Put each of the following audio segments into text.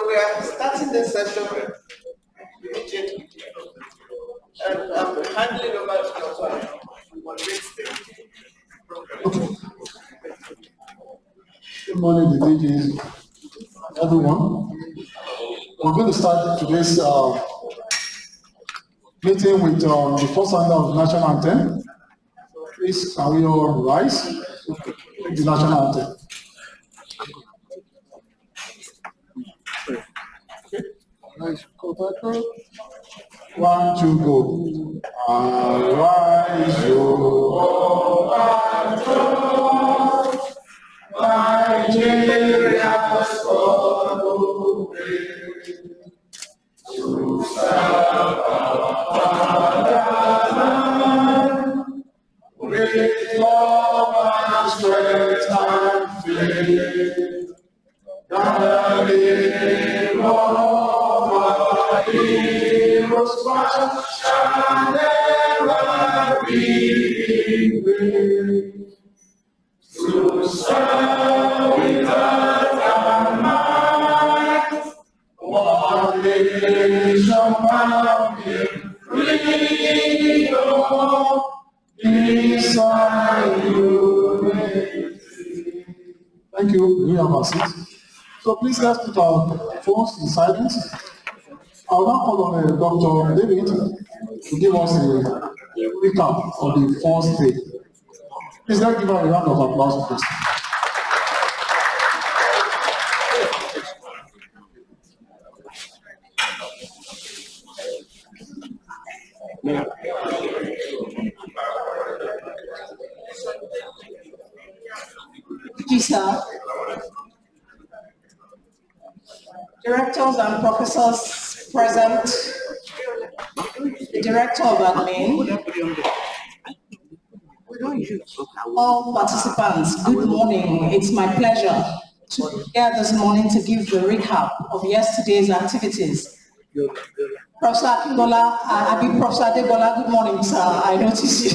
we are starting this session immediately. And I'm handing over to Dr. Okay. Good morning, the DJs, everyone. We're going to start today's meeting with the first sound of the national anthem. Please, can we all rise? The national anthem. Nice. One, two, go. Arise, O Nigeria's follow to serve our fatherland with love and strength and faith. The name of our heroes shall never be in vain. To serve with earth and might, one nation bound in freedom, peace and unity. Thank you. We have our seats. So please let's put our phones in silence. I will now call on Dr. David to give us a recap of the first day. Please let's give her a round of applause, please. Thank you, sir. Directors and professors present, the Director of Admin, all participants, good morning. It's my pleasure to be here this morning to give the recap of yesterday's activities. Professor Akinbola, Professor Adebola, good morning, sir. I noticed you.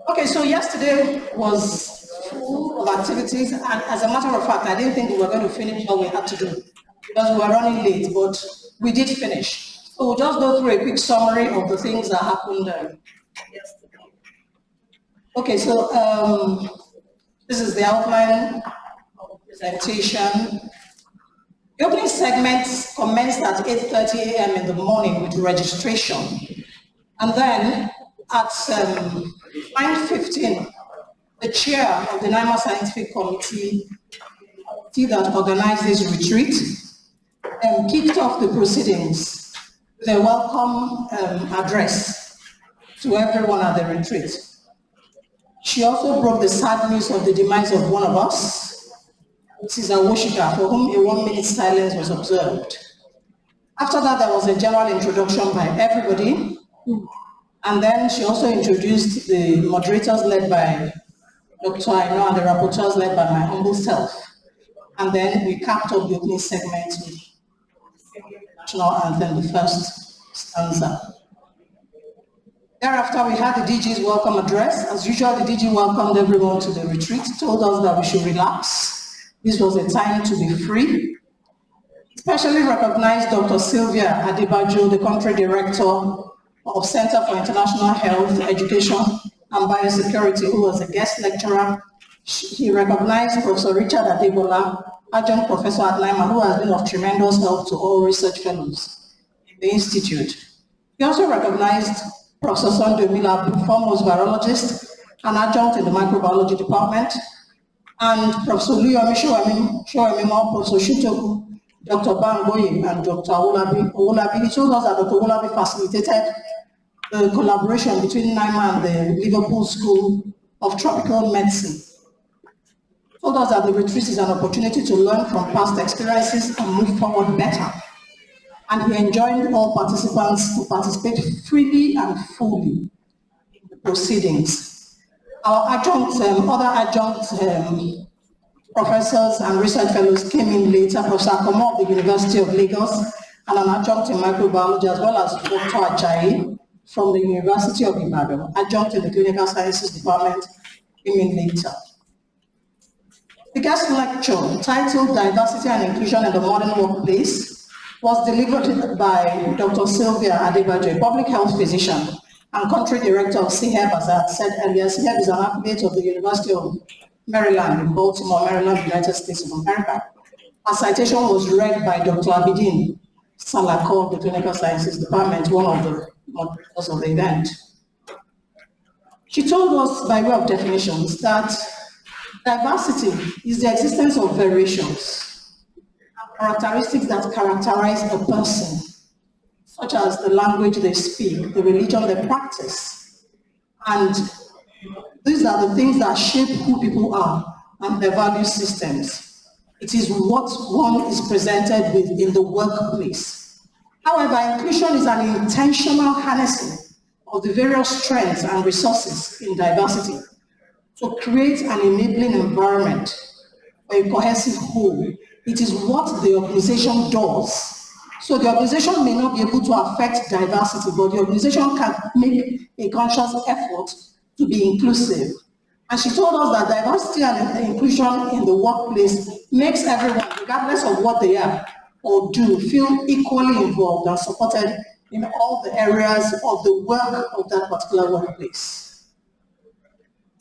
Okay, so yesterday was full of activities, and as a matter of fact, I didn't think we were going to finish what we had to do because we were running late, but we did finish. So we'll just go through a quick summary of the things that happened yesterday. Okay, so this is the outline of the presentation. The opening segments commenced at 8:30 a.m. in the morning with registration, and then at 9:15, the chair of the NIMR Scientific Committee that organized this retreat kicked off the proceedings with a welcome address to everyone at the retreat. She also broke the sad news of the demise of one of us, Mrs. Awoshika, for whom a 1-minute silence was observed. After that, there was a general introduction by everybody. And then she also introduced the moderators led by Dr. Aino and the rapporteurs led by my humble self. And then we capped off the opening segment with the national anthem, the first stanza. Thereafter, we had the DG's welcome address. As usual, the DG welcomed everyone to the retreat, told us that we should relax. This was a time to be free. Especially recognized Dr. Sylvia Adebajo, the country director of Center for International Health, Education and Biosecurity, who was a guest lecturer. He recognized Professor Richard Adebola, adjunct professor at NIMR, who has been of tremendous help to all research fellows in the institute. He also recognized Professor Sunday Mila, foremost virologist and adjunct in the microbiology department, and Professor Luyomi Shoemimo, Professor Shutoku, Dr. Bangoye, and Dr. Owolabi. He told us that Dr. Owolabi facilitated the collaboration between NIMR and the Liverpool School of Tropical Medicine. He told us that the retreat is an opportunity to learn from past experiences and move forward better. And he enjoined all participants to participate freely and fully in the proceedings. Our adjunct, other adjunct professors and research fellows came in later. Professor Akomo of the University of Lagos and an adjunct in microbiology, as well as Dr. Ajayi, from the University of Ibadan, adjunct in the Clinical Sciences Department, came in later. The guest lecture, titled Diversity and Inclusion in the Modern Workplace, was delivered by Dr. Sylvia Adebajo, a public health physician and country director of CHEP, as I said earlier. CHEP is an affiliate of the University of Maryland in Baltimore, Maryland, United States of America. Our citation was read by Dr. Abidin Salako of the Clinical Sciences Department, one of the moderators of the event. She told us, by way of definitions, that diversity is the existence of variations, characteristics that characterize a person, such as the language they speak, the religion they practice. And these are the things that shape who people are and their value systems. It is what one is presented with in the workplace. However, inclusion is an intentional harnessing of the various strengths and resources in diversity to create an enabling environment for a cohesive whole. It is what the organization does. So the organization may not be able to affect diversity, but the organization can make a conscious effort to be inclusive. And she told us that diversity and inclusion in the workplace makes everyone, regardless of what they are or do, feel equally involved and supported in all the areas of the work of that particular workplace.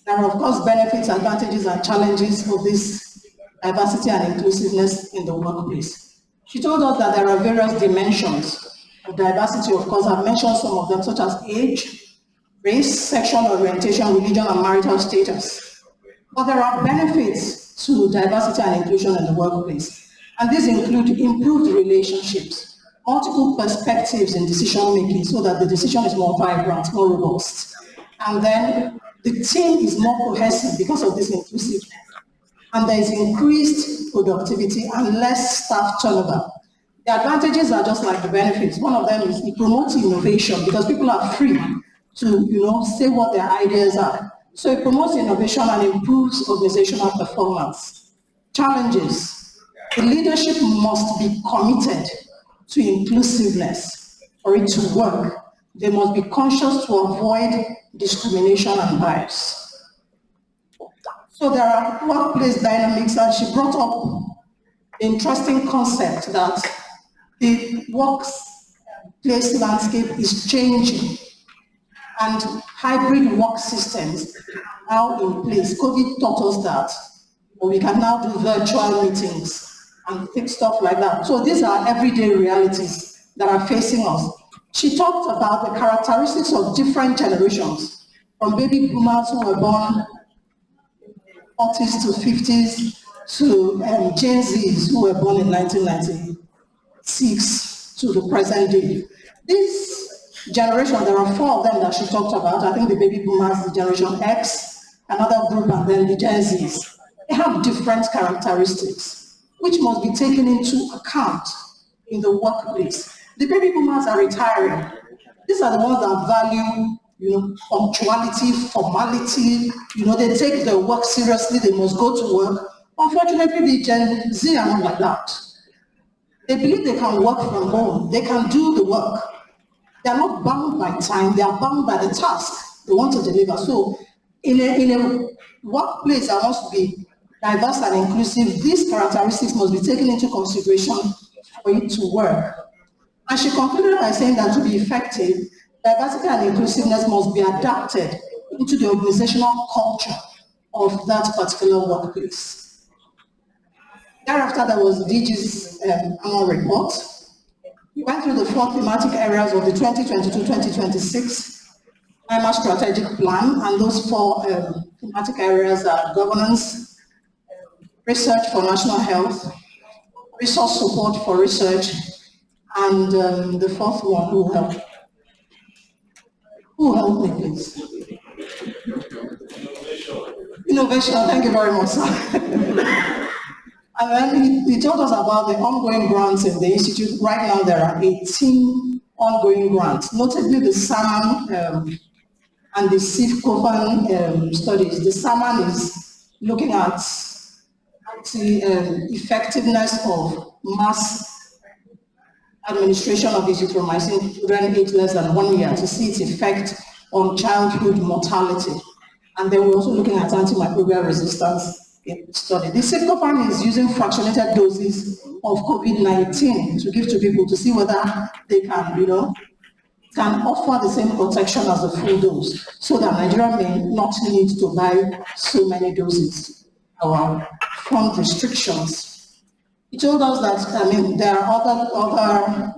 There are, of course, benefits, advantages, and challenges of this diversity and inclusiveness in the workplace. She told us that there are various dimensions of diversity. Of course, I've mentioned some of them, such as age, race, sexual orientation, religion, and marital status. But there are benefits to diversity and inclusion in the workplace. And these include improved relationships, multiple perspectives in decision making so that the decision is more vibrant, more robust. And then the team is more cohesive because of this inclusiveness. And there is increased productivity and less staff turnover. The advantages are just like the benefits. One of them is it promotes innovation because people are free to say what their ideas are. So it promotes innovation and improves organizational performance. Challenges. The leadership must be committed to inclusiveness for it to work. They must be conscious to avoid discrimination and bias. So there are workplace dynamics, and she brought up the interesting concept that the workplace landscape is changing and hybrid work systems are now in place. COVID taught us that we can now do virtual meetings and stuff like that. So these are everyday realities that are facing us. She talked about the characteristics of different generations, from baby boomers who were born 40s to 50s to Gen Zs who were born in 1996 to the present day. This generation, there are 4 of them that she talked about. I think the baby boomers, the Generation X, another group, and then the Gen Zs. They have different characteristics, which must be taken into account in the workplace. The baby boomers are retiring. These are the ones that value, punctuality, formality. They take their work seriously. They must go to work. Unfortunately, the Gen Z are not like that. They believe they can work from home. They can do the work. They are not bound by time. They are bound by the task they want to deliver. So in a workplace that must be diverse and inclusive, these characteristics must be taken into consideration for it to work. And she concluded by saying that to be effective, diversity and inclusiveness must be adapted into the organizational culture of that particular workplace. Thereafter, there was DG's annual report. We went through the 4 thematic areas of the 2022-2026 NIMR strategic plan, and those 4 thematic areas are governance, research for national health, resource support for research, and the 4th one, who will help? Who will help me, please? Innovation, thank you very much, sir. And then he told us about the ongoing grants in the Institute. Right now, there are 18 ongoing grants, notably the SAMAN and the CIF-COFAN studies. The SAMAN is looking at the effectiveness of mass administration of azithromycin to children aged less than 1 year to see its effect on childhood mortality. And then we're also looking at antimicrobial resistance in the study. The Safeco is using fractionated doses of COVID-19 to give to people to see whether they can, can offer the same protection as the full dose, so that Nigeria may not need to buy so many doses. Our fund restrictions. It told us that, there are other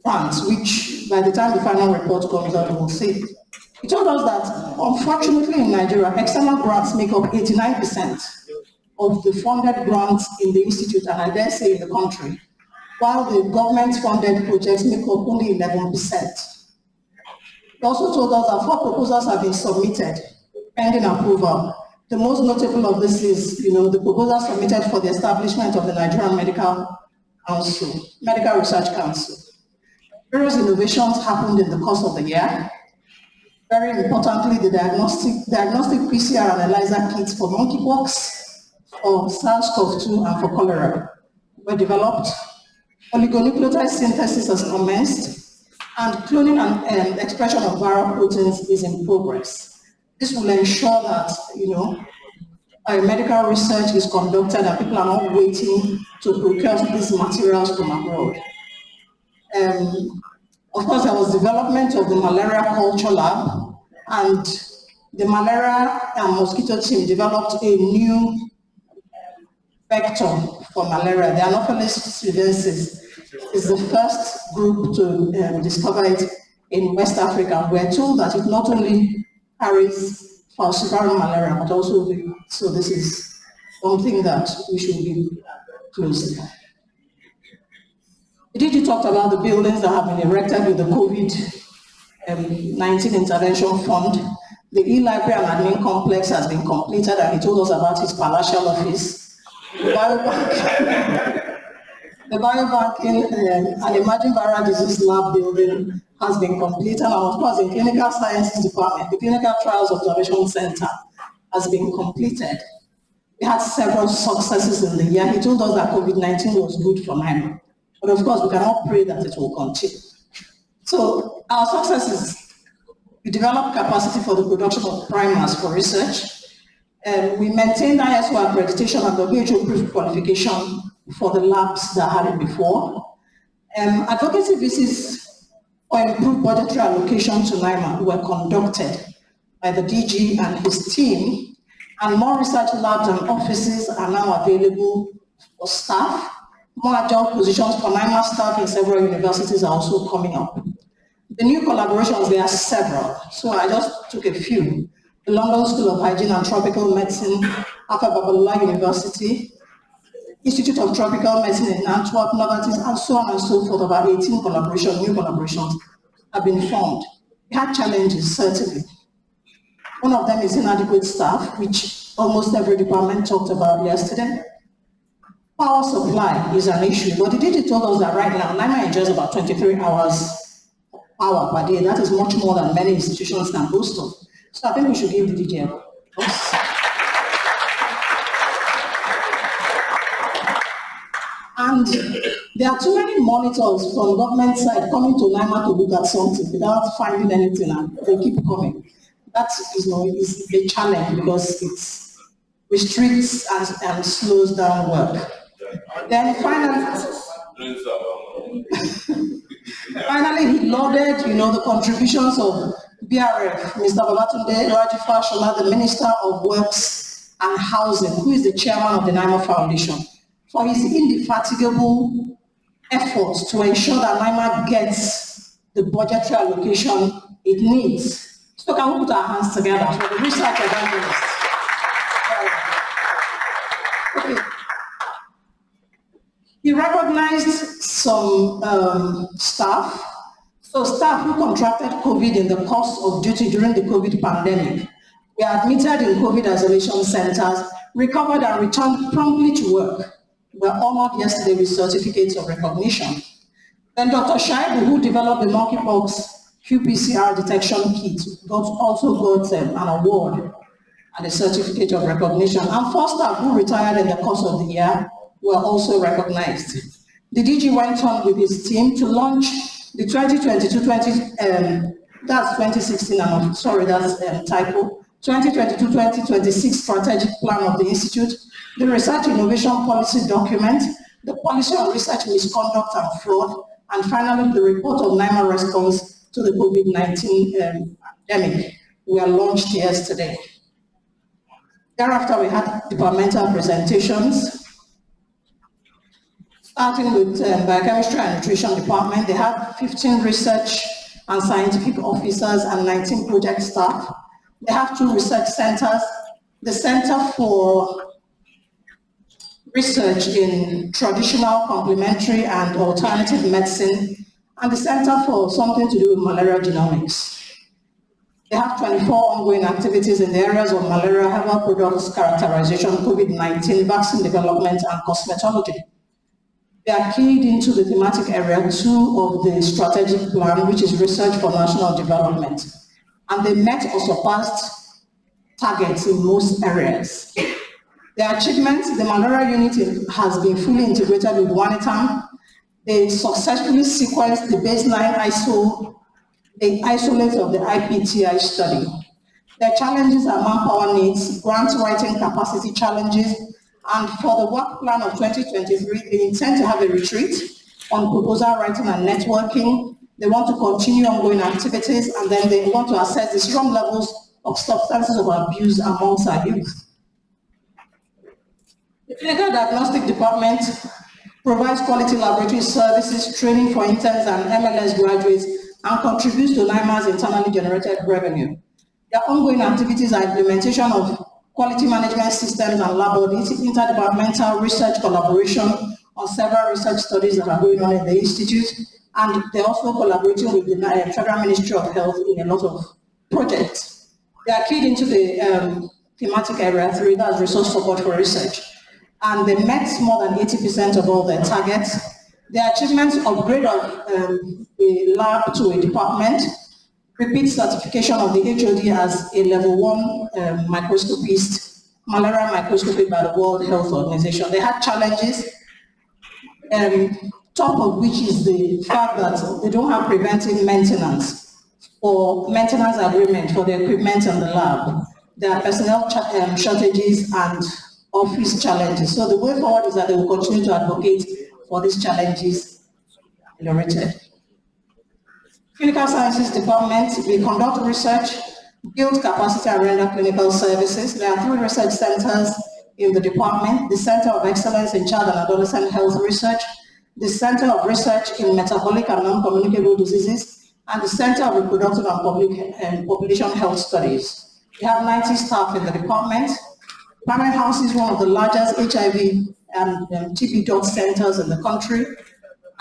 funds which, by the time the final report comes out, we'll see. It told us that, unfortunately in Nigeria, external grants make up 89% of the funded grants in the institute, and I dare say in the country, while the government-funded projects make up only 11%. It also told us that 4 proposals have been submitted, pending approval. The most notable of this is, the proposal submitted for the establishment of the Nigerian Medical Research Council. Various innovations happened in the course of the year. Very importantly, the diagnostic PCR and ELISA kits for monkeypox, for SARS-CoV-2, and for cholera were developed. Oligonucleotide synthesis has commenced, and cloning and expression of viral proteins is in progress. This will ensure that, medical research is conducted and people are not waiting to procure these materials from abroad. Of course, there was development of the malaria culture lab, and the malaria and mosquito team developed a new vector for malaria. The Anopheles sudensis is the first group to discover it in West Africa. We're told that it not only carries falciparum malaria, but also so this is something that we should be closely. The DG talked about the buildings that have been erected with the COVID-19 intervention fund. The e-library and admin complex has been completed, and he told us about his palatial office. The biobanking and emerging viral disease lab building has been completed, and of course the clinical sciences department, the clinical trials observation center has been completed. We had several successes in the year. He told us that COVID-19 was good for NIMR, but of course we cannot pray that it will continue. So our successes: we developed capacity for the production of primers for research. We maintained ISO accreditation and WHO-approved qualification for the labs that had it before. Advocacy visits for improved budgetary allocation to NIMR were conducted by the DG and his team, and more research labs and offices are now available for staff. More agile positions for NIMR staff in several universities are also coming up. The new collaborations, there are several, so I just took a few. The London School of Hygiene and Tropical Medicine, Alpha Babalola University, Institute of Tropical Medicine in Antwerp, Novartis, and so on and so forth. About 18 new collaborations have been formed. We had challenges, certainly. One of them is inadequate staff, which almost every department talked about yesterday. Power supply is an issue, but the DG told us that right now, NIMR enjoys about 23 hours power per day. That is much more than many institutions can boast of. So I think we should give the DG a applause. And there are too many monitors from government side coming to NIMR to look at something without finding anything, and they keep coming. That is a challenge because it restricts and slows down work. Then finally he lauded, the contributions of BRF, Mr. Babatunde Raji Fashola, the Minister of Works and Housing, who is the chairman of the NIMR Foundation, for his indefatigable efforts to ensure that NIMR gets the budgetary allocation it needs. So can we put our hands together for the research evangelists? Okay. He recognized some staff. So staff who contracted COVID in the course of duty during the COVID pandemic were admitted in COVID isolation centers, recovered and returned promptly to work. Were honored yesterday with certificates of recognition. Then Dr. Shaibu, who developed the monkeypox qPCR detection kit, also got an award and a certificate of recognition. And 4 staff who retired in the course of the year were also recognized. the DG went on with his team to launch the 2016, sorry, that's typo, 2022-2026 strategic plan of the Institute, the research innovation policy document, the policy on research misconduct and fraud, and finally the report of NIMR response to the COVID-19 pandemic were launched yesterday. Thereafter, we had departmental presentations, starting with Biochemistry and Nutrition Department. They had 15 research and scientific officers and 19 project staff. They have 2 research centers, the Center for Research in Traditional, Complementary, and Alternative Medicine, and the Center for something to do with malaria genomics. They have 24 ongoing activities in the areas of malaria, herbal products characterization, COVID-19, vaccine development, and cosmetology. They are keyed into the thematic area 2 of the strategic plan, which is research for national development. And they met or surpassed targets in most areas. Their achievements, the malaria unit has been fully integrated with OneITAM. They successfully sequenced the baseline the isolates of the IPTI study. Their challenges are manpower needs, grant writing capacity challenges, and for the work plan of 2023, they intend to have a retreat on proposal writing and networking. They want to continue ongoing activities, and then they want to assess the serum levels of substances of abuse amongst our youth. The Clinical Diagnostic Department provides quality laboratory services, training for interns and MLS graduates, and contributes to NIMR's internally generated revenue. Their ongoing activities are implementation of quality management systems and lab audits, interdepartmental research collaboration on several research studies that are going on in the Institute, and they're also collaborating with the Federal Ministry of Health in a lot of projects. They are keyed into the thematic area 3, that's resource support for research, and they met more than 80% of all their targets. Their achievements upgrade of a lab to a department, repeat certification of the HOD as a level 1 microscopist, malaria microscopy by the World Health Organization. They had challenges, top of which is the fact that they don't have preventive maintenance or maintenance agreement for the equipment in the lab. There are personnel shortages and office challenges. So the way forward is that they will continue to advocate for these challenges enumerated. Clinical Sciences Department, we conduct research, build capacity and render clinical services. There are 3 research centers in the department: the Center of Excellence in Child and Adolescent Health Research, the Center of Research in Metabolic and Non-Communicable Diseases, and the Center of Reproductive and Population Health Studies. We have 90 staff in the department. Department houses one of the largest HIV and TB drug centers in the country,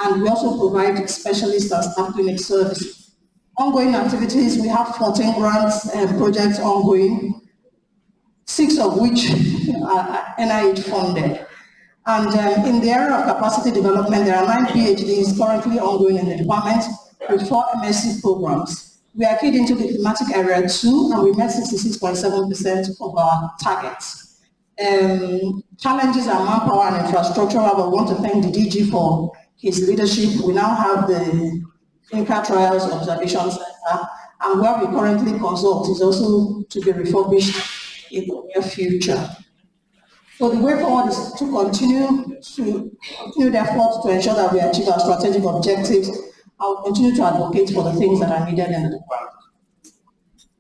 and we also provide specialist and staff clinic services. Ongoing activities, we have 14 grants and projects ongoing, 6 of which are NIH funded. And in the area of capacity development, there are 9 PhDs currently ongoing in the department with 4 MSc programs. We are keyed into the thematic area 2, and we met 66.7% of our targets. Challenges are manpower and infrastructure. I want to thank the DG for his leadership. We now have the clinical trials observation center, and where we currently consult is also to be refurbished in the near future. So the way forward is to continue the effort to ensure that we achieve our strategic objectives. I'll continue to advocate for the things that are needed in the department.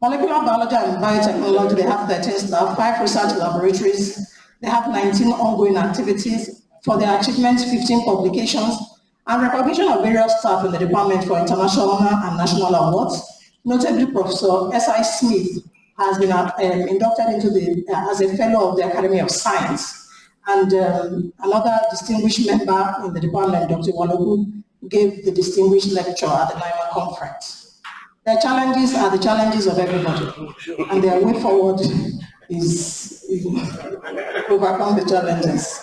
Molecular biology and biotechnology, they have 13 staff, 5 research laboratories, they have 19 ongoing activities. For their achievements, 15 publications, and recognition of various staff in the department for international and national awards. Notably, Professor S.I. Smith has been inducted into as a fellow of the Academy of Science. And another distinguished member in the department, Dr. Walogu, gave the distinguished lecture at the NIMR conference. Their challenges are the challenges of everybody, and their way forward is to overcome the challenges.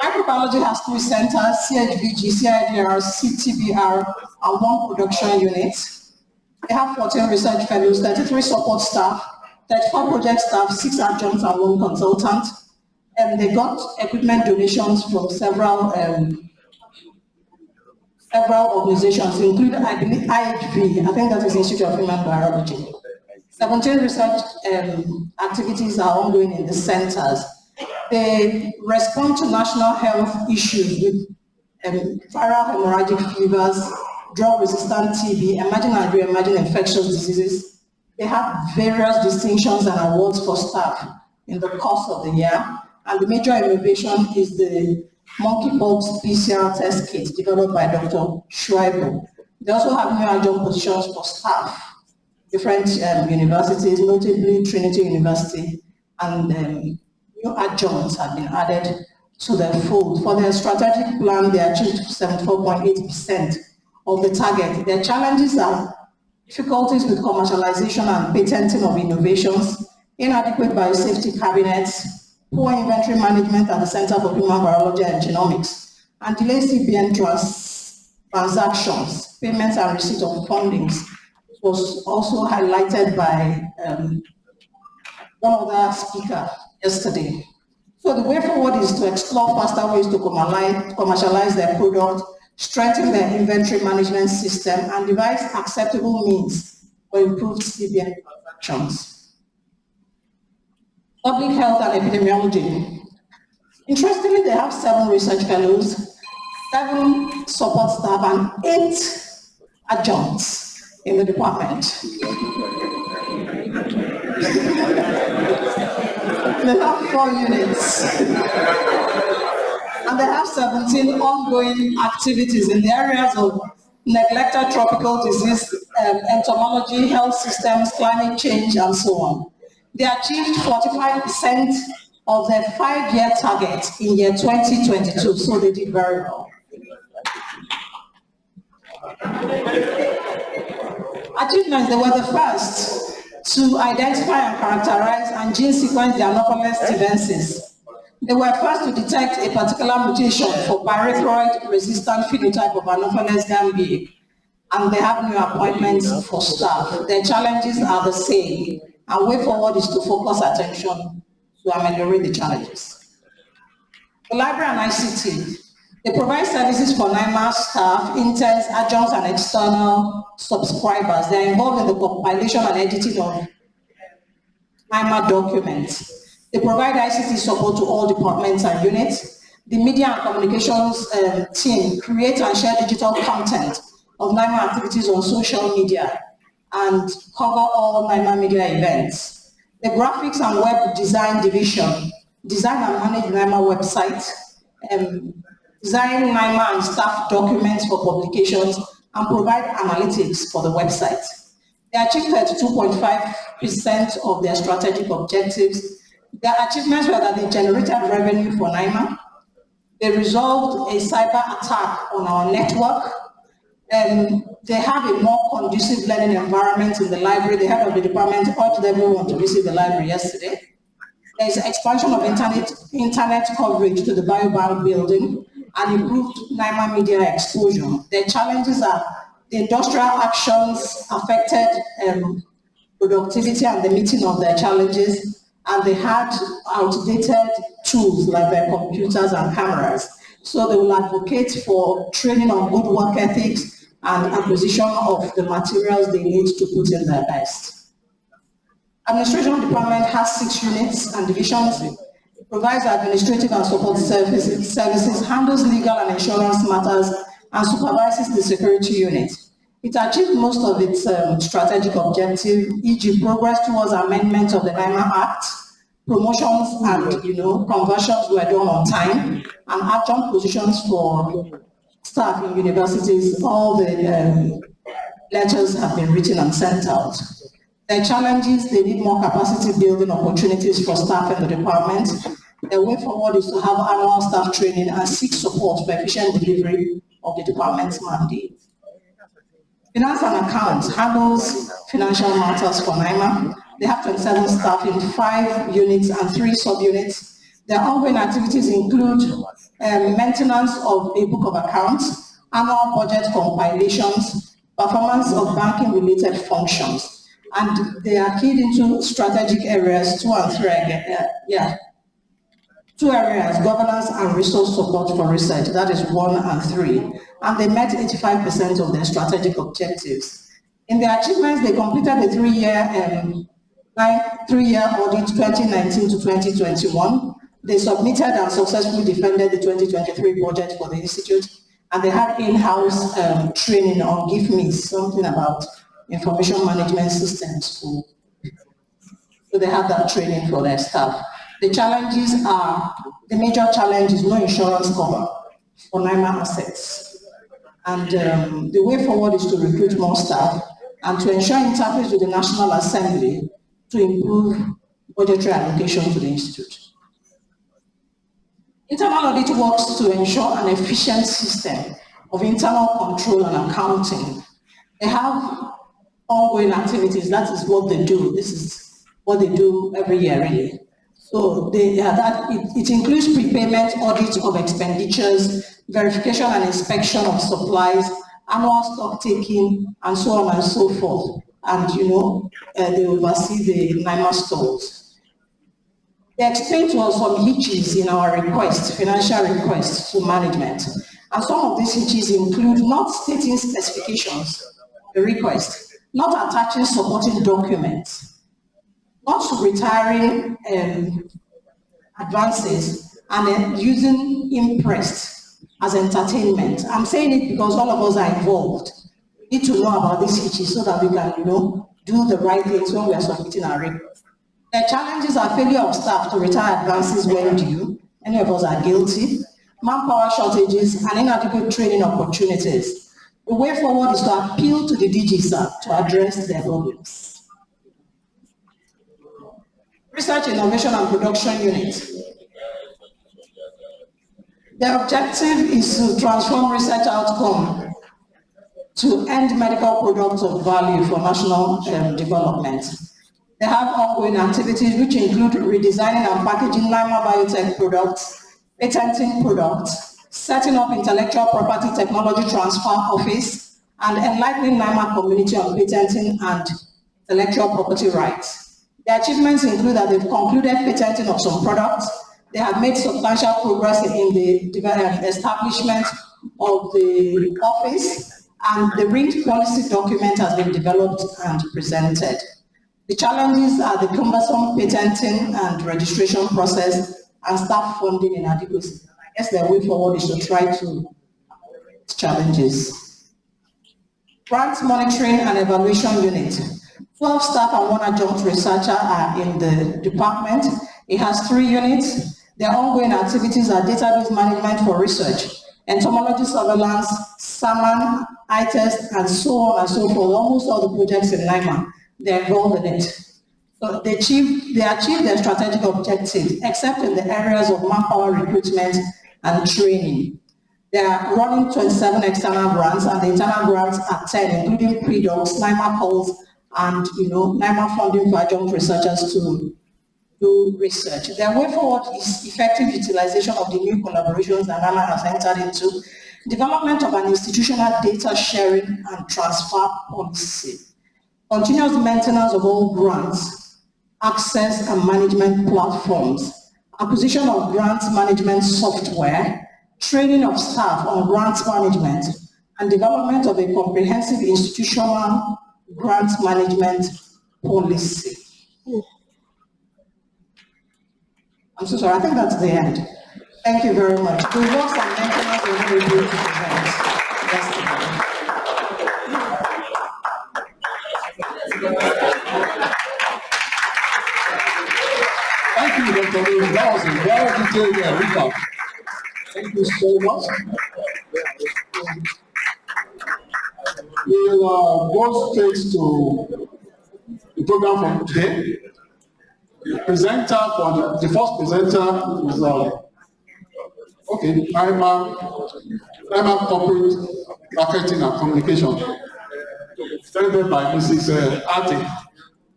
Microbiology has 3 centers: CHVG, CIDR, CTBR, and 1 production unit. They have 14 research fellows, 33 support staff, 34 project staff, 6 adjuncts, and 1 consultant. and they got equipment donations from several organizations, including IHV, I think that is Institute of Human Biology. 17 research activities are ongoing in the centers. They respond to national health issues with viral hemorrhagic fevers, drug-resistant TB, emerging and re-emerging infectious diseases. They have various distinctions and awards for staff in the course of the year. And the major innovation is the monkeypox PCR test kit developed by Dr. Shuaibu. They also have new adjunct positions for staff, different universities, notably Trinity University, and new adjuncts have been added to their fold. For their strategic plan, they achieved 74.8% of the target. Their challenges are difficulties with commercialization and patenting of innovations, inadequate biosafety cabinets, poor inventory management at the Center for Human Biology and Genomics, and delayed CBN transactions, payments and receipt of fundings. Was also highlighted by one other speaker yesterday. So the way forward is to explore faster ways to commercialize their product, strengthen their inventory management system, and devise acceptable means for improved CBN transactions. Public health and epidemiology. Interestingly, they have 7 research fellows, 7 support staff, and 8 adjuncts in the department. They have 4 units. And they have 17 ongoing activities in the areas of neglected tropical disease, entomology, health systems, climate change, and so on. They achieved 45% of their 5-year target in year 2022, so they did very well. Achievements, they were the first to identify and characterize and gene sequence the Anopheles stevensii. They were first to detect a particular mutation for pyrethroid-resistant phenotype of Anopheles gambiae, and they have new appointments for staff. Their challenges are the same, and way forward is to focus attention to ameliorate the challenges. The library and ICT. They provide services for NIMR staff, interns, adjuncts, and external subscribers. They are involved in the compilation and editing of NIMR documents. They provide ICT support to all departments and units. The media and communications team create and share digital content of NIMR activities on social media and cover all NIMR media events. The graphics and web design division design and manage NIMR websites, design NIMR and staff documents for publications, and provide analytics for the website. They achieved 32.5% of their strategic objectives. Their achievements were that they generated revenue for NIMR. They resolved a cyber attack on our network. They have a more conducive learning environment in the library. The head of the department urged everyone to visit the library yesterday. There is expansion of internet coverage to the biobank building and improved NIMR media exposure. Their challenges are the industrial actions affected productivity and the meeting of their challenges, and they had outdated tools like their computers and cameras. So they will advocate for training on good work ethics and acquisition of the materials they need to put in their best. Administration department has 6 units and divisions. It provides administrative and support services, handles legal and insurance matters, and supervises the security unit. It achieved most of its strategic objective, e.g. progress towards amendment of the NIMR Act, promotions and conversions were done on time, and adjunct positions for staff in universities. All the letters have been written and sent out. Their challenges, they need more capacity building opportunities for staff in the department. The way forward is to have annual staff training and seek support for efficient delivery of the department's mandate. Finance and accounts handles financial matters for NIMR. They have 27 staff in 5 units and 3 subunits. Their ongoing activities include maintenance of a book of accounts, annual budget compilations, performance of banking-related functions, and they are keyed into strategic areas 2 and 3. two areas, governance and resource support for research, that is 1 and 3, and they met 85% of their strategic objectives. In their achievements, they completed a three-year audit 2019 to 2021. They submitted and successfully defended the 2023 budget for the Institute, and they had in-house training on GIFMIS, something about information management systems. So they have that training for their staff. The challenges are, the major challenge is no insurance cover for NIMR assets. And the way forward is to recruit more staff and to ensure interface with the National Assembly to improve budgetary allocation to the Institute. Internal audit works to ensure an efficient system of internal control and accounting. They have ongoing activities, that is what they do. This is what they do every year, really. So it includes prepayment audit of expenditures, verification and inspection of supplies, annual stock taking, and so on and so forth. And they oversee the NIMR stores. They explained to us some hitches in our request, financial requests to management. And some of these hitches include not stating specifications, the request, not attaching supporting documents, not retiring advances, and then using impressed as entertainment. I'm saying it because all of us are involved. We need to know about these hitches so that we can, do the right things when we are submitting our request. The challenges are failure of staff to retire advances when due. Many of us are guilty. Manpower shortages and inadequate training opportunities. The way forward is to appeal to the DGs to address their problems. Research, Innovation and Production Unit. The objective is to transform research outcome to end medical products of value for national development. They have ongoing activities which include redesigning and packaging NIMR biotech products, patenting products, setting up intellectual property technology transfer office, and enlightening NIMR community on patenting and intellectual property rights. The achievements include that they've concluded patenting of some products, they have made substantial progress in the establishment of the office, and the RING policy document has been developed and presented. The challenges are the cumbersome patenting and registration process and staff funding inadequacy. I guess their way forward is to try to challenges. Grant Monitoring and Evaluation Unit. 12 staff and 1 adjunct researcher are in the department. It has 3 units. Their ongoing activities are database management for research, entomology surveillance, SAMAN, ITEST, and so on and so forth. Almost all the projects in NIMR, they're involved in it. So they achieve their strategic objectives, except in the areas of manpower recruitment and training. They are running 27 external grants, and the internal grants are 10, including pre-docs, NIMR calls, and NIMR funding for adjunct researchers to do research. Their way forward is effective utilization of the new collaborations that NIMR has entered into, development of an institutional data sharing and transfer policy, continuous maintenance of all grants, access and management platforms, acquisition of grants management software, training of staff on grants management, and development of a comprehensive institutional grants management policy. I'm so sorry, I think that's the end. Thank you very much. The works and maintenance will be able to present yesterday. Thank you, Dr. Lewis. That was a very detailed recap. Thank you so much. We'll go straight to the program for today. The presenter for the first presenter is NIMR Corporate Marketing and Communication, presented by Mrs. Ate.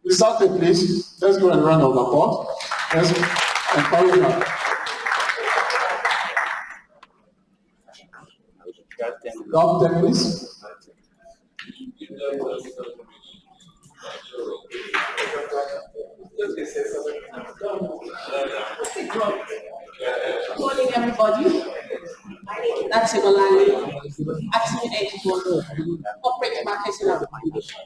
Mrs. Ate, please. Let's go and round of applause. Let's encourage her. Drop 10 minutes. everybody. That's Ibolani, acting editor, corporate marketing and communication.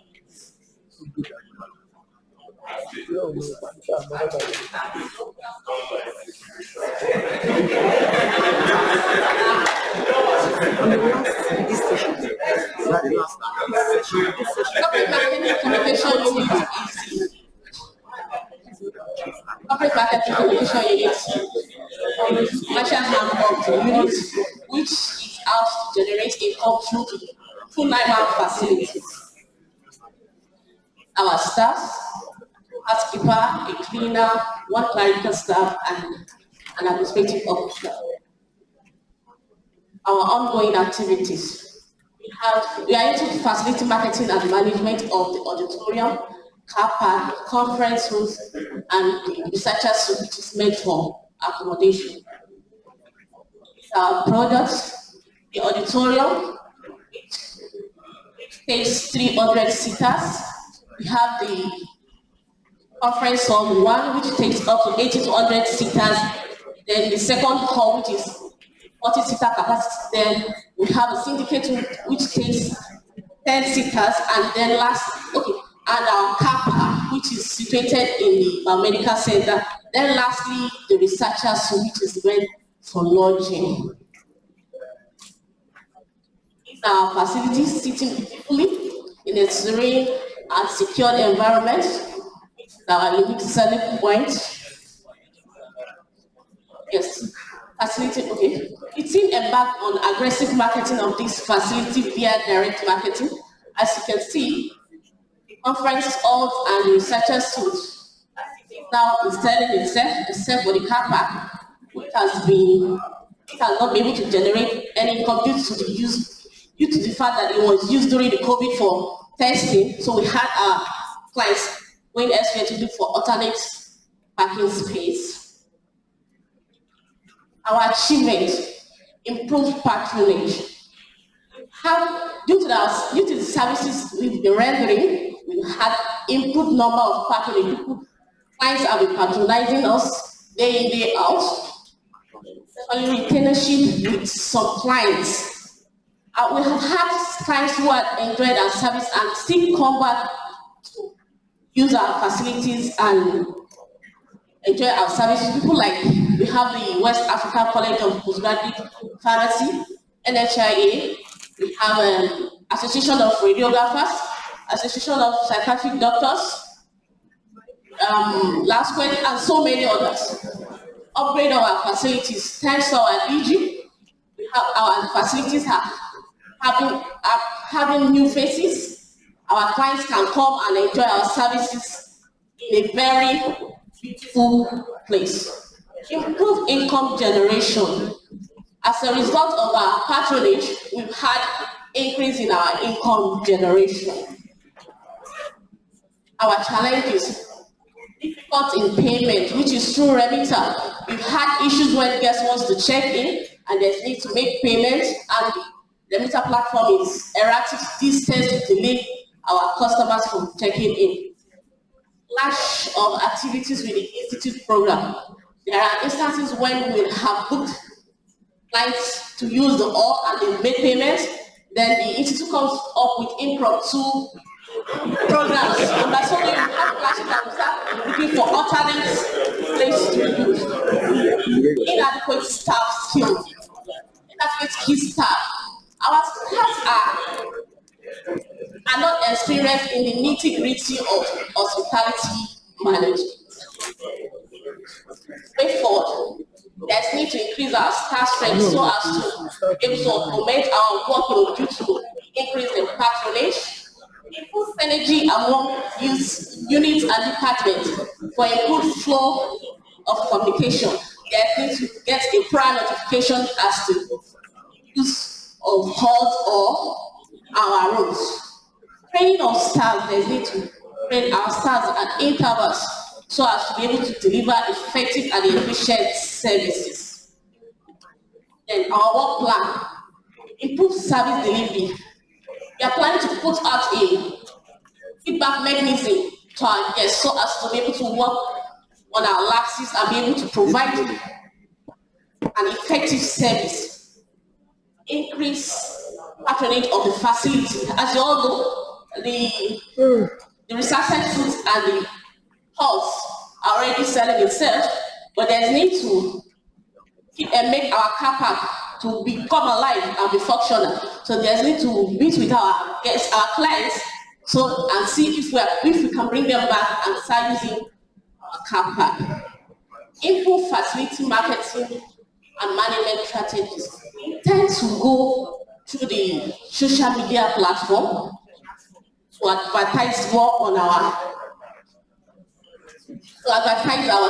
Corporate marketing communication unit is corporate marketing communication unit, commercial arm of the unit, which is out to generate income through the full NIMR facilities. Our staff, housekeeper, a cleaner, one clerical staff, and an administrative officer. Our ongoing activities. We are into facility marketing and management of the auditorium, car park, conference rooms, and the researchers suite, which is made for accommodation. Our products, the auditorium, which takes 300 seaters. We have the conference hall 1, which takes up to 80 to 100 seaters. Then the second hall, which is 40 seater capacity. Then we have a syndicate room, which takes 10 seaters, and then and our car park, which is situated in the biomedical center. Then lastly, the researchers suite, which is meant for lodging. These are our facilities sitting beautifully in a serene and secured environment. It's our unique selling point. Yes, facility, okay. The team embarked on aggressive marketing of this facility via direct marketing. As you can see, the conference halls and the researchers suite now is selling itself, except for the car park, which has not been able to generate any income due to the fact that it was used during the COVID for testing. So we had our clients going elsewhere to look for alternate parking space. Our achievement, improved patronage. Due to the services we've been rendering, we've had improved number of patronage. Clients have been patronizing us day in, day out. Secondly, retainership with some clients. We have had clients who have enjoyed our service and still come back to use our facilities and enjoy our services. People like, we have the West African College of Postgraduate Pharmacy, NHIA. We have Association of Radiographers, Association of Psychiatric Doctors, last week, and so many others. Upgrade our facilities. Thanks to our DG, our facilities are having new faces. Our clients can come and enjoy our services in a very beautiful place. Improved income generation. As a result of our patronage, we've had increase in our income generation. Our challenges. Difficult in payment, which is through remitter. We've had issues when guests wants to check in and they need to make payments, and the remitter platform is erratic. This tends to delay our customers from checking in. Lack of activities with the institute program. There are instances when we have booked clients to use the hall and they make payments, then the institute comes up with impromptu programs, and by so we have classes that we start looking for alternate places to use. Inadequate staff skills, inadequate key staff. Our staff are not experienced in the nitty-gritty of hospitality management. Way forward, there's need to increase our staff strength so as to be able to augment our workload due to increase in patronage. Improve synergy among units and departments for improved flow of communication. There needs to get a prior notification as to use of halls or our rooms. Training of staff, there's need to train our staff at intervals so as to be able to deliver effective and efficient services. Then our work plan, improve service delivery. We are planning to put out a feedback mechanism to our guests so as to be able to work on our lapses and be able to provide and effective service, increase patronage of the facility. As you all know, the research foods and the halls are already selling itself, but there's need to make our car park to become alive and be functional. So there's need to meet with our guests, our clients, and see if we can bring them back and start using our car park. Improve facility marketing and management strategies. We intend to go through the social media platform to advertise more on our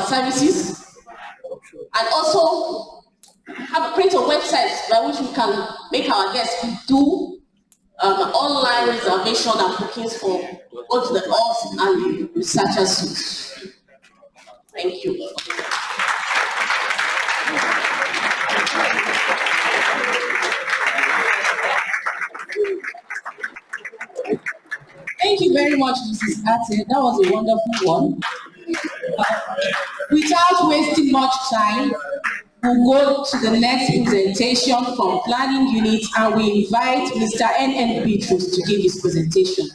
services, and also create a website by which we can make our guests do online reservation and bookings for both the us and the researchers. Thank you. Thank you very much, Mrs. Ate. That was a wonderful one. Without wasting much time, we'll go to the next presentation from Planning Unit, and we invite Mr. N.N. Petrus to give his presentation.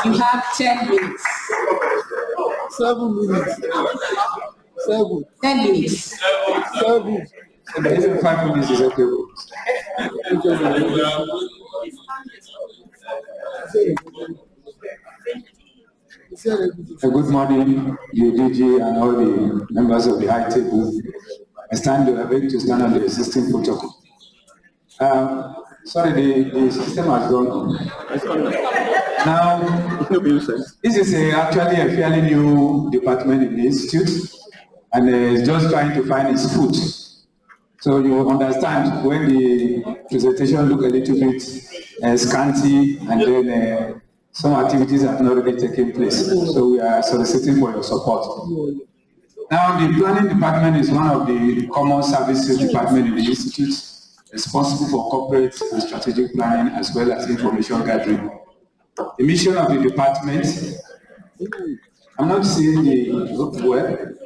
You have 10 minutes. 7 minutes. 7. 10 minutes. 7. Even 5 minutes is okay. Good morning, the DG and all the members of the high table. I beg to stand on the existing protocol. Sorry, the system has gone. Now, this is actually a fairly new department in the institute, and it's just trying to find its foot. So you understand when the presentation look a little bit scanty, and then some activities have not really taken place. So we are soliciting for your support. Now, the planning department is one of the common services department in the institute, responsible for corporate and strategic planning as well as information gathering. The mission of the department, I'm not seeing the word.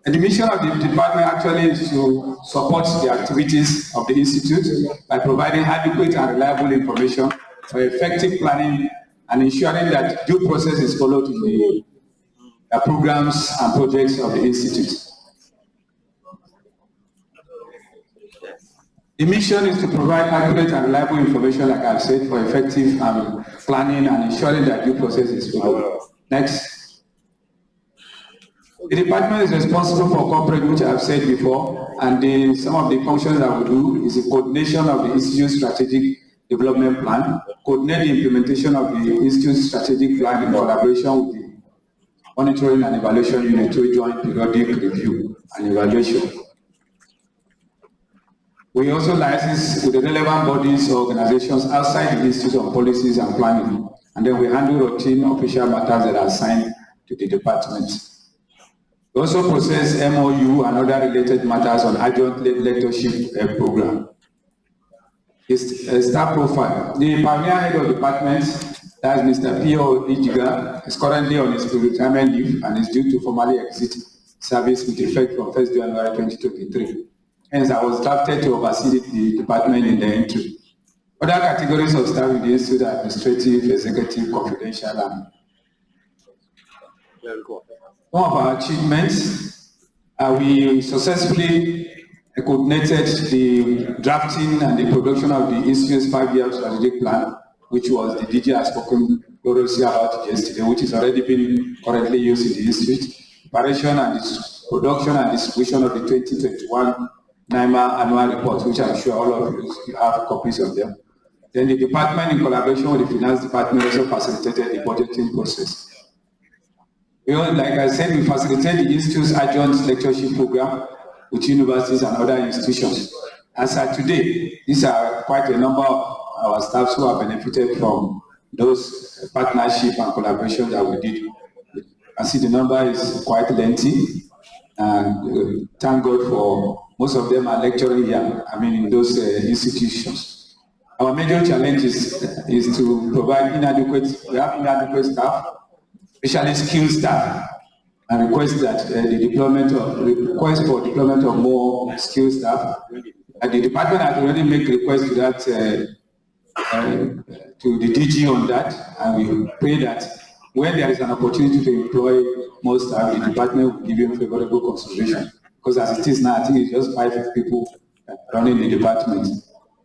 And the mission of the department actually is to support the activities of the institute by providing adequate and reliable information for effective planning and ensuring that due process is followed in the programs and projects of the institute. The mission is to provide accurate and reliable information, like I've said, for effective planning and ensuring that due process is followed. Next. The department is responsible for corporate, which I've said before, and some of the functions that we do is the coordination of the institute's strategic development plan, coordinate the implementation of the institute's strategic plan in collaboration with the monitoring and evaluation unit to join periodic review and evaluation. We also license with the relevant bodies or organizations outside the institute on policies and planning, and then we handle routine official matters that are assigned to the department. We also process MOU and other related matters on adjunct lectureship program. Staff profile. The pioneer head of department, that's Mr. P.O. Ijiga, is currently on his retirement leave and is due to formally exit service with effect from 1st January 2023. Hence, I was drafted to oversee the department in the interim. Other categories of staff in the institute are administrative, executive, confidential, and some of our achievements, we successfully coordinated the drafting and the production of the institute's 5-year strategic plan, which was the DG has spoken about yesterday, which is already being currently used in the institute. Preparation and production and distribution of the 2021 NIMR annual report, which I'm sure all of you have copies of them. Then the department, in collaboration with the finance department, also facilitated the budgeting process. Like I said, we facilitate the institute's adjunct lectureship program with universities and other institutions. As of today, these are quite a number of our staffs who have benefited from those partnership and collaboration that we did. I see the number is quite lengthy, and thank God for most of them are lecturing here, in those institutions. Our major challenge is to provide inadequate staff, especially skilled staff. and request that request for deployment of more skilled staff. And the department has already made request to that to the DG on that, and we pray that when there is an opportunity to employ more staff, the department will give you favorable consideration. Because as it is now, I think it's just 5 people running the department.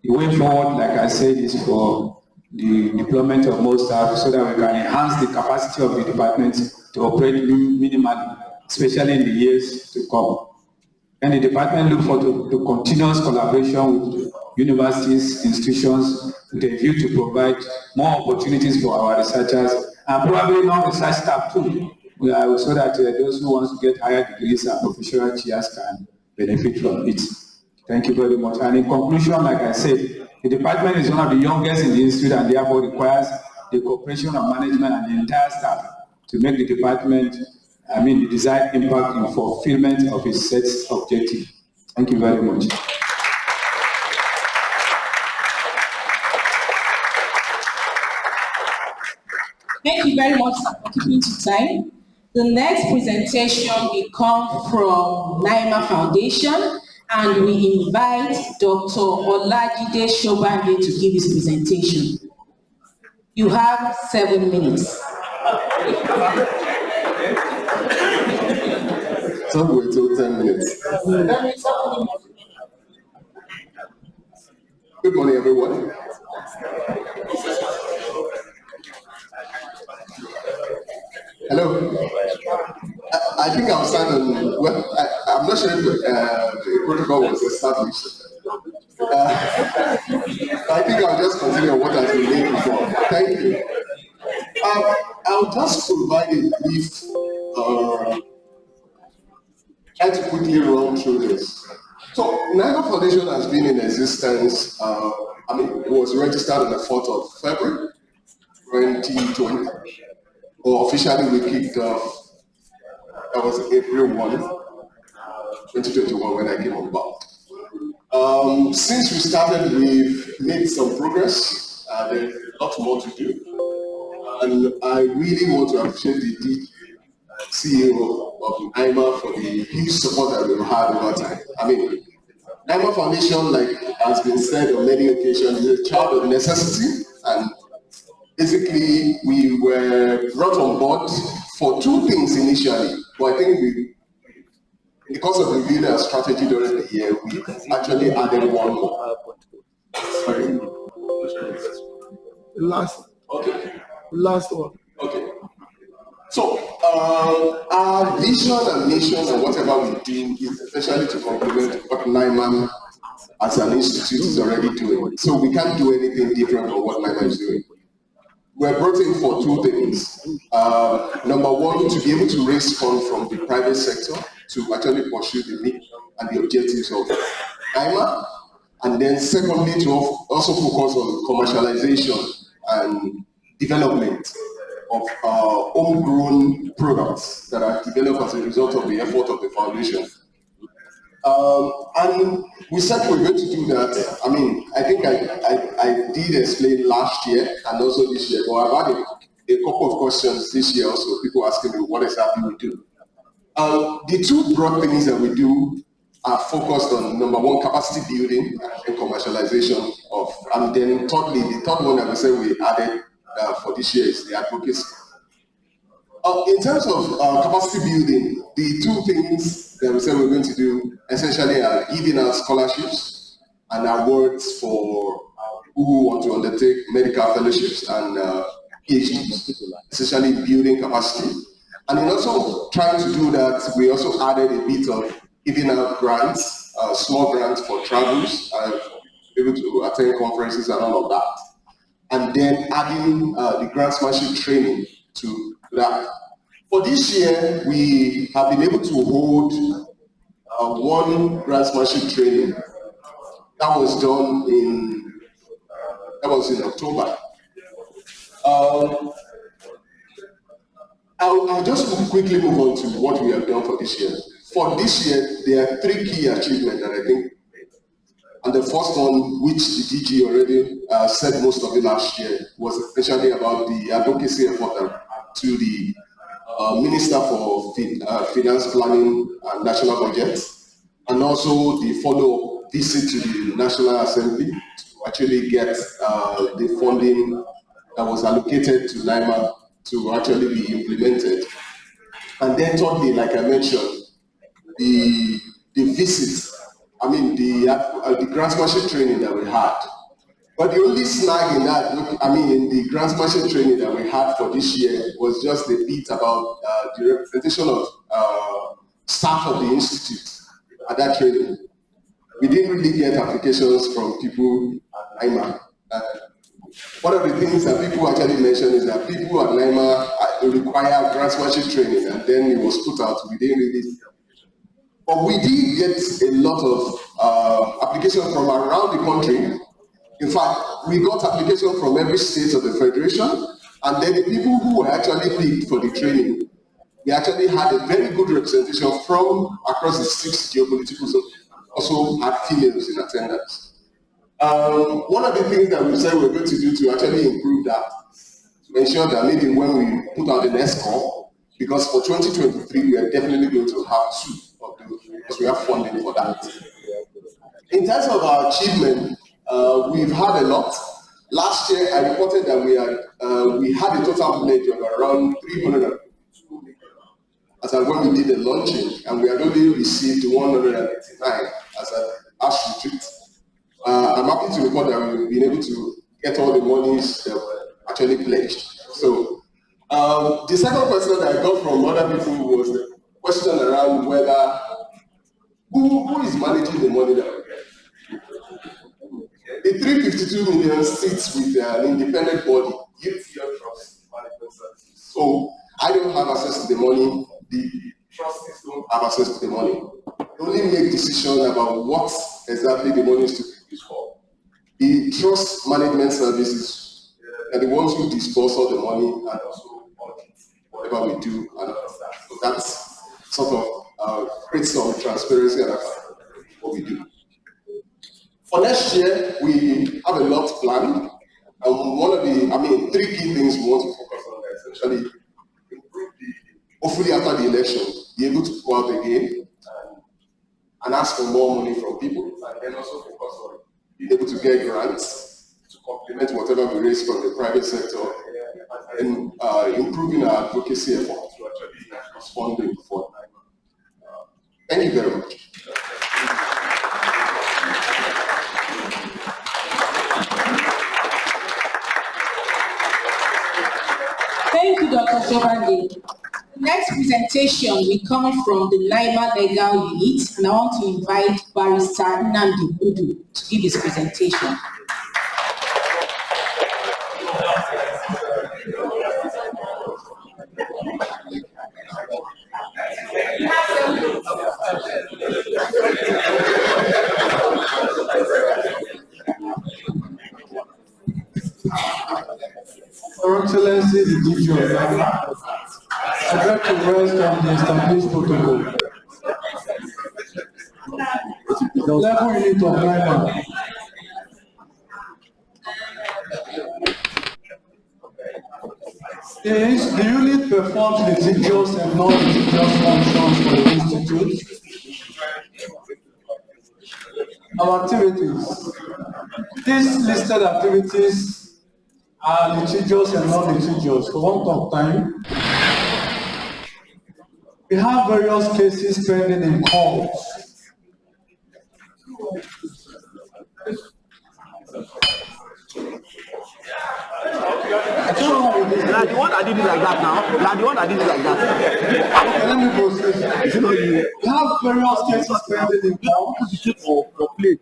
The way forward, like I said, is for the deployment of more staff so that we can enhance the capacity of the department to operate minimally, especially in the years to come. And the department looks forward to continuous collaboration with universities, institutions, with a view to provide more opportunities for our researchers and probably non-research staff too, so that those who want to get higher degrees and professional chairs can benefit from it. Thank you very much. And in conclusion, like I said, the department is one of the youngest in the institute and therefore requires the cooperation of management and the entire staff to make the department, the desired impact in fulfillment of its set objective. Thank you very much. Thank you very much for keeping to time. The next presentation will come from NIMR Foundation, and we invite Dr. Olajide Shobande to give his presentation. You have 7 minutes. Some wait till 10 minutes. Good morning, everyone. Hello. I think I'll start on, well, I'm not sure if the protocol was established. I think I'll just continue on what has been made before. Thank you. I'll just provide a brief, try to quickly run through this. So, NIMR Foundation has been in existence, it was registered on the 4th of February, 2020. Or officially we kicked off, that was April 1, 2021 when I came on board. Since we started, we've made some progress. There's a lot more to do. And I really want to appreciate the CEO of NIMR for the huge support that we've had over time. NIMR Foundation, like has been said on many occasions, is a child of necessity, and basically we were brought on board for 2 things initially, but I think because of reviewing our strategy during the year, we actually added 1 more. Sorry. Last one. Okay. So, our vision and mission and whatever we do is essentially to complement what NIMR as an institute is already doing. So we can't do anything different from what NIMR is doing. We're brought in for 2 things. Number 1, to be able to raise funds from the private sector to actually pursue the need and the objectives of NIMR. And then secondly, to also focus on commercialization and development of homegrown products that are developed as a result of the effort of the foundation. And we said we're going to do that. I think I did explain last year and also this year, but I've had a couple of questions this year also, people asking me what exactly we do. The 2 broad things that we do are focused on, number 1, capacity building and commercialization of, and then thirdly, the 3rd one that we said we added for this year is the advocacy. In terms of capacity building, the 2 things that we said we're going to do essentially are giving out scholarships and awards for who want to undertake medical fellowships and PhDs, essentially building capacity. And in also trying to do that, we also added a bit of giving out grants, small grants for travels, able to attend conferences and all of that. And then adding the grantsmanship training to that. For this year, we have been able to hold 1 grantsmanship training. That was done in October. I'll just quickly move on to what we have done for this year. For this year, there are 3 key achievements that I think. And the first one, which the DG already said most of it last year, was especially about the advocacy effort to the Minister for Finance Planning and National Budget, and also the follow-up visit to the National Assembly to actually get the funding that was allocated to NIMR to actually be implemented. And then thirdly, like I mentioned, the visit, the grantmanship training that we had. But the only snag in that, in the grantmanship training that we had for this year was just the bit about the representation of staff of the institute at that training. We didn't really get applications from people at NIMR. One of the things that people actually mentioned is that people at NIMR require grantmanship training, and then it was put out. We didn't really. But we did get a lot of applications from around the country. In fact, we got applications from every state of the federation, and then the people who were actually picked for the training, we actually had a very good representation from across the 6 geopolitical zones. Also had females in attendance. One of the things that we said we're going to do to actually improve that, to ensure that maybe when we put out the next call, because for 2023 we are definitely going to have 2 of those, because we have funding for that. In terms of our achievement, we've had a lot. Last year, I reported that we had a total pledge of around 300 as at when we did the launching, and we had only received 189 as an ASH retreat. I'm happy to report that we've been able to get all the monies that were actually pledged. So the second question that I got from other people was the question around whether who is managing the money that we get. The 352 million sits with an independent body, Youth Trust Management Services. So I don't have access to the money. The trustees don't have access to the money. They only make decisions about what exactly the money is to be used for. The trust management services are the ones who dispose all the money and also audit whatever we do and all of that. So that's sort of creates some transparency about what we do. For next year, we have a lot planned. And one of the, 3 key things we want to focus on is essentially hopefully after the election, be able to go out again and ask for more money from people, and then also focus on being able to get grants to complement whatever we raise from the private sector, and improving our advocacy efforts to actually respond for NIMR. Thank you very much. Thank you, Dr. Sobande. Next presentation will come from the NIMR legal unit, and I want to invite Barrister Nnamdi Udu to give his presentation. Your Excellency, the DG of NIMR, I'd like to rest on the established protocol. Level unit of NIMR. The unit performs litigious and non-litigious functions for the institute. Our activities. These listed activities are litigious and non-litigious. For want of time, we have various cases pending in court. Now the one that did it like that now. Now the one that did it like that. Okay, let me proceed. We have various cases pending in court. For play.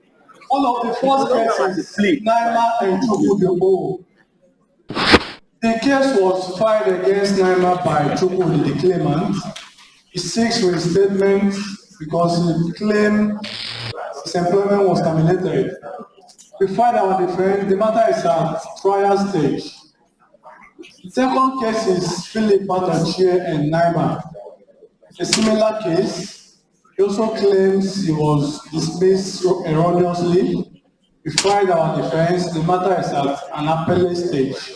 All of the first cases, NIMR and Chukwu. The case was filed against NIMR by Chukwu, the claimant. He seeks reinstatement because he claimed his employment was terminated. We filed our defense. The matter is at trial stage. The second case is Philip Batochie and NIMR. A similar case. He also claims he was dismissed erroneously. We filed our defense. The matter is at an appellate stage.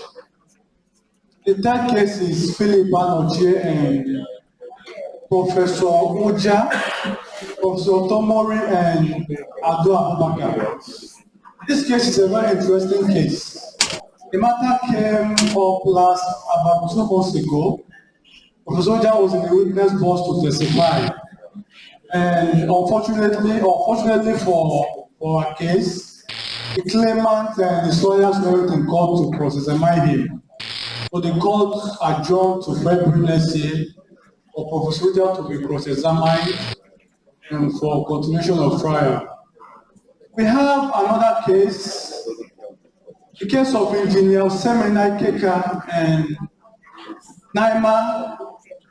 The third case is Philip Anoche and Professor Uja, Professor Tomori, and Ado Abubakar. This case is a very interesting case. The matter came up about 2 months ago. Professor Uja was in the witness box to testify. And unfortunately for our case, the claimant and his lawyers went in court to cross-examine him. So the court adjourned to February next year for Professor Uja to be cross-examined and for continuation of trial. We have another case, the case of Engineer Semenai Keka and NIMR,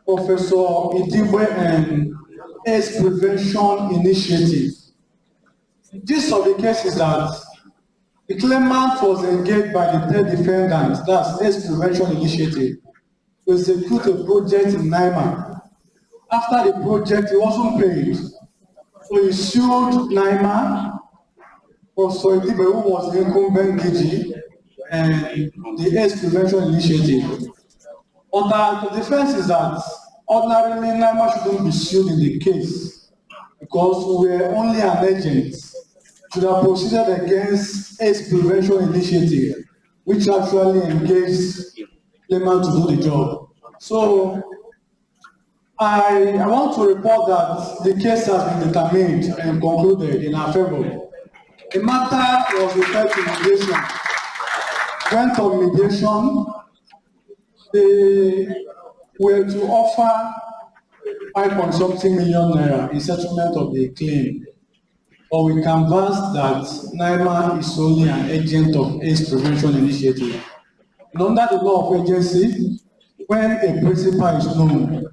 Professor Idibwe and AIDS Prevention Initiative. The gist of the case is that the claimant was engaged by the third defendant, that's AIDS Prevention Initiative, to execute a project in NIMR. After the project, he wasn't paid. So he sued NIMR, Professor Idibwe, who was the incumbent DG, and the AIDS Prevention Initiative. But the defense is that ordinarily NIMR shouldn't be sued in the case because we are only an agent. Should have proceeded against AIDS Prevention Initiative, which actually engaged claimant to do the job. So I want to report that the case has been determined and concluded in our favor. The matter was referred to mediation. Went on mediation. They were to offer 5.something million naira in settlement of the claim. But we canvassed that NIMR is only an agent of AIDS Prevention Initiative. And under the law of agency, when a principal is known,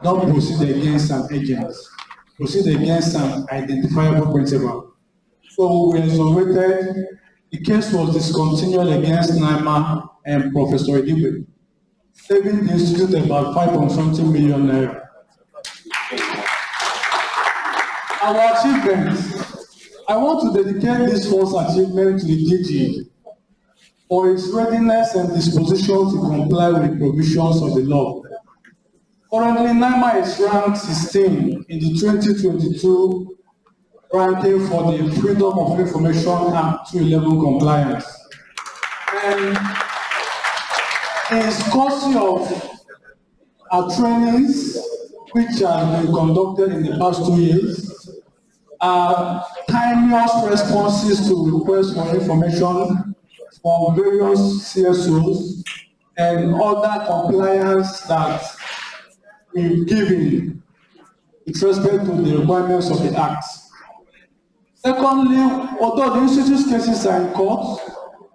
don't proceed against an agent. Proceed against an identifiable principal. So we exonerated. The case was discontinued against NIMR and Professor Idibwe, saving the institute about 5.something million naira. Our achievements. I want to dedicate this first achievement to the DG for its readiness and disposition to comply with the provisions of the law. Currently, NIMR is ranked 16 in the 2022 ranking for the Freedom of Information Act 211 compliance. And is courtesy of our trainings, which have been conducted in the past 2 years, timeless responses to requests for information from various CSOs, and other compliance that we've given with respect to the requirements of the Act. Secondly, although the institute's cases are in court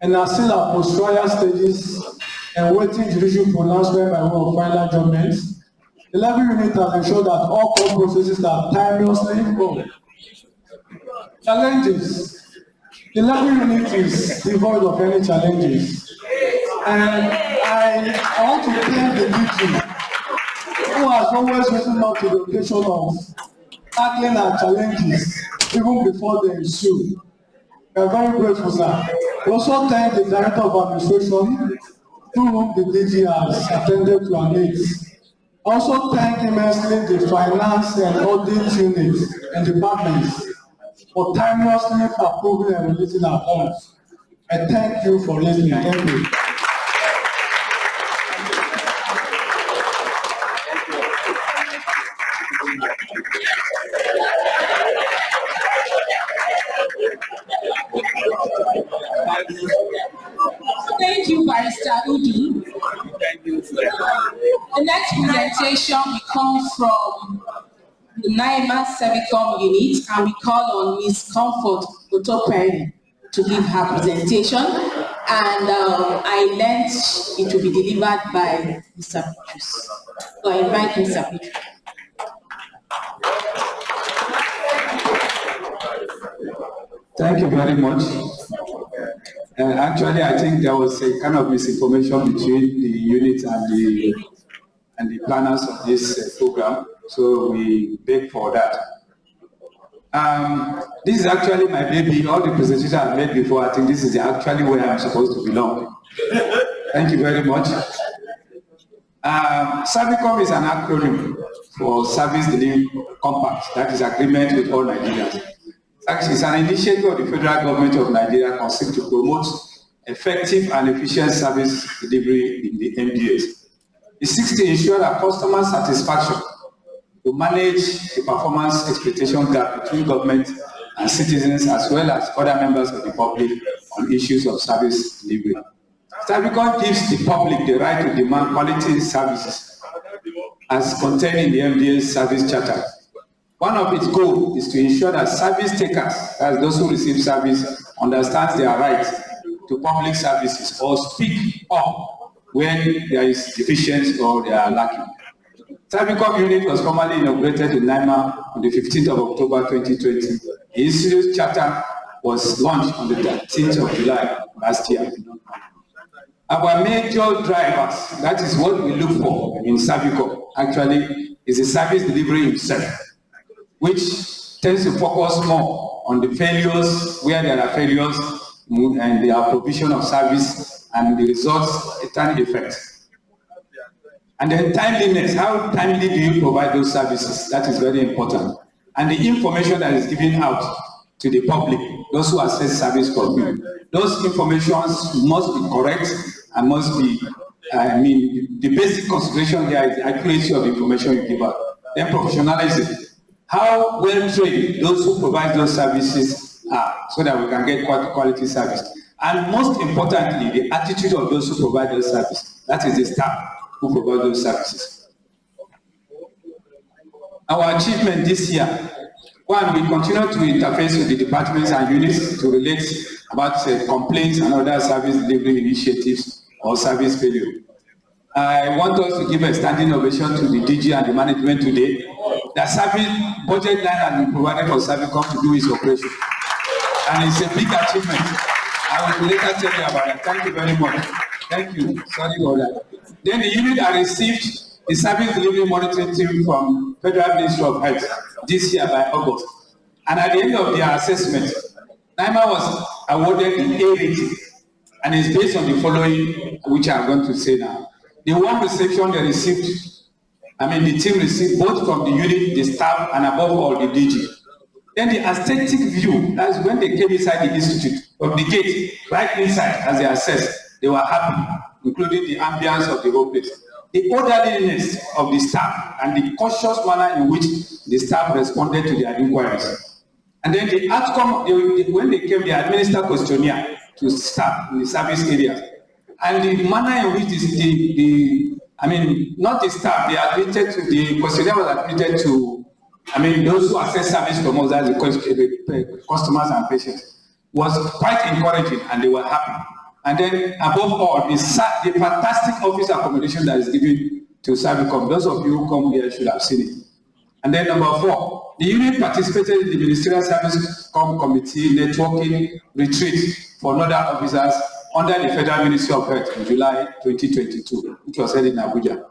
and are still at post-trial stages and waiting judicial pronouncement by way of final judgments, the levy unit has ensured that all court processes are timelessly followed. Challenges. The levy unit is devoid of any challenges. And I want to thank the DG, who has always risen up to the occasion of tackling our challenges even before they ensue. We are very grateful, sir. We also thank the Director of Administration, through whom the DG has attended to our needs. I also thank immensely the Finance and Audit Unit and departments for timelessly approving and releasing our funds. I thank you for listening. Thank you. Thank you, Barrister Udu. The next presentation will come from the NIMR Servicom unit, and we call on Ms. Comfort Otoperi to give her presentation. And I learned it will be delivered by Mr. Petrus. So I invite Mr. Petrus. Thank you very much. Actually, I think there was a kind of misinformation between the unit and the planners of this program, so we beg for that. This is actually my baby. All the presentations I've made before, I think this is actually where I'm supposed to belong. Thank you very much. Servicom is an acronym for Service Delivery Compact, that is agreement with all Nigerians. It's an initiative of the federal government of Nigeria conceived to promote effective and efficient service delivery in the MDAs. It seeks to ensure that customer satisfaction, to manage the performance expectation gap between government and citizens, as well as other members of the public on issues of service delivery. Servicom gives the public the right to demand quality services as contained in the MDA Service Charter. One of its goals is to ensure that service takers, as those who receive service, understand their rights to public services or speak up when there is deficiency or they are lacking. Servicom unit was formally inaugurated in NIMR on the 15th of October 2020. The Institute Charter was launched on the 13th of July last year. Our major drivers, that is what we look for in Servicom, actually, is the service delivery itself, which tends to focus more on the failures, where there are failures, and the provision of service, and the results, return effects. And then timeliness, how timely do you provide those services? That is very important. And the information that is given out to the public, those who access service from you, those informations must be correct and must be, the basic consideration here is the accuracy of the information you give out. Then professionalism, how well trained those who provide those services are, so that we can get quality service. And most importantly, the attitude of those who provide those services. That is the staff who provide those services. Our achievement this year: one, we continue to interface with the departments and units to relate about complaints and other service delivery initiatives or service failure. I want us to give a standing ovation to the DG and the management today. The service budget line has been provided for Servicom to do its operation. And it's a big achievement. I will later tell you about it. Thank you very much. Thank you. Sorry about that. Then the unit has received the service delivery monitoring team from Federal Ministry of Health this year by August. And at the end of their assessment, NIMR was awarded the A rating, and it's based on the following, which I'm going to say now. The one reception they received, the team received both from the unit, the staff, and above all, the DG. Then the aesthetic view, that's when they came inside the institute, from the gate, right inside, as they assessed, they were happy, including the ambience of the whole place. The orderliness of the staff and the cautious manner in which the staff responded to their inquiries. And then the outcome, when they came, they administered questionnaire to staff in the service areas. And the manner in which not the staff, they admitted to, the questionnaire was admitted to, those who access service from us, as the customers and patients, was quite encouraging, and they were happy. And then, above all, the fantastic office accommodation that is given to Servicom. Those of you who come here should have seen it. And then, number 4, the unit participated in the Ministerial Service Committee networking retreat for nodal officers under the Federal Ministry of Health in July 2022, which was held in Abuja.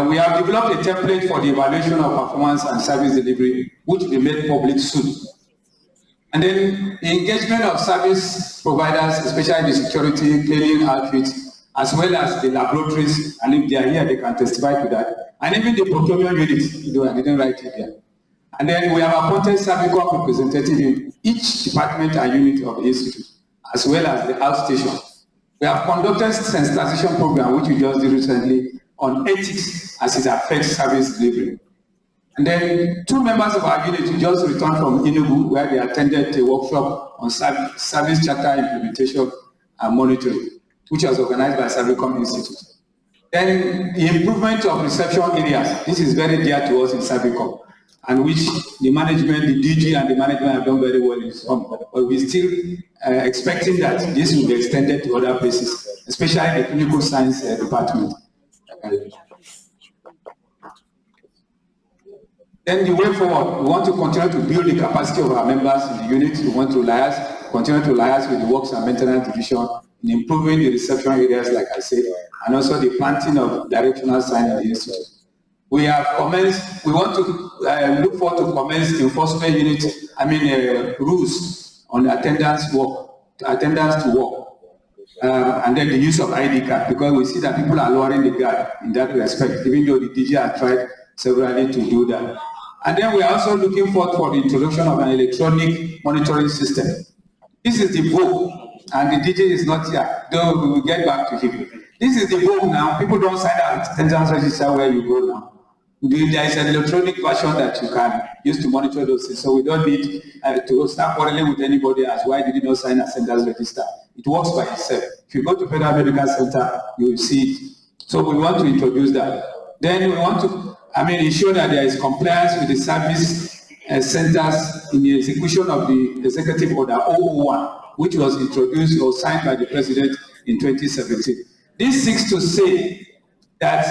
We have developed a template for the evaluation of performance and service delivery, which will be made public soon. And then the engagement of service providers, especially the security, cleaning outfits, as well as the laboratories, and if they are here, they can testify to that. And even the procurement units, though I didn't write it here. And then we have appointed Servicom representative in each department and unit of the institute, as well as the outstation. We have conducted sensitization program, which we just did recently, on ethics as it affects service delivery. And then 2 members of our unit just returned from Enugu, where they attended a workshop on service charter implementation and monitoring, which was organized by Servicom Institute. Then the improvement of reception areas. This is very dear to us in Servicom, and which the management, the DG and the management have done very well in some, but we're still expecting that this will be extended to other places, especially the clinical science department. Then the way forward, we want to continue to build the capacity of our members in the unit. We want to continue to liaise with the Works and Maintenance Division in improving the reception areas, like I said, and also the planting of directional signs in the institute. We have commenced, we want to look forward to commence the enforcement unit, rules on attendance to work. And then the use of ID card, because we see that people are lowering the guard in that respect, even though the DG has tried severally to do that. And then we are also looking forward for the introduction of an electronic monitoring system. This is the vote, and the DJ is not here, though we will get back to him. This is the vote now. People don't sign out attendance register where you go now. There is an electronic version that you can use to monitor those things, so we don't need to start quarreling with anybody as why did you not sign attendance register. It works by itself. If you go to Federal Medical Center, you will see it. So we want to introduce that. Then we want to, ensure that there is compliance with the service centers in the execution of the Executive Order 001, which was introduced or signed by the President in 2017. This seeks to say that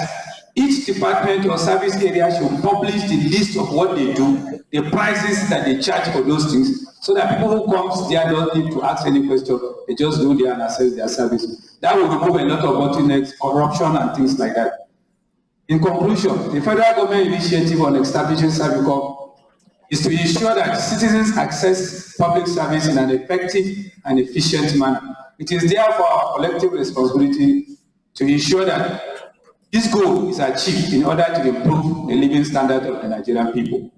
each department or service area should publish the list of what they do, the prices that they charge for those things, so that people who come there don't need to ask any question, they just go there and access their services. That will remove a lot of bottlenecks, corruption and things like that. In conclusion, the federal government initiative on establishing Servicom is to ensure that citizens access public service in an effective and efficient manner. It is therefore our collective responsibility to ensure that this goal is achieved in order to improve the living standard of the Nigerian people.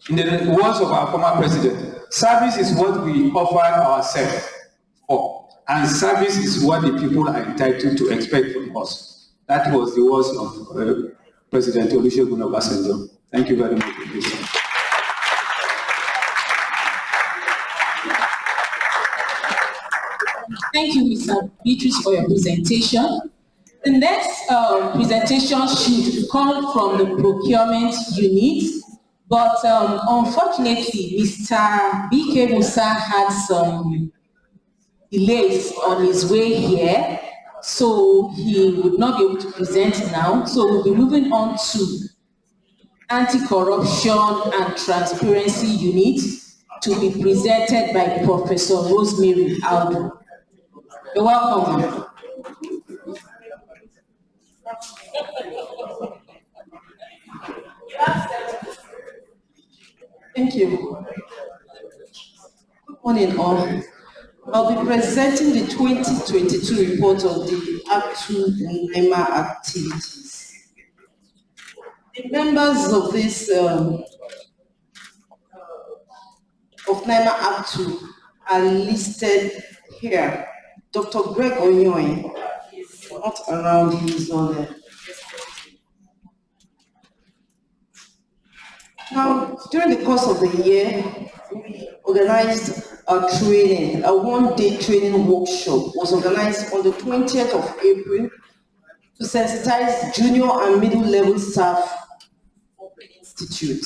In the words of our former president, service is what we offer ourselves for, and service is what the people are entitled to expect from us. That was the words of President Olusegun Obasanjo. Thank you very much for this. Thank you, Mr. Beatrice, for your presentation. The next presentation should come from the procurement unit, but unfortunately, Mr. B.K. Musa had some delays on his way here, so he would not be able to present now. So we'll be moving on to Anti-Corruption and Transparency Unit to be presented by Professor Rosemary Aldo. You're welcome. Thank you. Good morning, all. I'll be presenting the 2022 report of the Act 2 NIMR activities. The members of this of NIMR Act 2 are listed here. Dr. Greg Onyoy is not around, he's on there. Now, during the course of the year, we organized a training, a one-day training workshop was organized on the 20th of April to sensitize junior and middle-level staff of the Institute.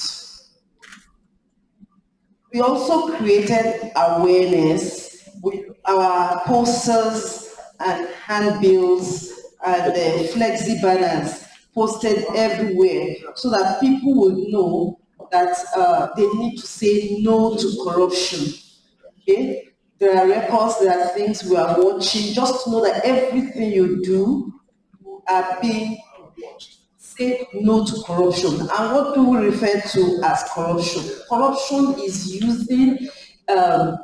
We also created awareness with our posters and handbills and flexi banners posted everywhere so that people would know that they need to say no to corruption. Okay? There are records, there are things we are watching, just to know that everything you do are being watched. Say no to corruption. And what do we refer to as corruption? Corruption is using the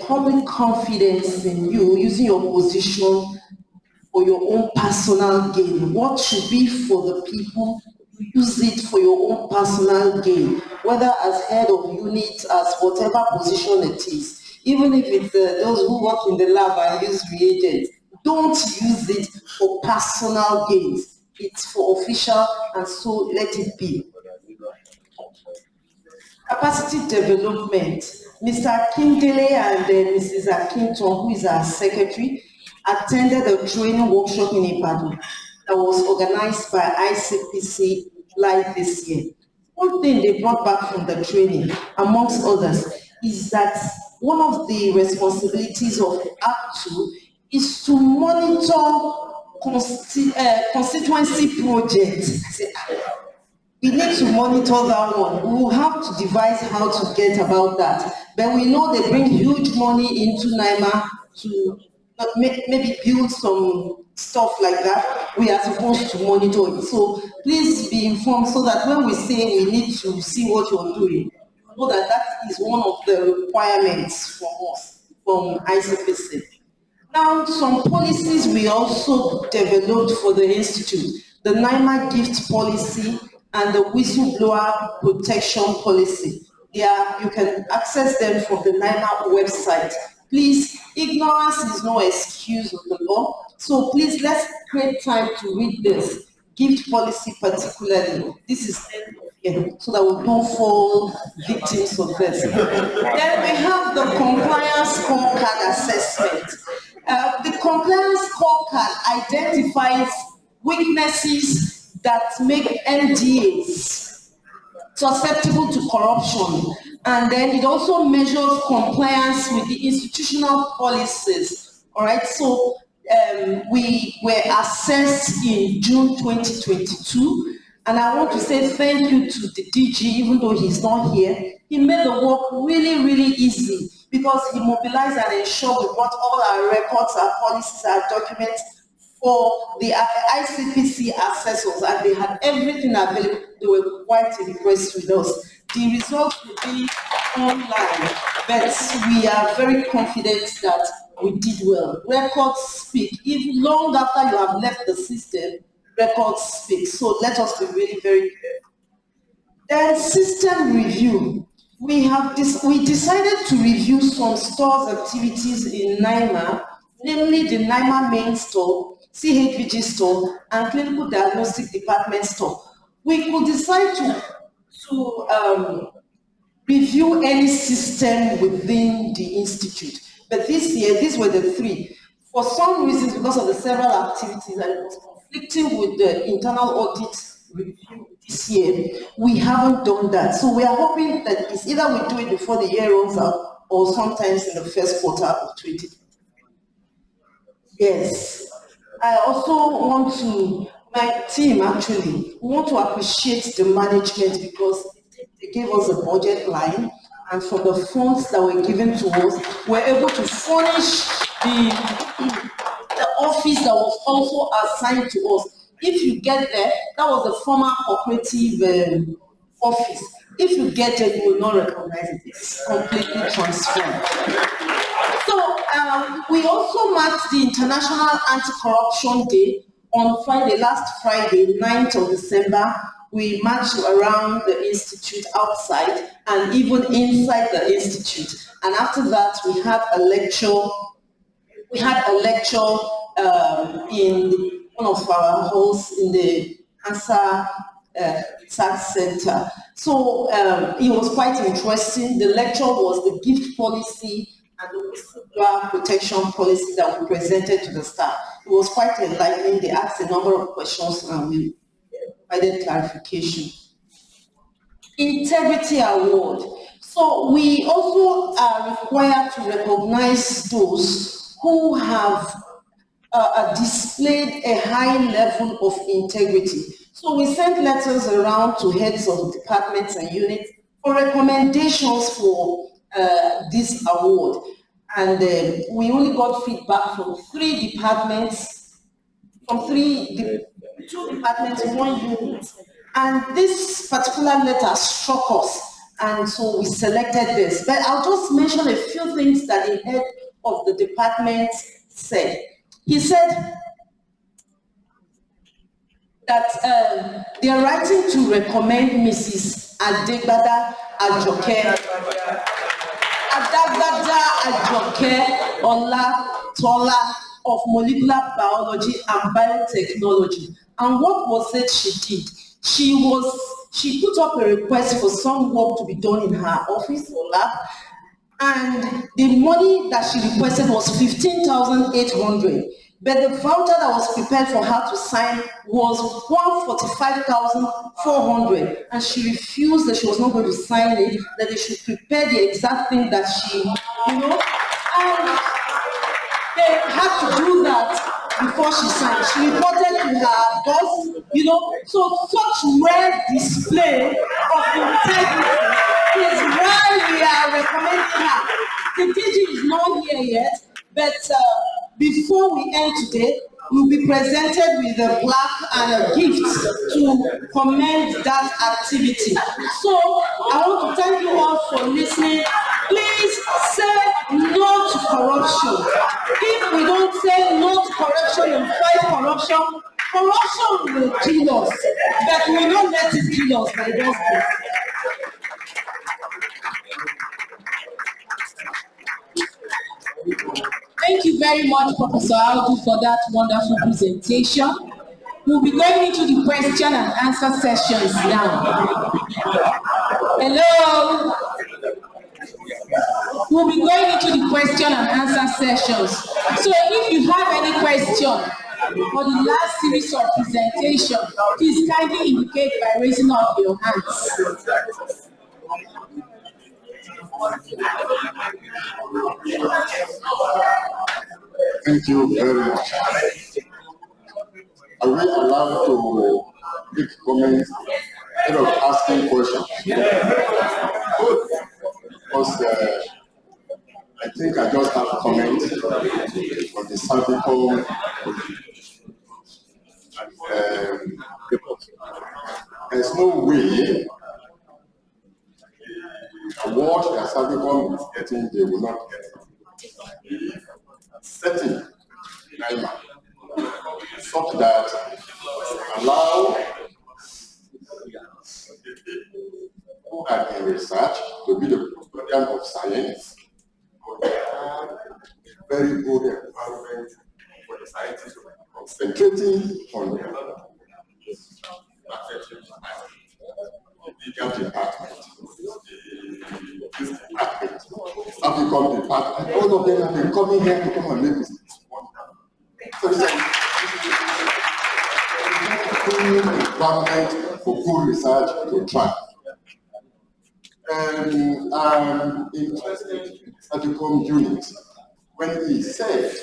public confidence in you, using your position for your own personal gain. What should be for the people, use it for your own personal gain, whether as head of unit, as whatever position it is. Even if it's those who work in the lab and use reagents, don't use it for personal gains. It's for official, and so let it be. Capacity development. Mr. Akindele and Mrs. Akinton, who is our secretary, attended a training workshop in Ibadan that was organized by ICPC July this year. One thing they brought back from the training, amongst others, is that one of the responsibilities of Act 2 is to monitor constituency projects. We need to monitor that one. We will have to devise how to get about that. But we know they bring huge money into NIMR to maybe build some stuff like that. We are supposed to monitor it. So please be informed so that when we say we need to see what you're doing, know that that is one of the requirements from us, from ICPC. Now, some policies we also developed for the Institute, the NIMR gift policy and the whistleblower protection policy. You can access them from the NIMR website. Please, ignorance is no excuse of the law. So please, let's create time to read this. Gift policy particularly. This is so that we don't fall victims of this. Then we have the compliance scorecard assessment. The compliance scorecard identifies weaknesses that make MDAs susceptible to corruption, and then it also measures compliance with the institutional policies. All right, so we were assessed in June 2022, and I want to say thank you to the DG, even though he's not here. He made the work really, really easy because he mobilized and ensured we got all our records, our policies, our documents for the ICPC assessors, and they had everything available. They were quite impressed with us. The results will be online, but we are very confident that we did well. Records speak. Even long after you have left the system, records speak. So let us be really very careful. Then system review. We decided to review some stores' activities in NIMR, namely the NIMR main store, CHVG store, and clinical diagnostic department store. We could decide to review any system within the institute. But this year, these were the three. For some reasons, because of the several activities that it was conflicting with the internal audit review this year, we haven't done that. So we are hoping that it's either we do it before the year runs out or sometimes in the first quarter of 2020. Yes. I also want to, my team actually, want to appreciate the management because they gave us a budget line, and from the funds that were given to us, we're able to furnish the office that was also assigned to us. If you get there, that was the former cooperative office. If you get there, you will not recognize it. It's completely transformed. So we also marked the International Anti-Corruption Day on Friday, last Friday, 9th of December. We marched around the institute outside and even inside the institute. And after that, we had a lecture. We had a lecture in one of our halls in the ANSA Research Center. So it was quite interesting. The lecture was the gift policy and the whistleblower protection policy that we presented to the staff. It was quite enlightening. They asked a number of questions and we provided clarification. Integrity Award. So we also are required to recognize those who have displayed a high level of integrity. So we sent letters around to heads of departments and units for recommendations for this award. And we only got feedback from two departments, one unit. And this particular letter struck us. And so we selected this. But I'll just mention a few things that the head of the department said. He said that they are writing to recommend Mrs. Adegbada Ajoke Ola of molecular biology and biotechnology. And what was it she did? She put up a request for some work to be done in her office or lab, and the money that she requested was 15,800. But the voucher that was prepared for her to sign was 145,400, and she refused that she was not going to sign it, that they should prepare the exact thing that she, and they had to do that before she signed. She reported to her boss, so such rare display of integrity is why we are recommending her. The DG is not here yet, but before we end today, we'll be presented with a plaque and a gift to commend that activity. So I want to thank you all for listening. Please say no to corruption. If we don't say no to corruption and fight corruption, corruption will kill us, but we will not let it kill us by God's grace. Thank you very much, Professor Audu, for that wonderful presentation. We'll be going into the question and answer sessions now. Hello. We'll be going into the question and answer sessions. So if you have any question for the last series of presentation, please kindly indicate by raising up your hands. Thank you very much. Are we allowed to make comments instead of asking questions? Because I think I just have a comment on the cervical there's no way what the cervical is getting, they will not get it. Setting NIMR such that allow who are in research to be the custodian of science, very good environment for the scientists to be concentrating on the legal department, this department, African department. All of them have been coming here to come and make this. So it's a environment for good research to try. I'm interested in the surgical unit when he said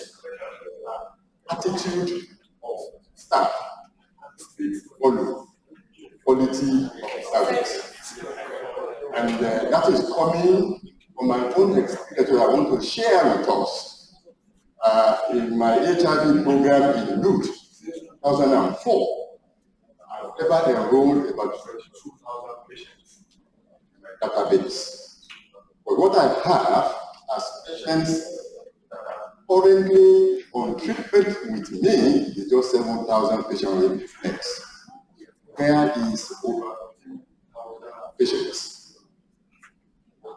attitude of staff speaks volume, quality of service. And that is coming from my own experience that I want to share with us. In my HIV program in Lut, 2004, I've ever enrolled about 22,000 patients in my database. But what I have as patients that are currently on treatment with me is just 7,000 patients next. There is over 14,000 patients.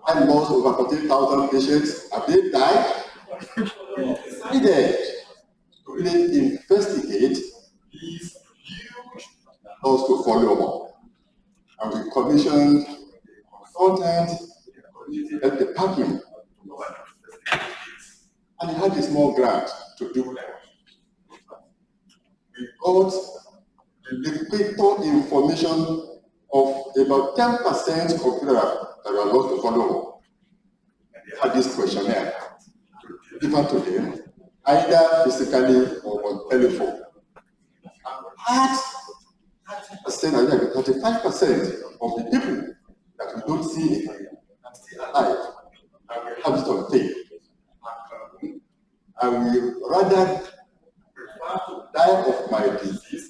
I lost over 14,000 patients. Have they died? Needed to really investigate these huge laws to follow up. And we commissioned a consultant, a department, and he had a small grant to do that. We got the liquidator information of about 10% of people that were lost to follow up. And they had this questionnaire given to them, either physically or on telephone. And 30%, 35% of the people that we don't see are still alive, and we have it on tape. And we rather prefer to die of my disease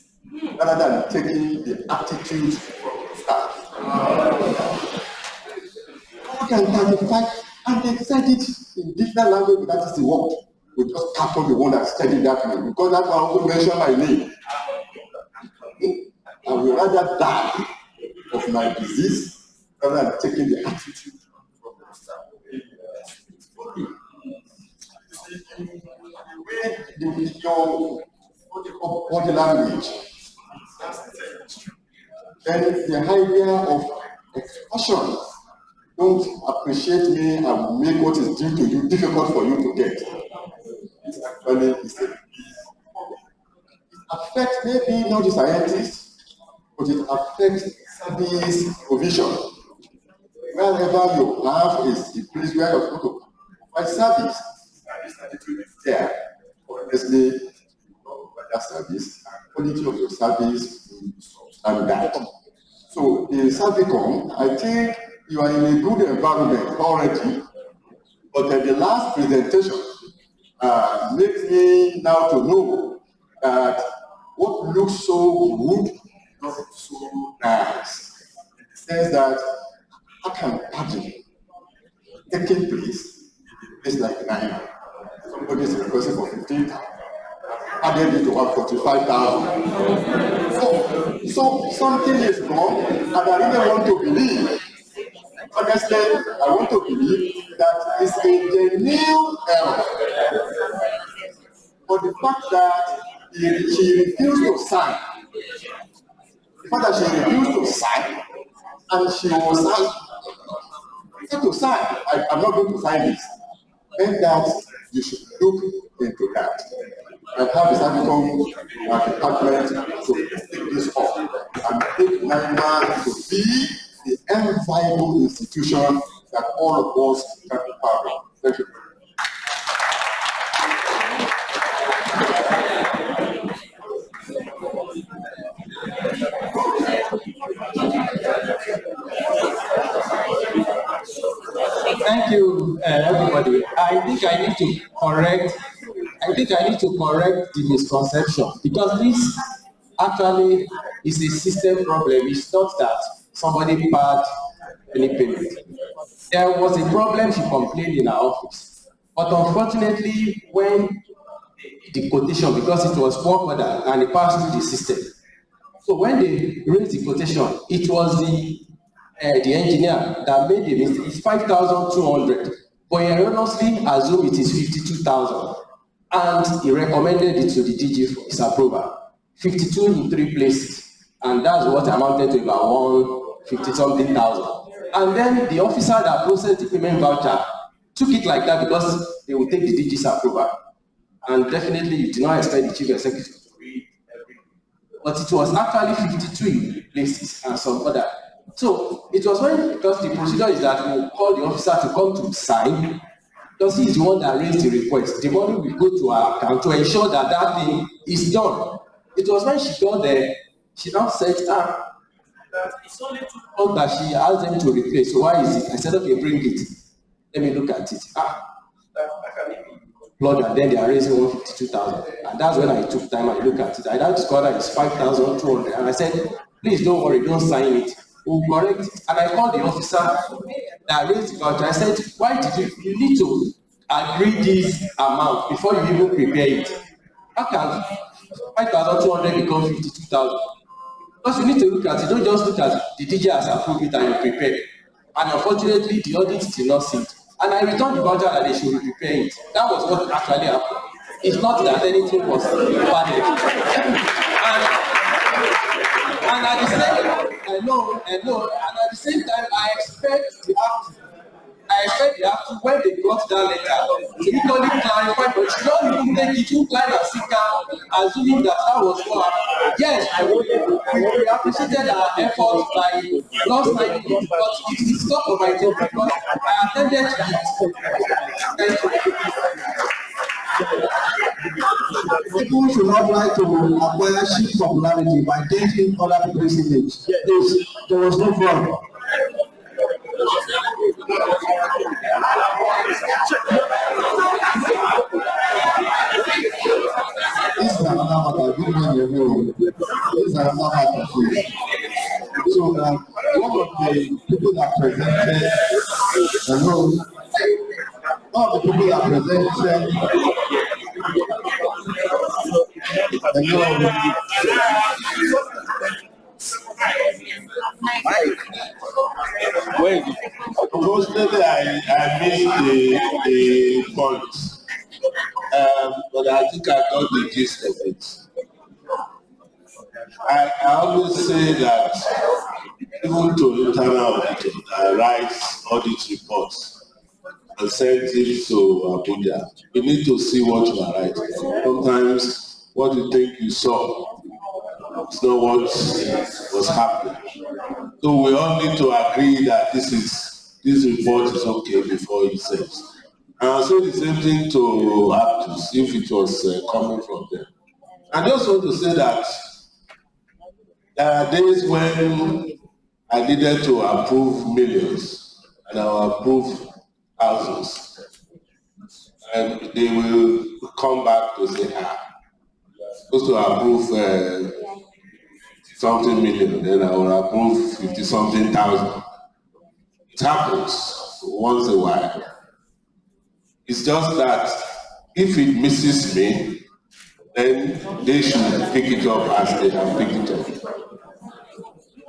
rather than taking the attitude from the staff. More than 35, and they said it in different language, but that is the word. We just capture the one that said it that way, because that one also mentioned my name. I would rather die of my disease rather than taking the attitude from the staff. Your body language, then the idea of expression. Don't appreciate me and make what is due to you difficult for you to get. This actually is a it affects maybe not the scientists, but it affects service provision. Wherever you have is the place where you're supposed to provide service, this attitude is there. Honestly, that service, quality of your service, and that. So the Cervicom, I think you are in a good environment already, but the last presentation makes me now to know that what looks so good doesn't so nice. In the sense that how can pageant taking place in the It's like 9. Somebody is requesting for 15. Added it to 45,000. So something is wrong, and I really want to believe. Honestly, I want to believe that it's a genuine error. But the fact that she refused to sign, and she was asked to sign, I'm not going to sign this, and that you should look into that and have the Safaricom department to take this up and make NIMR to be the enviable institution that all of us can be part of. Thank you. Thank you, everybody. I think I need to correct the misconception, because this actually is a system problem. It's not that somebody paid any payment. There was a problem, she complained in her office. But unfortunately, when the quotation, because it was work order and it passed through the system. So when they raised the quotation, it was the engineer that made the mistake. It's 5,200, but he erroneously assumed it is 52,000, and he recommended it to the DG for his approval. 52 in 3 places, and that's what amounted to about 150-something thousand. And then the officer that processed the payment voucher took it like that because they would take the DG's approval. And definitely you do not expect the chief executive to read everything. But it was actually 52 in places and some other. So it was when, because the procedure is that we will call the officer to come to sign, because he is the one that raised the request. The money will go to our account to ensure that that thing is done. It was when she got there, she now said, that it's only 2 months that she asked them to replace. So why is it? I said, okay, bring it. Let me look at it. Lord, and then they are raising 152,000. And that's when I took time and looked at it. I now discovered that it's 5,200. And I said, please don't worry, don't sign it. We'll correct it. And I called the officer that raised the voucher. I said, why did you need to agree this amount before you even prepare it? How can 5,200 become 52,000? Because you need to look at it. Don't just look at the DJ has approved it and you prepare. And unfortunately, the audit did not see it. And I returned the voucher that they should prepare it. That was what actually happened. It's not that anything was bad. And at the same time, and at the same time, I expect the actor, when they got that letter, to equally clarify, but she don't even take it too clear and sit down, assuming that was what happened. Yes, we appreciated our efforts by last night, but it is top of my job because I attended to it. Thank you. People should not like to acquire cheap popularity by taking other people's image. There was no problem. This is another matter. Good morning, everyone. This is another matter. So, one of the people that presented, one of the people that presented, Wait, unfortunately, I missed the point, but I think I got the gist of it. I always say that even to internal auditors that write audit reports and send it to Abuja, you need to see what you are writing. Sometimes what you think you saw is not what was happening. So we all need to agree that this report is okay before it says. And I'll say the same thing to Aptus if it was coming from them. I just want to say that there are days when I needed to approve millions and I will approve thousands. And they will come back to say, supposed to approve something million, then I will approve 50-something thousand. It happens once a while. It's just that if it misses me, then they should pick it up as they have picked it up.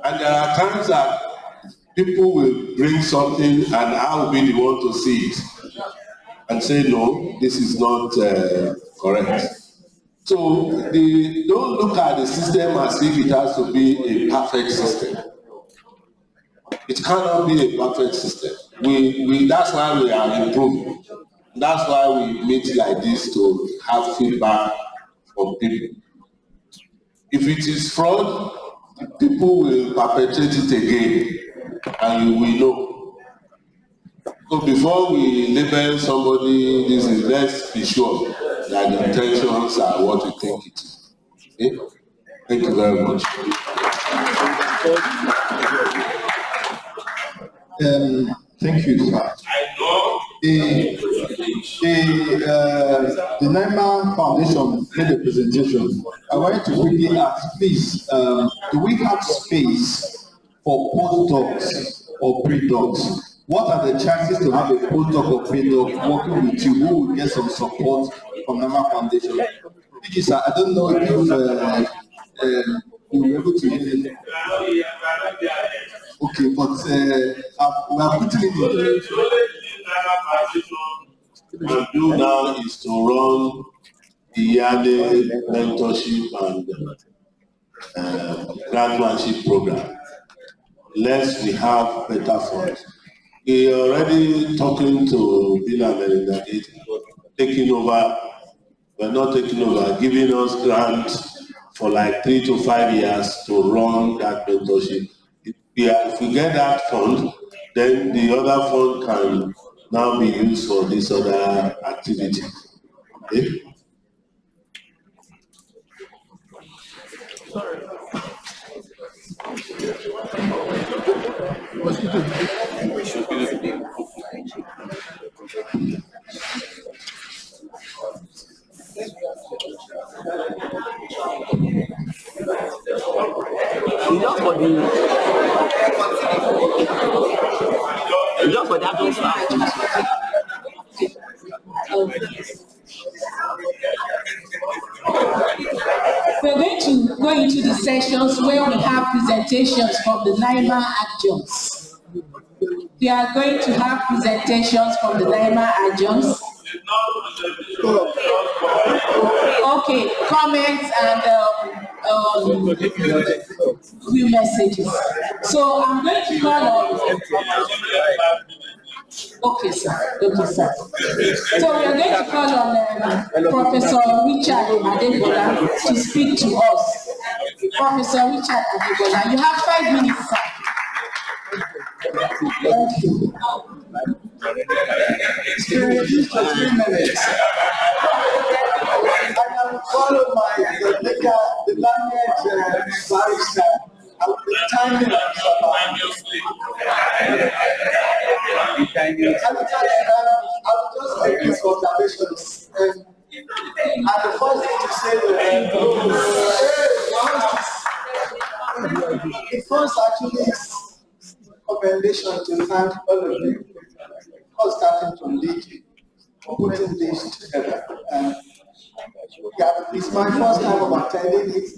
And there are times that people will bring something and I will be the one to see it and say, no, this is not correct. So don't look at the system as if it has to be a perfect system. It cannot be a perfect system. That's why we are improving. That's why we meet like this to have feedback from people. If it is fraud, people will perpetrate it again, and you will know. So before we label somebody, let's be sure that the intentions are what we think it is. Okay? Thank you very much. Thank you, sir. The NIMR Foundation made a presentation. I wanted to quickly ask, please, do we have space for postdocs or pre-docs? What are the chances to have a postdoc or pre-doc working with you who will get some support from NIMR Foundation? Sir, I don't know if you were able to hear it. Okay, but we are putting it in. What we do now is to run the yearly mentorship and graduateship program. Unless we have better funds. We are already talking to Bill and Melinda Gates, taking over, we're not taking over, giving us grants for like 3 to 5 years to run that mentorship. If we get that fund, then the other fund can now be used for this other activity. Okay? Just for that We're going to go into the sessions where we have presentations from the NIMR adjuncts. We are going to have presentations from the NIMR adjuncts. Okay, comments and new messages. So I'm going to call on. Okay, sir. Okay, sir. So we are going to call on Professor Richard Adebola to speak to us. Professor Richard Adebola, you have 5 minutes, sir. Thank you. 3 minutes. I will follow the learned barrister. I will be timing I will just make these observations. And the first thing to say the first actually is commendation to thank all of you for starting from lead, putting this together. Yeah, it's my first time of attending it.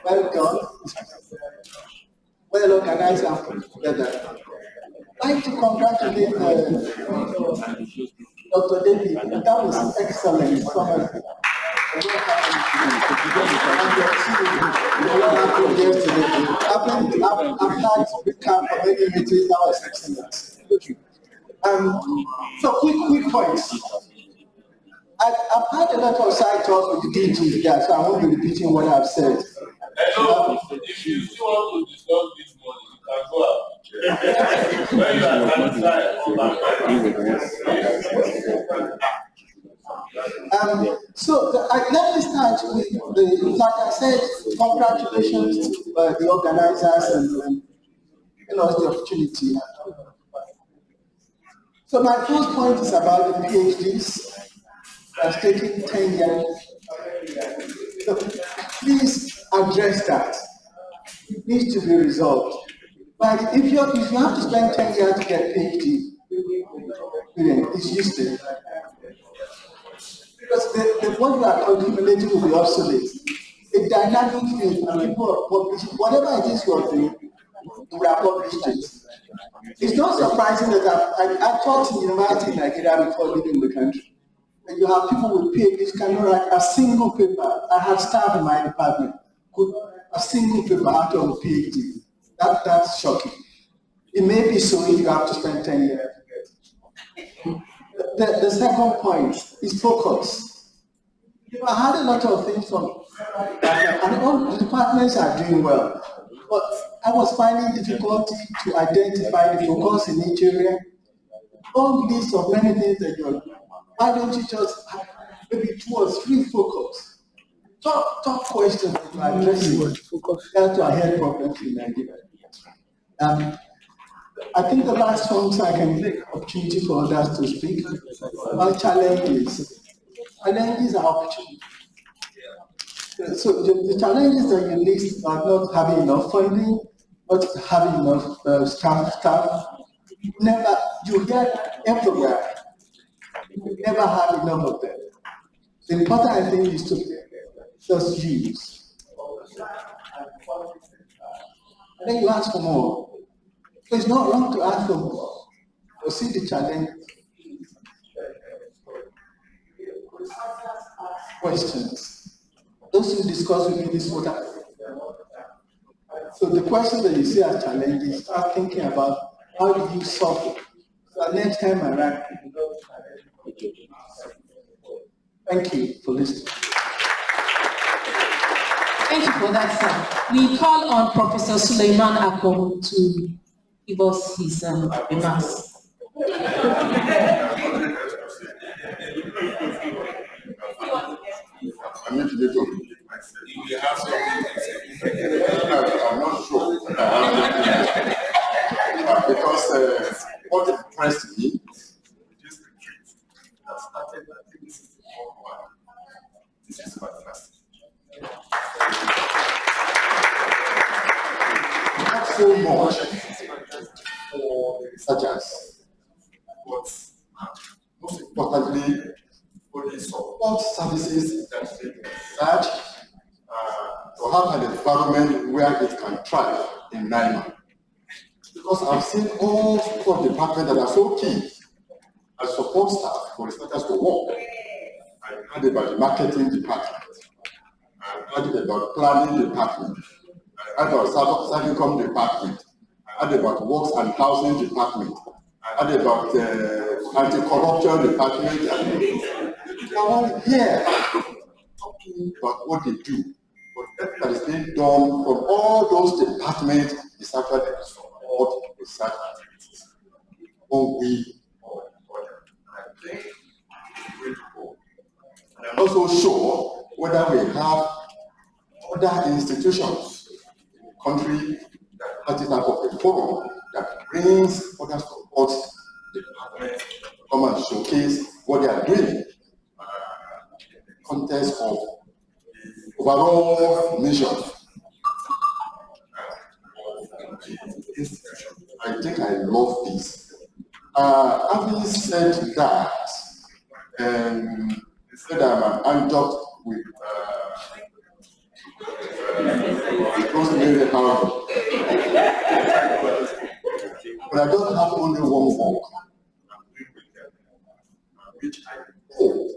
Well done. Well organized and put together. I'd like to congratulate Dr. David. That was excellent. I've had big camp for many meetings. That was excellent. So quick points. I've had a lot of side talks with the DG there, so I won't be repeating what I've said. If you still want to discuss this morning, you can go out. When you are satisfied, come back. So let me start with like I said, congratulations to the organizers and the opportunity. So my first point is about the PhDs. That's taking 10 years. So please address that. It needs to be resolved. But if you have to spend 10 years to get PhD, it's useless. what you are accumulating will be obsolete. A dynamic field, and people are publishing, whatever it is you are doing, we are publishing it. It's not surprising that I taught in university in Nigeria before leaving the country. And you have people with PhDs cannot write a single paper. I have staff in my department could a single paper out of a PhD. That's shocking. It may be so if you have to spend 10 years. The second point is focus. I had a lot of things from, and all the departments are doing well, but I was finding difficulty to identify the focus in each area. Long list of many things that you're doing. Why don't you just have maybe 2 or 3 focus? Top questions that you are addressing to our health problems in Nigeria. I think the last one, so I can take opportunity for others to speak about challenges. Challenges are opportunities. So the challenges that you list are not having enough funding, not having enough staff. Never, you get everywhere. You never have enough of them. The important thing is to just use. And then you ask for more. So it's not wrong to ask for more. You see the challenge. Questions. Those who discuss with me this water. So the questions that you see as challenges, start thinking about how do you solve it. So next time around, thank you for listening. Thank you for that, sir. We call on Professor Suleiman Akon to give us his remarks. I'm not sure because what impressed me this retreat that started, I think this is the fourth one. This is fantastic. Not so much for the researchers, but most importantly, for the support services that they research to have an environment where it can thrive in NIMR. Because I've seen all sorts of departments that are so key as support staff for researchers to work. I heard about the marketing department. I heard about planning department. I heard about Servicom department. I heard about works and housing department. I heard about anti-corruption department. They are all here talking about what they do. But everything that is being done from all those departments is actually support research activities. Or we or other. I think it's way to go. And I'm also sure whether we have other institutions in the country that has this type of a forum that brings other support departments to come and showcase what they are doing in the context of the overall mission. I think I love this. Having said that, they said I'm an adjunct with Rosemary Howard. But I don't have only one work, which I hope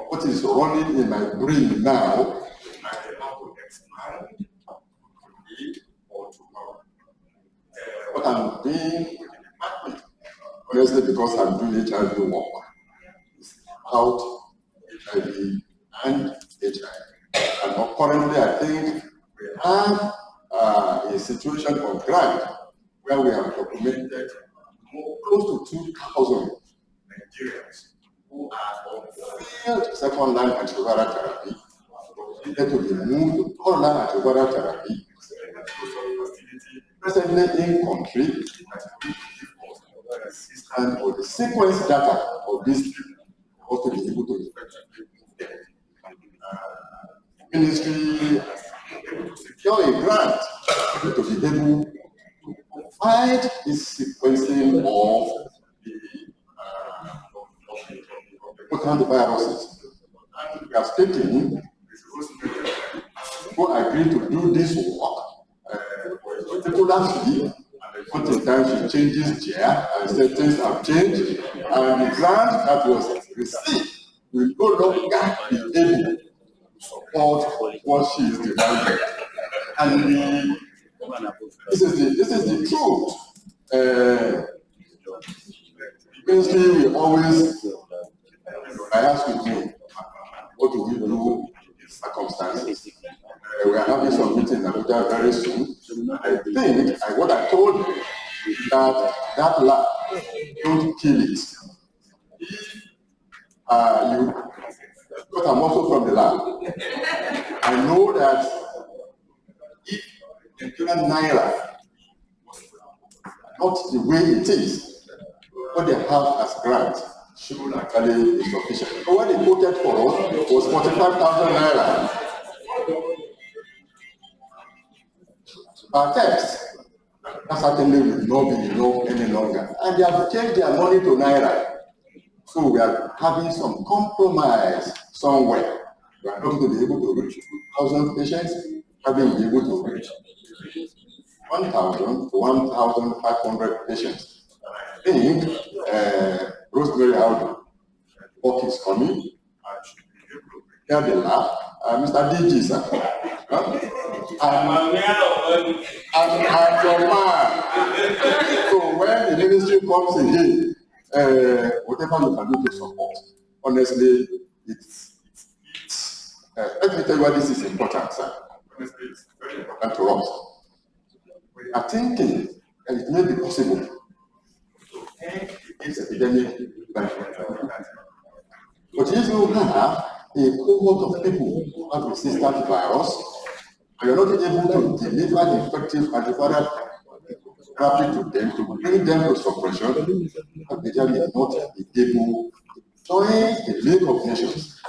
what is running in my brain now, I have to expand today or tomorrow. What I'm doing, honestly, because I'm doing HIV work, is about HIV and HIV. And currently, I think we have a situation on ground where we have documented close to 2,000 Nigerians who are on failed second-line antiviral therapy, needed to be moved to third-line antiviral therapy, presently in country, assistance or the sequence data of these people also be able to effectively move them. Ministry able to secure a grant to be able to provide this sequencing of the potent viruses we are stating who agreed to do this work for a particular fee. But in time she changes chair and said things have changed, and the grant that was received will no longer be able to support what she is demanding. And this is the truth. Ministry will always ask with me, what do we do in circumstances? We are having some meeting in Abuja very soon. I think what I told you is that lab, don't kill it. Because I'm also from the lab. I know that if the Nigerian NIMR not the way it is, what they have as grant should actually be sufficient. But what they quoted for us was 45,000 naira. Our text, that certainly will not be enough any longer. And they have changed their money to naira. So we are having some compromise somewhere. We are not going to be able to reach 2,000 patients, having been able to reach 1,000 to 1,500 patients. I think Rosemary Aldo, work is coming. Here they laugh. Mr. DG, sir. I'm your man. So when the ministry comes again, whatever you can do to support, honestly, let me tell you why this is important, sir. Honestly, it's very important to us. We are thinking that it may be possible to end this epidemic by 2030. But if you have a cohort of people who have resistant virus, and you're not able to deliver the effective antiviral therapy to them, to bring them to suppression, Nigeria is not able to join the League of Nations,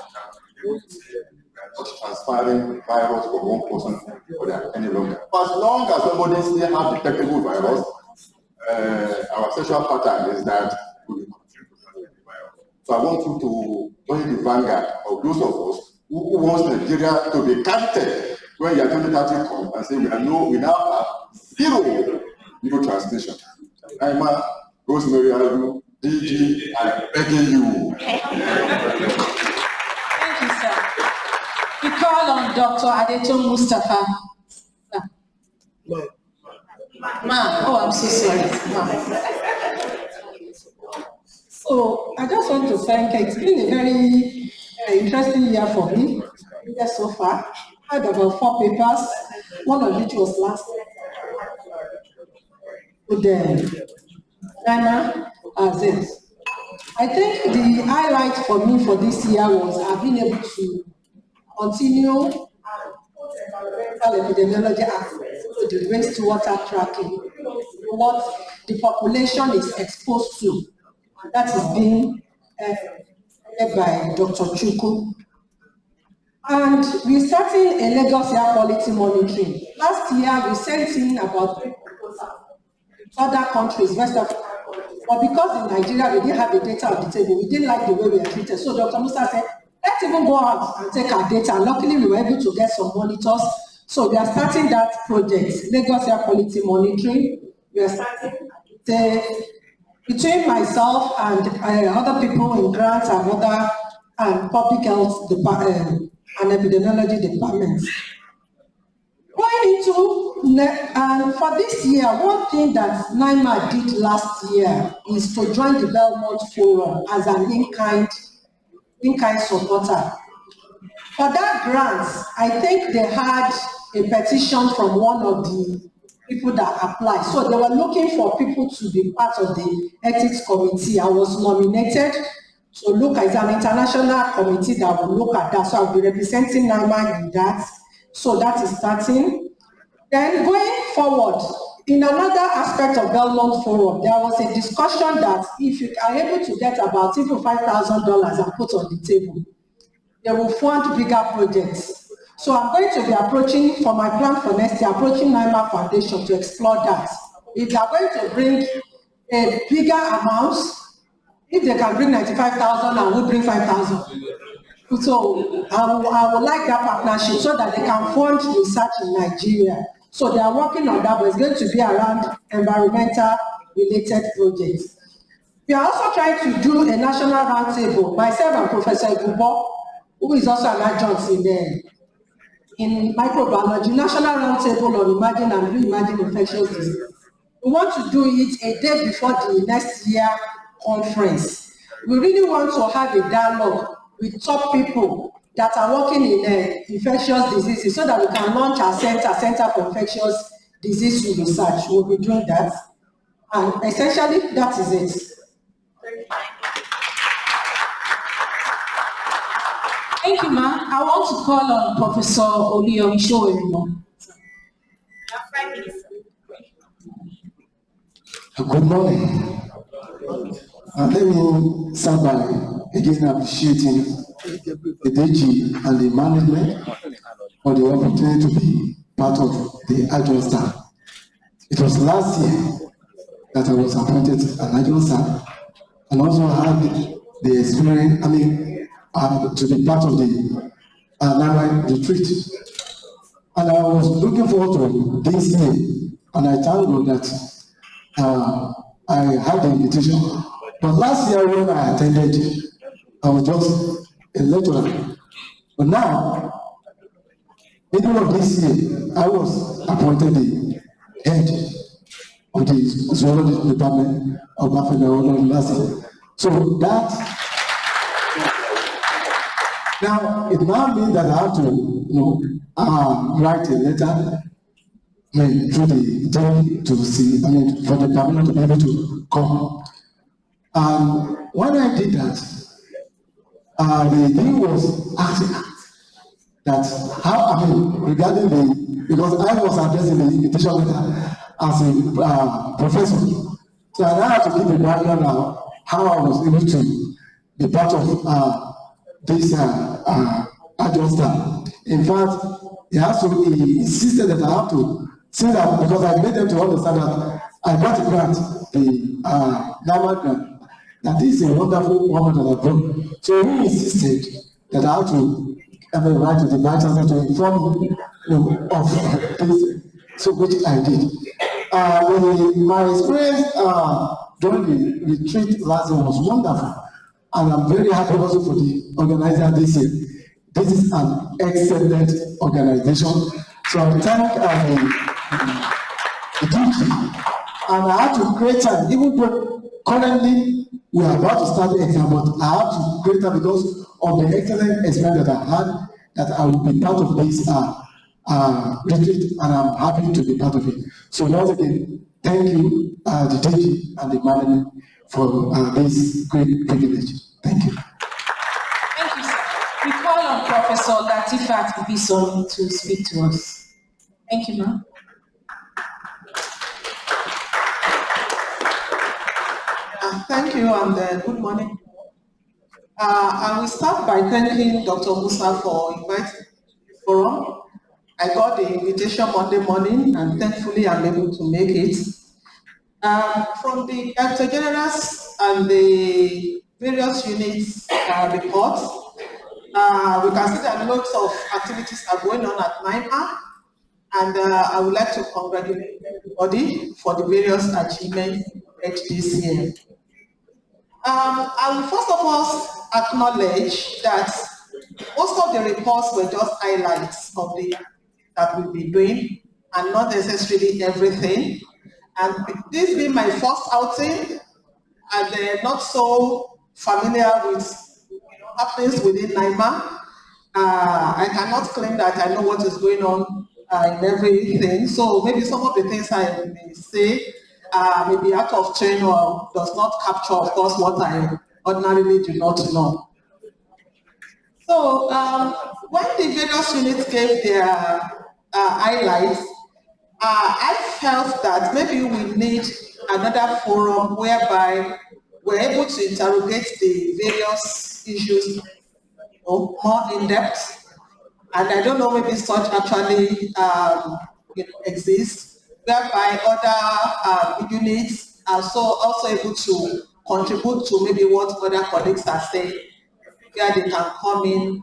not transferring virus from one person to the other any longer. For as long as somebody still has detectable virus, our sexual pattern is that we will continue to transmit the virus. So I want you to join the vanguard of those of us who wants Nigeria to be counted when you are 2030 come and say we now have zero transmission. NIMR, Rosemary Aldo, DG, I'm begging you. Thank you, sir. We call on Dr. Adeton Mustafa. I'm so sorry. So I just want to thank you. It's been a very interesting year for me. Yes, so far. I had about 4 papers, one of which was last year. With the NIMR as it. I think the highlight for me for this year was I've been able to continue environmental epidemiology aspects to the wastewater tracking, what the population is exposed to. That is being led by Dr. Chukwu. And we're starting a Lagos air quality monitoring. Last year, we sent in about 3 proposals to other countries, West Africa. But because in Nigeria, we didn't have the data on the table, we didn't like the way we were treated. So Dr. Musa said, let's even go out and take our data. Luckily, we were able to get some monitors. So we are starting that project, Lagos air quality monitoring. We are starting between myself and other people in grants and public health department and epidemiology departments. Going into, for this year, one thing that NIMR did last year is to join the Belmont Forum as an in-kind supporter. For that grant, I think they had a petition from one of the people that applied. So they were looking for people to be part of the ethics committee. I was nominated to look as an international committee that will look at that. So I'll be representing NIMR in that. So that is starting. Then going forward, in another aspect of Belmont Forum, there was a discussion that if you are able to get about even $5,000 and put on the table, they will fund bigger projects. So I'm going to be approaching, for my plan for next year, approaching NIMR Foundation to explore that. If they are going to bring a bigger amount, if they can bring 95,000 and we bring 5,000, So I would like that partnership so that they can fund research in Nigeria. So they are working on that, but it's going to be around environmental related projects. We are also trying to do a national roundtable, myself and Professor Gubo, who is also an adjunct in microbiology, national roundtable on emerging and re-emerging infectious disease. We want to do it a day before the next year conference. We really want to have a dialogue with top people that are working in infectious diseases so that we can launch our Center for Infectious Disease Research. We'll be doing that. And essentially, that is it. Thank you, ma'am. I want to call on Professor Oliyomi Showerimo. Good morning. Let me start by again appreciating the DG and the management for the opportunity to be part of the adjunct staff. It was last year that I was appointed an adjunct staff and also had the experience, to be part of the NIMR retreat. And I was looking forward to this year, and I thank God that I had the invitation. But last year when I attended, I was just a lecturer. But now, middle of this year, I was appointed the head of the zoology department of Buffalo University. So that now it now means that I have to write a letter through the dean to see, for the department to be able to come. And when I did that, the dean was asking that how, regarding because I was addressing the invitation letter as a professor. So I now have to give a background now how I was able to be part of this adjunct staff. In fact, he insisted that I have to say that because I made them to understand that I got a grant, the NIMR grant, that this is a wonderful woman that I brought. So he insisted that I have to write to the vice chancellor to inform me of this, so which I did. My experience during the retreat last year was wonderful, and I'm very happy also for the organizer this year. This is an excellent organization. So I thank the DG, and I have to create time, even though currently we are about to start the exam, but I have to create time because of the excellent experience that I had, that I will be part of this retreat, and I'm happy to be part of it. So once again, thank you, the DG and the management for this great privilege. Thank you. Thank you, sir. We call on Professor Latifat Ibison to speak to us. Thank you, ma'am. Thank you and good morning. I will start by thanking Dr. Musa for inviting the forum. I got the invitation Monday morning and thankfully I'm able to make it. From the Director General's and the various units reports, we can see that lots of activities are going on at NIMR, and I would like to congratulate everybody for the various achievements this year. I will first of all acknowledge that most of the reports were just highlights of the that we'll be doing and not necessarily everything. And this being my first outing, and not so familiar with happenings within NIMR, I cannot claim that I know what is going on in everything. So maybe some of the things I may say may be out of train or does not capture, of course, what I ordinarily do not know. So when the various units gave their highlights, I felt that maybe we need another forum whereby we're able to interrogate the various issues more in depth. And I don't know, maybe such actually exists, whereby other units are also able to contribute to maybe what other colleagues are saying. where they can come in,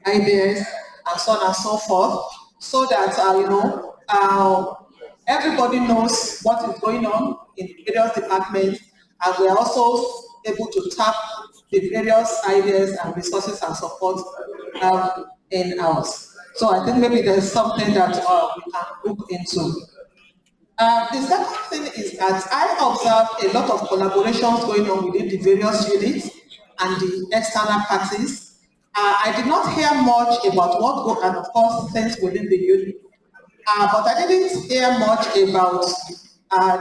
ideas, and so on and so forth, so that everybody knows what is going on in various departments, and we are also able to tap the various ideas and resources and support in-house. So I think maybe there's something that we can look into. The second thing is that I observed a lot of collaborations going on within the various units and the external parties. I did not hear much about what go, and of course things within the unit, but I didn't hear much about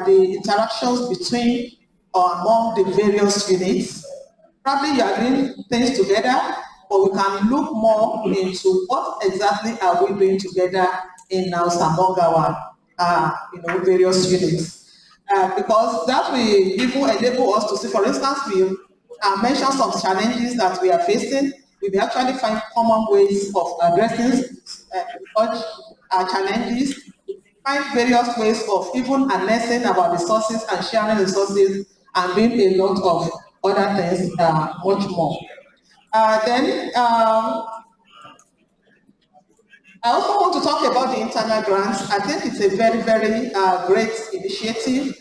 the interactions between or among the various units. Probably you are doing things together, but we can look more into what exactly are we doing together in-house among our various units. Because that will even enable us to see, for instance, we mentioned some challenges that we are facing. We may actually find common ways of addressing such challenges, find various ways of even harnessing our resources and sharing resources and doing a lot of other things, much more. I also want to talk about the internal grants. I think it's a very, very great initiative,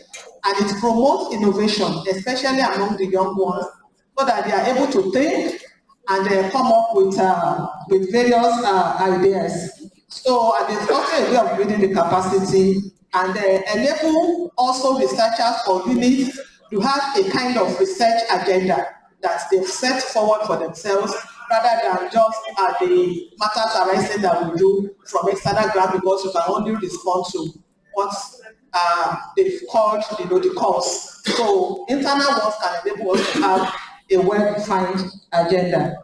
and it promotes innovation, especially among the young ones, so that they are able to think and come up with various ideas. So it's also a way of building the capacity and enable also researchers or units to have a kind of research agenda that they've set forward for themselves, rather than just the matters arising that we do from external grant, because you can only respond to what they've called the cause. So internal ones can enable us to have a well-defined agenda.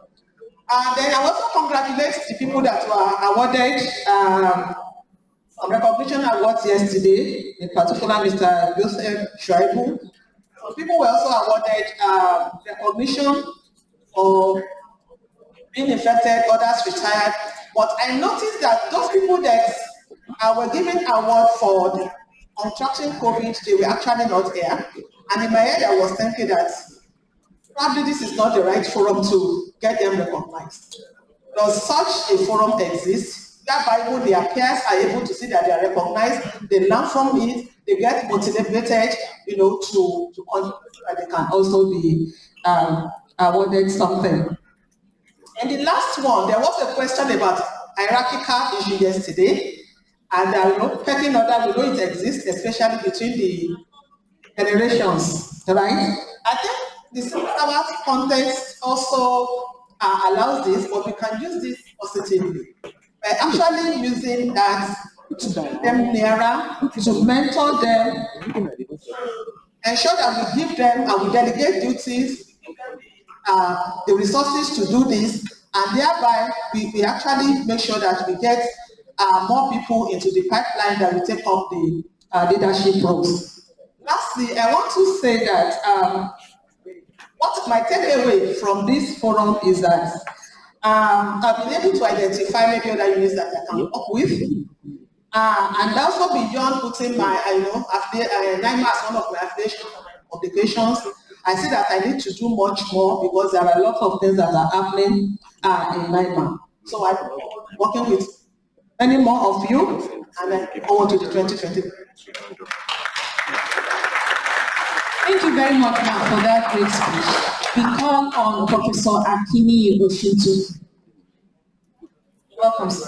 And then I also congratulate the people that were awarded some recognition awards yesterday, in particular Mr. Joseph Shuaibu. Some people were also awarded recognition for being infected, others retired. But I noticed that those people that were given award for contracting COVID, they were actually not here. And in my head, I was thinking that probably this is not the right forum to get them recognized. Does such a forum exist, whereby even their peers are able to see that they are recognized, they learn from it, they get motivated, to contribute, that they can also be awarded something. And the last one, there was a question about hierarchical issue yesterday, and pecking order, we know it exists, especially between the generations, right? I think the civil context also allows this, but we can use this positively. By actually using that to bring them nearer, to mentor them, ensure that we give them and we delegate duties, the resources to do this, and thereby we actually make sure that we get more people into the pipeline that will take up the leadership roles. Lastly, I want to say that what my takeaway from this forum is that I've been able to identify maybe other units that I can work with, and also beyond putting my NIMR as one of my affiliation obligations, I see that I need to do much more, because there are a lot of things that are happening in NIMR. So I'm working with many more of you, and I look forward to the 2020. Thank you very much, ma'am, for that great speech. We call on Professor Akini Oshintu. Welcome, sir.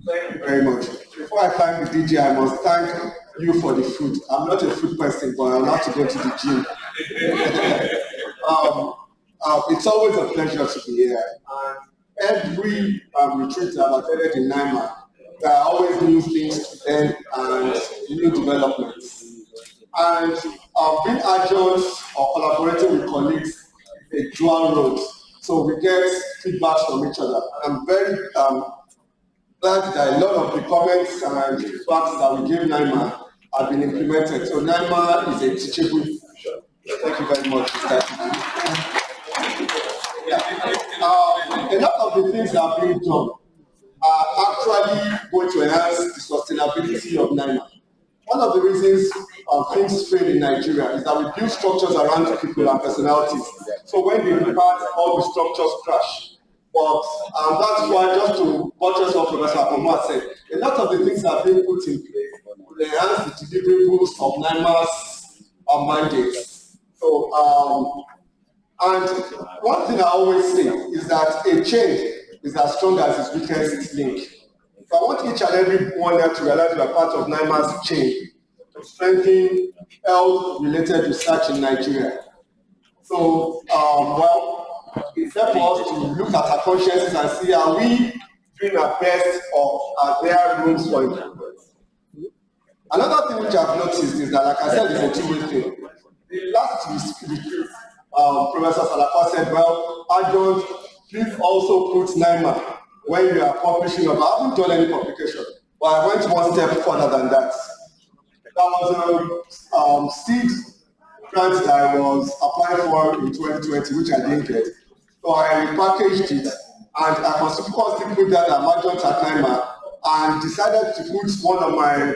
Thank you very much. Before I thank the DJ, I must thank you for the food. I'm not a food person, but I love to go to the gym. It's always a pleasure to be here. Every retreat that I've attended in NIMR, there are always new things to learn and new developments. And being adjuncts or collaborating with colleagues is a dual road. So we get feedback from each other. I'm very glad that a lot of the comments and feedbacks that we give NIMR have been implemented. So NIMR is a teachable institution. Thank you very much. A lot of the things that are being done are actually going to enhance the sustainability of NIMR. one of the reasons things fail in Nigeria is that we build structures around people and personalities. So when they depart, all the structures crash. But that's why, just to buttress what Professor Akomwa said, a lot of the things are being put in place to enhance the deliverables of NIMR's mandates. So, and one thing I always say is that a chain is as strong as its weakest link. So I want each and every one there to realize we are part of NIMR's chain to strengthen health-related research in Nigeria. So, well, it's up for us to look at our consciences and see, are we doing our best, or are there rooms for improvement? Another thing which I've noticed is that, like I said, it's a two-way thing. The last retreat, Professor Salako said, well, adjunct, please also put NIMR when you are publishing. I haven't done any publication, but I went one step further than that. That was a seed grant that I was applying for in 2020, which I didn't get. So I repackaged it, and I consequently put that adjunct at NIMR, and decided to put one of my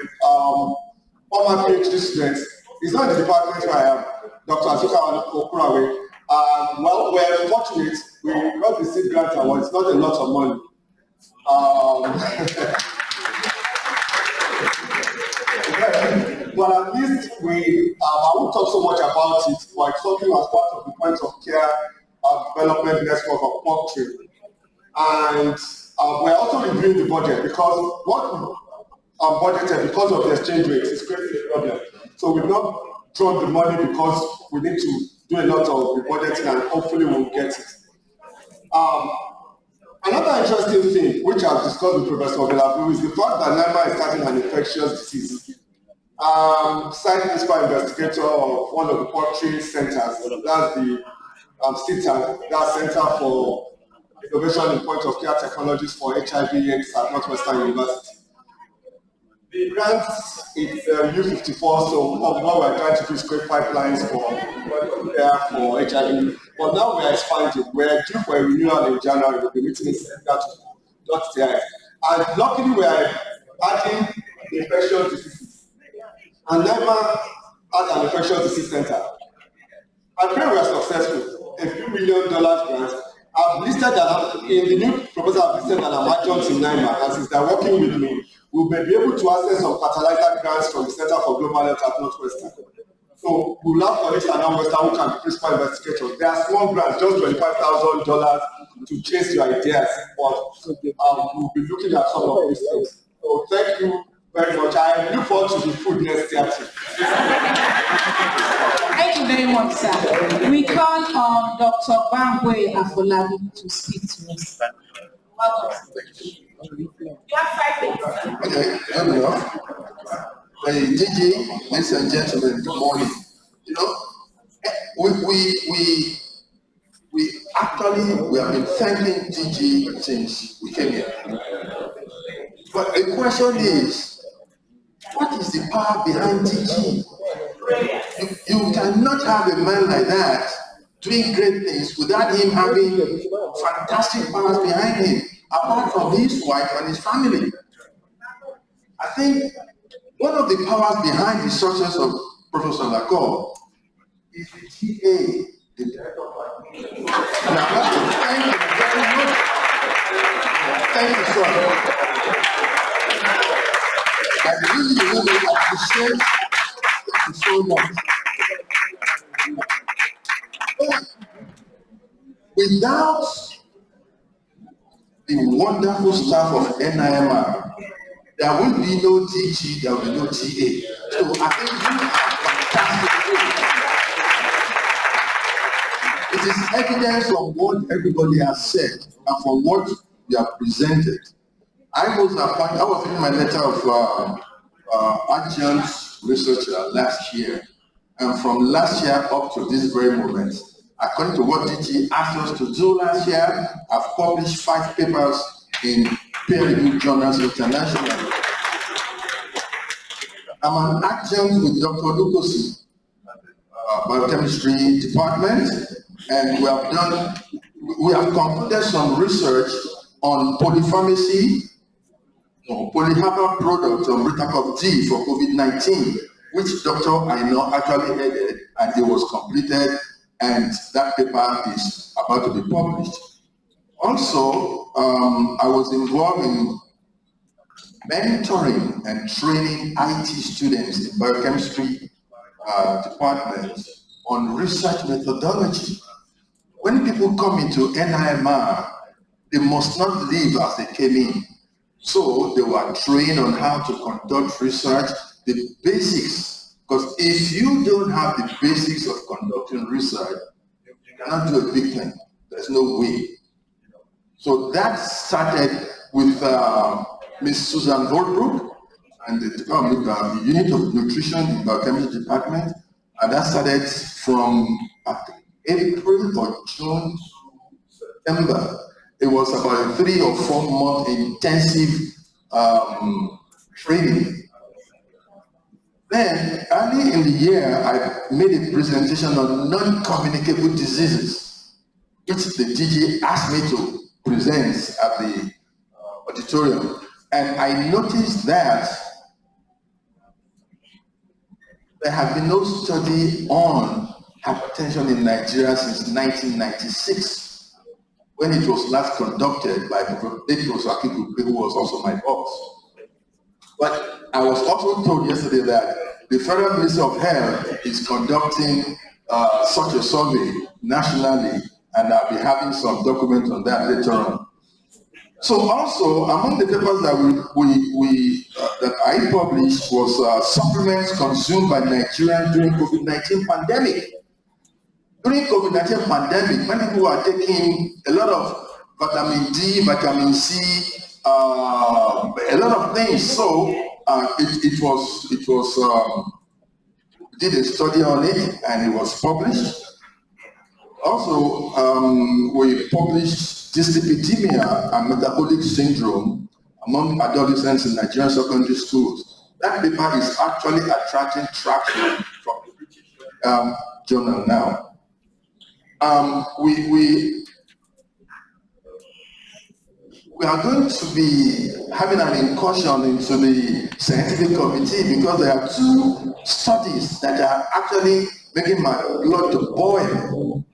former PhD students. He's not in the department where I am, Dr. Azuka Okurawe. Well, we're fortunate, we got the seed grant award. It's not a lot of money. But at least I won't talk so much about it, but it's something as part of the point of care development network of poultry. And we're also reviewing the budget, because what we budgeted because of the exchange rate is creating a problem. So we've not drawn the money because we need to do a lot of the budgeting, and hopefully we'll get it. Another interesting thing, which I've discussed with Professor Obelabu, is the fact that NIMR is starting an infectious disease. Site principal investigator of one of the poultry centers, that's the CITA, that's Center for Innovation in Point of Care Technologies for HIV/AIDS at Northwestern University. The grant is U54, so what we're trying to do is create pipelines for HIV. But now we are expanding. We're due for a renewal in January. We'll be meeting in September. And luckily, we are adding infectious diseases. And NIMR has an infectious disease center. I pray we are successful. A few $1 million grant. I've listed that in the new proposal. I've listed that I'm adjunct in NIMR, and since they're working with me, we'll be able to access some fertilizer grants from the Center for Global Health at Northwestern. So we'll have colleagues at Northwestern who can be principal investigators. There are small grants, just $25,000 to chase your ideas, but we'll be looking at some of these things. So thank you very much. I look forward to the food next year too. Thank you very much, sir. We call on Dr. Bangwe Afolabi to speak to us. You have 5 minutes. Okay, good enough. Hey, DG, ladies and gentlemen, good morning. You know, we have been thanking DG since we came here. But the question is, what is the power behind DG? You cannot have a man like that doing great things without him having fantastic powers behind him, apart from his wife and his family. I think one of the powers behind the success of Professor Lacor is the TA, the director of and I'd like to thank you very much. Thank you, sir. I really appreciate you so much. Without the wonderful staff of NIMR, there will be no DG, there will be no TA. So I think you are fantastic. It is evidence from what everybody has said and from what you have presented. I was given my letter of adjunct researcher last year, and from last year up to this very moment, according to what DG asked us to do last year, I've published 5 papers in peer-reviewed journals internationally. I'm an adjunct with Dr. Lukosi, biochemistry department, and we have concluded some research on polypharmacy polyherbal product of Britakov G for COVID-19, which Dr. Aino actually headed, and it was completed, and that paper is about to be published. Also, I was involved in mentoring and training IT students in biochemistry department on research methodology. When people come into NIMR, they must not leave as they came in. So they were trained on how to conduct research, the basics. Because if you don't have the basics of conducting research, you cannot do a big thing. There's no way. So that started with Ms. Susan Holbrook and the unit of nutrition in biochemistry department. And that started from April or June, September. It was about a 3 or 4 month intensive training. Then, early in the year, I made a presentation on non-communicable diseases, which the DG asked me to present at the auditorium. And I noticed that there had been no study on hypertension in Nigeria since 1996, when it was last conducted by Professor Akikupe, who was also my boss. But I was also told yesterday that the Federal Ministry of Health is conducting such a survey nationally, and I'll be having some documents on that later on. So also, among the papers that that I published was supplements consumed by Nigerians during COVID-19 pandemic. During COVID-19 pandemic, many people were taking a lot of vitamin D, vitamin C, a lot of things. So did a study on it, and it was published. Also, we published dyslipidemia and metabolic syndrome among adolescents in Nigerian secondary schools. That paper is actually attracting traction from the British journal now. We are going to be having an incursion into the scientific committee because there are 2 studies that are actually making my blood to boil.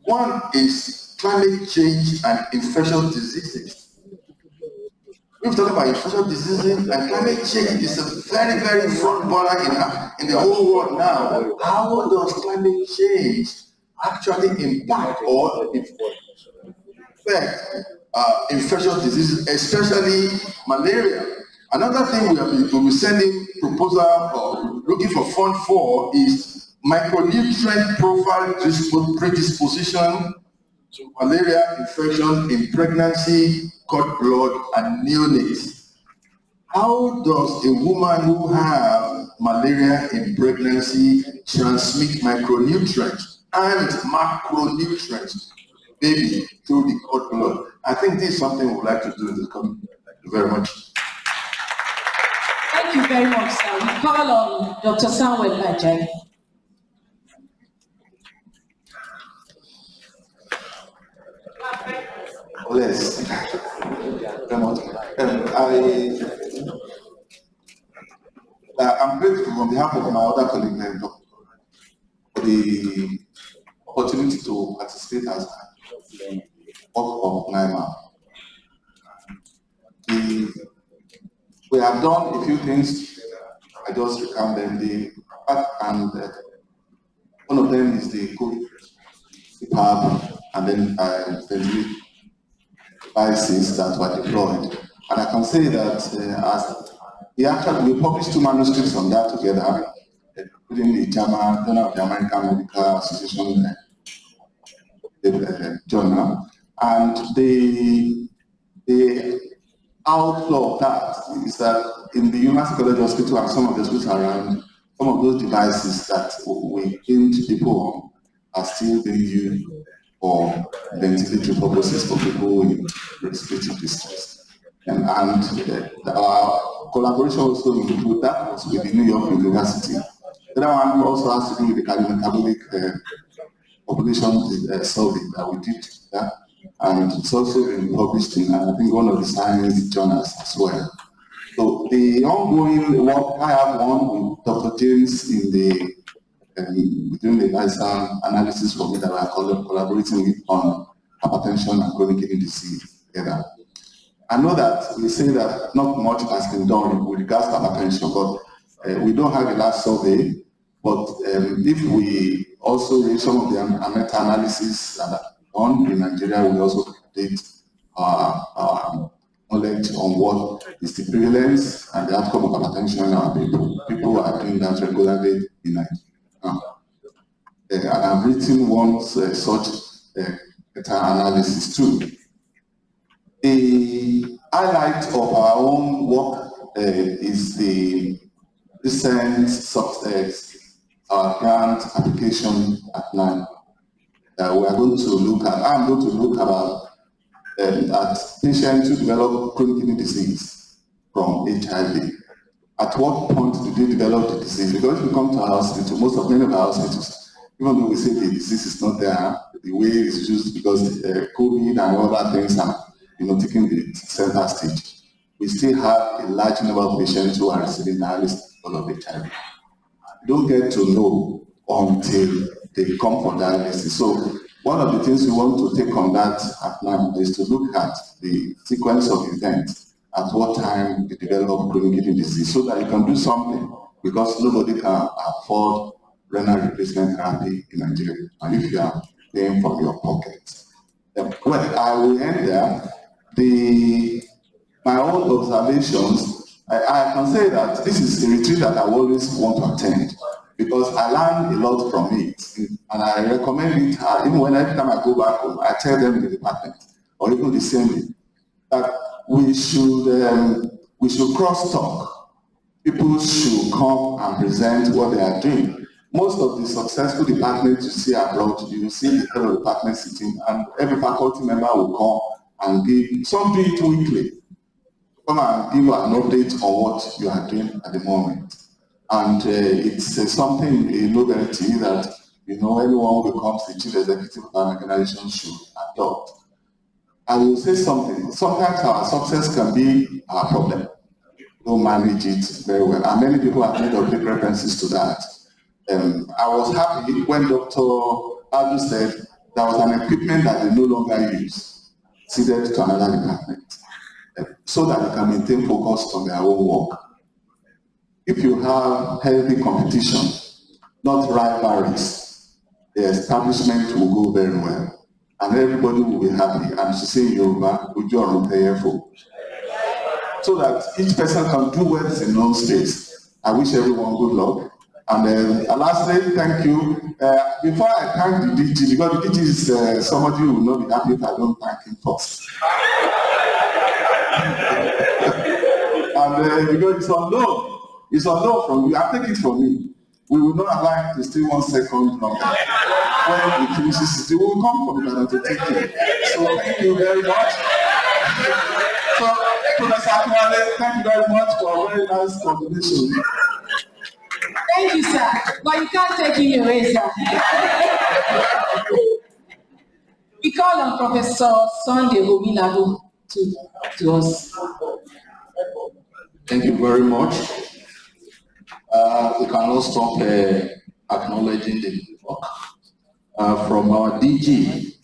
One is climate change and infectious diseases. We've talked about infectious diseases, and climate change is a very, very front burner in the whole world now. How does climate change actually impact or affect infectious diseases, especially malaria? Another thing we'll be sending proposal or looking for fund for is micronutrient profile predisposition to malaria infection in pregnancy, cord blood, and neonates. How does a woman who has malaria in pregnancy transmit micronutrients and macronutrients baby through the cord blood? I think this is something we would like to do in the coming. Thank you very much. Thank you very much, sir. We call on Dr. Samuel Ajay. Yes. I'm grateful on behalf of my other colleague for the opportunity to participate as a work of NIMR. We have done a few things. I just recount them. And one of them is the code, the PAB, and then the devices that were deployed. And I can say that as we published 2 manuscripts on that together, including the Journal of the American Medical Association journal. And the outflow of that is that in the University College Hospital and some of the hospitals around, some of those devices that we aim to people on are still being used for ventilatory purposes for people in respiratory distress. And our collaboration also includes that was with the New York University. The other one also has to do with the cardiometabolic population survey that we did. And it's also been published in, I think, one of the science journals as well. So the ongoing work, I have one with Dr. James in the doing the lifestyle analysis for me that we are collaborating with on hypertension and chronic kidney disease together. I know that we say that not much has been done with regards to hypertension, but we don't have a last survey. But if we also read some of the meta-analysis that are done in Nigeria, we also update our knowledge on what is the prevalence and the outcome of hypertension in our people. People are doing that regularly in Nigeria. And I've written one such meta-analysis too. The highlight of our own work is the recent success, our grant application at NIMR. We are going to look at, I'm going to look at patients who develop chronic kidney disease from HIV. At what point do they develop the disease? Because if you come to our hospital, many of our hospitals, even though we say the disease is not there, the way it's used because COVID and other things are taking the center stage, we still have a large number of patients who are receiving dialysis because of HIV. You don't get to know until they come for dialysis. So one of the things we want to take on that at NIMR is to look at the sequence of events at what time they develop chronic kidney disease so that you can do something, because nobody can afford renal replacement therapy in Nigeria, and if you are paying from your pocket. Well, I will end there. My own observations, I can say that this is a retreat that I always want to attend because I learn a lot from it, and I recommend it. Even every time I go back home, I tell them in the department or even the assembly that we should cross-talk. People should come and present what they are doing. Most of the successful departments you see abroad, you will see the head of the department sitting, and every faculty member will come and give, some do it weekly, come and give an update on what you are doing at the moment. And it's something, a novelty that, anyone who becomes the chief executive of an organization should adopt. I will say something, sometimes our success can be our problem. We don't manage it very well, and many people have made a big references to that. I was happy when Dr. Adu said there was an equipment that they no longer use, ceded to another department, so that they can maintain focus on their own work. If you have healthy competition, not rivalries, the establishment will go very well, and everybody will be happy. And to say in Yoruba, so that each person can do well in their own space. I wish everyone good luck. And lastly, thank you. Before I thank the DG, because the DG is somebody who will not be happy if I don't thank him first. And because it's on loan from you, I take it from me. We will not allow him to stay 1 second longer. When he finishes it, will come from Ghana to take it. So thank you very much. So, Professor Akinwale, thank you very much for a very nice coordination. Thank you, sir. But you can't take him away, sir. We call on Professor Sunday Obilago to us. Thank you very much. We cannot stop acknowledging the work from our DG,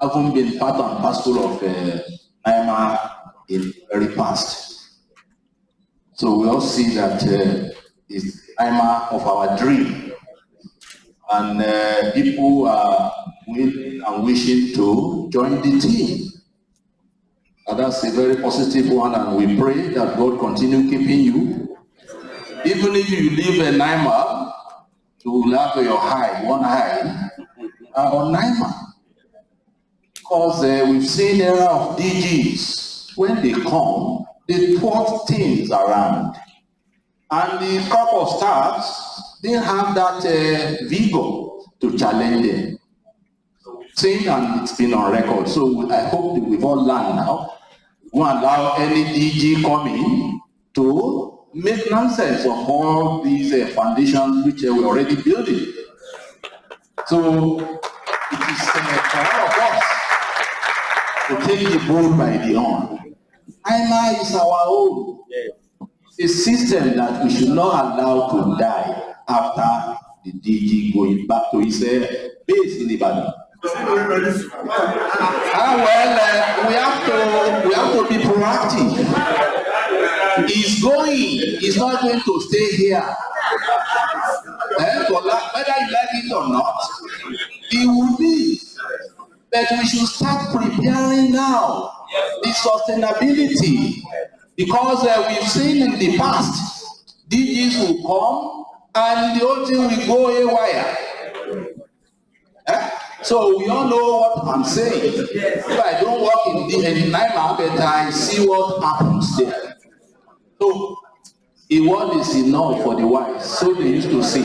having been part and parcel of NIMR in very past. So we all see that it's NIMR of our dream, and people are willing and wishing to join the team. And that's a very positive one, and we pray that God continue keeping you. Even if you live in NIMR, you will have your one eye on NIMR. Because we've seen era of DGs, when they come, they thwart things around. And the crop of stars didn't have that vigor to challenge them. Seen, and it's been on record. So I hope that we've all learned now. We won't allow any DG coming to make nonsense of all these foundations which we're already building. So it is for all of us to take the bull by the horn NIMR is our own. A system that we should not allow to die after the DG going back to his base in Ibadan. We have to be proactive. He's going. He's not going to stay here. Whether you like it or not, he will leave. But we should start preparing now the sustainability, because we've seen in the past, DGs will come and the whole thing will go haywire. So we all know what I'm saying. If I don't work in NIMR, but I see what happens there. So a word is enough for the wise, so they used to say.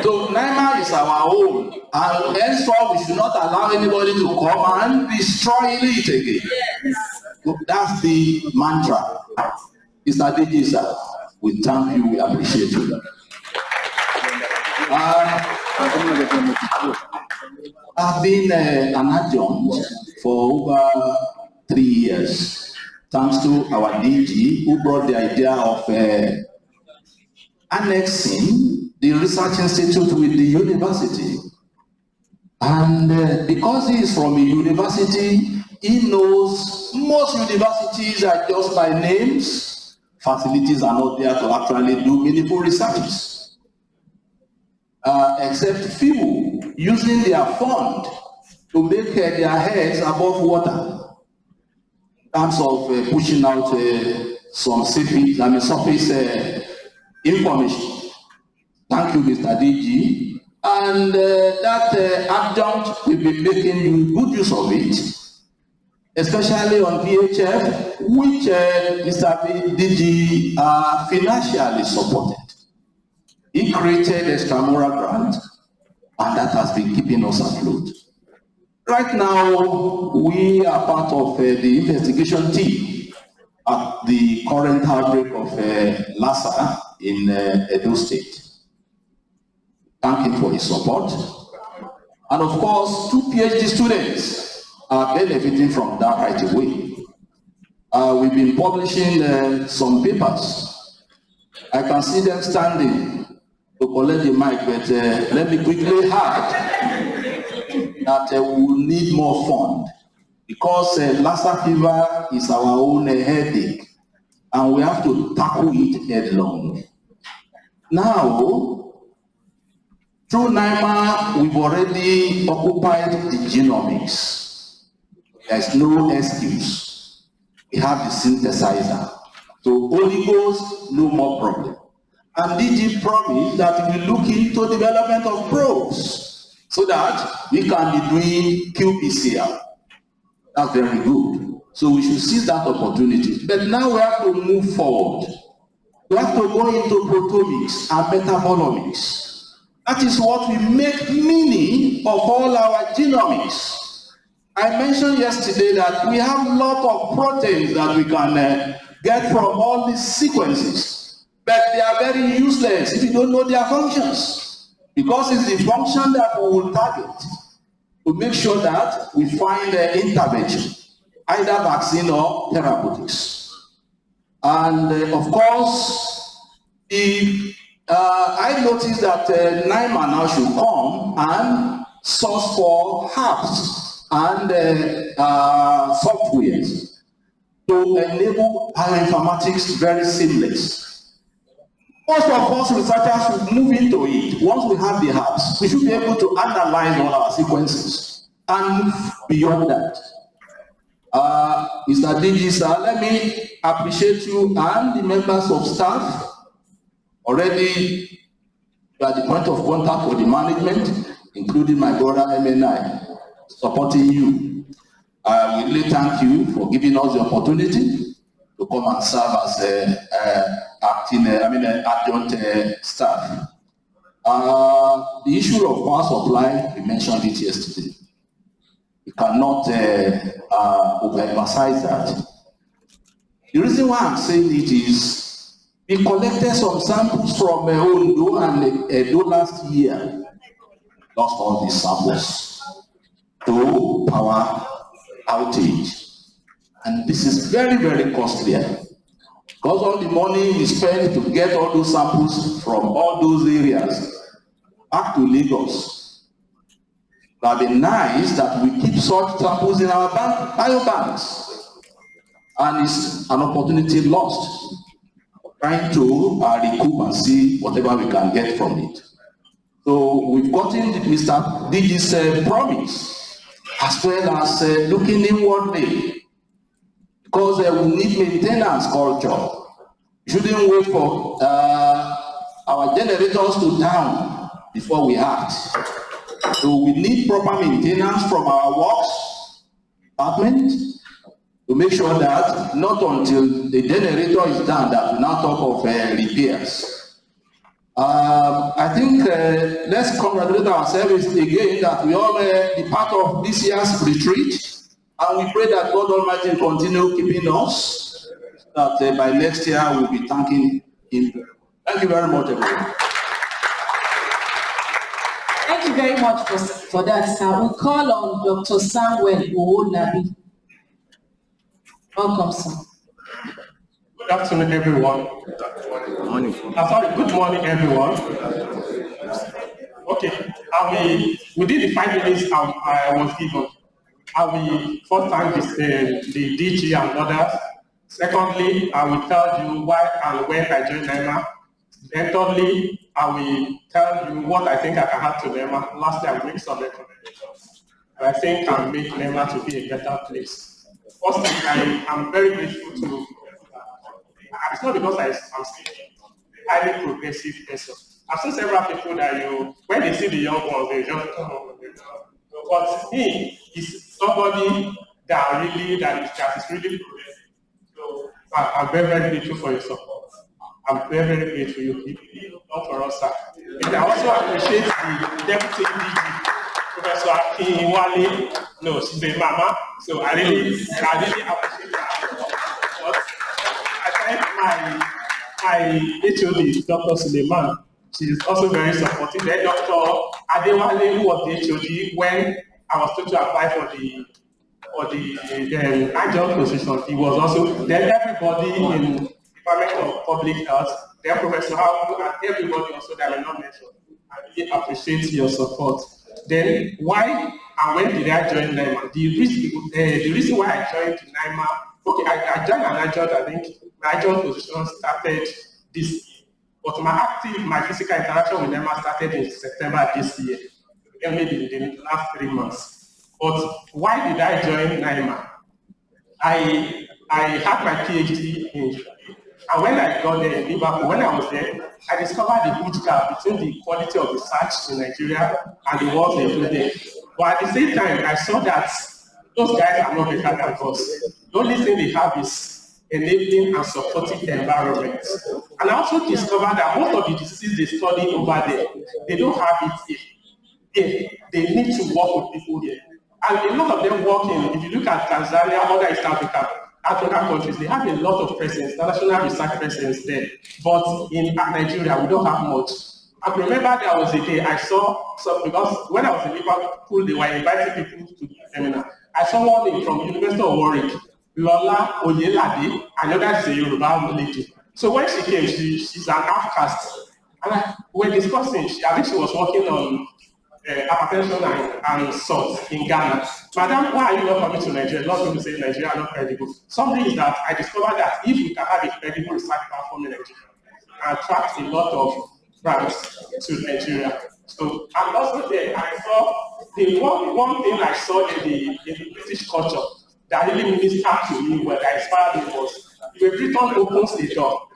So NIMR is our own, and henceforth we should not allow anybody to come and destroy it again. So that's the mantra. Mr. DG, sir, we thank you, we appreciate you. I've been an adjunct for over 3 years, thanks to our DG, who brought the idea of annexing the research institute with the university. And because he is from a university, he knows most universities are just by names. Facilities are not there to actually do meaningful researches. Except few using their fund to make their heads above water in terms of pushing out some surface information. Thank you, Mr. DG. And that adjunct will be making good use of it, especially on VHF, which Mr. DG financially supported. He created a extramural grant, and that has been keeping us afloat. Right now, we are part of the investigation team at the current outbreak of Lassa in Edo State. Thank him for his support. And of course, 2 PhD students are benefiting from that right away. We've been publishing some papers. I can see them standing to collect the mic, but let me quickly add that we will need more fund, because Lassa fever is our own headache, and we have to tackle it headlong. Now, through NIMR, we've already occupied the genomics. There's no excuse. We have the synthesizer. So oligos, no more problem. And DG promised that we will look into development of probes so that we can be doing qPCR. That's very good. So we should seize that opportunity. But now we have to move forward. We have to go into proteomics and metabolomics. That is what will make meaning of all our genomics. I mentioned yesterday that we have a lot of proteins that we can get from all these sequences. But they are very useless if you don't know their functions, because it's the function that we will target to make sure that we find an intervention, either vaccine or therapeutics. And of course, I noticed that NIMR now should come and source for apps and softwares to enable bioinformatics very seamless. Most of us researchers should move into it. Once we have the apps, we should be able to analyze all our sequences and move beyond that. Mr. DG, sir, let me appreciate you and the members of staff. Already, you are the point of contact for the management, including my brother MNI, supporting you. I really thank you for giving us the opportunity to come and serve as adjunct staff. The issue of power supply, we mentioned it yesterday. We cannot overemphasize that. The reason why I'm saying it is we collected some samples from Ondo and Edo last year. Lost all these samples to power outage. And this is very, very costly. Because all the money we spend to get all those samples from all those areas back to Lagos. It would be nice that we keep such samples in our biobanks. And it's an opportunity lost, trying to recoup and see whatever we can get from it. So we've gotten Mr. DG's promise, as well as looking inwardly, because we need maintenance culture. We shouldn't wait for our generators to down before we act. So we need proper maintenance from our works department to make sure that not until the generator is down that we now talk of repairs. I think let's congratulate ourselves again that we all be part of this year's retreat, and we pray that God Almighty will continue keeping us, that by next year we'll be thanking Him. Thank you very much, everyone. Thank you very much for that, sir. We call on Dr. Samuel Owolabi. Welcome, sir. Good afternoon, everyone. Good morning. Good morning, everyone. Okay, we did the 5 minutes I was given. I will first thank the DG and others. Secondly, I will tell you why and when I joined NIMR. Then thirdly, I will tell you what I think I can add to NIMR. Lastly, I will make some recommendations. And I think I'll make NIMR to be a better place. Firstly, I am very grateful to, it's not because I'm speaking, a highly progressive person. I've seen several people that when they see the young ones, they just come on. But me is somebody that is really progressive. So I'm very, very grateful for your support. I'm very, very grateful you people, not for us, sir. And I also appreciate the Deputy DG, Professor Akinwale. No, she's a mama, so I really appreciate that. But I thank my HOD, Dr. Suleiman. She's also very supportive. Then Dr. Adewale, who was the HOD when I was told to apply for the adjunct position, he was also, then everybody in Department of Public Health, then Professor Howard, and everybody also that I not mentioned. I really appreciate your support. Then why and when did I join NIMR? The reason why I joined NIMR, okay, I joined an adjunct, I think my adjunct position started this year. But my physical interaction with NIMR started in September this year, and maybe in the last 3 months. But why did I join NIMR? I had my PhD in, and when I got there in Liverpool, when I was there, I discovered the huge gap between the quality of research in Nigeria and the ones they do there. But at the same time, I saw that those guys are not better than us. The only thing they have is enabling and supporting the environment. And I also discovered that most of the diseases they study over there, they don't have it here. They need to work with people here. And a lot of them work in, if you look at Tanzania, other East African countries, they have a lot of presence, international research presence there. But in Nigeria, we don't have much. I remember there was a day I saw, because when I was in Liverpool, they were inviting people to the seminar. I saw one from University of Warwick, Lola Oyelade, I know that's a Yoruba lady. So when she came, she's an half-caste. And we're discussing, I think she was working on hypertension and salt in Ghana. Madam, why are you not coming to Nigeria? A lot of people say Nigeria are not credible. Something is that I discovered that if we can have a credible research platform in Nigeria, and attract a lot of grants to Nigeria. So, and also there, I saw the one thing I saw in the British culture that really ministered to me, that inspired me was, if a Briton opens the door,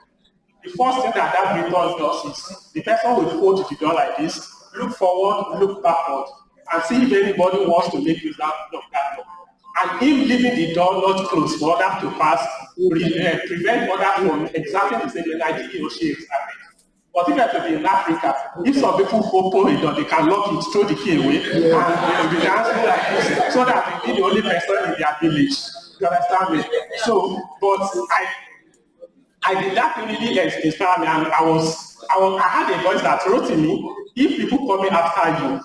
the first thing that Briton does is, the person will hold the door like this, look forward, look backward, and see if anybody wants to make use of that door. And him leaving the door not closed for others to pass, prevent others from exerting the same energy he or she exerted. But if you have to be in Africa, if some people open a door, they can lock it, throw the key away, and they will be dancing like this, so that they be the only person in their village. You understand me? So, but I did that really inspire me, and I had a voice that wrote to me, if people coming after you,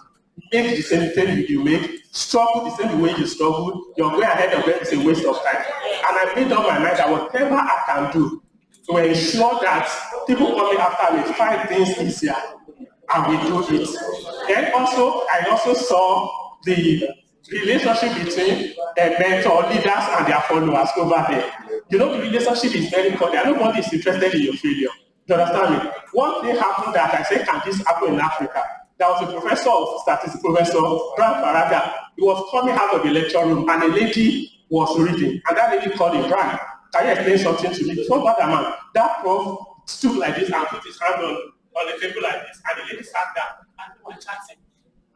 make the same thing you make, struggle the same way you struggle, you're going ahead of them is a waste of time. And I made up my mind that whatever I can do to ensure that people coming after me find things easier, and we do it. Then also, I also saw the relationship between mentor leaders and their followers over there. You know, the relationship is very cordial. Nobody is interested in your failure. Do you understand me? One thing happened that I said, can this happen in Africa? There was a professor of statistics, Professor Brian Faraga. He was coming out of the lecture room and a lady was reading. And that lady called him, Brian, can you explain something to me? So bad, man. That prof stood like this and put his hand on the table like this. And the lady sat down and they were chatting.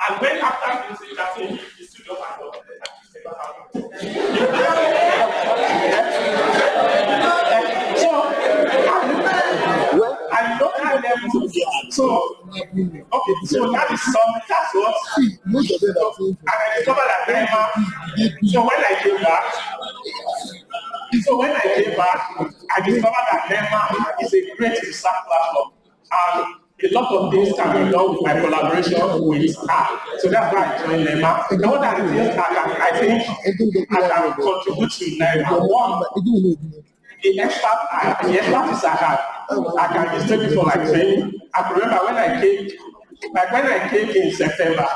And when after he was chatting, he stood up and walked. I look at them. So, okay, so that is something, that's what. And I discovered that NIMR, so when I came back, I discovered that NIMR is a great research platform. And a lot of things can be done with my collaboration with her. So that's why I joined NIMR. The other things I think I can contribute to NIMR. One, the expertise I can use maybe for like training. I remember when I came in September,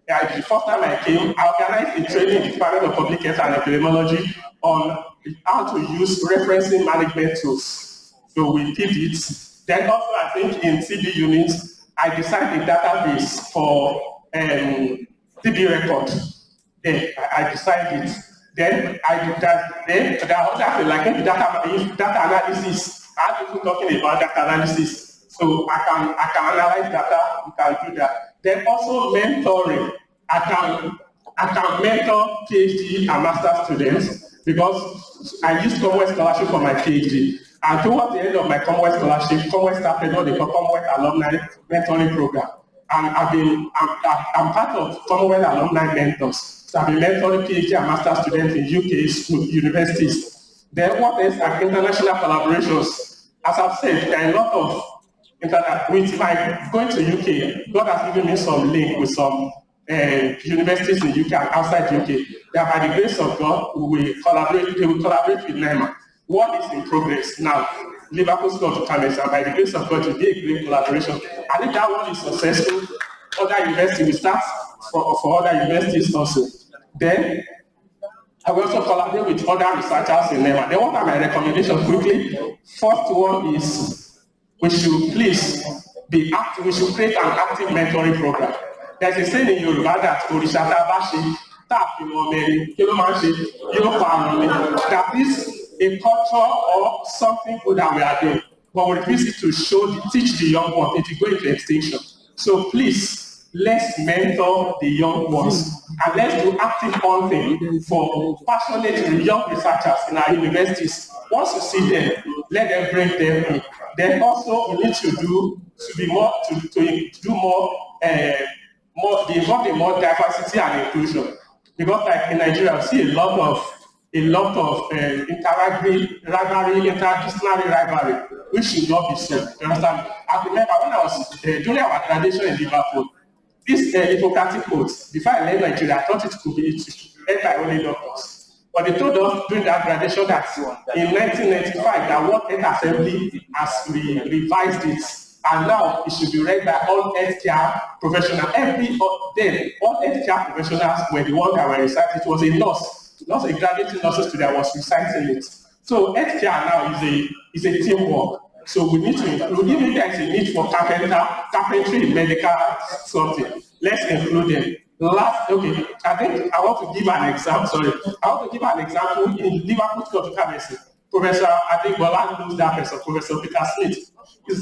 the first time I came, I organized a training in the Department of Public Health and Epidemiology on how to use referencing management tools. So we did it. Then also I think in TB units, I designed a database for TB record. Then I designed it. Then I did that. Then there are other like maybe data analysis. I have people talking about data analysis. So I can analyze data, we can do that. Then also mentoring. I can mentor PhD and master students because I used Commonwealth Scholarship for my PhD. And towards the end of my Commonwealth Scholarship, Commonwealth started what they call Commonwealth Alumni Mentoring Program. And I'm part of Commonwealth Alumni Mentors. So I've been mentoring PhD and master students in UK school, universities. Then what else are international collaborations? As I've said, there are a lot of with my going to UK, God has given me some link with some universities in UK and outside UK. That by the grace of God, they will collaborate with NIMR. What is in progress now? Liverpool School of Commerce, and by the grace of God, it will be a great collaboration. And if that one is successful, other universities will start for other universities also. Then I will also collaborate with other researchers in NIMR. Then what are my recommendations quickly? First one is we should please be active, we should create an active mentoring program. There's a saying in Yoruba that that is a culture or something good that we are doing, but we refuse it to teach the young ones, it will go into extinction. So please, let's mentor the young ones and let's do active hunting for passionate young researchers in our universities. Once you see them, let them bring them in. Then also we need to do more involve in more diversity and inclusion. Because like in Nigeria, we see a lot of interdisciplinary rivalry, which should not be so. You understand? I remember when I was during our graduation in Liverpool, this Hippocratic oath, before I left Nigeria, I thought it could be led by only doctors. But they told us during that graduation that in 1995, that World Health Assembly has revised it, and now it should be read by all healthcare professionals. All healthcare professionals were the ones that were reciting. It was a nurse, not a graduate nursing student that was reciting it. So healthcare now is a teamwork. So we need to include, even if there is a need for carpentry, medical something, let's include them. Okay, I think I want to give an example, in Liverpool School of Medicine. Professor, I think Bola knows that person, Professor Peter Smith.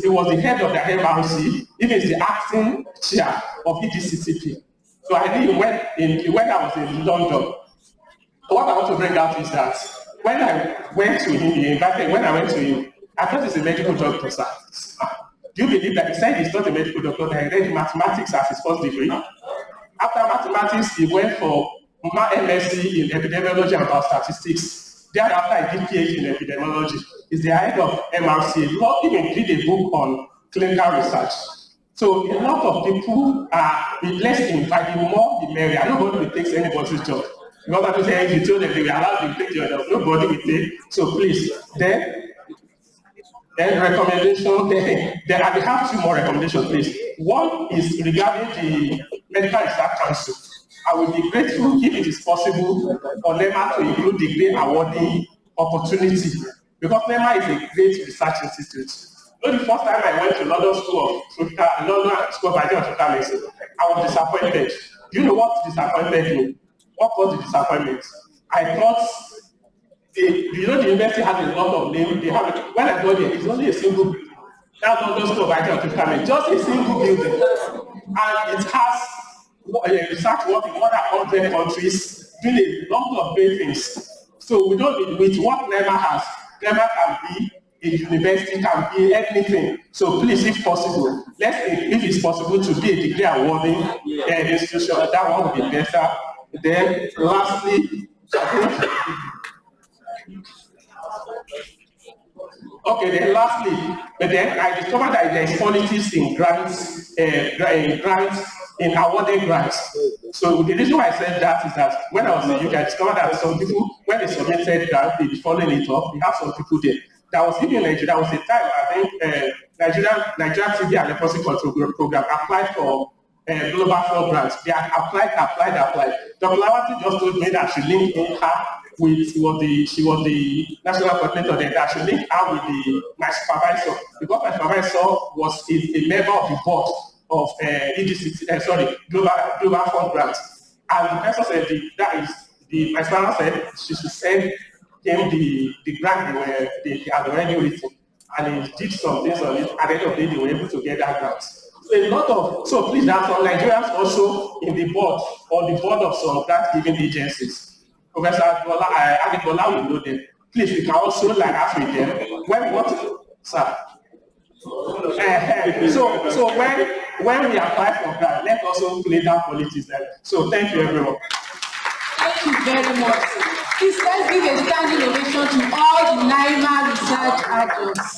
He was the head of the MRC, even the acting chair of EDCTP. So I think when I was in London, what I want to bring out is that when I went to him, I thought he's a medical doctor, sir. Do you believe that he said he's not a medical doctor, that he read mathematics as his first degree? After mathematics, he went for MSc in epidemiology and biostatistics. Thereafter, he did PhD in epidemiology. He's the head of MRC. He even did a book on clinical research. So a lot of people are less invited, the more the merrier. Nobody will take anybody's job. Because I'm saying, if you told them they will allow them to take your job, nobody will take. So please, then recommendation, then I will have 2 more recommendations, please. One is regarding the Medical Research Council. I will be grateful if it is possible for NIMR to include the great awarding opportunity, because NIMR is a great research institute. You know, the first time I went to London School of Tropical Medicine, I was disappointed. Do you know what disappointed me? What caused the disappointment? I thought, you know, the university has a lot of names. When I got there, it's only a single building. That's London School of Tropical Medicine, just a single building. And it has research work in more than 100 countries, doing a lot of great things. So we don't need, with what NIMR has, NIMR can be a university, can be anything. So please, if possible, if it's possible to be a degree awarding institution, that one would be better. Then lastly, okay, then lastly, but then I discovered that there is politics in grants, in awarding grants. So the reason why I said that is that when I was in the UK, I discovered that some people, when they submitted grants, they following it up, they have some people there. There was even in Nigeria, there was a time, I think, Nigerian TV and Leprosy Control Program applied for Global Fund grants. They had applied. Dr. Lawati just told me that she linked in her with, she was the national coordinator there, that she linked her with my supervisor, because my supervisor was a member of the board of Global Fund grants. And the person said, my supervisor said she should send him the grant they had already written, and he did some things on it. At the end of the day, they were able to get that grant. So please, there are some Nigerians also in the board, on the board of some grant-giving agencies. Professor Adibola will know them. Please, we can also ask with them when we want to, sir. So when we apply for grant, let's also play that politics there. So thank you, everyone. Thank you very much. Please, let's give a standing ovation to all the NIMR research adjuncts.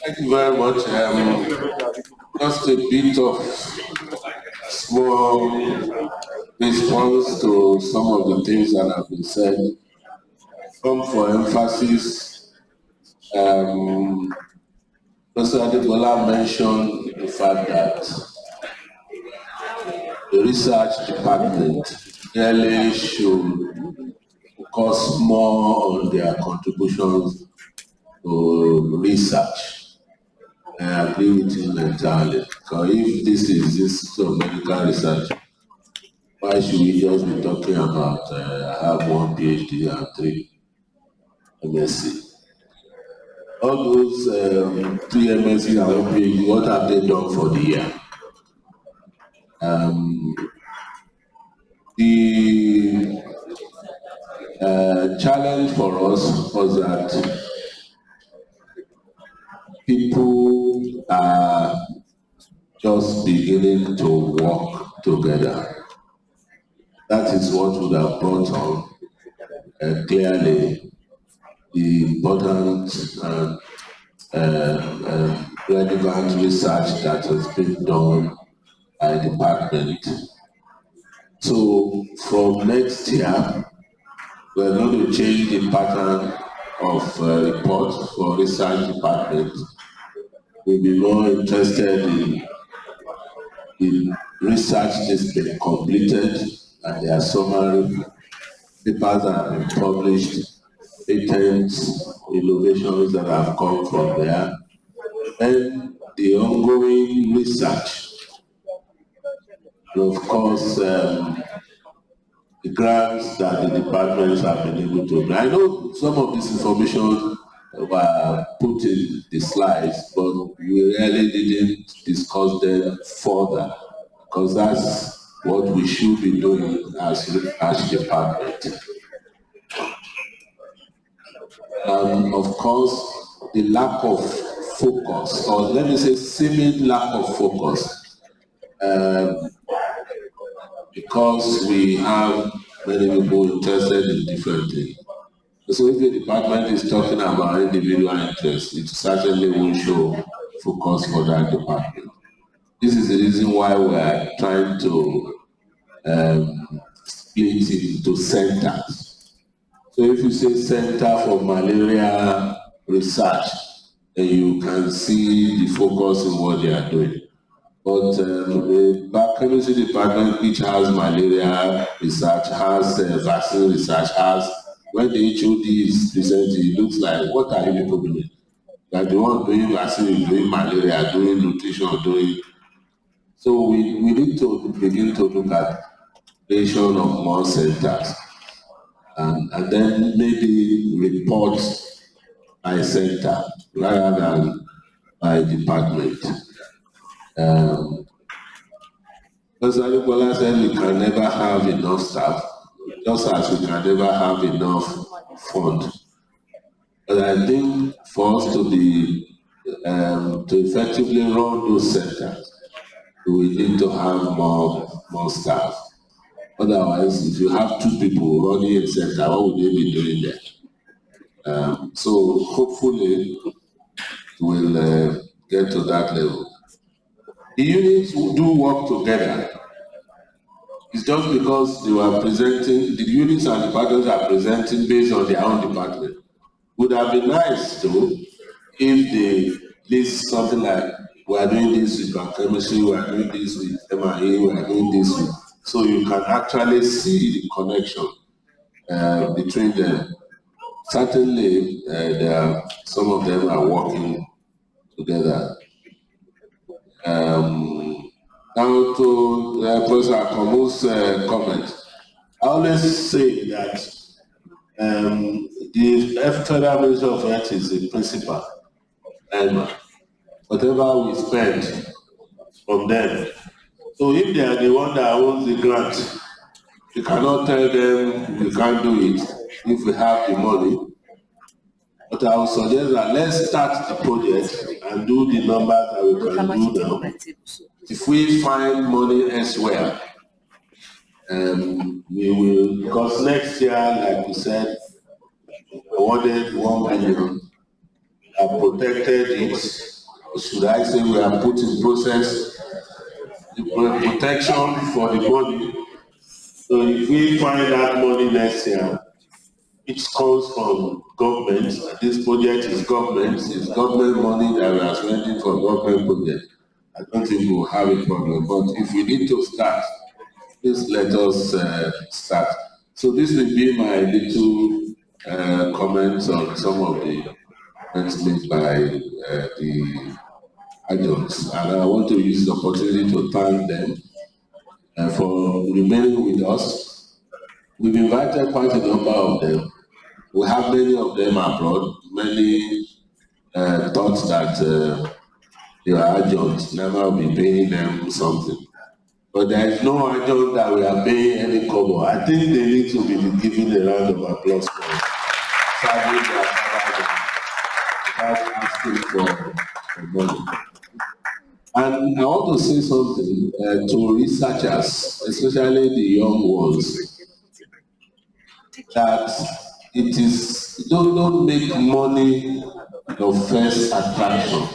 Thank you very much. Just a bit of small response to some of the things that have been said. Come for emphasis. Professor Adibola mentioned the fact that the research department really should focus more on their contributions to research. I agree with him entirely. Because if this is this sort of medical research, why should we just be talking about I have 1 PhD and 3 MSc? All those 3 MSc and 1 PhD, what have they done for the year? The challenge for us was that people are just beginning to work together. That is what would have brought on clearly the important and relevant research that has been done by the department. So from next year, we're going to change the pattern of report for research department. We'll be more interested in research that's been completed and their summary papers that have been published, patents, innovations that have come from there, and the ongoing research. And of course, the grants that the departments have been able to. I know some of this information were put in the slides, but we really didn't discuss them further, because that's what we should be doing as department. Of course, the lack of focus, or let me say seeming lack of focus, because we have many people interested in different things. So if the department is talking about individual interests, it certainly will show focus for that department. This is the reason why we are trying to split it into centers. So if you say Center for Malaria Research, then you can see the focus in what they are doing. But the biochemistry department, which has malaria research, has vaccine research, has, when the HOD is presenting, it looks like, what are you people doing? Like the one doing vaccine, doing malaria, doing nutrition, doing. So we need to begin to look at creation of more centers and then maybe report by center rather than by department. As Adekola said, we can never have enough staff, just as we can never have enough fund. But I think for us to be to effectively run those centers, we need to have more staff. Otherwise, if you have 2 people running a center, what would they be doing there? So hopefully we'll get to that level. The units do work together. It's just because they were presenting, the units and departments are presenting based on their own department. Would have been nice though if they list something like, we are doing this with biochemistry, we are doing this with MIA, we are doing this with, so you can actually see the connection between them. Certainly, some of them are working together. Now to Professor Akomu's comment, I always say that the Federal Ministry of Health is the principal, and whatever we spend from them. So if they are the one that owns the grant, you cannot tell them you can't do it if we have the money. But I would suggest that let's start the project and do the numbers that we can do now. If we find money elsewhere, we will, because next year, like we said, awarded 1 billion, have protected it. Or should I say we have put in process the protection for the money. So if we find that money next year, it comes from government. This project is government. It's government money that we are spending for government project. I don't think we'll have a problem. But if we need to start, please let us start. So this will be my little comments on some of the comments made by the adults. And I want to use the opportunity to thank them for remaining with us. We've invited quite a number of them. We have many of them abroad. Many thought that they are adjuncts, never will be paying them something. But there is no adjunct that we are paying any cover. I think they need to be given a round of applause for serving their father without asking for money. And I want to say something to researchers, especially the young ones, that it is, don't make money your first attraction,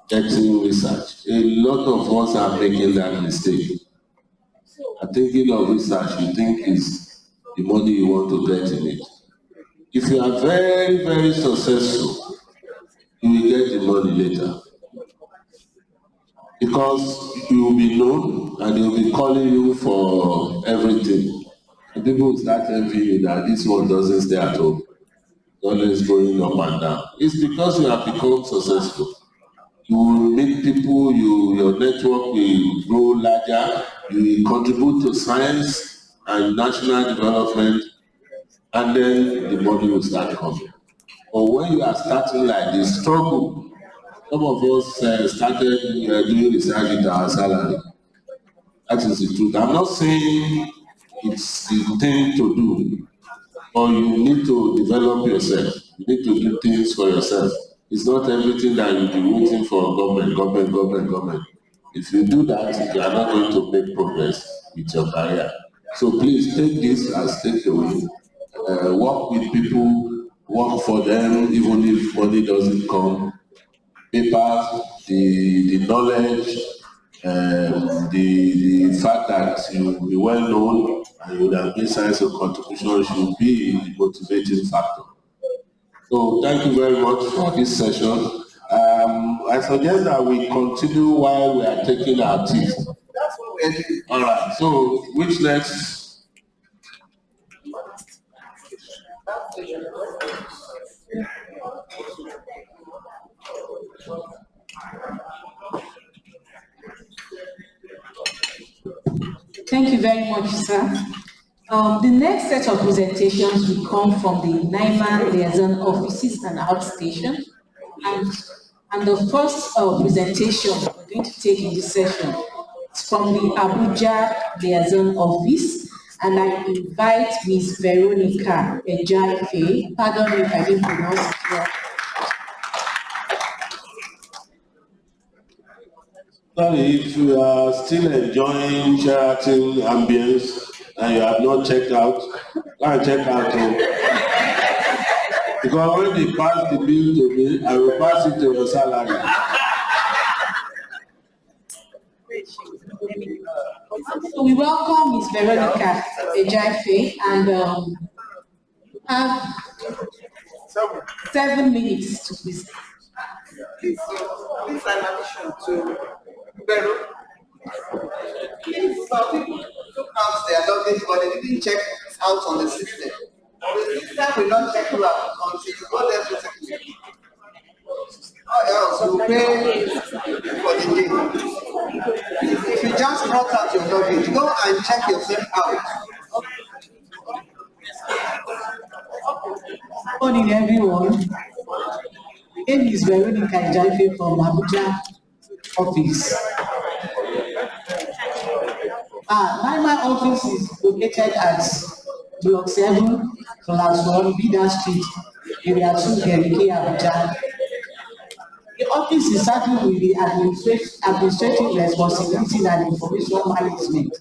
getting research. A lot of us are making that mistake. Thinking of research, you think is the money you want to get in it. If you are very, very successful, you will get the money later. Because you will be known and they will be calling you for everything. And people will start telling you that this one doesn't stay at home. Always going up and down. It's because you have become successful. You will meet people, your network will grow larger, you will contribute to science and national development, and then the money will start coming. But when you are starting like this, struggle. Some of us started doing research with our salary. That is the truth. I'm not saying it's the thing to do, but you need to develop yourself. You need to do things for yourself. It's not everything that you'll be waiting for government. If you do that, you are not going to make progress with your career. So please take this as takeaway. Work with people, work for them, even if money doesn't come. Paper, the knowledge, the fact that you will be well known and you would have made signs of contribution should be the motivating factor. So thank you very much for this session. I suggest that we continue while we are taking our tea. All right, so which next? Thank you very much, sir. The next set of presentations will come from the NIMR liaison offices and outstation. And the first presentation we're going to take in this session is from the Abuja liaison office. And I invite Ms. Veronica Ejaife, pardon me if I didn't pronounce it well. Sorry, if you are still enjoying Sheraton ambience and you have not checked out, go and check out. Because when they pass the bill to me, I will pass it to your salary. So we welcome Ms. Veronica Ejaife and have 7 minutes to present. Please, an addition to Vero. Please, some people took out their luggage, but they didn't check out on the system. The system will not check you out until you go there physically. Or else you pay for the day. If you just brought out your luggage, go and check yourself out. Good morning, everyone. My name is Veronica Ejaife from Abuja office. NIMR office is located at Block 7, Class 1, Bida Street, Area 2, Gerike, Abuja. The office is saddled with the administrative responsibility and information management.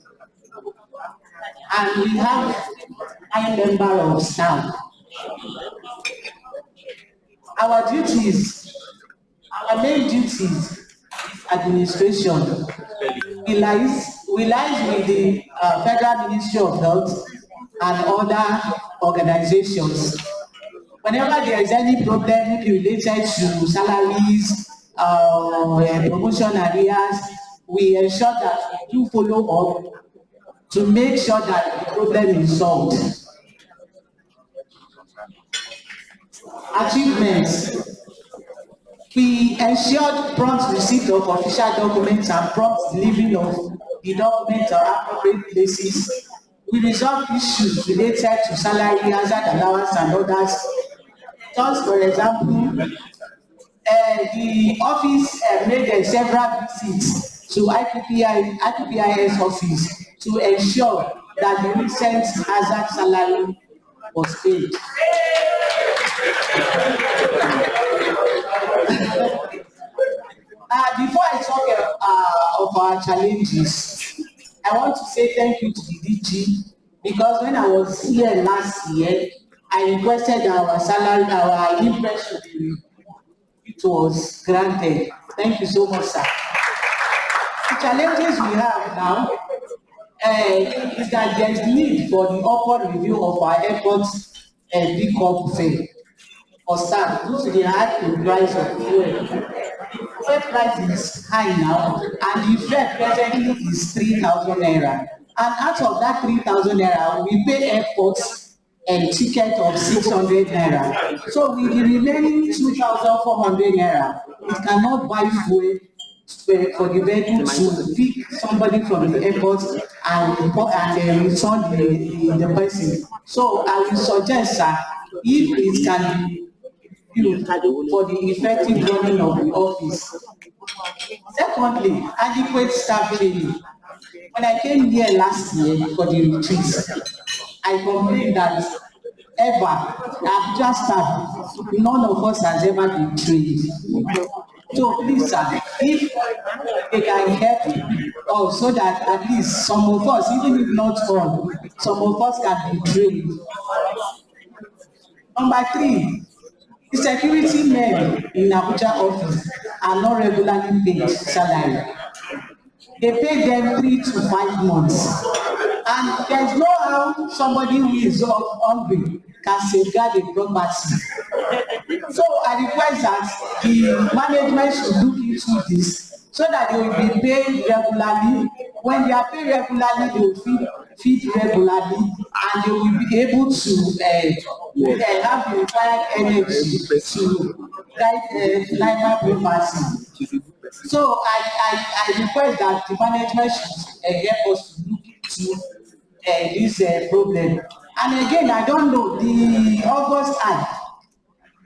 And we have a high number of staff. Our duties, our main duties, administration. We lies with the Federal Ministry of Health and other organizations. Whenever there is any problem related to salaries, promotion areas, we ensure that we do follow up to make sure that the problem is solved. Achievements. We ensured prompt receipt of official documents and prompt delivery of the documents at appropriate places. We resolved issues related to salary, hazard allowance, and others. Just for example, the office made several visits to IPPIS office to ensure that the recent hazard salary was paid. Before I talk of our challenges, I want to say thank you to the DG, because when I was here last year, I requested our salary, our impression. It was granted. Thank you so much, sir. The challenges we have now is that there is need for the upward review of our airport's pick-up fare for staff due to the high price of fuel. Fuel price is high now, and the fare presently is 3,000 naira. And out of that 3,000 naira, we pay airports a ticket of 600 naira. So with the remaining 2,400 naira, it cannot buy fuel for the vehicle to pick somebody from the airport and return the person. So I will suggest, sir, if it can be for the effective running of the office. Secondly, adequate staff training. When I came here last year for the retreat, I complained that I've just started, none of us has ever been trained. So please, sir, if they can help us so that at least some of us, even if not all, some of us can be trained. Number 3, the security men in Abuja office are not regularly paid salary. They pay them 3 to 5 months. And there's no how somebody who is hungry can safeguard a property. So I request that the management should look into this so that they will be paid regularly. When they are paid regularly, they will feed regularly, and they will be able to have the required energy to guide NIMR property. So I request that the management should help us to look into this problem. And again, I don't know, the August Act,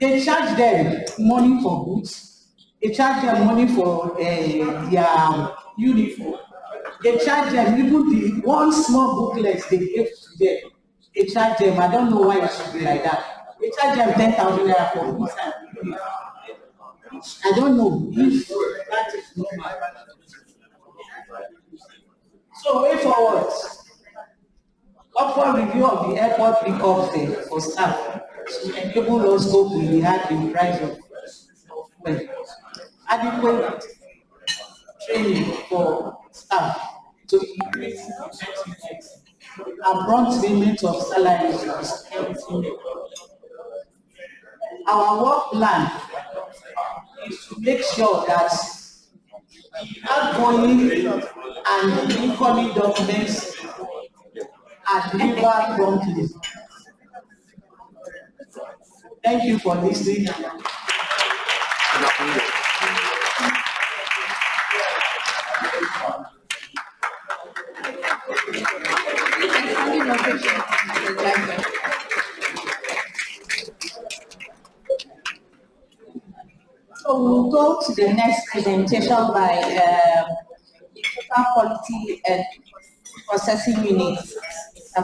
they charge them money for boots, they charge them money for their uniform, they charge them even the one small booklet they give to them, they charge them. I don't know why it should be like that. They charge them 10,000 naira for boots. I don't know if that is normal. So way forward, upward review of the airport pickups for staff to enable us cope with the high price of fuel. Adequate training for staff to increase effectiveness and prompt payment of salaries to the security. Our work plan is to make sure that the outgoing and the incoming documents are delivered promptly. Thank you for listening. So we'll go to the next presentation by the Total Quality and Processing Unit,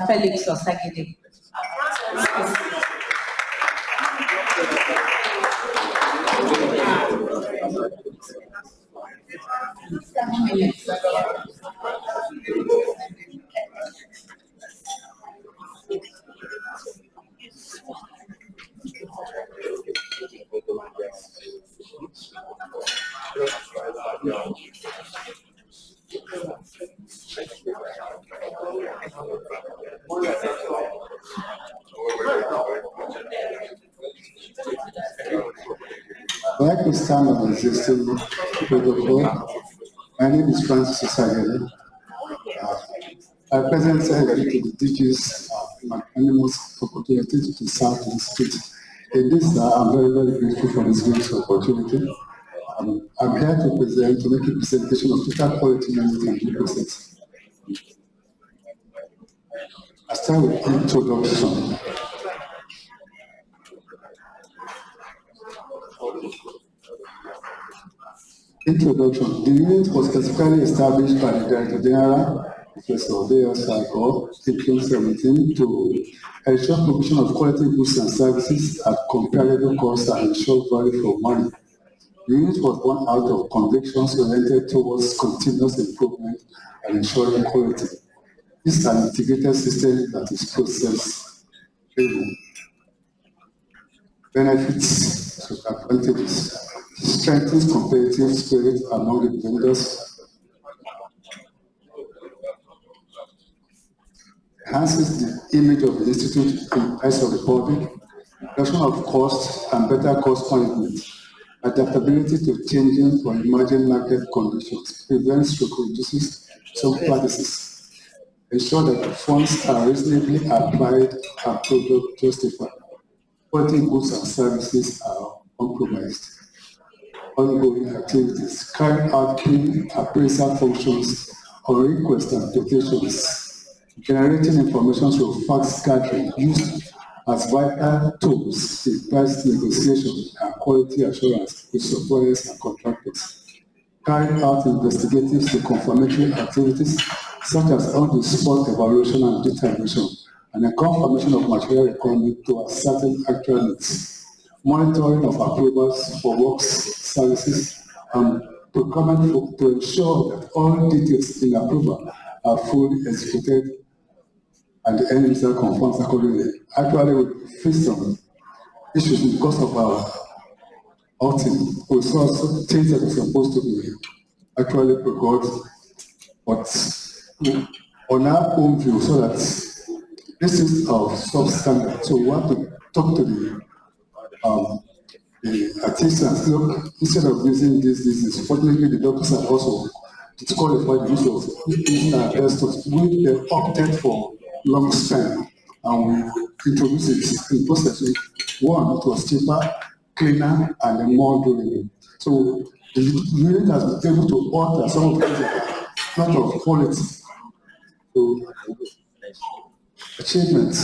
Felix Osagide. I'd like to stand on the existing protocol. My name is Francis Osagede. I present secretary to the DG's magnanimous opportunity to serve the state. In this, I'm very, very grateful for this great opportunity. I'm here to make a presentation of total quality management and process. I start with introduction. Introduction. The unit was specifically established by the Director General, Professor Deo Sako, in 2017 to ensure provision of quality goods and services at comparable costs and ensure value for money. The unit was born out of convictions oriented towards continuous improvement and ensuring quality. This is an integrated system that is process-driven. Benefits, advantages. Strengthens competitive spirit among the vendors, enhances the image of the institute in the eyes of the public, reduction of cost and better cost management, adaptability to changing or emerging market conditions, prevents or reduces some practices, ensure that the funds are reasonably applied and product justified, quality goods and services are compromised. Ongoing activities, carrying out appraisal functions or request and quotations, generating information through fact gathering used as vital tools in price negotiation and quality assurance with suppliers and contractors, carrying out investigative to confirmatory activities such as on-the-spot evaluation and determination, and a confirmation of material requirement to ascertain actual needs. Monitoring of approvals for works, services, and procurement to ensure that all details in approval are fully executed and the end user conforms accordingly. Actually, we face some issues because of our outing. We saw some things that are supposed to be actually procured, but on our own view, so that this is our substandard. So we have to talk to the artisans. Look, instead of using this, fortunately the doctors are also disqualified the use of using asbestos. We opted for long span and we introduced it in process. One, it was cheaper, cleaner, and more durable. So the unit has been able to alter some of the things that are not of quality. So achievements.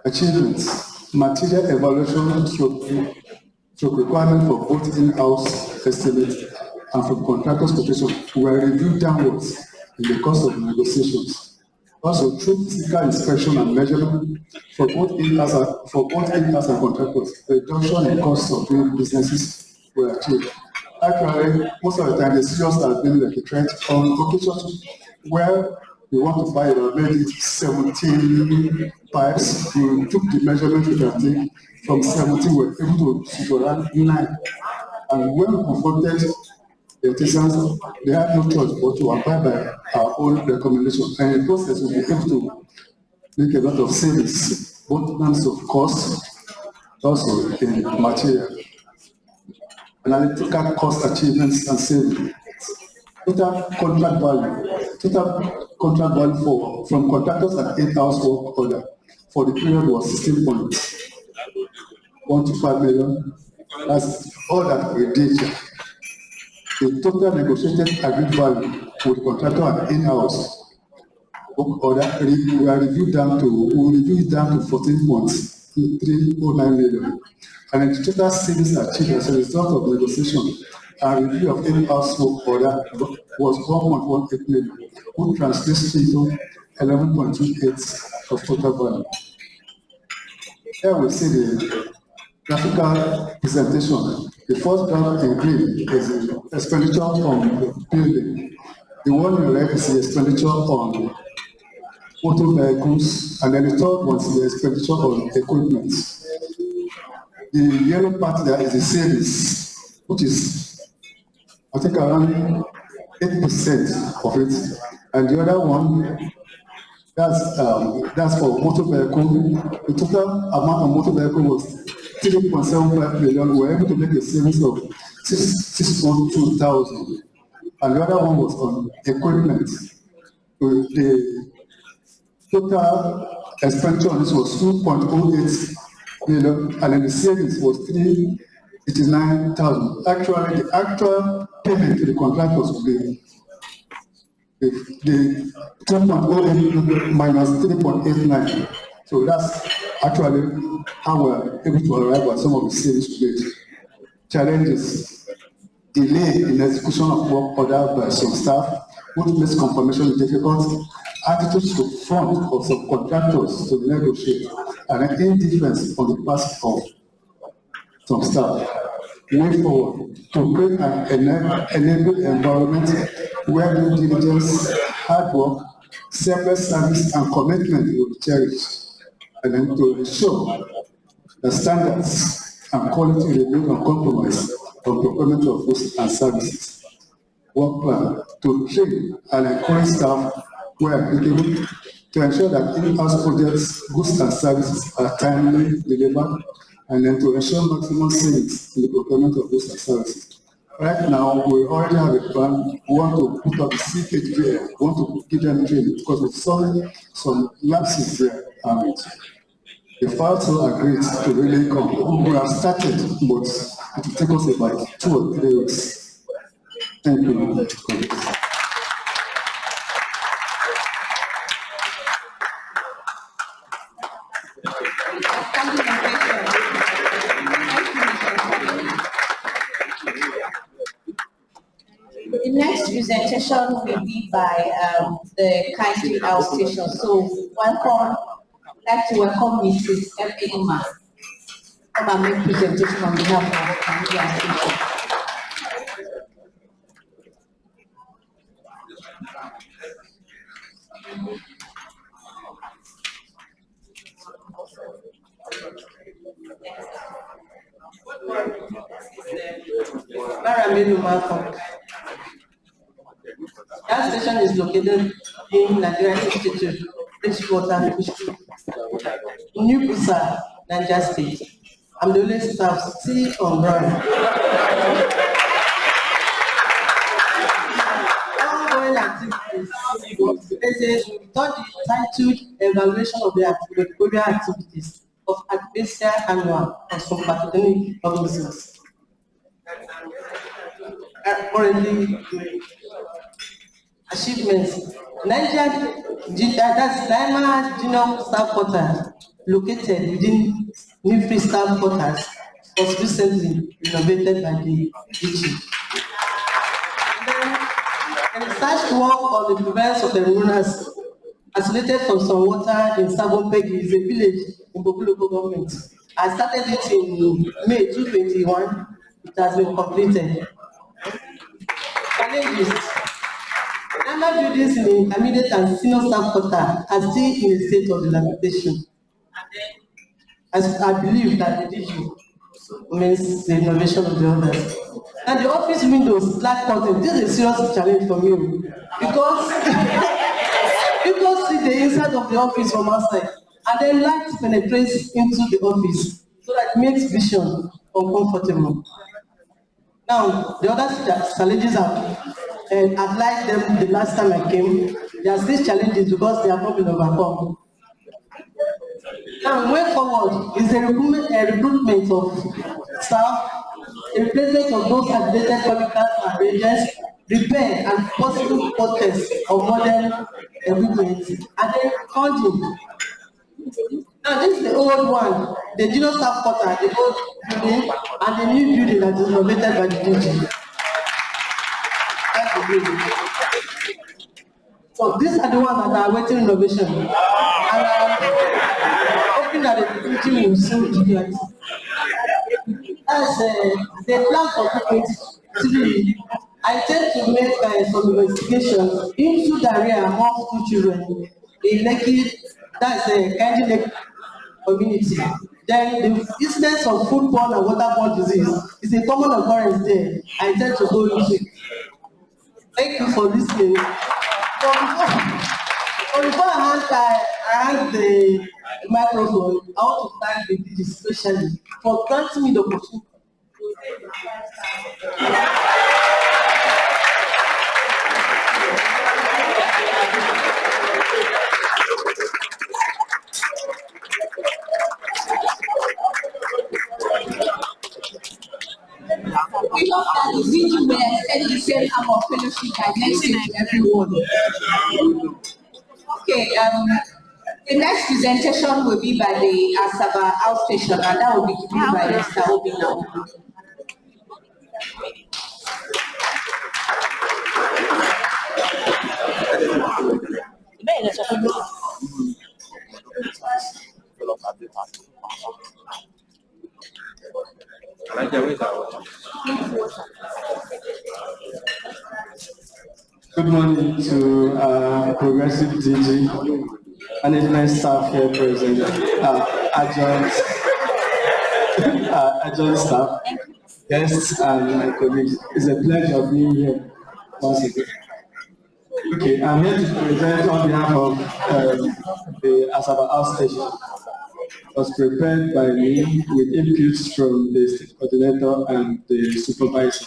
Achievements. Material evaluation should requirement for both in-house estimates and from contractors' quotation were reviewed downwards in the course of negotiations. Also, through physical inspection and measurement for both in-house and contractors, reduction in costs of doing businesses were achieved. Actually, most of the time, the serious has been like a trend on occasions where we want to buy about maybe 17 pipes. We took the measurement we can take from 17, we're able to around 9. And when we confronted the artisans, they had no choice but to abide by our own recommendation. And in the process, we'll be able to make a lot of savings, both in terms of cost, also in material. Analytical cost achievements and savings. Total contract value from contractors and in-house work order for the period was 16.125 million. That's all that we did. The total negotiated agreed value with contractor and in-house work order we reviewed down to 14.309 million. And the total savings achieved as a result of negotiation and review of in-house work order was 1.18 million, which translates into 11.28 of total value. Here we see the graphical presentation. The first graph in green is the expenditure on building. The one in red is the expenditure on motor vehicles, and then the third one is the expenditure on equipment. The yellow part there is the savings, which is, I think, around 8% of it, and the other one, that's for motor vehicle. The total amount of motor vehicle was 3.75 million. We were able to make a savings of 6.2 thousand, and the other one was on equipment. The total expenditure on this was 2.08 million, and then the savings was 389,000. Actually, the actual payment to the contractors will be the 2.08 minus 3.89. So that's actually how we're able to arrive at some of the savings we made. Challenges: delay in execution of work order by some staff, which makes confirmation difficult. Attitudes to fund of some contractors to negotiate, and an indifference on the part of some staff. Way forward to create an enabling environment where due diligence, hard work, selfless service, and commitment will be cherished, and then to ensure the standards and quality remain uncompromised on procurement of goods and services. Work plan to train and encourage staff where applicable to ensure that in-house projects, goods and services are timely delivered, and then to ensure maximum savings in the procurement of goods and services. Right now, we already have a plan. We want to put up CHPL. We want to give them training because we saw some lapses there. And the also agreed to really come. We have started, but it will take us about 2 or 3 weeks. Thank you. The next presentation will be by the Kaiji outstation. So welcome, I'd like to welcome Mrs. F.A. Come and make presentation on behalf of the Kaiji outstation. That station is located in Nigerian Institute, Bridgewater, New Busa, Niger State. I'm the only staff still on ground. Ongoing activities. There's a third titled evaluation of the behavioral activities of Advanced Annual and some pathogenic organisms. Currently doing achievements. That's NIMR Junior Staff Quarters, located within NIMR Staff Quarters, was recently renovated by the DG. And research work on the prevalence of the runners isolated from some water in Sabompegi is a village in Boku local government. I started it in May 2021. It has been completed. Challenges. NIMR buildings in the intermediate and senior staff quarter are still in a state of dilapidation. As I believe that the DG means the innovation of the others. And the office windows, black curtain, this is a serious challenge for me because people see the inside of the office from outside and then light penetrates into the office so that it makes vision uncomfortable. Now, the other challenges I've liked them the last time I came. There are still challenges because they have not been overcome. Now, way forward is the recruitment of staff, the replacement of those outdated chemicals and reagents, repair and possible purchase of modern equipment, and then funding. Now, this is the old one, the junior staff quarter, the old building, and the new building that is renovated by the DG. That's the building. So these are the ones that are awaiting renovation. And I'm hoping that the DG will soon do that. As the plan for 2023, I intend to make some investigations into diarrhea among school children in Lekki, that's a Kainji Lake community. Then the incidence of foodborne and waterborne disease is a common occurrence there. I intend to go into it. Thank you for listening. Before I hand the microphone, I want to thank the DG especially for granting me the opportunity. We hope that the DG will extend the same arm of fellowship by next year to everyone. Okay, the next presentation will be by the Asaba outstation, and that will be given by Mr. Obi now. Good morning to Progressive DG, management staff here present, adjunct staff, guests, and my colleagues. It's a pleasure being here once again. Okay, I'm here to present on behalf of the Asaba outstation. It was prepared by me with inputs from the state coordinator and the supervisor.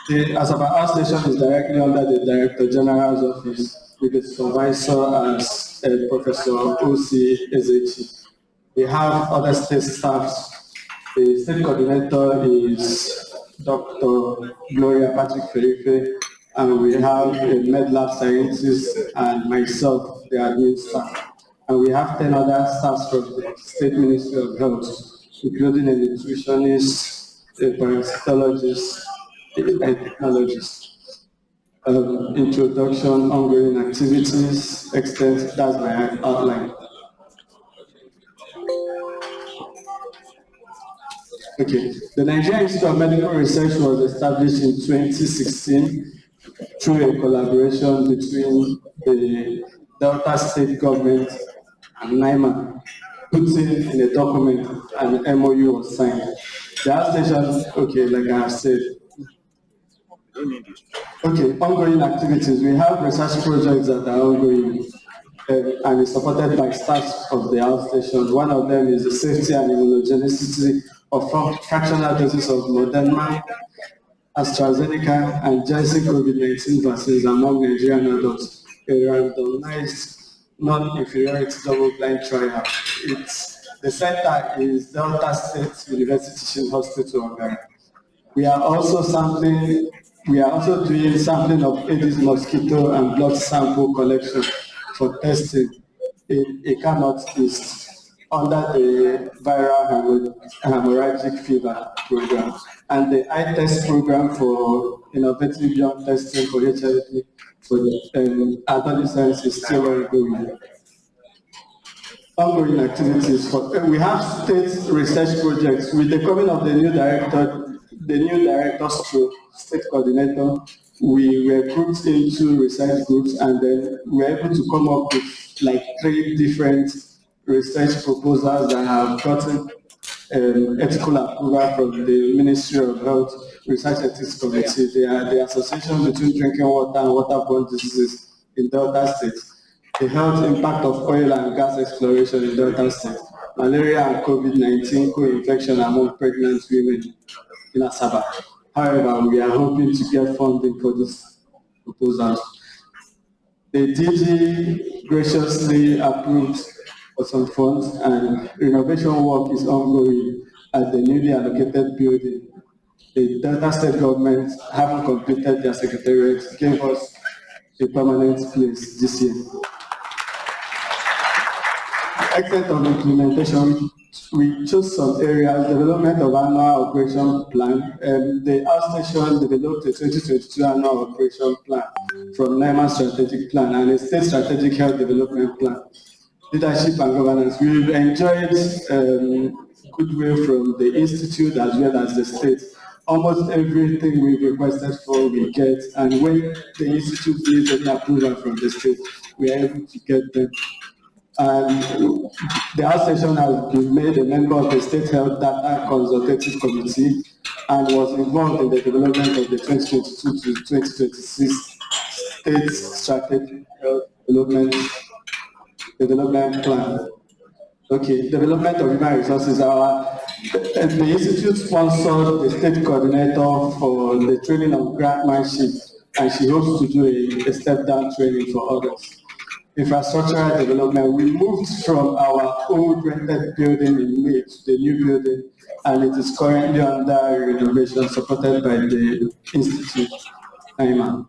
The Asaba outstation is directly under the Director General's office with the supervisor as Professor O.C. Ezechi. We have other state staffs. The state coordinator is Dr. Gloria Patrick Ferife, and we have a MedLab scientist and myself, the admin staff. And we have 10 other staffs from the State Ministry of Health, including a nutritionist, a parasitologist, and technologist. Introduction, ongoing activities, extent, that's my outline. Okay, the Nigerian Institute of Medical Research was established in 2016 through a collaboration between the Delta State government and NIMR put in a document and MOU was signed. The outstation, okay, like I have said. Okay, ongoing activities. We have research projects that are ongoing and is supported by staff of the outstation. One of them is the safety and immunogenicity of fractional doses of Moderna, AstraZeneca, and Janssen COVID-19 vaccines among Nigerian adults, a randomized non-inferiority double-blind trial. The center is Delta State University Teaching Hospital, Ogara. We are also doing sampling of Aedes mosquito and blood sample collection for testing in Eka Northeast under the viral hemorrhagic fever program and the iTest program for innovative young testing for HIV for adolescents is still ongoing. Ongoing activities we have state research projects with the coming of the new director state coordinator. We were grouped into research groups and then we were able to come up with like 3 different research proposals that have gotten ethical approval from the Ministry of Health Research Ethics Committee. They are the association between drinking water and waterborne diseases in Delta State, the health impact of oil and gas exploration in Delta State, malaria and COVID-19 co-infection among pregnant women in Asaba. However, we are hoping to get funding for this proposal. The DG graciously approved for some funds and renovation work is ongoing at the newly allocated building. The Delta State government, having completed their secretariat, gave us a permanent place this year. Extent of implementation, we chose some areas, development of annual operation plan. The outstation developed a 2022 annual operation plan from NIMR strategic plan and a state strategic health development plan. Leadership and governance. We've enjoyed goodwill from the institute as well as the state. Almost everything we've requested for we get, and when the institute needs any approval from the state, we are able to get them. And the outstation has been made a member of the State Health Data Consultative Committee and was involved in the development of the 2022 to 2026 State Strategic Health Development Plan. Okay, development of human resources. The institute sponsored the state coordinator for the training of grantmanship, and she hopes to do a step-down training for others. Infrastructural development, we moved from our old rented building in May to the new building, and it is currently under renovation supported by the Institute, NIMR.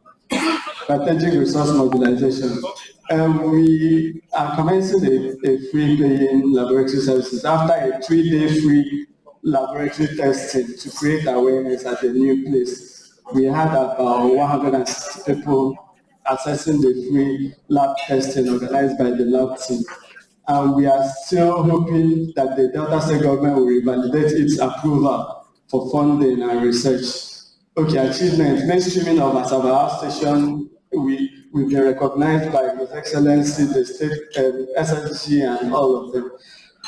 Strategic resource mobilization. We are commencing a free paying laboratory services after a 3-day free laboratory testing to create awareness at the new place. We had about 160 people accessing the free lab testing organized by the lab team. And we are still hoping that the Delta State government will revalidate its approval for funding and research. Okay, achievement, mainstreaming of Asaba Station, we've been recognized by His Excellency, the state, SSG, and all of them.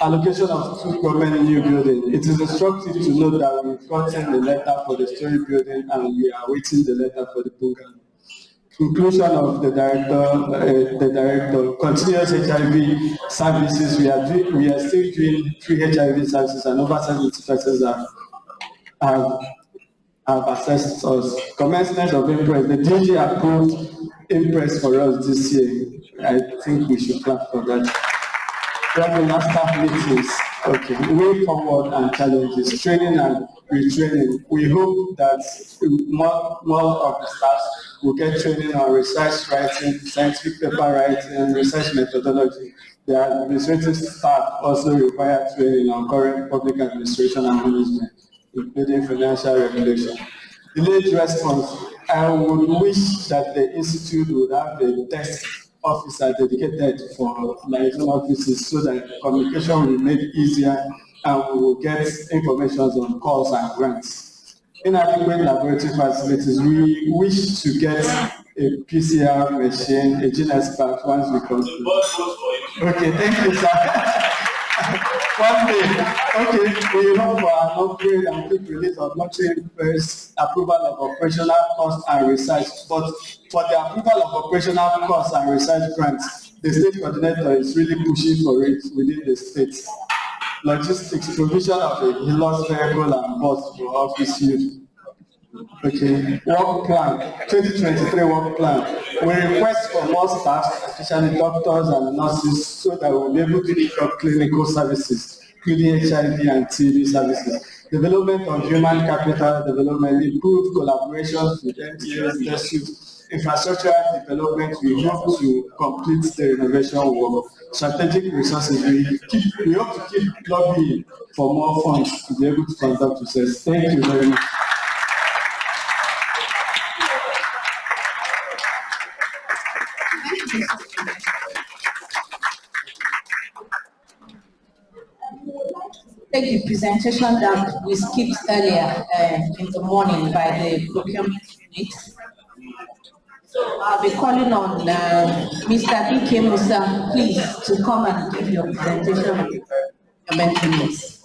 Allocation of 2 government new buildings. It is instructive to note that we've gotten the letter for the story building and we are waiting the letter for the bungalow. Inclusion of the director, continuous HIV services. We are still doing free HIV services, and over 70 persons have assessed us. Commencement of Impress. The DG approved Impress for us this year. I think we should clap for that. Regular staff meetings. Okay, way forward and challenges. Training and retraining. We hope that more of the staff will get training on research writing, scientific paper writing, research methodology. The administrative staff also require training on current public administration and management, including financial regulation. Delayed response. I would wish that the institute would have a desk officer dedicated for liaison offices so that communication will be made easier and we will get information on calls and grants. Inadequate laboratory facilities. We wish to get a PCR machine, a gene expert once we conclude. Okay, thank you, sir. One day, okay, we hope for an upgrade and quick release of blockchain first approval of operational cost and research. But for the approval of operational cost and research grants, the state coordinator is really pushing for it within the state. Logistics, provision of a hilux vehicle and bus for office use. Okay, work plan, 2023 work plan. We request for more staff, especially doctors and nurses, so that we'll be able to develop clinical services, including HIV and TB services. Development of human capital development, improved collaborations with NGOs, infrastructural development. We hope to complete the renovation work. Strategic resources, we hope to keep lobbying for more funds to be able to conduct research. Thank you very much. Take the presentation that we skipped earlier in the morning by the procurement unit. So I'll be calling on Mr. B.K. Musa, please, to come and give your presentation on the procurement unit.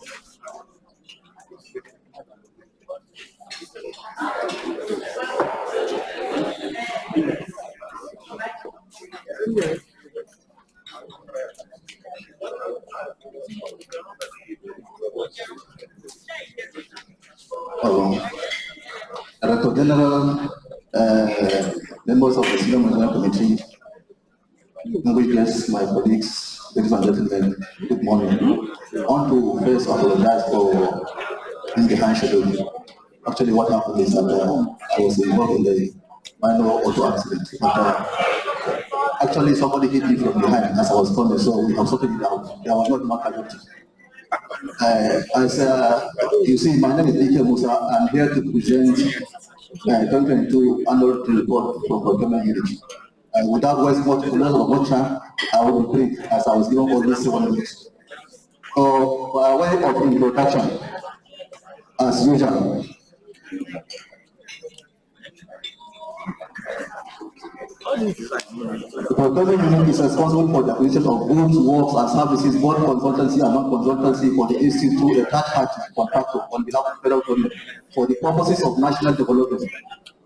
Director General, members of the Senior Management Committee, distinguished guests, my colleagues, ladies and gentlemen, good morning. I want to first apologize for being behind schedule. Actually, what happened is that I was involved in the minor auto accident. Actually, somebody hit me from behind as I was coming, so we have sorted it out. There was not much casualty. As you see, my name is B.K. Musa. I'm here to present 2022 annual report from procurement unit. Without wasting much time, I will be brief as I was given almost 7 minutes. So, by way of introduction, as usual, the procurement unit is responsible for the acquisition of goods, works, and services, both consultancy and non-consultancy, for the institute through a third-party contractor on behalf of the federal government for the purposes of national development.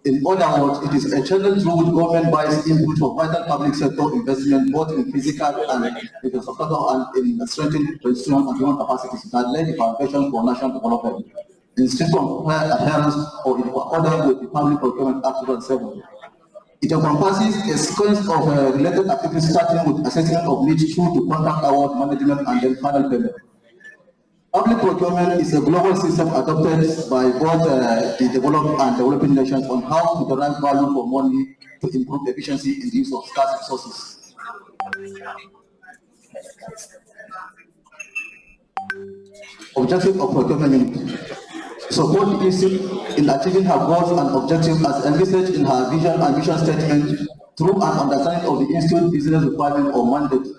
In other words, it is a channel through which government buys input for vital public sector investment, both in physical and infrastructure and in strengthening institutional and human capacities that lay the foundation for national development. In strict adherence or in accordance with the Public Procurement Act 2007. It encompasses a sequence of related activities starting with assessment of needs through to contract award management and then final payment. Public procurement is a global system adopted by both the developed and developing nations on how to derive value for money to improve efficiency in the use of scarce resources. Objective of procurement unit. Support the institute in achieving her goals and objectives as envisaged in her vision and mission statement through an understanding of the institute business requirement or mandate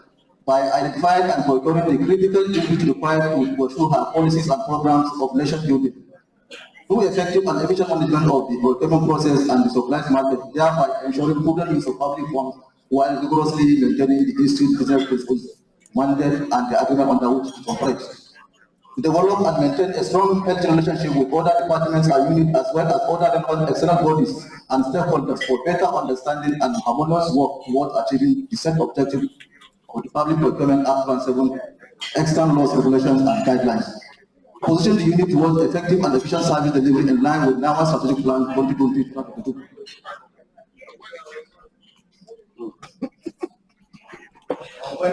by identifying and procuring the critical input required to pursue her policies and programs of nation building. Through effective and efficient management of the procurement process and the supplies market, thereby ensuring prudent use of public funds while vigorously maintaining the institute business principles, mandate, and the agreement under which it operates. To develop and maintain a strong healthy relationship with other departments and units as well as other relevant external bodies and stakeholders for better understanding and harmonious work towards achieving the set objective of the Public Procurement Act 2007, external laws, regulations, and guidelines. Position the unit towards effective and efficient service delivery in line with NIMR Strategic Plan 2020-2022.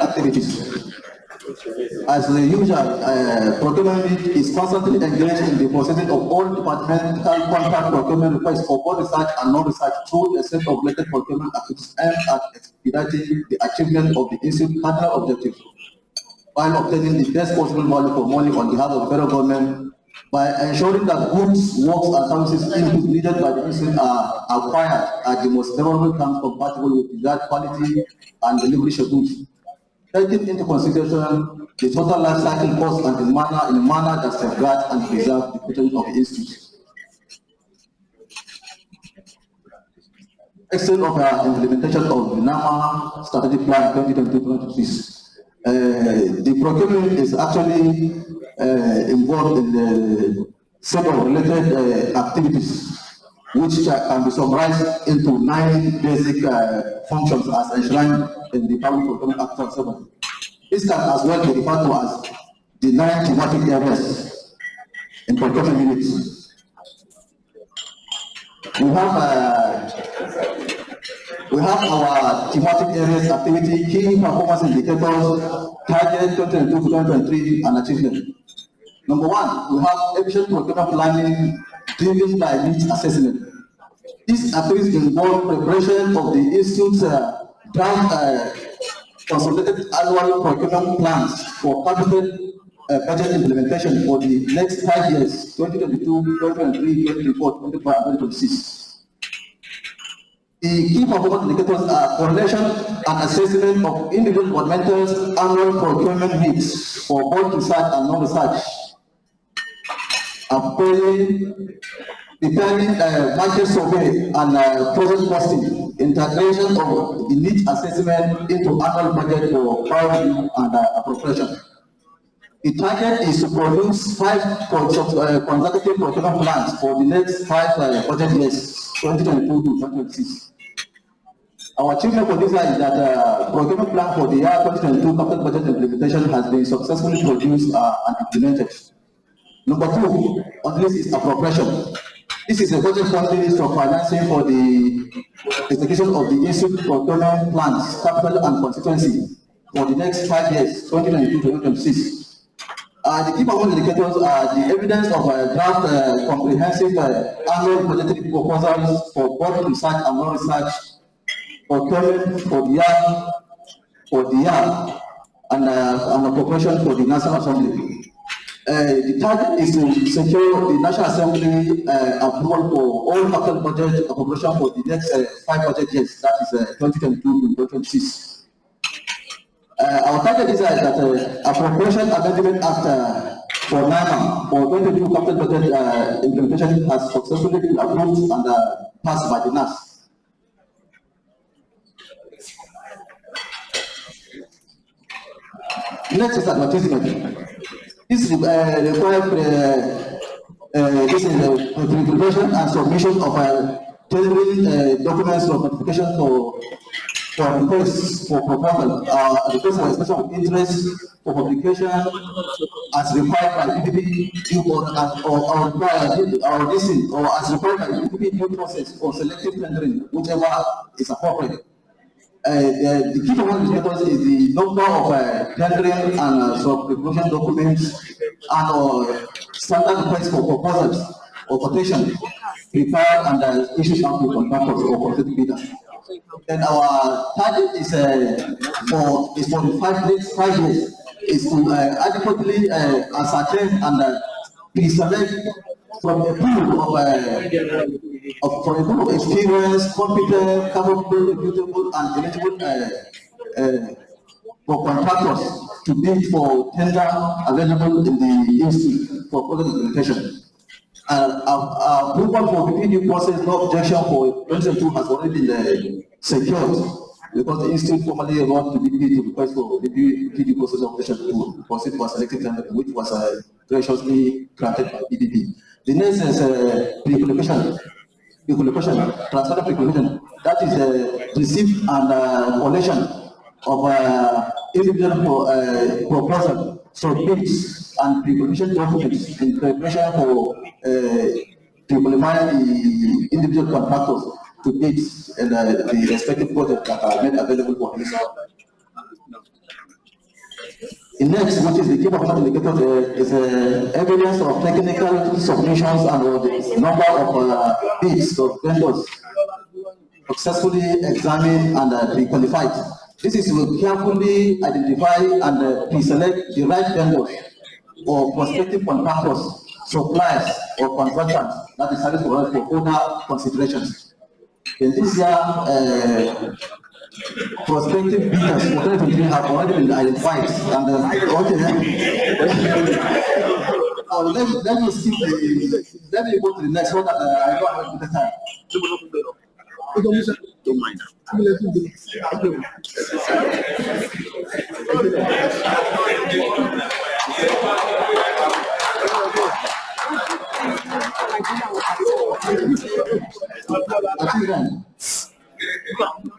Activities. As the usual, procurement is constantly engaged in the processing of all departmental contract procurement requests for both research and non-research through a set of related procurement activities aimed at expediting the achievement of the institute's cardinal objectives, while obtaining the best possible value for money on behalf of the federal government by ensuring that goods, works, and services inputs needed by the institute are acquired at the most favorable terms compatible with desired quality and delivery schedules, taking into consideration the total life cycle cost and in a manner that safeguards and preserves the potential of the institute. extent of implementation of the NIMR strategic plan 2022-2026. The procurement is actually involved in the set of related activities, which can be summarized into 9 basic functions as enshrined in the Public Procurement Act 2007. This can as well be referred to as the 9 thematic areas in procurement units. We have our thematic areas activity, key performance indicators, target 2022-2023 and achievement. Number 1, we have efficient procurement planning driven by needs assessment. These activities involve preparation of the Institute's draft consolidated annual procurement plans for capital budget implementation for the next 5 years, 2022, 2023, 2024, 2025, and 2026. The key performance indicators are correlation and assessment of individual departmentals' annual procurement needs for both research and non-research, preparing market survey and project costing, integration of the needs assessment into annual budget for priority and appropriation. The target is to produce 5 consecutive procurement plans for the next 5 budget years, 2022 to 2026. Our achievement for this year is that procurement plan for the year 2022 capital budget implementation has been successfully produced and implemented. Number 2 on this is appropriation. This is a budget funding list of financing for the execution of the Institute procurement plans, capital and constituency for the next 5 years, 2022 to 2026. The key performance indicators are the evidence of draft comprehensive annual budgetary proposals for both research and non-research procurement for the year and appropriation for the National Assembly. The target is to secure the National Assembly approval for all capital budget appropriation for the next 5 budget years, that is 2022 to 2026. Our target is that Appropriation Amendment Act for NIMR for 2022 capital budget implementation has successfully been approved and passed by the NAS. Next is advertisement. This requires preparation and submission of tailoring documents of notification for requests for proposal, request for expression of interest for publication as required by PPP or as required by PPP due process for selective tendering, whichever is appropriate. The key performance indicators is the number of tendering and sub-proposal documents and standard requests for proposals or quotation prepared and issued out to contractors or competitive bidders. And our target is for the next 5 years is to adequately ascertain and pre-select from a pool of experienced, competent, capable, reputable, and eligible for contractors to bid for tender available in the institute for project implementation. Approval for the PPP process, no objection for 2022 has already been secured because the institute formally wrote to PPP to request for the PPP process objection to proceed for selected tender, which was graciously granted by PPP. The next is pre-qualification, transfer pre-qualification. That is receipt and collection of individual proposal, bids and pre-qualification documents in preparation for pre-qualifying the individual contractors to bids and the respective projects that are made available for this. The next, which is the key performance indicator, is evidence of technical submissions and the number of bids of vendors successfully examined and pre-qualified. This is to carefully identify and pre-select the right vendors or prospective contractors, suppliers, or consultants that is service for further considerations. In this year, prospective bidders for 2023 have already been identified. And let me skip let me go to the next one that I don't have the time. Don't mind. The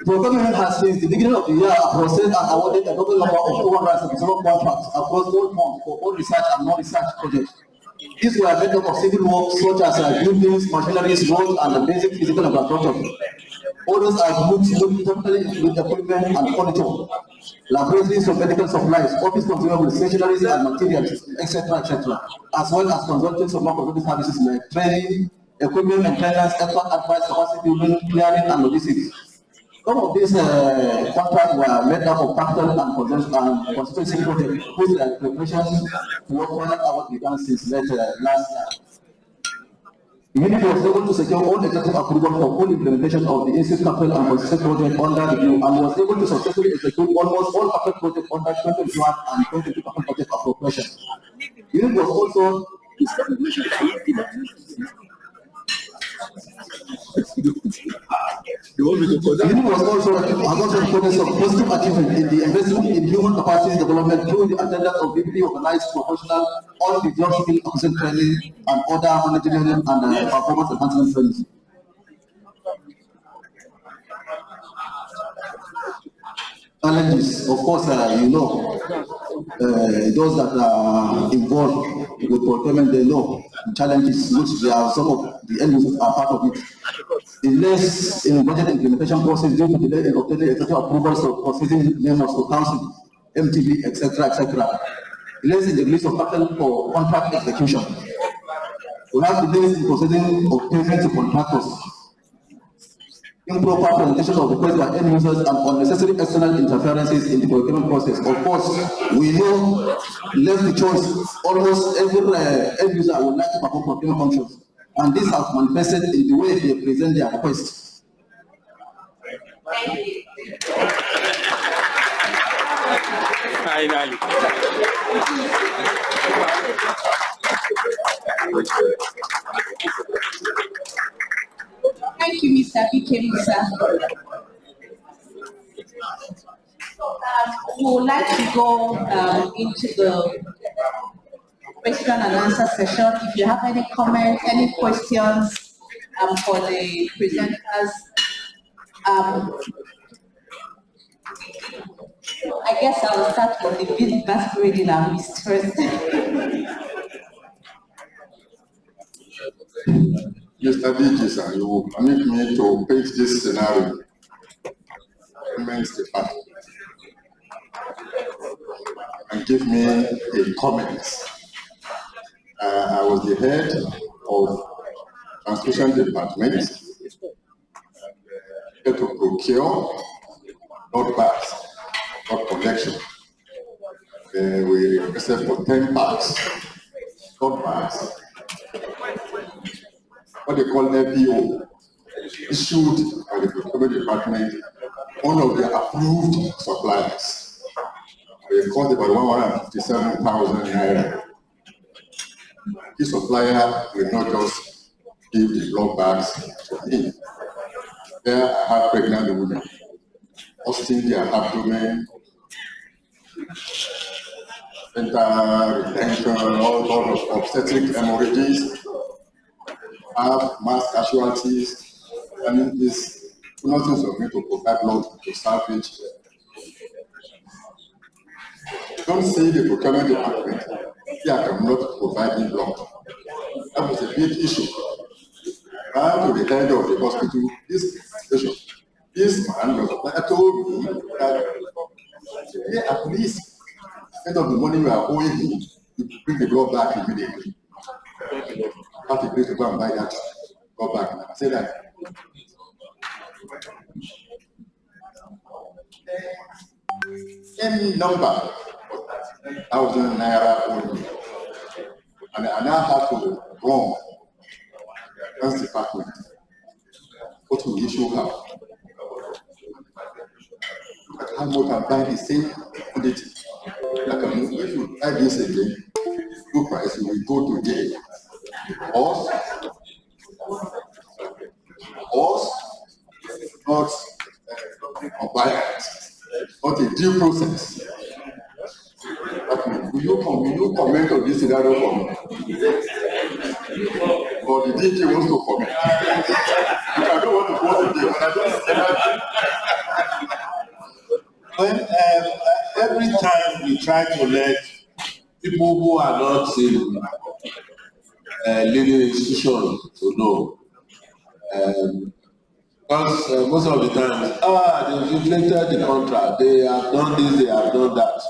government has since the beginning of the year processed and awarded a total number of 277 contracts across all forms for all research and non-research projects. These were made up of civil works such as buildings, machineries, roads, and the basic physical infrastructure. Others are goods typically include equipment and furniture, laboratories for medical supplies, office consumables, stationaries and materials, etc., as well as consulting support for services like training, equipment maintenance, expert advice, capacity building, clearing, and logistics. Some of these contracts were made up of capital and constituency projects, whose preparations work on our began since last year. The unit was able to secure all executive approval for full implementation of the institute capital and constituency project under review and was able to successfully execute almost all capital projects under 2021 and 2022 capital project appropriation. The unit was also The unit was also recorded some positive achievement in the investment in human capacity development through the attendance of deeply organized professional on the job skill acquisition training and other managerial and performance enhancement trainings. Challenges, of course, those that are involved with procurement, they know challenges, which they are some of the end users are part of it. Delays in budget implementation process due to delay in obtaining executive approvals of proceeding members to council, MTB, etc. Delays in the release of capital for contract execution. We have delays in proceeding of payment to contractors. Improper presentation of requests by end users and unnecessary external interferences in the procurement process. Of course, we know left the choice. Almost every end user would like to perform procurement functions, and this has manifested in the way they present their requests. Thank you, Mr. BK Musa. We would like to go into the question and answer session. If you have any comments, any questions for the presenters, I guess I'll start with the big masquerading and mistress. Mr. DG, sir, you permit me to paint this scenario. Immense department. And give me a comment. I was the head of transmission department, had to procure not bags, not connection. We requested for 10 bags, not bags. What they call FPO, issued by the procurement department, one of the approved suppliers. They cost about 157,000 naira. This supplier will not just give the blood bags to me. There I have pregnant women, hosting their abdomen, central retention, all sorts of obstetric hemorrhages, have mass casualties, and this nothing for me to provide blood to salvage. Don't say the procurement department, I cannot provide me blood. That was a big issue. Prior to the head of the hospital, this man told me that at least instead of the money we are owing him, you bring the blood back immediately. I have to agree to go and buy that blood back. I say that. Any number, 1,000 naira only. And I now have to run this department. What will issue have? How much I'm buying the same quantity. If you buy this again, good price, you will go to jail. Or not due process. Will you comment on this scenario for me? Or the DG wants to comment? I don't want to vote again, but I don't say that. Well, every time we try to let people who are not in leading institutions to know, because most of the time, they've inflated the contract, they have done this, they have done that.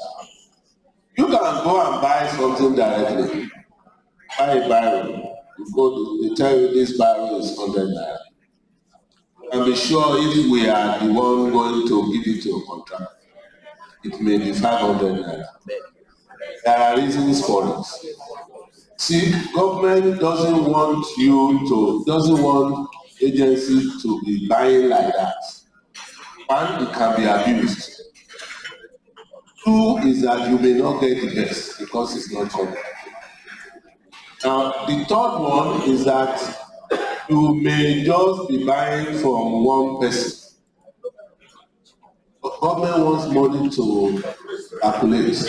You can go and buy something directly. Buy a barrel. You go to, they tell you this barrel is 100 naira. And be sure if we are the one going to give it to a contract, it may be 500 naira. There are reasons for it. See, government doesn't want agencies to be buying like that. One, it can be abused. Two is that you may not get the best because it's not covered. Now, the third one is that you may just be buying from one person. But government wants money to calculate.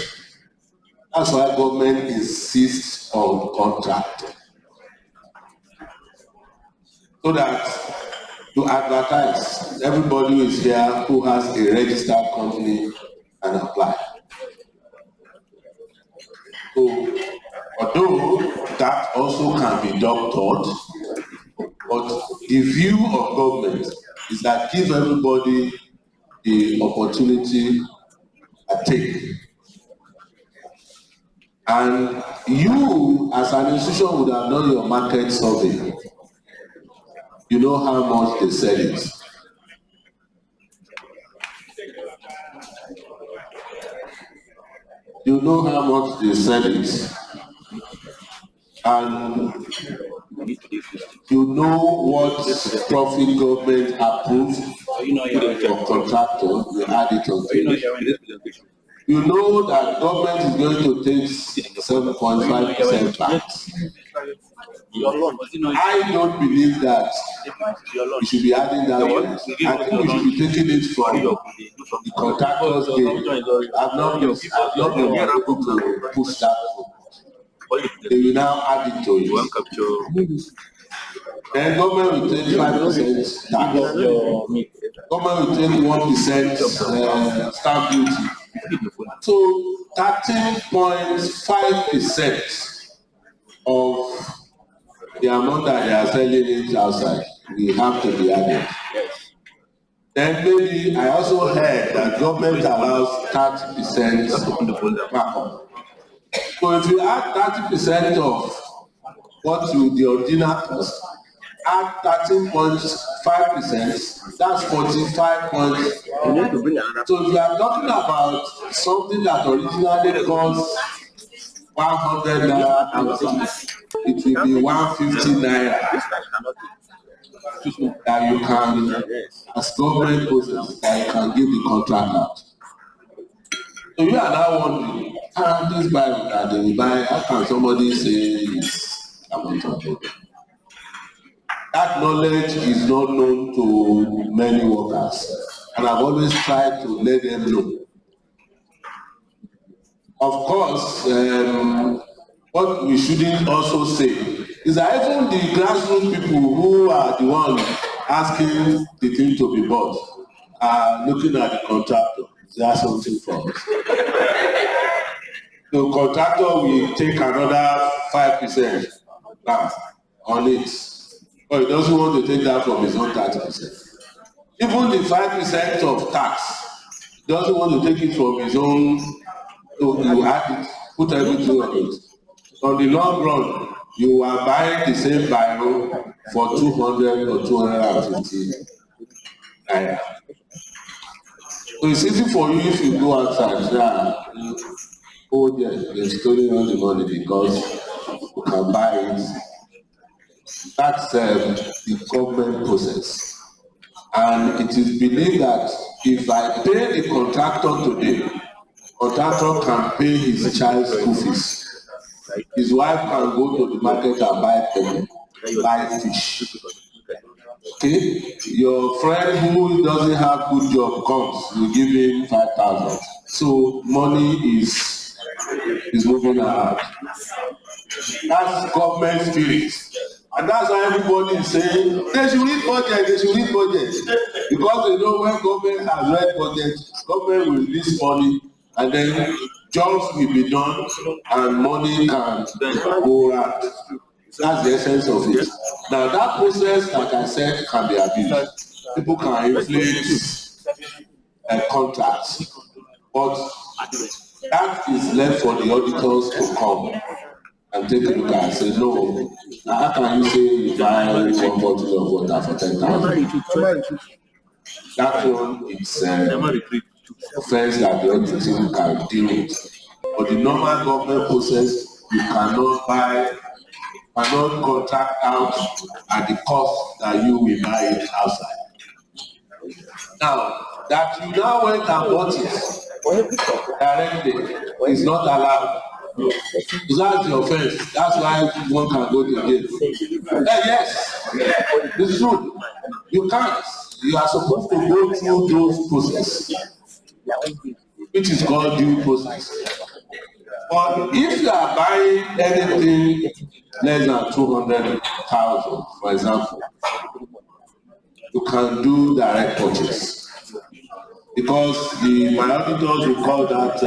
That's why government insists on contract. So that to advertise, everybody who is here who has a registered company can apply. So, although that also can be doctored, but the view of government is that give everybody the opportunity to take. And you, as an institution, would have done your market survey. You know how much they sell it. You know how much they sell it. And you know what profit government approved for contractor, you add it on. You know that government is going to take 7.5% tax. I don't believe that we should be adding that one. I think we should be taking it from the contractor's gain. I've not been able to push that through. They will now add it to it. Then government will take 5% tax. Government will take 1% stamp duty. So 13.5% of the amount that they are selling it outside, we have to be added. Then maybe I also heard that government allows 30% markup. So if you add 30% of what the original cost, add 13.5%, that's 45 points. So if you are talking about something that originally cost 100 naira, it will be 150 naira that you can, as government process, that you can give the contract out. So you are now wondering, this Bible that they will buy, how can somebody say it's amount of money? That knowledge is not known to many workers, and I've always tried to let them know. Of course, what we shouldn't also say is that even the grassroots people who are the ones asking the thing to be bought are looking at the contractor. Is there something from us? The contractor will take another 5% back on it. But he doesn't want to take that from his own 30%. Even the 5% of tax, he doesn't want to take it from his own, so you add it, put everything on it. On the long run, you are buying the same barrel for 200 or 250 naira. So it's easy for you if you go outside, oh yeah, they're stealing all the money because you can buy it. That's the government process. And it is believed that if I pay the contractor today, contractor can pay his child's school fees. His wife can go to the market and buy fish. Okay, your friend who doesn't have good job comes, you give him 5,000. So money is moving around. That's government spirit. And that's why everybody is saying they should read budget, they should read budget. Because they know when government has read budget, government will release money and then jobs will be done and money can go around. That's the essence of it. Now that process, like I said, can be abused. People can inflate contracts. But that is left for the auditors to come and take a look at and say, no, how can you say you buy one bottle of water for 10,000? That one is offense that the auditing can deal with. But the normal government process, you cannot contract out at the cost that you will buy it outside. Now, that you now went and bought it directly is not allowed. That's the offense. That's why one can go to jail. Yes, it's true. You can't. You are supposed to go through those processes, which is called due process. But if you are buying anything less than 200,000, for example, you can do direct purchase. Because my auditors will call that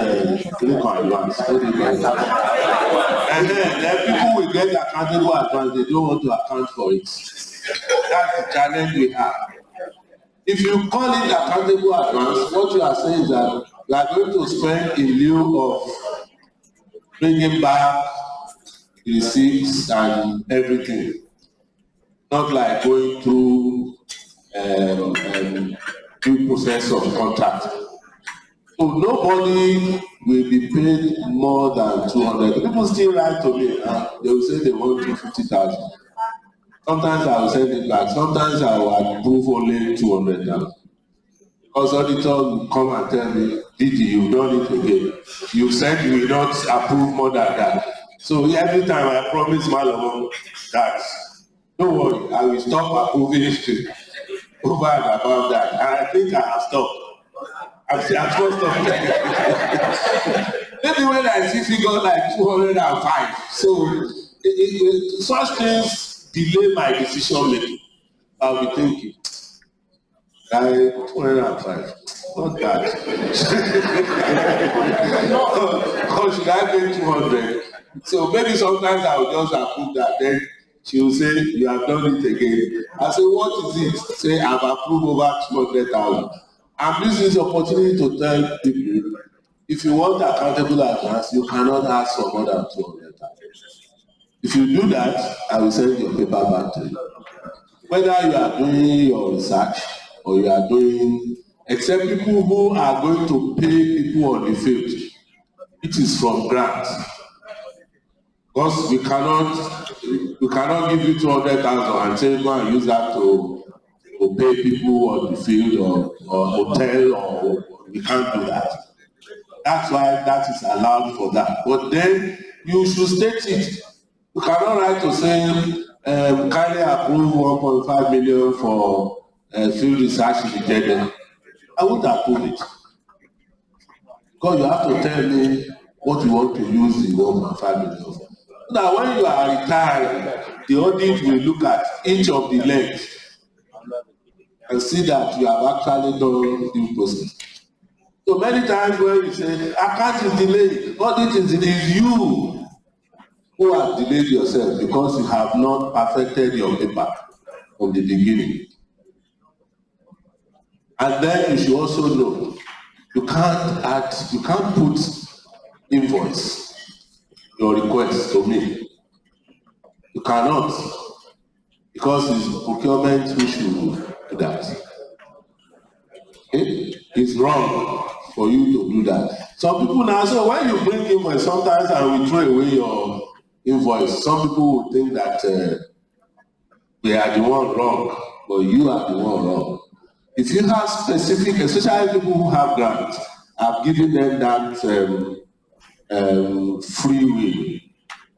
clinical advance. And then people will get accountable advance, they don't want to account for it. That's the challenge we have. If you call it accountable advance, what you are saying is that you are going to spend in lieu of bringing back receipts and everything. Not like going through due process of contract. So nobody will be paid more than 200. People still write to me. They will say they want 250,000. Sometimes I will send it back. Sometimes I will approve only 200,000. Because auditor will come and tell me, DG, you've done it again. You said you will not approve more than that. So every time I promise Malamo that, don't worry, I will stop approving it over and above that. And I think I have stopped. I've stopped. Maybe when I see figure like 205. So such things delay my decision making. I'll be thinking, 205. Not that. Or should I pay 200? So maybe sometimes I will just approve that. Then she will say, you have done it again. I say, what is it? Say, I've approved over 200,000. I'm using this opportunity to tell people, if you want accountable advance, you cannot ask for more than 200,000. If you do that, I will send your paper back to you. Whether you are doing your research or you are doing, except people who are going to pay people on the field, it is from grants. Because we cannot give you 200,000 and say go and use that to pay people on the field or hotel, or we can't do that. That's why that is allowed for that. But then you should state it. You cannot write to say kindly approve 1.5 million for field research in Nigeria. I won't approve it. Because you have to tell me what you want to use the 1.5 million for. Now, when you are retired, the audit will look at each of the legs and see that you have actually done due process. So many times when you say, account is delayed, audit is delayed, it's you who have delayed yourself because you have not perfected your paper from the beginning. And then you should also know, you can't put invoice, your request to me. You cannot, because it's procurement who should do that. Okay? It's wrong for you to do that. Some people now, so when you bring invoice, sometimes I will throw away your invoice. Some people will think that we are the one wrong, but you are the one wrong. If you have specific, especially people who have grants, I've given them that free will,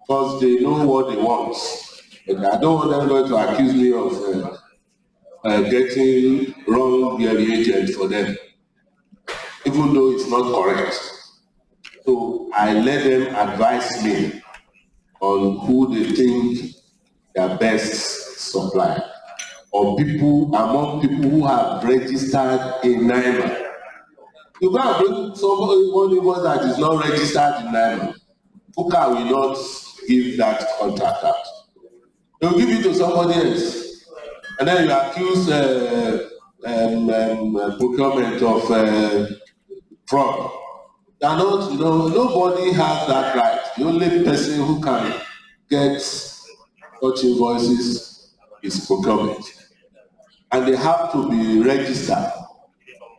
because they know what they want. And I don't want them going to accuse me of getting wrong reagent for them, even though it's not correct. So I let them advise me on who they think their best supplier, or people among people who have registered in NIMR. You go and bring somebody that is not registered in NIMR. Kuka will not give that contract out. They will give it to somebody else. And then you accuse procurement of fraud. They are not, nobody has that right. The only person who can get such invoices is procurement. And they have to be registered.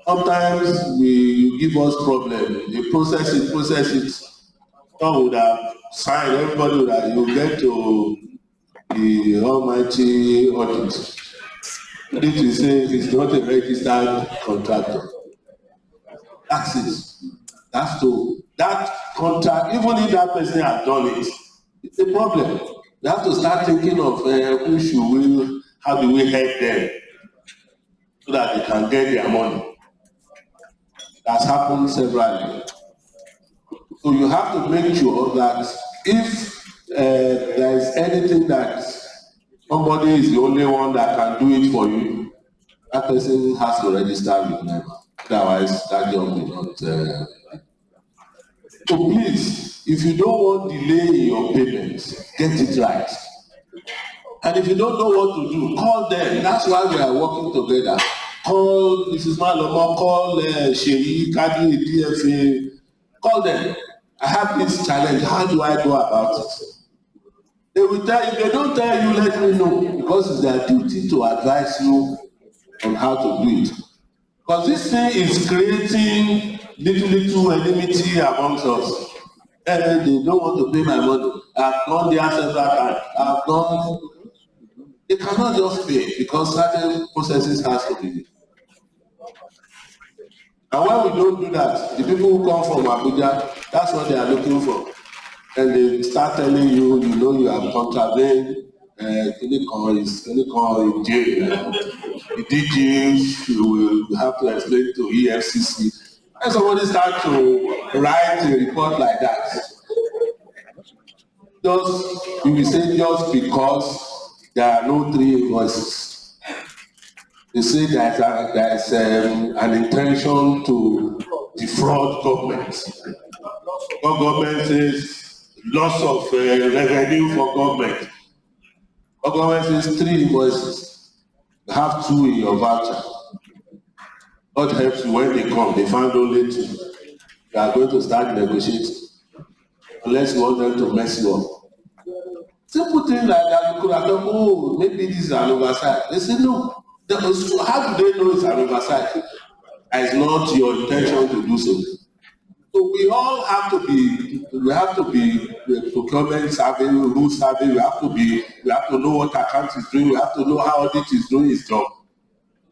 Sometimes you give us problem. They process it. Some would have signed, everybody would have, you get to the almighty audit. Audit will say it's not a registered contractor. That's it. That's to, that contract, even if that person has done it, it's a problem. You have to start thinking of who should we, how do we help them so that they can get their money. That's happened severally. So you have to make sure that if there is anything that somebody is the only one that can do it for you, that person has to register with NIMR. Otherwise, that job will not. So please, if you don't want delay in your payments, get it right. And if you don't know what to do, call them. That's why we are working together. Call Mrs. Maloma, call Sheyi, Kadi, DFA, call them. I have this challenge. How do I go about it? They will tell you. If they don't tell you, let me know, because it's their duty to advise you on how to do it. Because this thing is creating little enmity amongst us. And they don't want to pay my money. I've gone there several times. I've gone. They cannot just pay because certain processes has to be. And when we don't do that, the people who come from Abuja, that's what they are looking for. And they start telling you, you have contravened, Clinical is in jail. The DG, you will have to explain to EFCC. And somebody start to write a report like that. You will say just because there are no 3 invoices. They say there is an intention to defraud government. What government says loss of revenue for government. What government says 3 invoices. You have 2 in your voucher. What helps you when they come? They find only 2. You are going to start negotiating. Unless you want them to mess you up. Simple thing like that, you could have thought, oh, maybe this is an oversight. They say no. How do they know it's an oversight? It's not your intention to do so. So we all have to be procurement savvy, rule savvy, we have to know what account is doing, we have to know how audit is doing its job.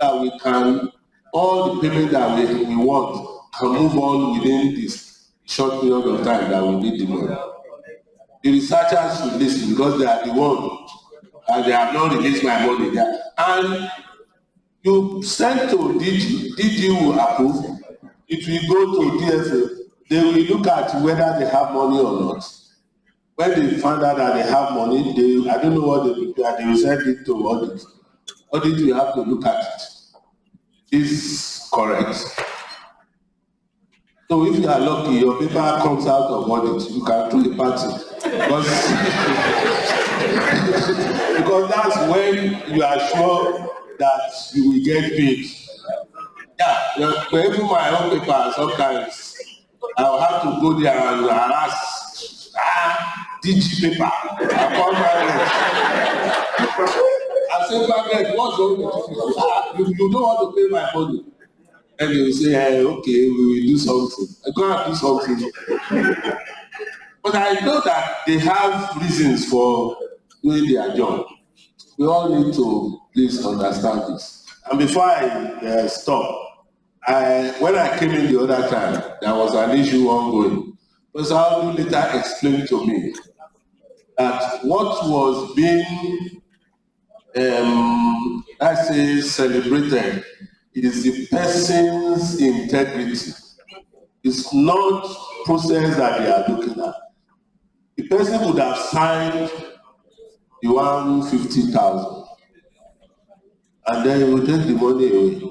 That we can, all the payment that we want can move on within this short period of time that we need the money. The researchers should listen because they are the ones and they have not released my money there. And you send to DG will approve, it will go to DFA. They will look at whether they have money or not. When they find out that they have money, I don't know what they will do, they will send it to audit. Audit will have to look at it. Is correct. So if you are lucky, your paper comes out of audit, you can throw a party. Because that's when you are sure that you will get paid. Yeah, but even my own paper, sometimes I will have to go there and harass DG paper. I call Magnet. I say, Magnet, what's wrong with you? You don't want to pay my money. And they will say, hey, okay, we will do something. I go and do something. But I know that they have reasons for doing their job. We all need to please understand this. And before I stop, when I came in the other time, there was an issue ongoing. Professor Audu later explained to me that what was being I say celebrated, is the person's integrity. It's not process that they are looking at. The person would have signed the 150,000 and then he will take the money away.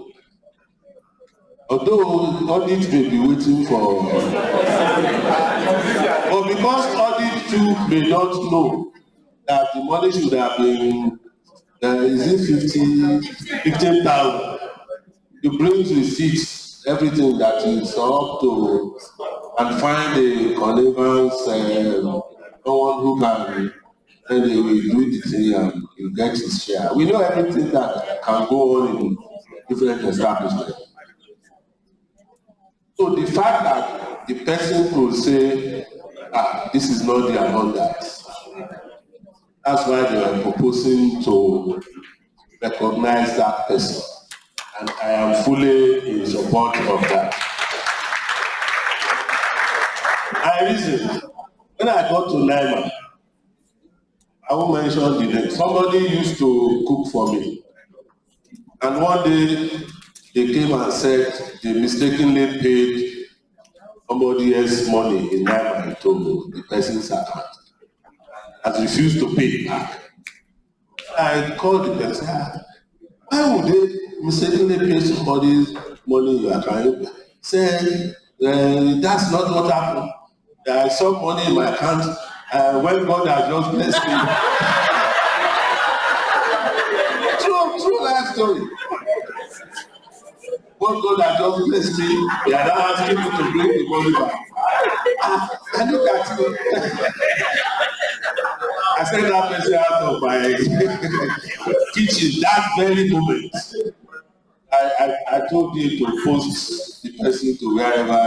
Although audit may be waiting for, but because audit too may not know that the money should have been, is it 15,000? You bring receipts, everything that is up to, and find a connivance, no one who can, then they will do the thing and you get his share. We know everything that can go on in different establishments. So the fact that the person will say, this is not the abundance, that's why they are proposing to recognize that person. And I am fully in support of that. I reason, when I got to NIMR, I won't mention the name, somebody used to cook for me. And one day, they came and said they mistakenly paid somebody else's money in NIMR to the person's account. Has refused to pay back. I called the person, why would they mistakenly pay somebody's money in your account? Said, that's not what happened. I saw money in my account when God has just blessed me. True life story. When God has just blessed me, they are now asking me to bring the money back. I look at you. I sent that person out of my kitchen that very moment. I told him to post the person to wherever.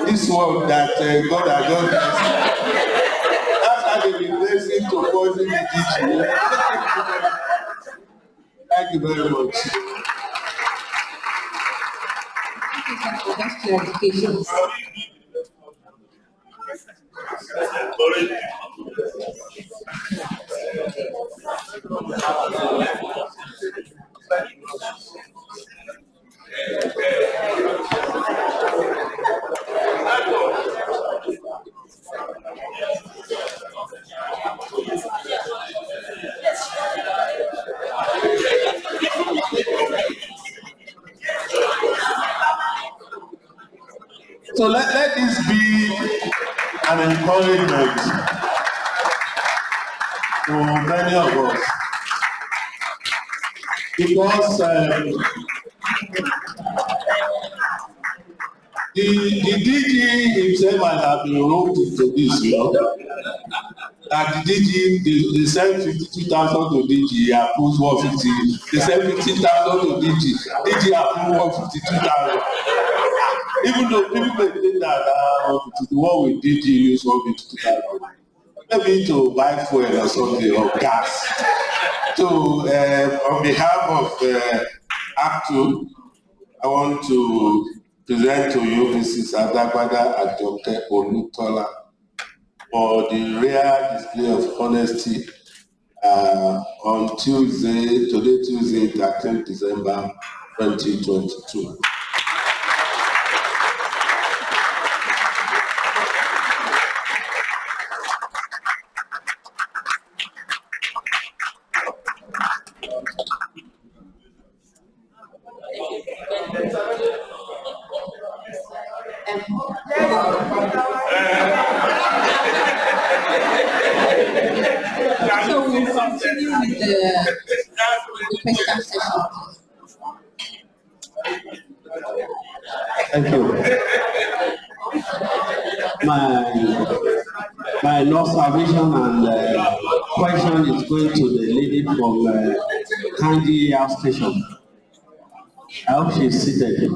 This one that God has just blessed. That's how they've been blessing to poison the kitchen. Thank you very much. That's clarifications. So let this be an encouragement to many of us. Because the DG himself might have been roped into this, that the DG, they sent 52,000 to DG, he approves 150. They sent 15,000 to DG approves 152,000. Even though people may think that the one with DG use 152,000, maybe to buy fuel or something or gas. So on behalf of Act 2, I want to present to you Mrs. Adagbada Ajoke Olutola for the rare display of honesty on today Tuesday, 13th December 2022. So we'll continue with the question session. Thank you. My observation and question is going to the lady from Kanji House Station. I hope she's seated.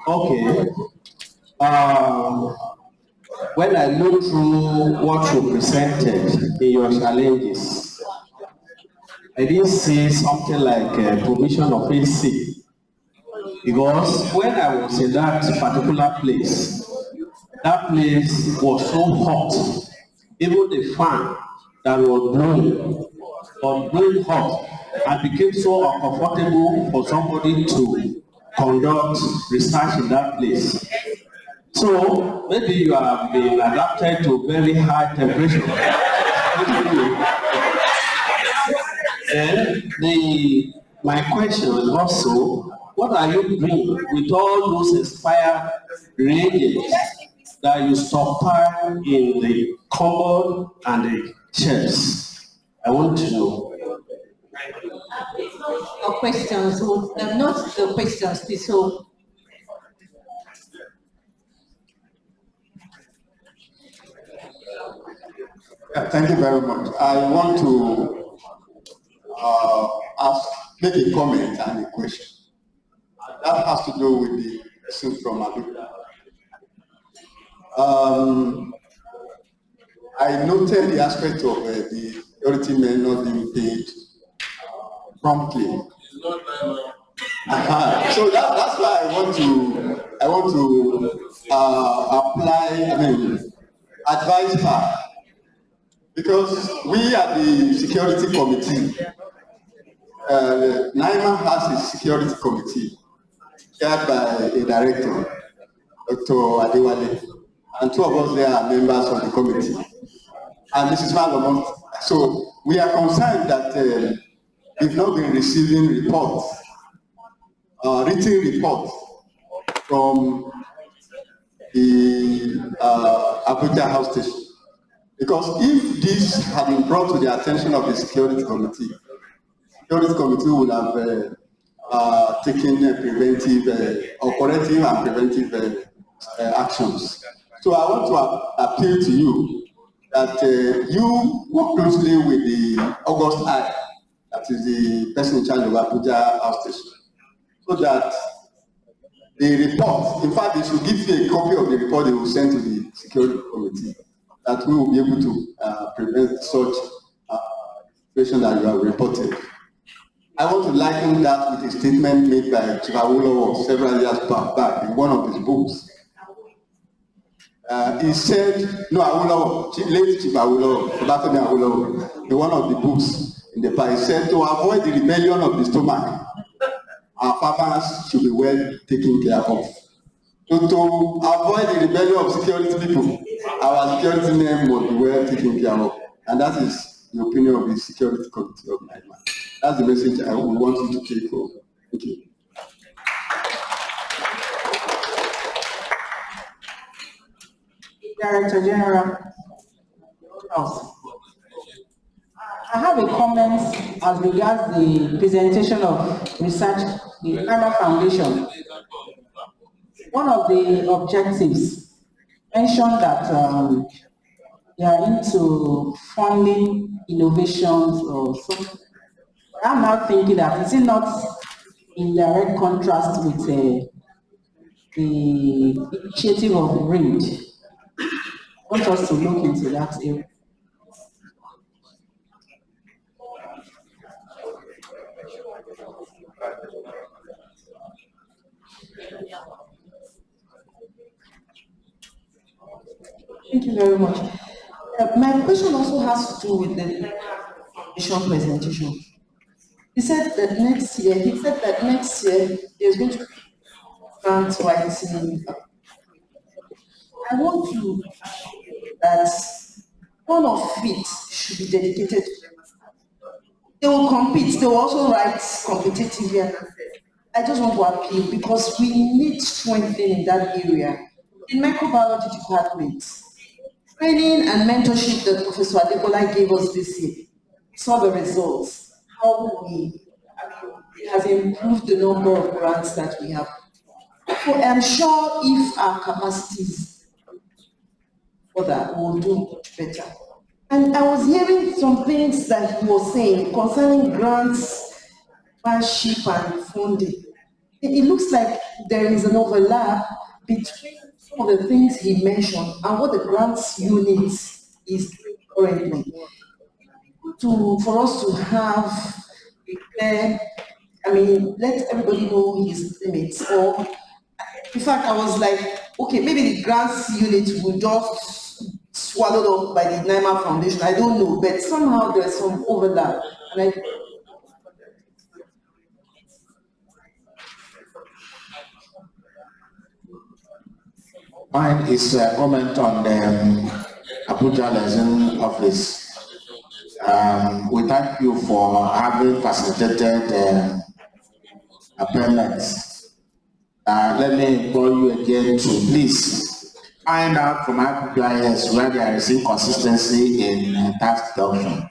Okay. When I look through what you presented in your challenges, I didn't see something like provision of AC. Because when I was in that particular place, that place was so hot. Even the fan that was blowing hot and became so uncomfortable for somebody to conduct research in that place. So maybe you have been adapted to very high temperature. And my question is also, what are you doing with all those expired reagents that you stockpile in the cupboard and the shelves? I want to know. Your questions, not the questions, please. So, thank you very much. I want to make a comment and a question. That has to do with the person from Abuja. I noted the aspect of the security men not being paid promptly. So that's why I want to advise her, because we at the security committee, NIMR has a security committee chaired by a director, Dr. Adewale, and two of us there are members of the committee, and Mrs. Malomon. So we are concerned that we've not been receiving reports, written reports from the Abuja House Station. Because if this had been brought to the attention of the security committee would have taken preventive or corrective and preventive actions. So I want to appeal to you that you work closely with the August I, that is the person in charge of Abuja House Station, so that the report, in fact, they should give you a copy of the report they will send to the security committee, that we will be able to prevent such situation that you have reported. I want to liken that with a statement made by Chief Awolowo several years back in one of his books. He said, no, Awolowo, late Chief Awolowo, in one of the books in the past, he said, to avoid the rebellion of the stomach, our farmers should be well taken care of. To avoid the rebellion of security people, our security men must be well taken care of. And that is the opinion of the security committee of NIMR. That's the message I would want you to take home. Thank you. Director General. I have a comment as regards the presentation of research, the NIMR Foundation. One of the objectives mentioned that they are into funding innovations or something. I'm now thinking that is it not in direct contrast with the initiative of RIND? I want us to look into that area. Thank you very much. My question also has to do with the foundation presentation. He said that next year there's going to be grant writing. I want to that one of it should be dedicated to them. They will compete, they will also write competitively. I just want to appeal because we need strengthening in that area. In microbiology department, training and mentorship that Professor Adekola gave us this year, we saw the results. How it has improved the number of grants that we have. So I'm sure if our capacities for that will do much better. And I was hearing some things that he was saying concerning grants, partnership, and funding. It looks like there is an overlap between some of the things he mentioned and what the grants unit is doing currently. For us to have a clear, let everybody know his limits. Or, in fact, I was like, okay, maybe the grants unit will just swallowed up by the NIMR Foundation. I don't know, but somehow there's some overlap. And Mine is a comment on the Abuja Liaison Office. We thank you for having facilitated payments. Let me implore you again to please find out from IPPIS where there is inconsistency in tax deduction.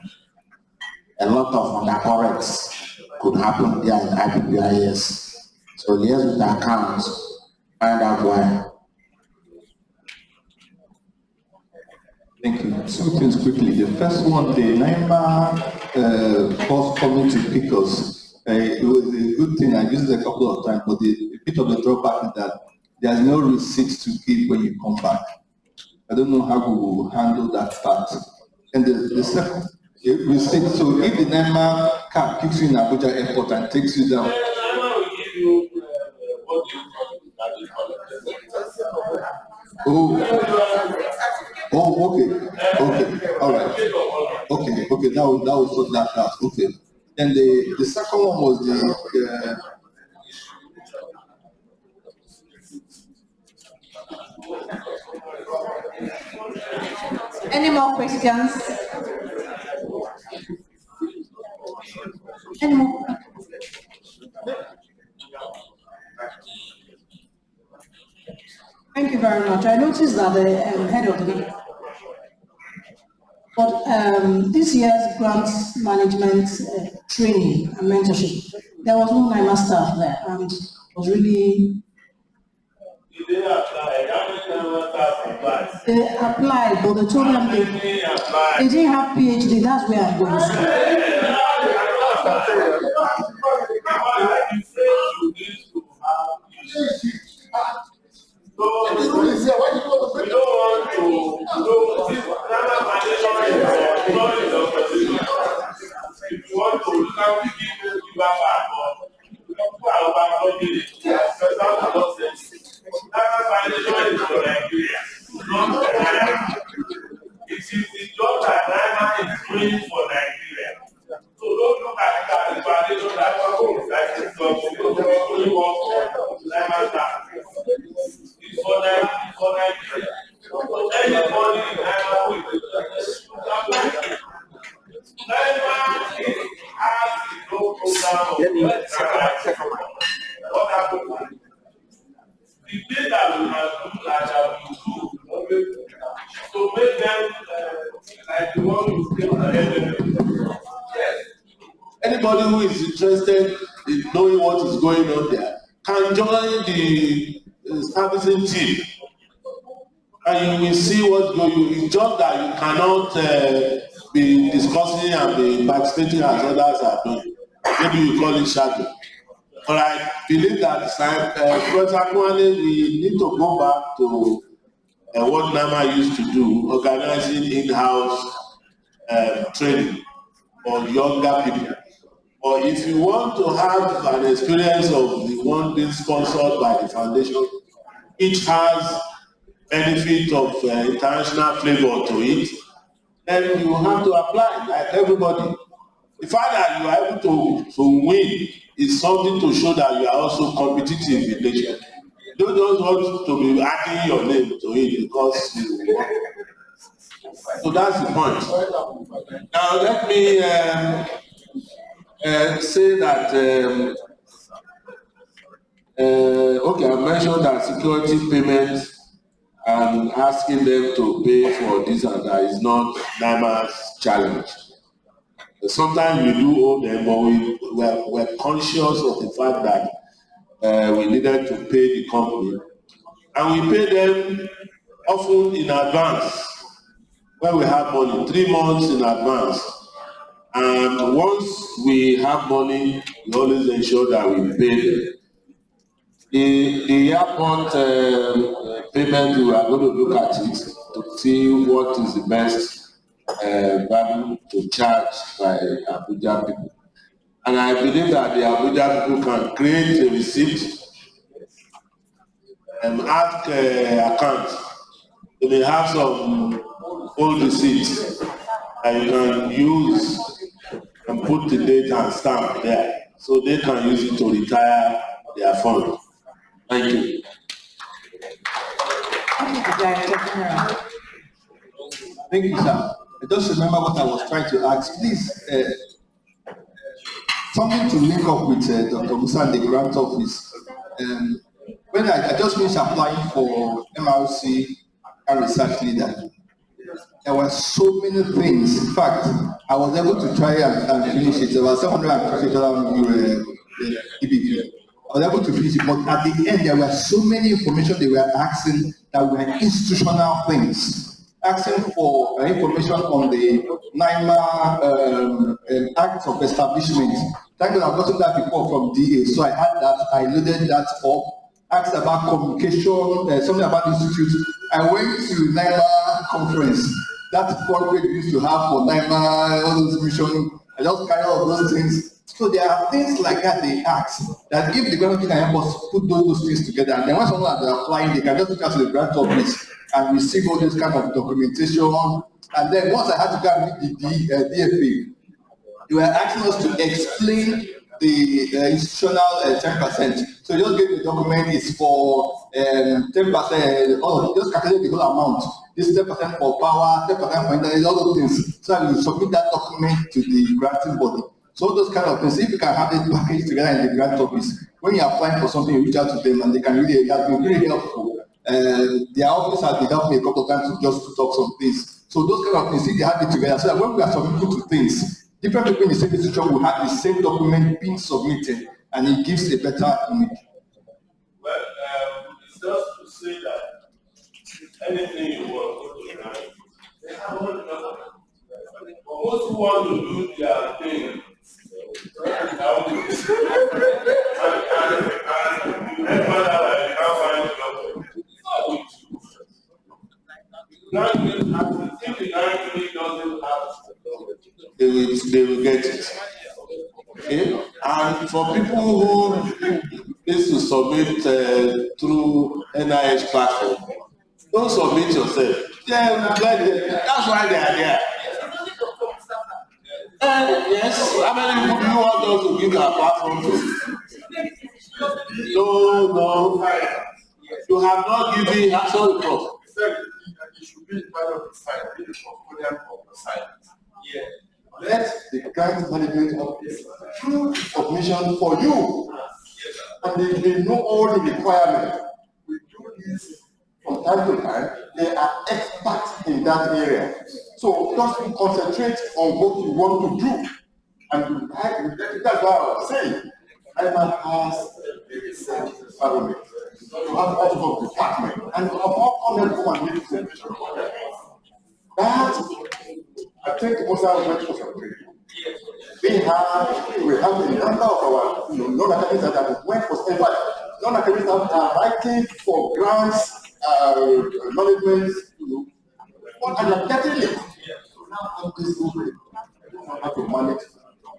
A lot of undercurrents could happen there in IPPIS. So liaise with the accounts, find out why. Thank you. Two things quickly. The first one, the NIMR cost coming to pick us. It was a good thing. I used it a couple of times, but a bit of the drawback is that there's no receipt to give when you come back. I don't know how we will handle that part. And the second receipt. So if the NIMR car picks you in Abuja airport and takes you down. Oh, okay, all right. Okay, that was sort that out. Okay. And the second one was the Any more questions? Any more? Thank you very much. I noticed that the head of the this year's grants management training and mentorship, there was no NIMR staff there, and it was really. They applied, but they told them they didn't have PhD. That's where I'm going to. If you want to look at the it is the job that NIMR is doing for Nigeria. So don't look at that validation that is only work for NIMR staff. It's for Nigeria. So anybody in NIMR will what happened? The thing that we must do that we do to make them like the one you say. Yes. Anybody who is interested in knowing what is going on there can join the servicing team, and you will see what's going on. It's just that you cannot be discussing and be participating as others are doing. Maybe you call it shadow. But I believe that we need to go back to what NIMR used to do, organizing in-house training for younger people. Or if you want to have an experience of the one being sponsored by the foundation, each has benefit of international flavor to it, then you have to apply like everybody. The fact that you are able to win is something to show that you are also competitive in nature. You don't want to be adding your name to it because you want. So that's the point. Now let me say that okay, I mentioned that security payments and asking them to pay for this and that is not NIMR's challenge. Sometimes we do owe them, but we're conscious of the fact that we needed to pay the company. And we pay them often in advance when we have money, 3 months in advance. And once we have money, we always ensure that we pay them. The airport payment, we are going to look at it to see what is the best value to charge by Abuja people. And I believe that the Abuja people can create a receipt and ask account. They may have some old receipts and you can use and put the date and stamp there, so they can use it to retire their fund. Thank you. Thank you, sir. I just remember what I was trying to ask. Please, something to link up with Dr. Musa and the grant office. When I just finished applying for MRC and research leader, there were so many things. In fact, I was able to try and finish it. About 750,000 EBV. I was able to finish it, but at the end, there were so many information they were asking that were institutional things. Asking for information on the NIMR Act of Establishment. Thank God I've gotten that before from DA, so I had that, I loaded that up. Asked about communication, something about institute. I went to NIMR conference. That corporate used to have for NIMR, all those missions. I just carry all those things. So there are things like that they ask that if the government can help us put those things together, and then when someone is applying, they can just look at the grant office and receive all this kind of documentation. And then once I had to go and meet the DFA, they were asking us to explain the institutional 10%. So just give the document is for 10%, just calculate the whole amount. This is 10% for power, 10% for internet, all those things. So I will submit that document to the granting body. So those kind of things, if you can have it packaged together in the grant office, when you're applying for something, you reach out to them and they can really help you, really helpful. Their office has been helping me a couple of times to just put up some things. So those kind of things, if they have it together, so that when we are submitting to things, different people in the same institution will have the same document being submitted, and it gives a better image. Well, it's just to say that anything you want to tonight, they have not enough. But most who want to do their thing, they will get it. Okay? And for people who is to submit through NIH platform, don't submit yourself. That's why they are there. Yes, how many people do you want us to give our platform to? No. You have not given actual proof. It should be part of the site, the custodian of the site. Yeah. Let the grant management office do submission for you. And they know all the requirements. We do this from time to time. They are experts in that area. So just concentrate on what you want to do. And that's what I was saying. NIMR has a research environment. You have also a department. And you have all come and make presentation. That, I think also went for some training. We have a number of our non-academics that went for step five. Non-academics that are writing for grants, management, and are getting it. So now this way, you don't know how to manage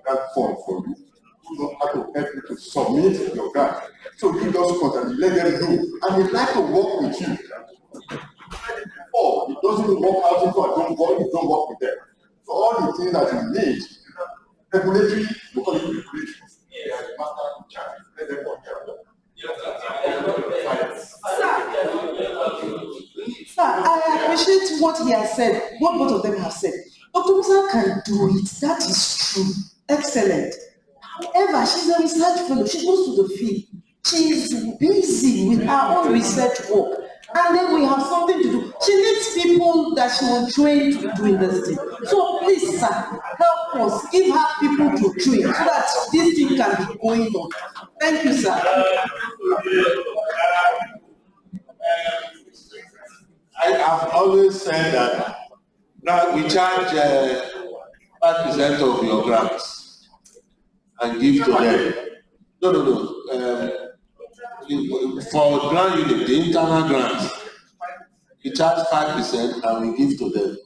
that form for you. You don't know how to help you to submit your grant. So you just contact, let them know, and they'd like to work with you. Or it doesn't work out, if you don't work with them. So all the things that you need, regulatory, we call it regulatory. They are the master in charge. Let them work out. Sir, I appreciate what he has said, what both of them have said. Dr. Musa can do it, that is true, excellent. However, she's a research fellow, she goes to the field. She is busy with her own research work. And then we have something to do. She needs people that she will train to be doing this thing. So please, sir, help us, give her people to train so that this thing can be going on. Thank you, sir. I have always said that now we charge 5% of your grants and give to them. No. For grant unit, the internal grants, we charge 5% and we give to them.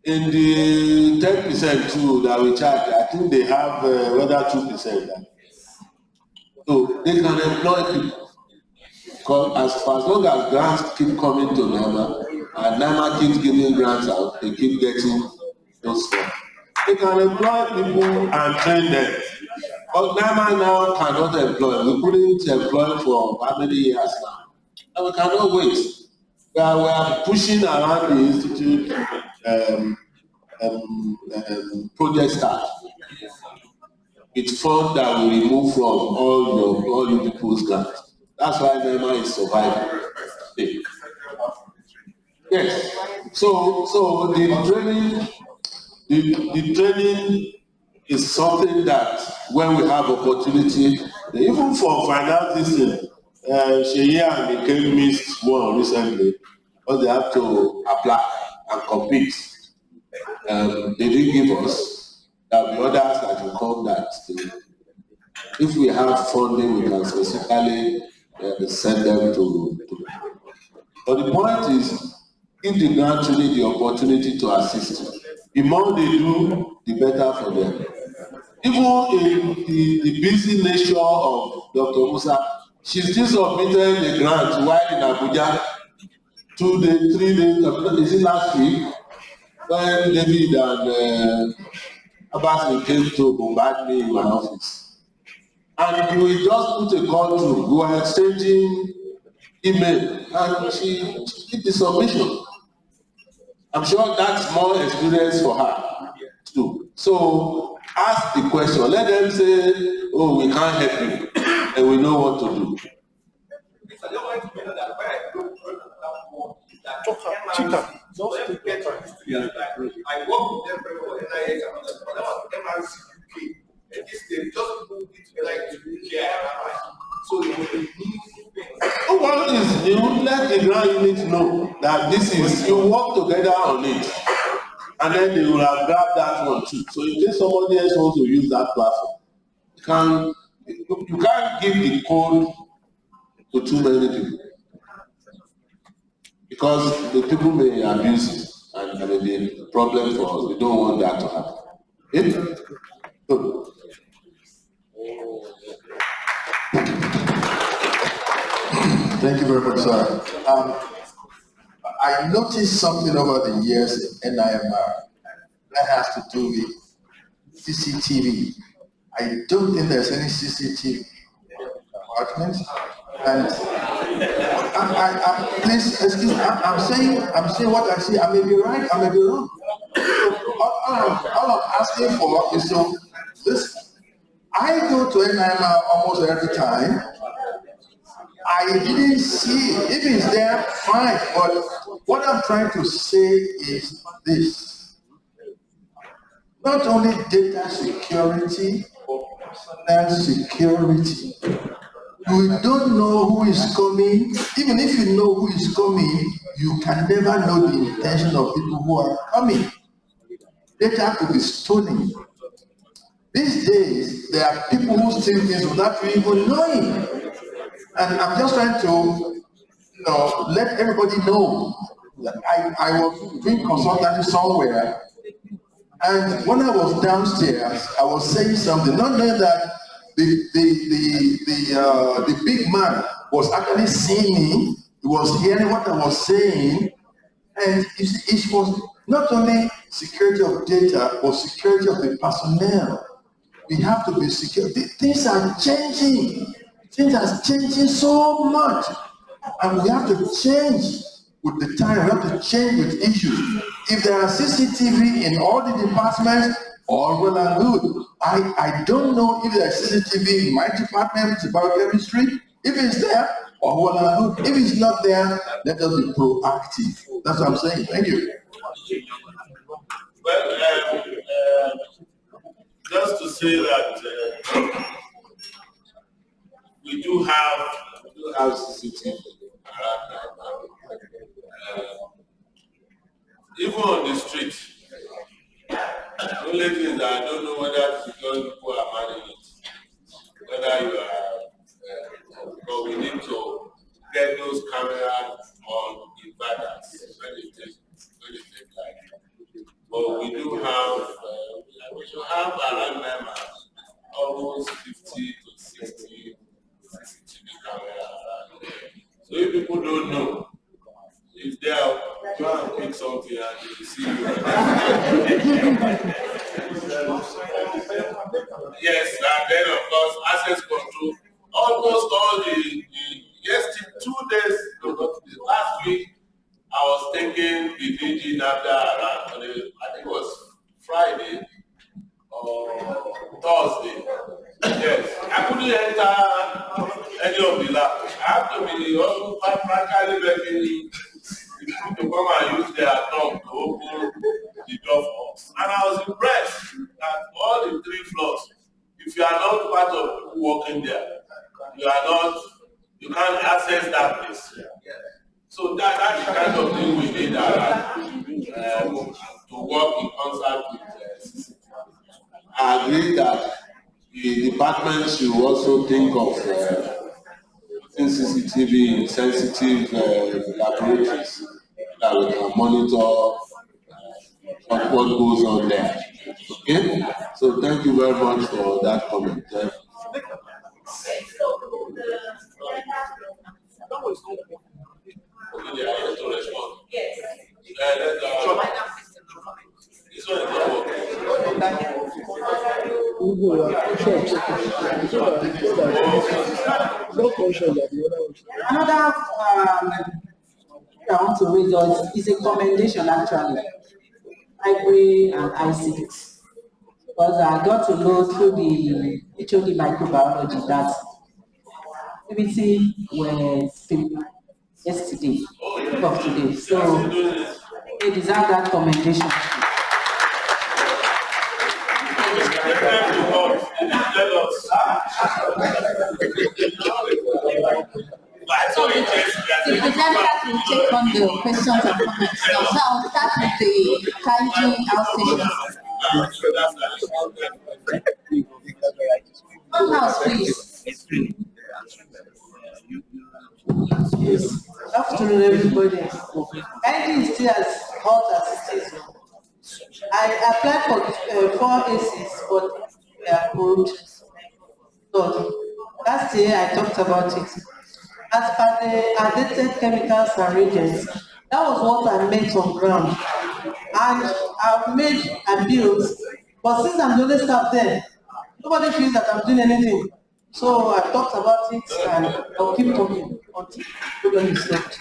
In the 10% too that we charge, I think they have whether 2%. So they can employ people. Because as long as grants keep coming to NIMR, and NIMR keeps giving grants out, they keep getting those funds. They can employ people and train them. But NIMR now cannot employ. We couldn't employ for how many years now? And we cannot wait. We are pushing around the institute project start with funds that we remove from all you people's grants. That's why NIMR is surviving. Yes. So the training is something that when we have opportunity, even for financing, Sheyi and Ike missed one recently, but they have to apply and compete. They didn't give us. There will be others that will come that if we have funding, we can specifically send them to. But the point is, give the grant really the opportunity to assist. The more they do, the better for them. Even in the busy nature of Dr. Musa, she still submitted the grant while in Abuja 2 days, 3 days, is it last week? When David and Abbas came to bombard me in my office. And we just put a call through, we were exchanging email, and she did the submission. I'm sure that's more experience for her too. So ask the question. Let them say, oh, we can't help you, and we know what to do. I work with them for NIH and MRC UK. And this they just moved it like to care. So they will need What is new? Let the ground unit know that this is, you work together on it, and then they will have grabbed that one too. So in case somebody else wants to use that platform, you can't give the code to too many people, because the people may abuse it, and there may be a problem for us. We don't want that to happen. Good. Thank you very much, sir. I noticed something over the years in NIMR that has to do with CCTV. I don't think there's any CCTV apartments. And please excuse me, I'm saying what I see. I may be right, I may be wrong. All I'm asking for is so listen. I go to NIMR almost every time. I didn't see it. If it's there, fine. But what I'm trying to say is this. Not only data security, but security. You don't know who is coming. Even if you know who is coming, you can never know the intention of people who are coming. Data could be stolen. These days, there are people who steal things without you even knowing. And I'm just trying to, let everybody know that I was doing consultancy somewhere, and when I was downstairs, I was saying something, not knowing that the big man was actually seeing me, he was hearing what I was saying, and it was not only security of data, but security of the personnel. We have to be secure. Things are changing. Things are changing so much, and we have to change with the time. We have to change with issues. If there are CCTV in all the departments, all well and good. I don't know if there is CCTV in my department, it's biochemistry. If it's there, all well and good. If it's not there, let us be proactive. That's what I'm saying. Thank you. Well, just to say that we do have CCTV around even on the street. The only thing is that I don't know whether security people are managing it, whether you are, but we need to get those cameras on inverters when it takes light. But we do have, we should have around NIMR almost 50 to 60 CCTV cameras around. So if people don't know, if they are Yes, and then of course access control. Almost all the yes, 2 days, no, not the last week, I was taking the DG NAFDA around. I think it was Friday or Thursday. Yes, I couldn't enter any of the lab. I have to be also practically making to come and use their tongue to open the door for us. And I was impressed that all the 3 floors, if you are not part of people working there, you can't access that place. So that's the kind of thing we need to work in concert with CCTV. I agree that the department should also think of putting CCTV in sensitive laboratories that we can monitor what goes on there. Okay? So thank you very much for that comment. Another I want to raise is a commendation actually. Library and ICT. Because I got to know through the HOD microbiology that activity was yesterday, of today. So they deserve that commendation. So the presenters will take on the questions and comments now. So I'll start with the Kaiji outstation. House, please. Yes. Good afternoon, everybody. Kaiji is still as hot as it is. I applied for 4 ACs, but they are approved. So last year I talked about it. As per the added chemicals and reagents, that was what I made on ground. And I've made appeals, but since I'm the only staff there, nobody feels that I'm doing anything. So I talked about it and I'll keep talking until nobody is stopped.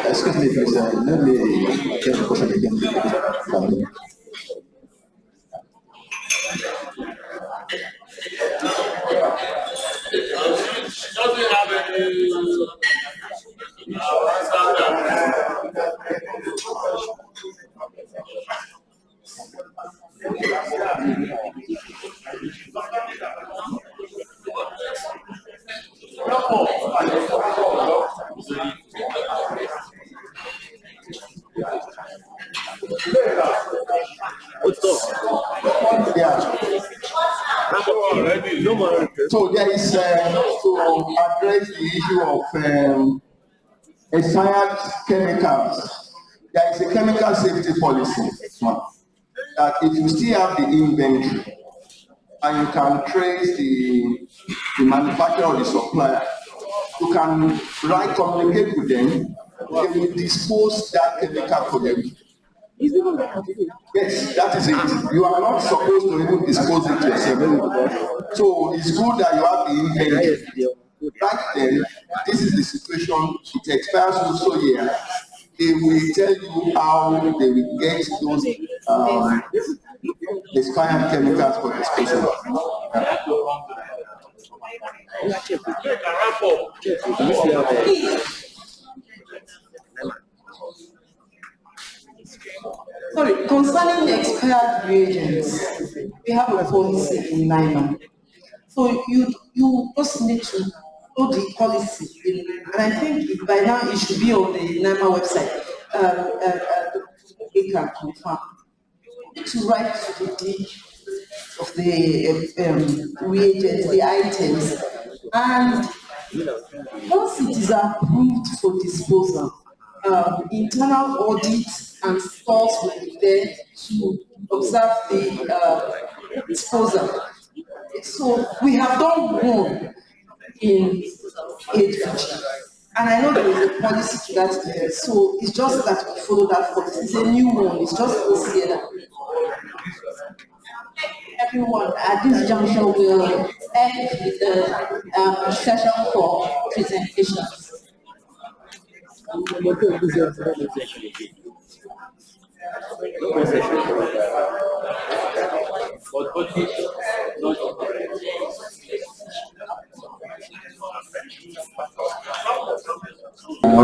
Excuse me, please. Let me take the question again. Doesn't have any So there is to address the issue of expired chemicals. There is a chemical safety policy that if you still have the inventory and you can trace the manufacturer or the supplier, you can communicate with them. They will dispose that chemical for them. Yes, that is it. You are not supposed to even dispose it yourself. So it's good that you have the inventory. Right then, this is the situation. It expires also here. They will tell you how they will get those expired chemicals for disposal. Sorry, concerning the expired reagents, we have a policy in NIMR. So you just need to the policy, and I think by now it should be on the NIMR website. It can confirm. To write to the D of the reagents, the items, and once it is approved for disposal, internal audit and stores will be there to observe the disposal. So we have done one in ADG, and I know there is a policy to that effect. So it's just that we follow that policy. It's a new one. It's just this year that everyone at this juncture will end with the session for presentations. All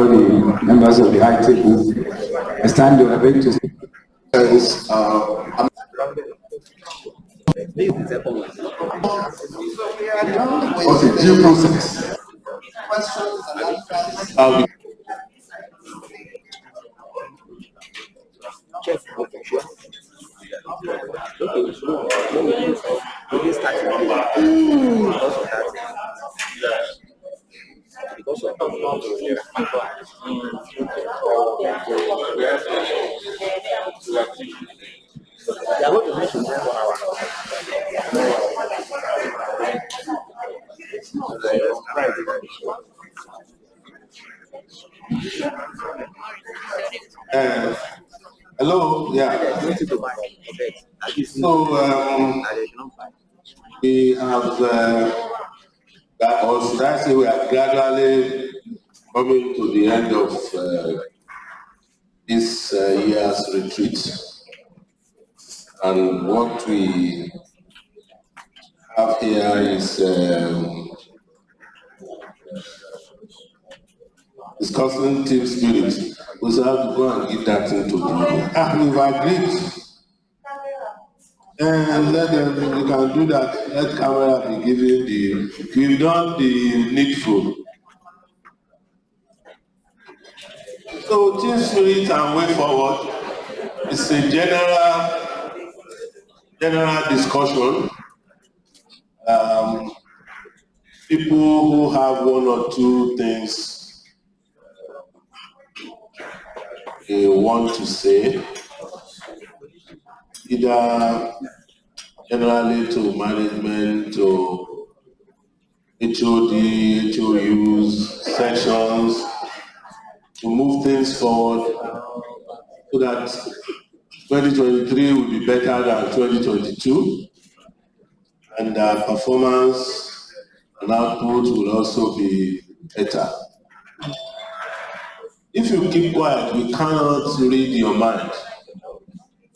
the members of the high table, I stand to beg to Okay, due process. Questions and answers. Hello, yeah. So we have, or should I say, we are gradually coming to the end of this year's retreat, and what we have here is discussing team spirit. We still have to go and give that into the we've agreed. And let them, you can do that. Let camera be giving the, we've done the needful. So team spirit and way forward is a general discussion. People who have one or two things they want to say, either generally to management, to HOD, HOUs, sections, to move things forward so that 2023 will be better than 2022, and performance and output will also be better. If you keep quiet, we cannot read your mind.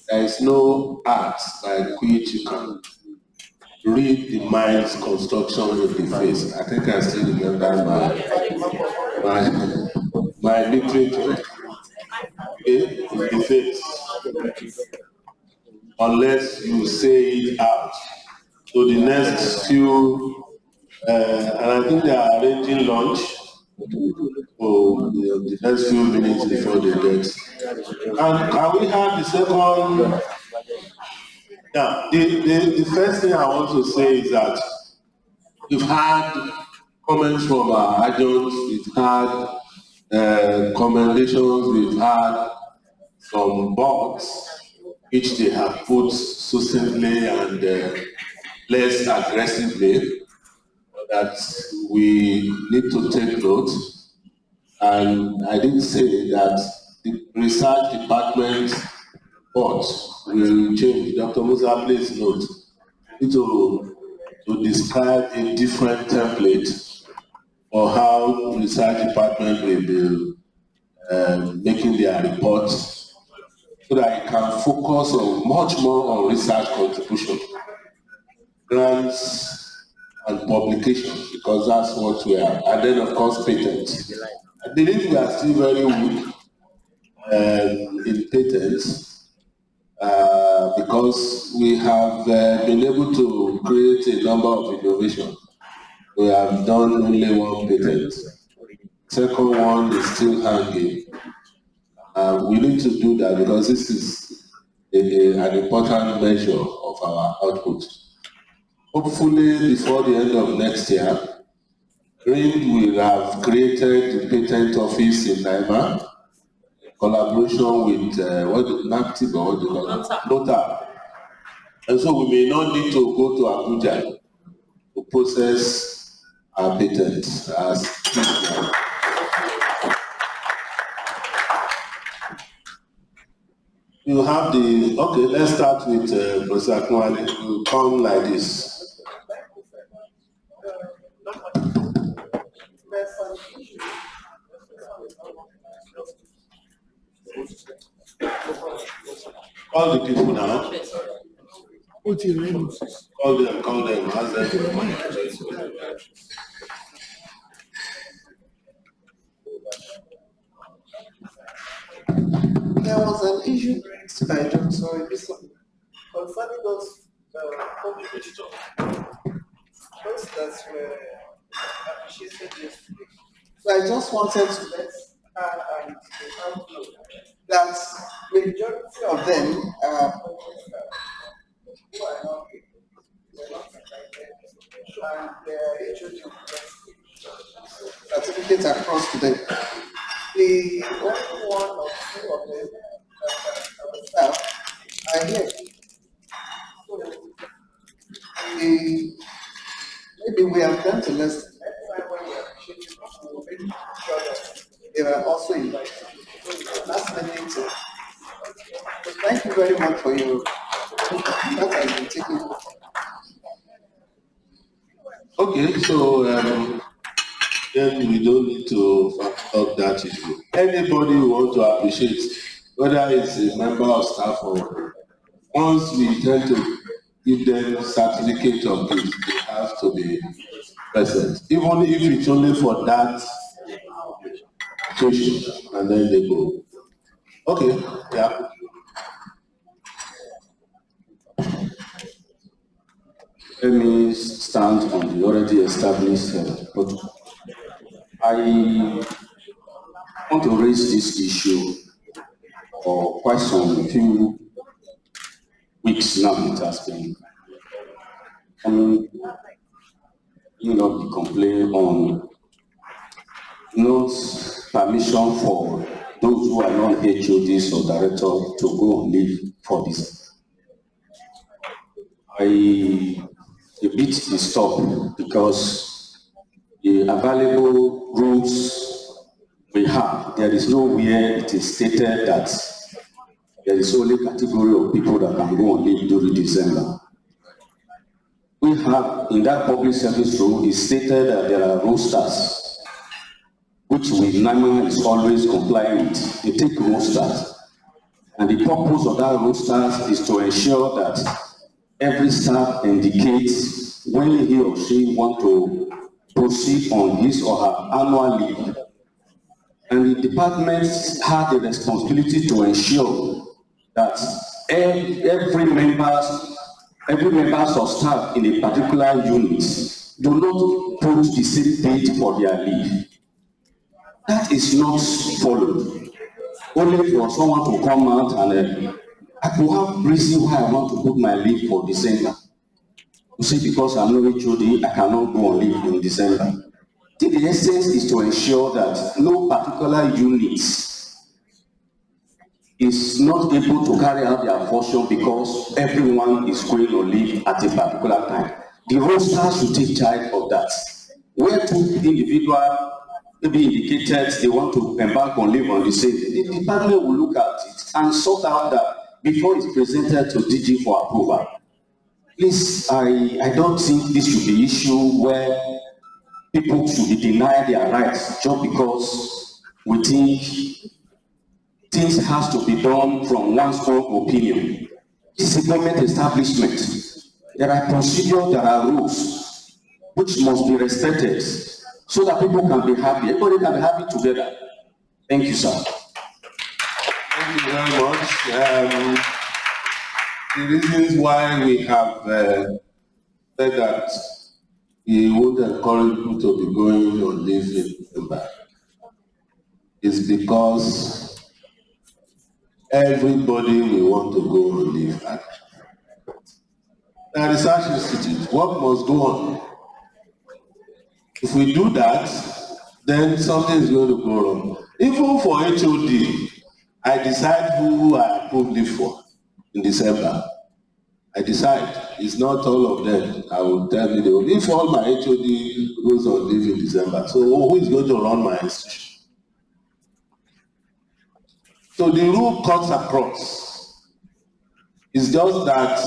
There is no art by which you can read the mind's construction in the face. I think I still remember my literature. Okay, in the face. Unless you say it out. So the next few, and I think they are arranging lunch for the next few minutes before they get. And can we have the second? Yeah, the first thing I want to say is that we've had comments from our adjuncts, we've had commendations, we've had some boards which they have put succinctly and less aggressively that we need to take note. And I did say that the research department board will change. Dr. Musa, please note, to describe a different template for how research department will be making their reports so that it can focus on much more on research contribution, grants and publication, because that's what we are, and then of course patents. I believe we are still very weak in patents because we have been able to create a number of innovations. we have done only one patent. Second one is still hanging. We need to do that because this is an important measure of our output. Hopefully, before the end of next year, RIND will have created the patent office in NIMR, collaboration with NACTIB or NOTA. And so we may not need to go to Abuja to process our patents as you have the, okay, let's start with Professor Kwali. We'll come like this. Call the people now. Call them, ask them. There was an issue raised by Dr. concerning those public visitors. Those that were appreciated yesterday. So I just wanted to let her and the know that majority of them are who are not and their HOD certificates across to them. The only one or two of them that our staff are here. So maybe we have done to less. Next time when we appreciate people, we'll make sure that they are also invited. So that's the thing. So thank you very much for your that has been taken. Okay, so then we don't need to talk that issue. Anybody who wants to appreciate, whether it's a member of staff or once we tend to give them certificate of this, they have to be present, even if it's only for that occasion, and then they go. Okay, yeah. Let me stand on the already established protocol. I want to raise this issue for quite some few weeks now. It has been coming, the complaint on not permission for those who are not HODs or directors to go on leave for this. I a bit disturbed because the available rules we have, there is nowhere it is stated that there is only a category of people that can go on leave during December. We have, in that public service rule, it's stated that there are rosters, which with NIMR is always complying with. They take rosters. And the purpose of that rosters is to ensure that every staff indicates when he or she want to proceed on his or her annual leave. And the departments have the responsibility to ensure that every members of staff in a particular unit do not put the same date for their leave. That is not followed. Only for someone to come out and I could have reason why I want to put my leave for December. You see, because I'm not HOD, I cannot go on leave in December. The essence is to ensure that no particular unit is not able to carry out their function because everyone is going on leave at a particular time. The roster should take charge of that. Where two individuals maybe indicated they want to embark on leave on the same day, the department will look at it and sort out that before it's presented to DG for approval. Please, I don't think this should be an issue where people should be denied their rights just because we think things has to be done from one's own opinion. This is a government establishment. There are procedures, there are rules which must be respected so that people can be happy. Everybody can be happy together. Thank you, sir. Thank you very much. The reasons why we have said that he would encourage people to be going on leave in December is because everybody will want to go on leave. The research institute, what must go on? If we do that, then something is going to go wrong. Even for HOD, I decide who I approve leave for in December. I decide. It's not all of them. I will tell you, if all my HOD goes on leave in December, so who is going to run my institution? So the rule cuts across. It's just that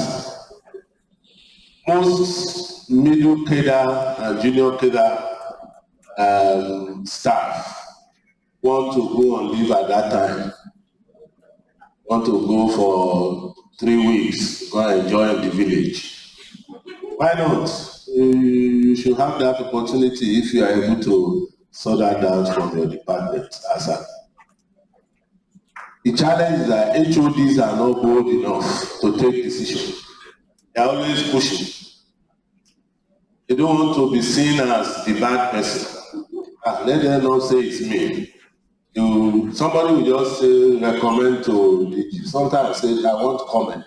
most middle cadre and junior cadre staff want to go on leave at that time, want to go for 3 weeks, go and enjoy the village. Why not? You should have that opportunity if you are able to sort that out from your department. The challenge is that HODs are not bold enough to take decisions. They are always pushing. They don't want to be seen as the bad person. Let them not say it's me. Somebody will just say, recommend to DG. Sometimes say, I want comment.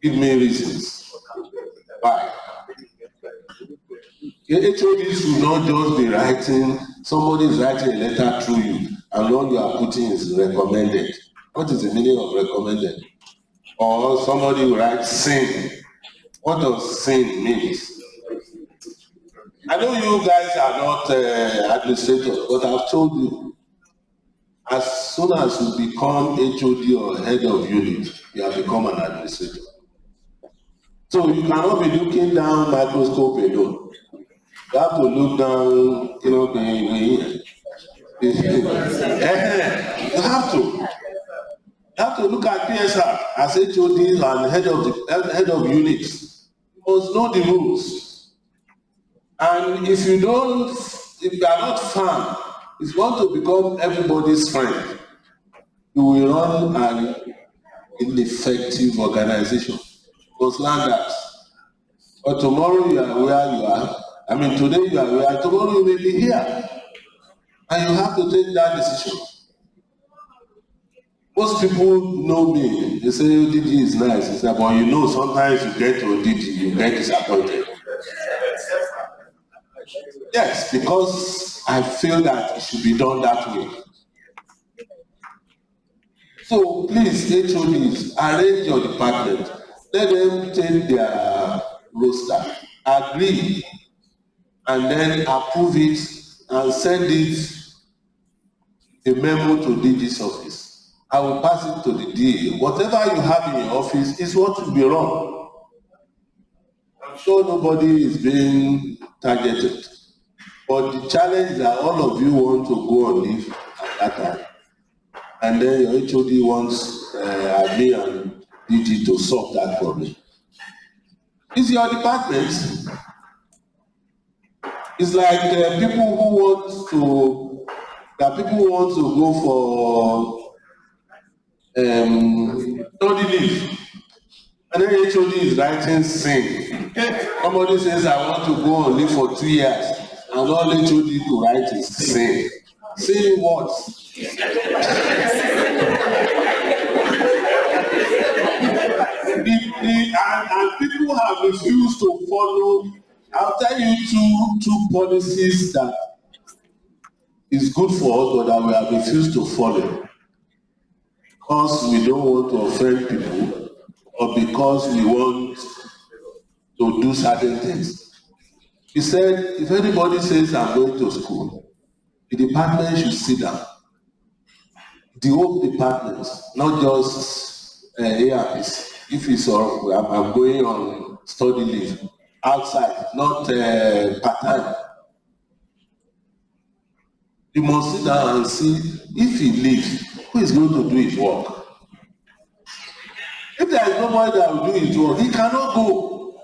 Give me reasons. Why? The HOD should not just be writing, somebody is writing a letter through you, and what you are putting is recommended. What is the meaning of recommended? Or somebody will write sin. What does sin mean? I know you guys are not administrators, but I've told you, as soon as you become HOD or head of unit, you have become an administrator. So you cannot be looking down microscope alone. You have to look down, you have to. You have to look at PSR as HOD and head of units. You must know the rules. And if you are not firm, if you want to become everybody's friend, you will run an ineffective organization. Must learn that. But tomorrow you are where you are. I mean, today you are where, tomorrow you may be here. And you have to take that decision. Most people know me. They say, DG is nice. It's like, but you know, sometimes you get to DG, you get disappointed. Yes, because I feel that it should be done that way. So please, HODs, arrange your department. Let them take their roster, agree, and then approve it and send it a memo to DG's office. I will pass it to the DA. Whatever you have in your office is what will be wrong. I'm sure nobody is being targeted. But the challenge is that all of you want to go on leave at that time. And then your HOD wants me and DG to solve that problem. It's your department. It's like people who want to go for study leave. And then HOD is writing sin. Somebody says, I want to go on leave for 2 years. And all HOD to write is sin. Sin what? And people have refused to follow. I'll tell you two policies that is good for us, but that we have refused to follow. Because we don't want to offend people, or because we want to do certain things. He said, if anybody says I'm going to school, the department should sit down. The whole department, not just ARPs. If it's I'm going on study leave outside, not part-time. You must sit down and see if he leaves, who is going to do his work? If there is nobody that will do his work, he cannot go.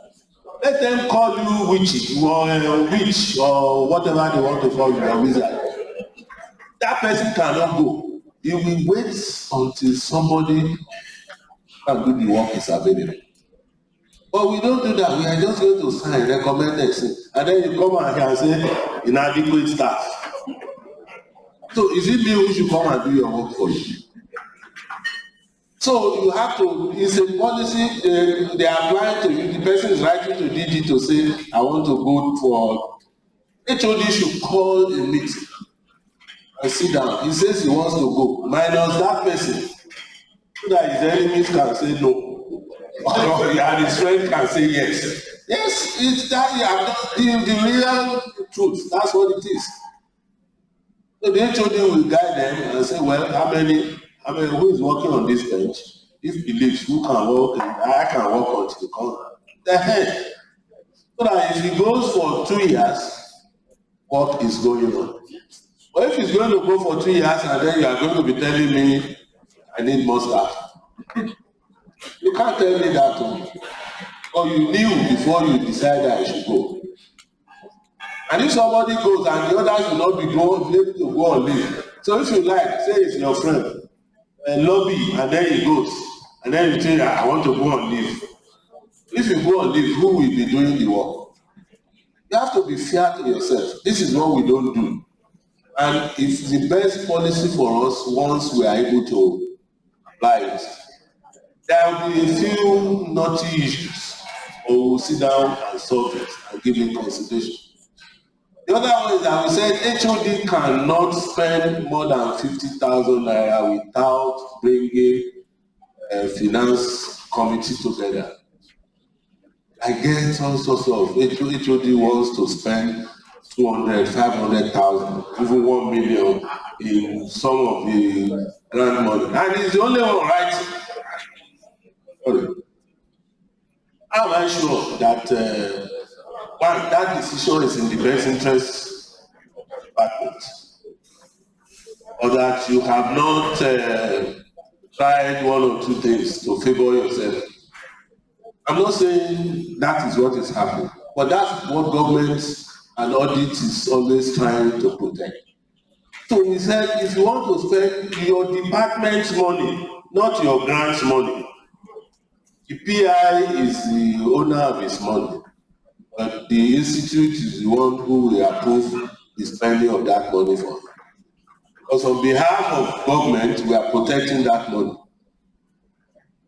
Let them call you witch or whatever they want to call you, a wizard. That person cannot go. He will wait until somebody can do the work is available. But we don't do that. We are just going to sign, recommend this, and then you come out here and say inadequate staff. So is it me who should come and do your work for you? So you have to, it's a policy, they are applying to you, the person is writing to DG to say, I want to go for, HOD should call a meeting and sit down. He says he wants to go, minus that person, so that his enemies can say no, and his friend can say yes. Yes, it's that, the real truth, that's what it is. So the HOD will guide them and say, well, how many, who is working on this bench? If he leaves, who can work? And I can work until you come. The head. So that if he goes for 2 years, work is going on. But if he's going to go for 2 years and then you are going to be telling me, I need more staff. You can't tell me that. Or you knew before you decided I should go. And if somebody goes and the others will not be able to go on leave. So if you like, say it's your friend, lobby, and then he goes, and then you say, I want to go on leave. If you go on leave, who will be doing the work? You have to be fair to yourself. This is what we don't do. And it's the best policy for us once we are able to apply it. There will be a few naughty issues, but we'll sit down and solve it and give it consideration. The other one is that we said HOD cannot spend more than 50,000 naira without bringing a finance committee together. I get all sorts of HOD wants to spend 200, 500,000, even 1 million in some of the grant money. And he's the only one writing. How am I sure that one, that decision is in the best interest of the department, or that you have not tried one or two things to favor yourself? I'm not saying that is what is happening, but that's what government and audit is always trying to protect. So we said, if you want to spend your department's money, not your grant's money, the PI is the owner of his money. But the institute is the one who will approve the spending of that money for him. Because on behalf of government, we are protecting that money.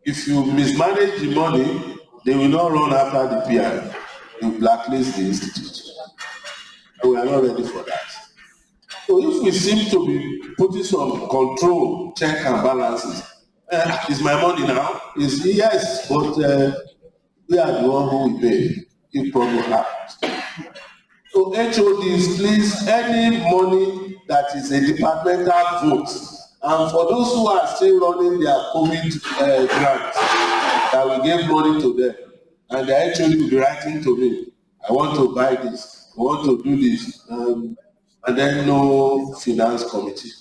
If you mismanage the money, they will not run after the PI. They will blacklist the institute. And we are not ready for that. So if we seem to be putting some control, check and balances, is my money now? Is yes, but we are the one who will pay if problem happens. So HODs, please, any money that is a departmental vote, and for those who are still running their COVID grants, that we give money to them, and the HOD will be writing to me, I want to buy this, I want to do this, and then no finance committee.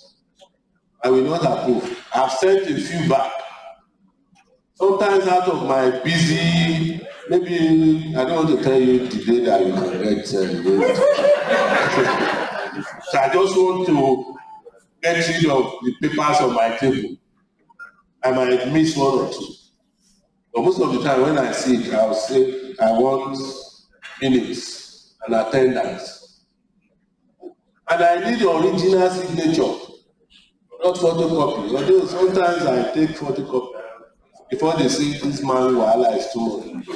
I will not approve. I've sent a few back. Sometimes out of my busy, maybe I don't want to tell you today that you can get so I just want to get rid of the papers on my table. I might miss one or two. But most of the time when I see it, I'll say I want minutes and attendance. And I need the original signature, not photocopy. Although sometimes I take photocopy before they say this man wahala is too much.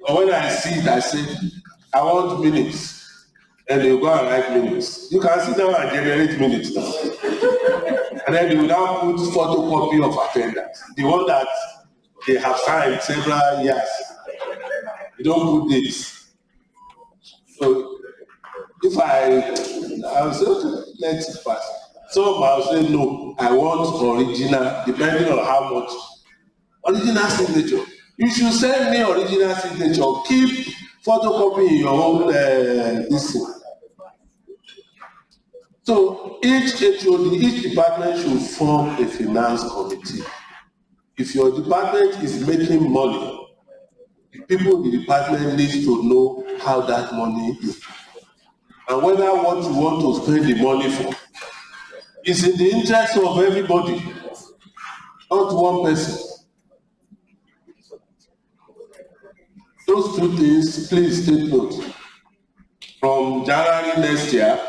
But when I see it, I say, I want minutes. And they go and write minutes. You can sit down and generate minutes now. And then they will now put photocopy of attendance. The one that they have signed several years. You don't put this. So if I'll say, okay, let it pass. Some I'll say, no, I want original, depending on how much. Original signature. You should send me original signature. Keep photocopy in your own list. So each HOD, each department should form a finance committee. If your department is making money, the people in the department need to know how that money is. And whether what you want to spend the money for is in the interest of everybody, not one person. those two things, please take note. From January next year,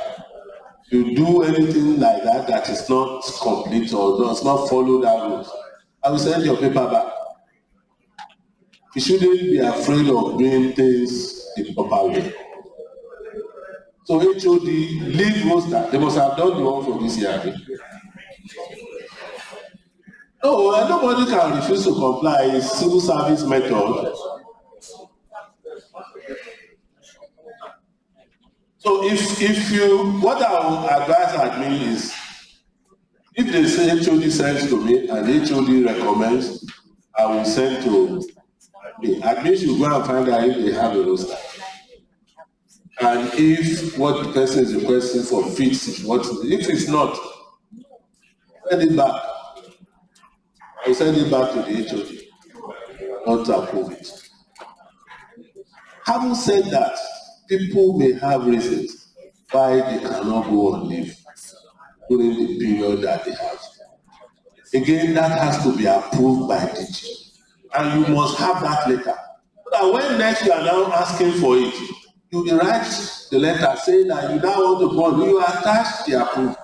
you do anything like that that is not complete or does not follow that rule, I will send your paper back. You shouldn't be afraid of doing things the proper way. So HOD, leave roster. They must have done the one for this year. No, nobody can refuse to comply. It's civil service method. So if you, what I would advise admin is, if they say HOD sends to me and HOD recommends, I will send to me. Admin should go and find out if they have a roster. And if what the person is requesting for fits what, if it's not, send it back. I will send it back to the HOD, not to approve it. Having said that, people may have reasons why they cannot go on leave during the period that they have. Again, that has to be approved by DG. And you must have that letter. So that when next you are now asking for it, you write the letter saying that you now want to go on, you attach the approval.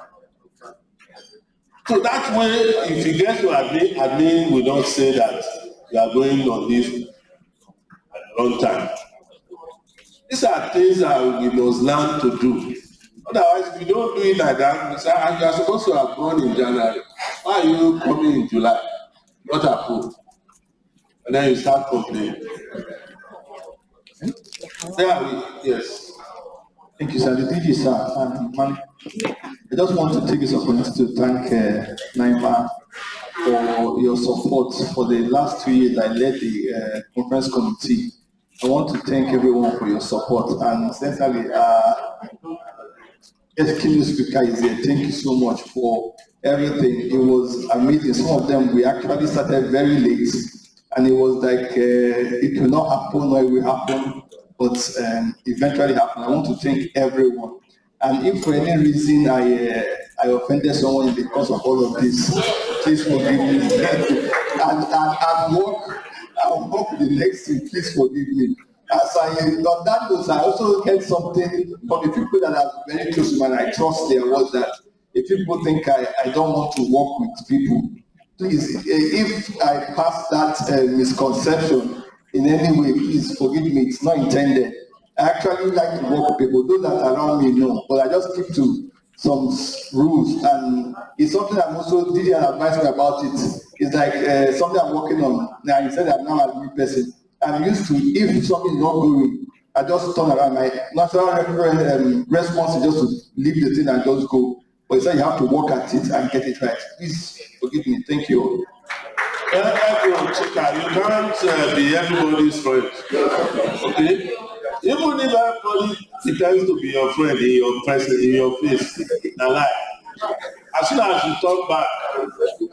So that way, if you get to admin will not say that you are going on leave at the wrong time. These are things that we must learn to do. Otherwise, if you don't do it like that, you say, you are supposed to have gone in January. Why are you coming in July? Not approved. And then you start complaining. There we, yes. Thank you, sir. The DG, sir. I just want to take this opportunity to thank NIMR for your support. For the last 2 years, I led the conference committee. I want to thank everyone for your support. And essentially, Kilo Speaker is here. Thank you so much for everything. It was amazing. Some of them, we actually started very late. And it was like, it will not happen or it will happen, but eventually happened. I want to thank everyone. And if for any reason I offended someone because of all of this, please forgive me. I'll work the next thing, please forgive me. As on that note, I also heard something from the people that are very close to me and I trust there was that if people think I don't want to work with people, please, if I pass that misconception in any way, please forgive me, it's not intended. I actually like to work with people. Those that are around me know, but I just keep to some rules, and it's something I'm also did advise me about it. It's like something I'm working on. Now he said I'm now a new person. I'm used to, if something is not going, I just turn around. My natural response is just to leave the thing and just go. But he said you have to work at it and get it right. Please forgive me. Thank you. Everyone, Chika, you can't be everybody's friend. Okay? Even if everybody pretends to be your friend in your presence, in your face, in a lie. As soon as you talk back,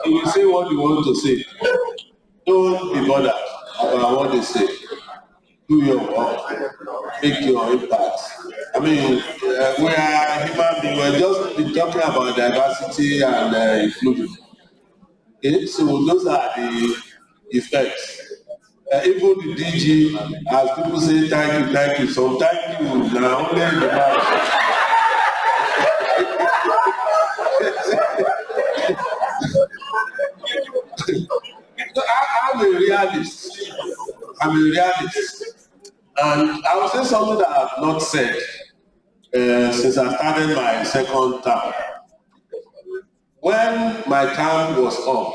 you will say what you want to say. Don't be bothered about what they say. Do your work, make your impact. I mean, we are human beings. We're just talking about diversity and inclusion. Okay, so those are the effects. Even the DG, as people say, thank you. So thank you. Now only the mouth. I'm a realist. And I will say something that I have not said since I started my second term. When my term was up,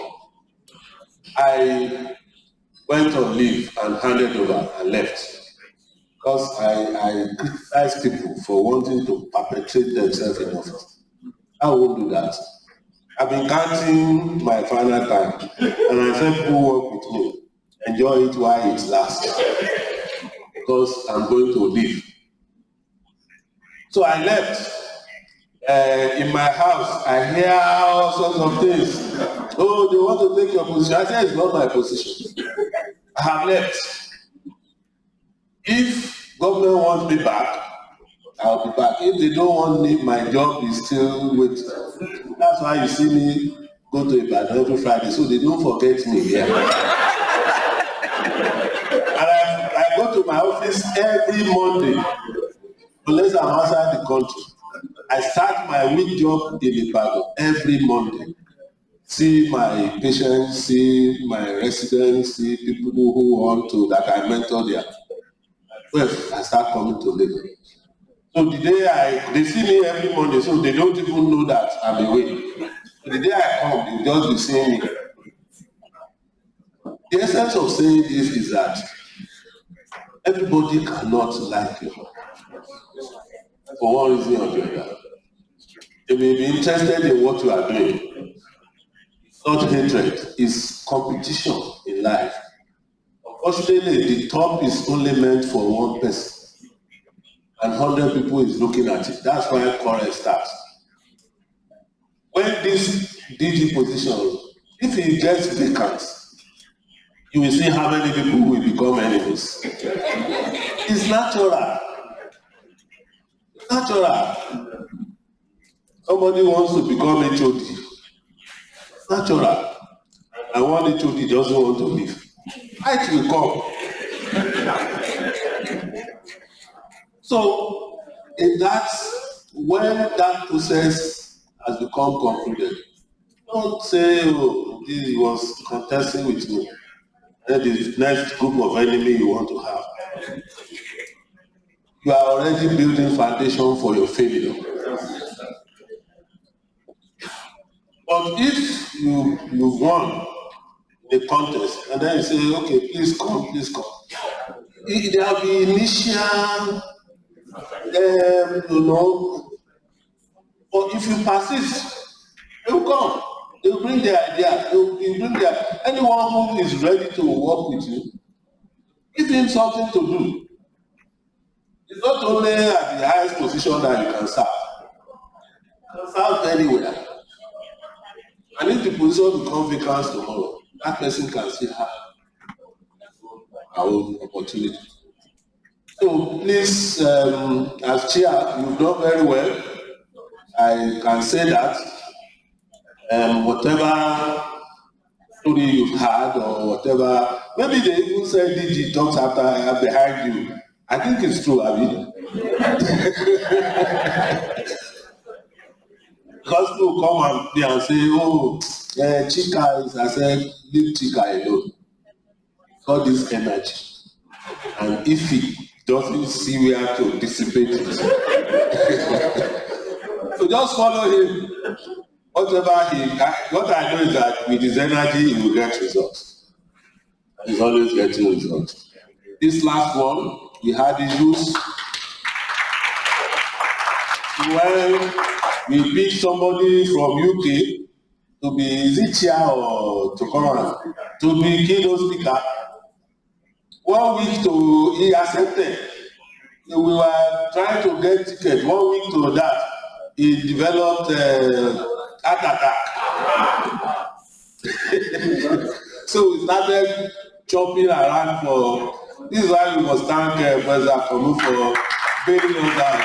I went on leave and handed over and left. Because I criticize people for wanting to perpetrate themselves in office. I won't do that. I've been counting my final time, and I said, people work with me. Enjoy it while it lasts. Because I'm going to leave. So I left. In my house, I hear all sorts of things. Oh, they want to take your position. I said, it's not my position. I have left. If government wants me back, I'll be back. If they don't want me, my job is still waiting. That's why you see me go to Ibadan every Friday, so they don't forget me here. And I go to my office every Monday, unless I'm outside the country. I start my week job in Ibadan every Monday. See my patients, see my residents, see people who want to, that I mentor there. Well, I start coming to Lagos. So the day they see me every Monday, so they don't even know that I'm away. So the day I come, they just be seeing me. The essence of saying this is that everybody cannot like you for one reason or the other. They may be interested in what you are doing. It's not hatred, it's competition in life. Unfortunately, the top is only meant for one person, and 100 people is looking at it. That's why quarrel starts. When this DG position, if it gets vacant, you will see how many people will become enemies. It's natural. Natural. Somebody wants to become HOD. Natural. And one HOD doesn't want to leave. Fight will come. So, in that, when that process has become concluded, don't say, oh, this was contesting with me. Then the next group of enemy you want to have. You are already building foundation for your failure. But if you won the contest and then you say, okay, please come, please come. There will be initial, but if you persist, they will come. They will bring their idea. They will bring their, anyone who is ready to work with you, give him something to do. It's not only at the highest position that you can serve. You can serve anywhere. And if the position becomes vacant tomorrow, that person can still have our own opportunity. So please, as chair, you've done very well. I can say that whatever story you've had or whatever, maybe they even say DG talks after behind you. I think it's true, Abi. Because people come and play and say, oh, Chika is, I said, leave Chika alone. Got this energy. And if he doesn't see where to dissipate it, so just follow him. What I know is that with his energy, he will get results. He's always getting results. This last one, we had issues when we picked somebody from UK to be, is it chair or to come on, to be keynote speaker. 1 week to, he accepted. We were trying to get ticket. 1 week to that, he developed heart attack. So we started chopping around for, this is why we must thank President Konu for bailing us out.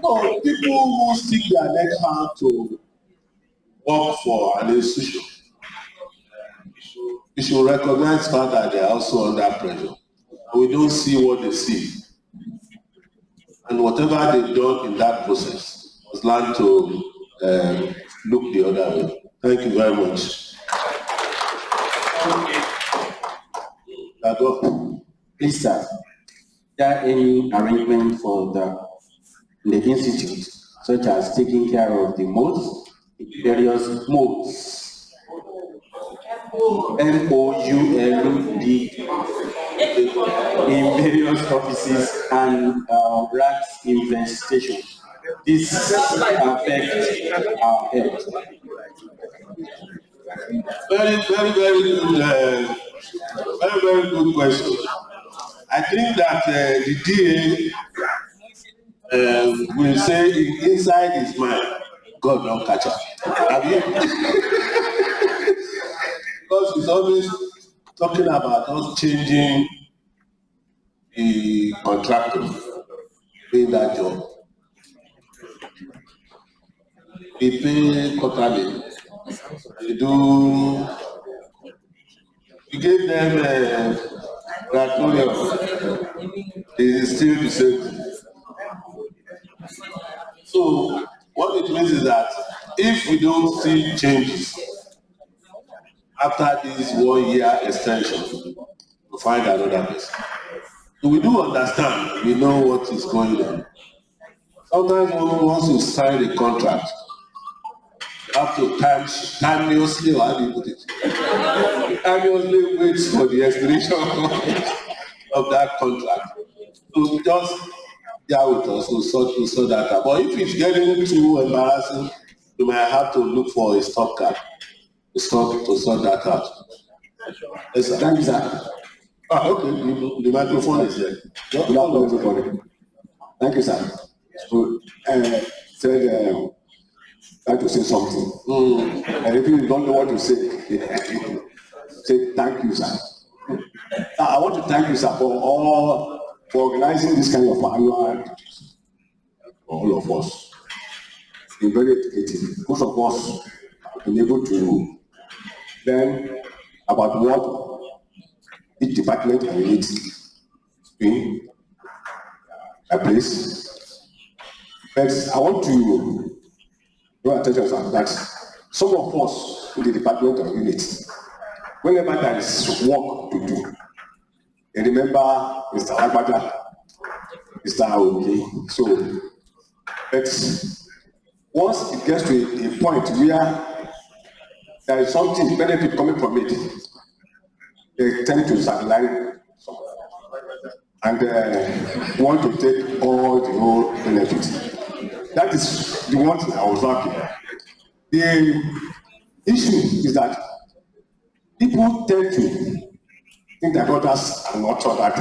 So people who stick their neck out to work for an institution, we should recognize the fact that they are also under pressure. And we don't see what they see. And whatever they've done in that process was learned to look the other way. Thank you very much. Please, sir, is there any arrangement for the institute, such as taking care of the modes, various modes, MOULD, in various offices and rats infestation? This affects our health. Very good question. I think that the DA will say inside his mind, God don't catch up. Have you? Because he's always talking about us changing the contractor doing that job. We pay quarterly. We do gave them moratorium, it is still the same. So what it means is that if we don't see changes after this 1 year extension, we'll find another person. So we do understand, we know what is going on. Sometimes once you sign a contract, you have to timeously, or how do you put it? Timeously wait for the expiration of that contract. So just bear with us, we'll sort that out. But if it's getting too embarrassing, you might have to look for a stopgap to sort that out. Yes, sir. Thank you, sir. Okay, the microphone is there. Good afternoon, everybody. Thank you, sir. So, said, like to say something. And if you don't know what to say, say thank you, sir. I want to thank you, sir, for organizing this kind of annual activities for all of us. It's been very educative. Most of us have been able to learn about what each department and unit is doing a place. But I want to draw attention to that some of us in the department and units, whenever there is work to do, they remember Mr. Agbada, Mr. Aoki. So, but once it gets to a point where there is something benefit coming from it, they tend to sideline and want to take all the whole benefits. That is the one thing I was happy. The issue is that people tend to think that others are not sure that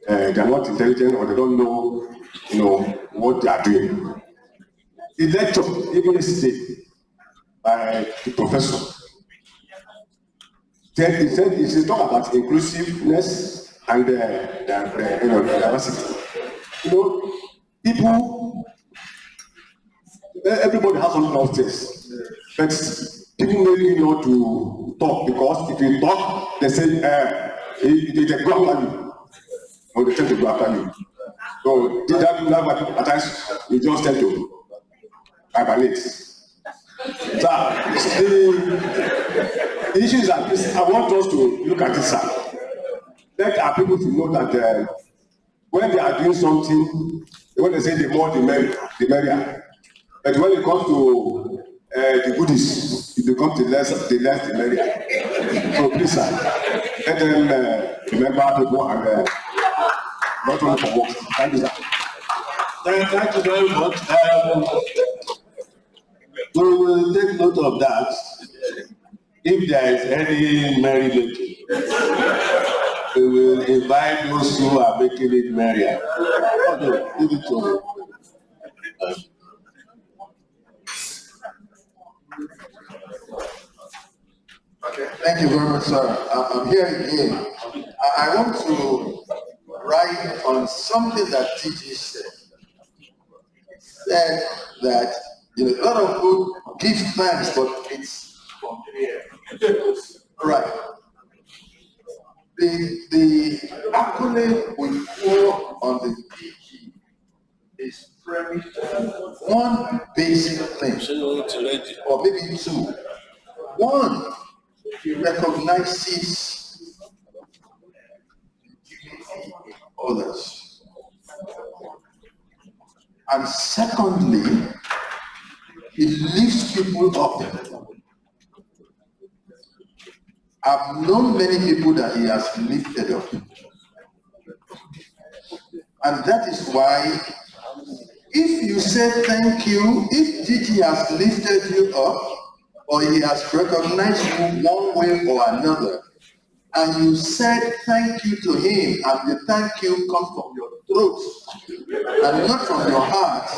they are not intelligent or they don't know, what they are doing. The lecture, even yesterday, by the professor, he said he should talk about inclusiveness and diversity. People, everybody has something else this, but people really know to talk, because if you talk, they say they go after you, or they tend to go after you. So at times you just tend to hibernate. So the issue is that I want us to look at this. Let our people to know that when they are doing something, when they say the more the merrier. But when it comes to the goodies, it becomes the less the merrier. So please, sir, let them remember people and not only for work. Thank you, sir. Thank you very much. We will take note of that. If there is any merry making, we will invite those who are making it merrier. Okay, give it to them. Okay, thank you very much, sir. I'm here again. I want to write on something that TG said. Said that a lot of people give thanks, but it's from here. Right. The accolade we pour on the DG is premised on one basic thing, or maybe two. One, he recognizes others. And secondly, he lifts people up. I've known many people that he has lifted up. And that is why, if you say thank you, if DG has lifted you up, or he has recognized you one way or another, and you said thank you to him, and the thank you comes from your throat and not from your heart,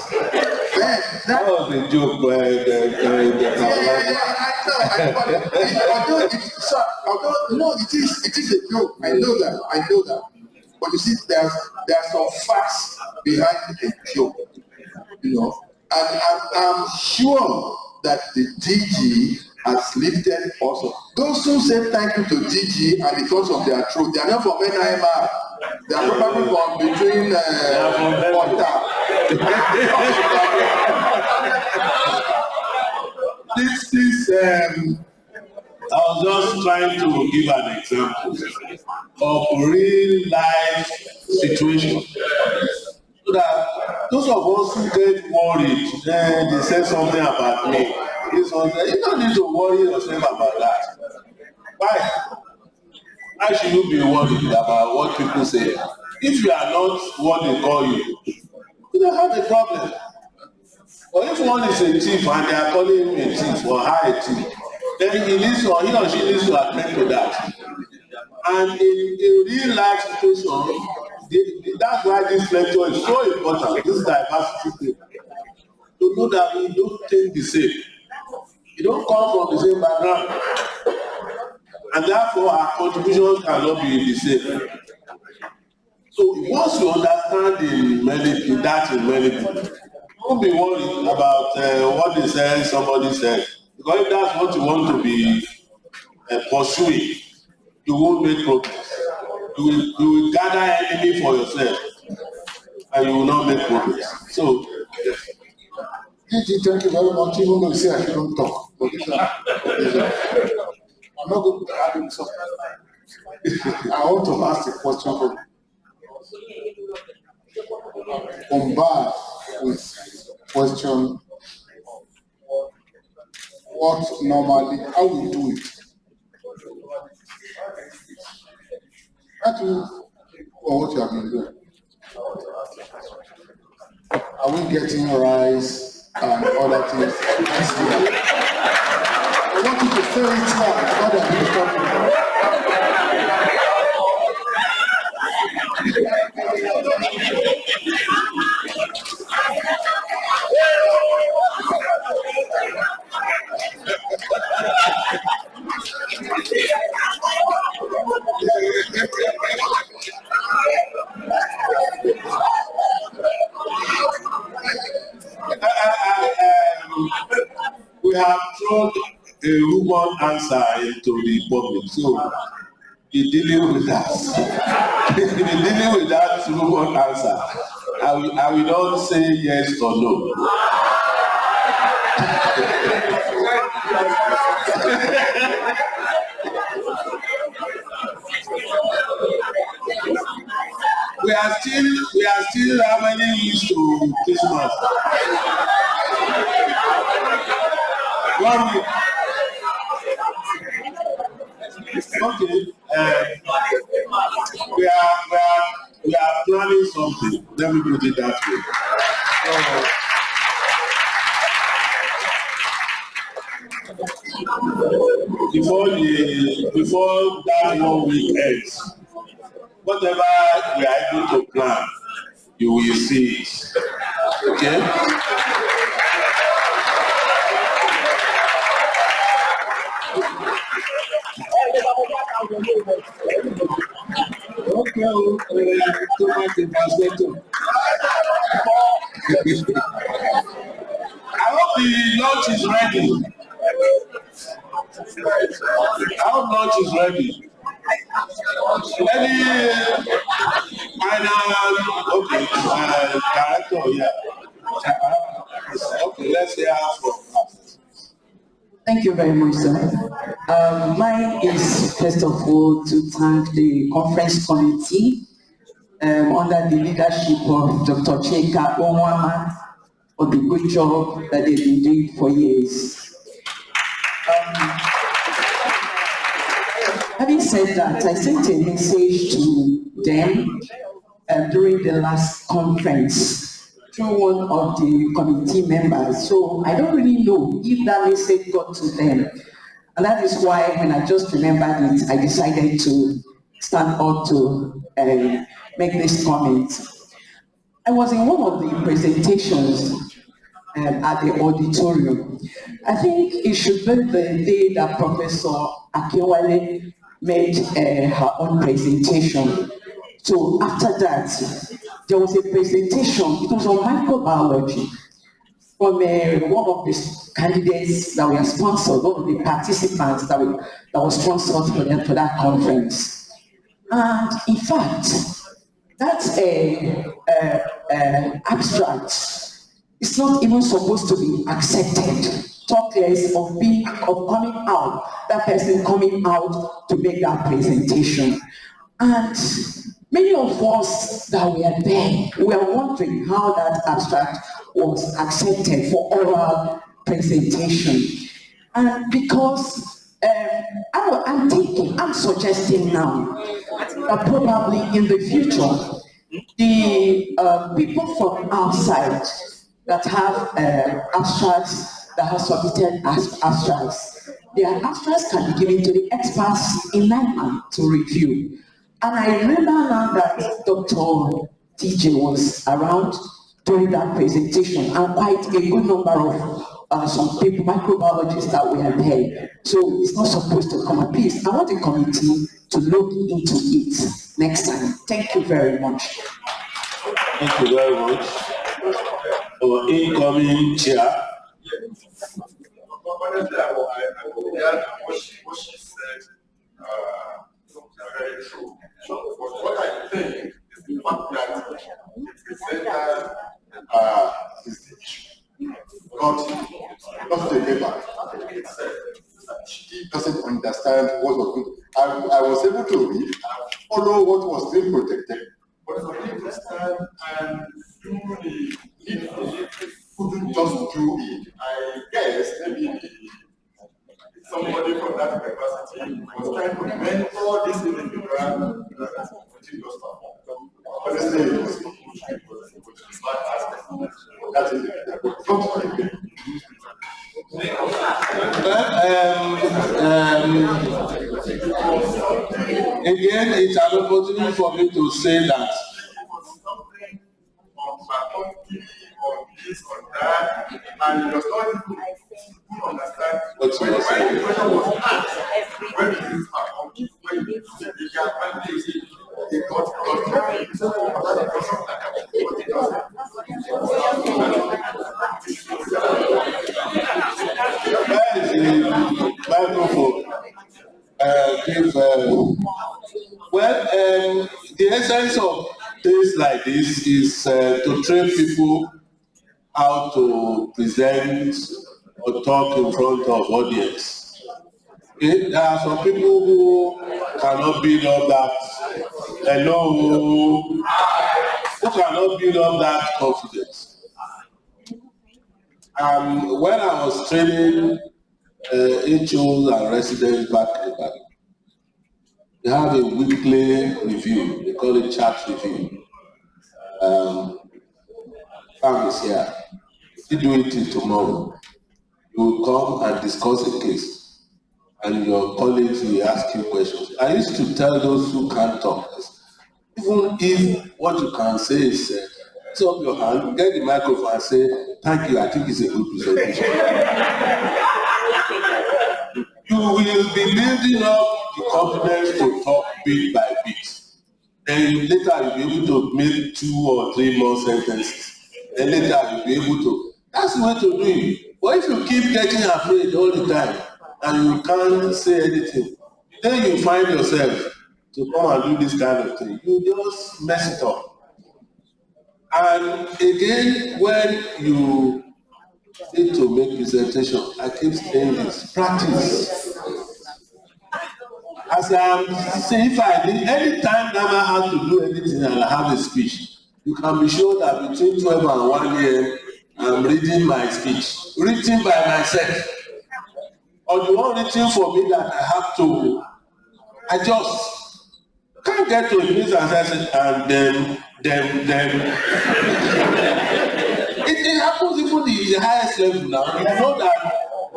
then that was a joke. Although it is a joke. I know that. But you see, there are some facts behind the joke, and I'm sure that the DG has lifted also. Those who say thank you to DG and because of their truth, they are not from NIMR. They are probably from between water. This I was just trying to give an example of real life situation. So that those of us who get worried, they say something about me. You don't need to worry yourself about that. Why? Why should you be worried about what people say? If you are not what they call you, you don't have a problem. But if one is a thief and they are calling him a thief or her a thief, then he or she needs to admit to that. And in real life situation, that's why this lecture is so important, this diversity thing. To know that we don't think the same. We don't come from the same background. And therefore our contributions cannot be the same. So once you understand in many people, don't be worried about what they say, somebody said. Because if that's what you want to be pursuing, you won't make progress. You will gather enemy for yourself, and you will not make progress. So, thank you very much. Even though you say I shouldn't talk, but I'm not going to add in something. I want to ask a question from bombard with question what normally, how we do it. That is what you have been doing. Are we getting rice and other things? I want you to say it now, other people talking about. We have thrown a human answer into the public, so you're dealing with that. You're dealing with that human answer. I will not say yes or no. We are still how many weeks to Christmas? 1 week. Okay. We are planning something. Let me put it that way. Before that 1 week ends, whatever we are able to plan, you will see it. Okay? Okay, too much translator. I hope the lunch is ready. I hope lunch is ready. Any final, okay, director, yeah. Okay, let's hear from us. Thank you very much, sir. Mine is, first of all, to thank the conference committee under the leadership of Dr. Chika Onwama for the good job that they've been doing for years. Having said that, I sent a message to them during the last conference through one of the committee members. So I don't really know if that message got to them. And that is why when I just remembered it, I decided to stand up to make this comment. I was in one of the presentations at the auditorium. I think it should be the day that Professor Akinwale made her own presentation. So after that, there was a presentation, it was on microbiology, from one of the candidates that were sponsored, one of the participants that was sponsored for that conference. And in fact, that's a abstract. It's not even supposed to be accepted. Talk less of coming out, that person coming out to make that presentation. And many of us that were there were wondering how that abstract was accepted for oral presentation. And because I'm suggesting now that probably in the future, the people from outside that have abstracts, that have submitted abstracts, their abstracts can be given to the experts in NIMR to review. And I remember now that Dr. TJ was around during that presentation, and quite a good number of some people, microbiologists that were there. So it's not supposed to come up. Please, I want the committee to look into it next time. Thank you very much. Thank you very much. Our incoming chair. Honestly, I what she said very true. But what I think is the fact that the presenter is the issue. Not the paper. She doesn't understand what was good. I was able to read, follow what was being protected, but for me to stand and do the needful, couldn't just do it. I guess maybe somebody from that capacity was trying to mentor this individual to just perform. Honestly, it was a smart aspect. That's it. Again, it's an opportunity for me to say that on this, on that, and it was not understand when the question was asked, when is this accomplished, when is the advantage, they got the essence of things like this is to train people how to present or talk in front of audience. Okay? There are some people who cannot build up that who cannot build up that confidence. When I was training HOs and residents back in the back, they have a weekly review. They call it chat review. Pam is here. If you do it till tomorrow, you will come and discuss a case, and your colleagues will ask you questions. I used to tell those who can't talk, even if what you can say is, put up your hand, get the microphone and say, thank you, I think it's a good presentation. You will be building up the confidence to talk bit by bit. Then later you'll be able to make 2 or 3 more sentences. Then later you'll be able to. That's the way to do it. But if you keep getting afraid all the time and you can't say anything, then you find yourself to come and do this kind of thing. You just mess it up. And again, when you need to make presentation, I keep saying this, practice. As I'm saying, if I need, anytime that I have to do anything and I have a speech, you can be sure that between 12 and 1 year, I'm reading my speech, written by myself. Or the one written for me that I have to adjust. Can't get to a place and then. It happens even the highest level now. You know that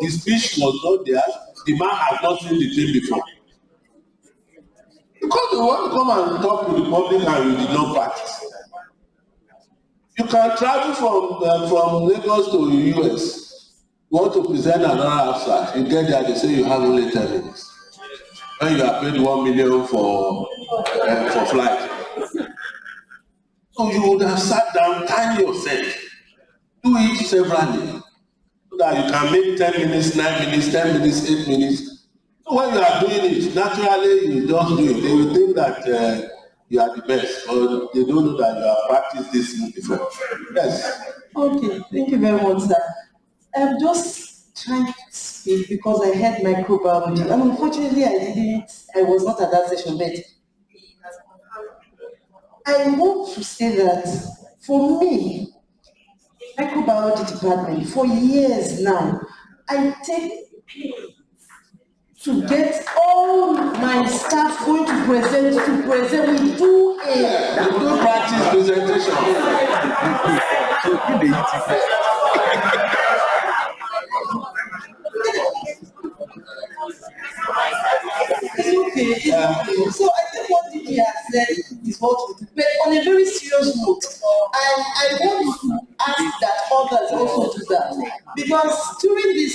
the speech was not there, the man has not seen the thing before. Because you want to come and talk to the public and you did not practice. You can travel from Lagos to the US. You want to present another abstract. You get there, they say you have only 10 minutes. When you are paid 1 million for flight. So you would have sat down, time yourself, do it severally. So so that you can make 10 minutes, 9 minutes, 10 minutes, 8 minutes. So when you are doing it, naturally you just do it. They will think that you are the best, or they don't know that you have practiced this thing before. Yes. Okay, thank you very much, sir. I'm just trying to speak because I had microbiology, and unfortunately I was not at that session, but I want to say that for me, microbiology department, for years now, I take to get all my staff going to present, we do a... We do practice presentation. It's okay. So I think what Didi has said is what we do. But on a very serious note, I want to ask that others also do that. Because during this,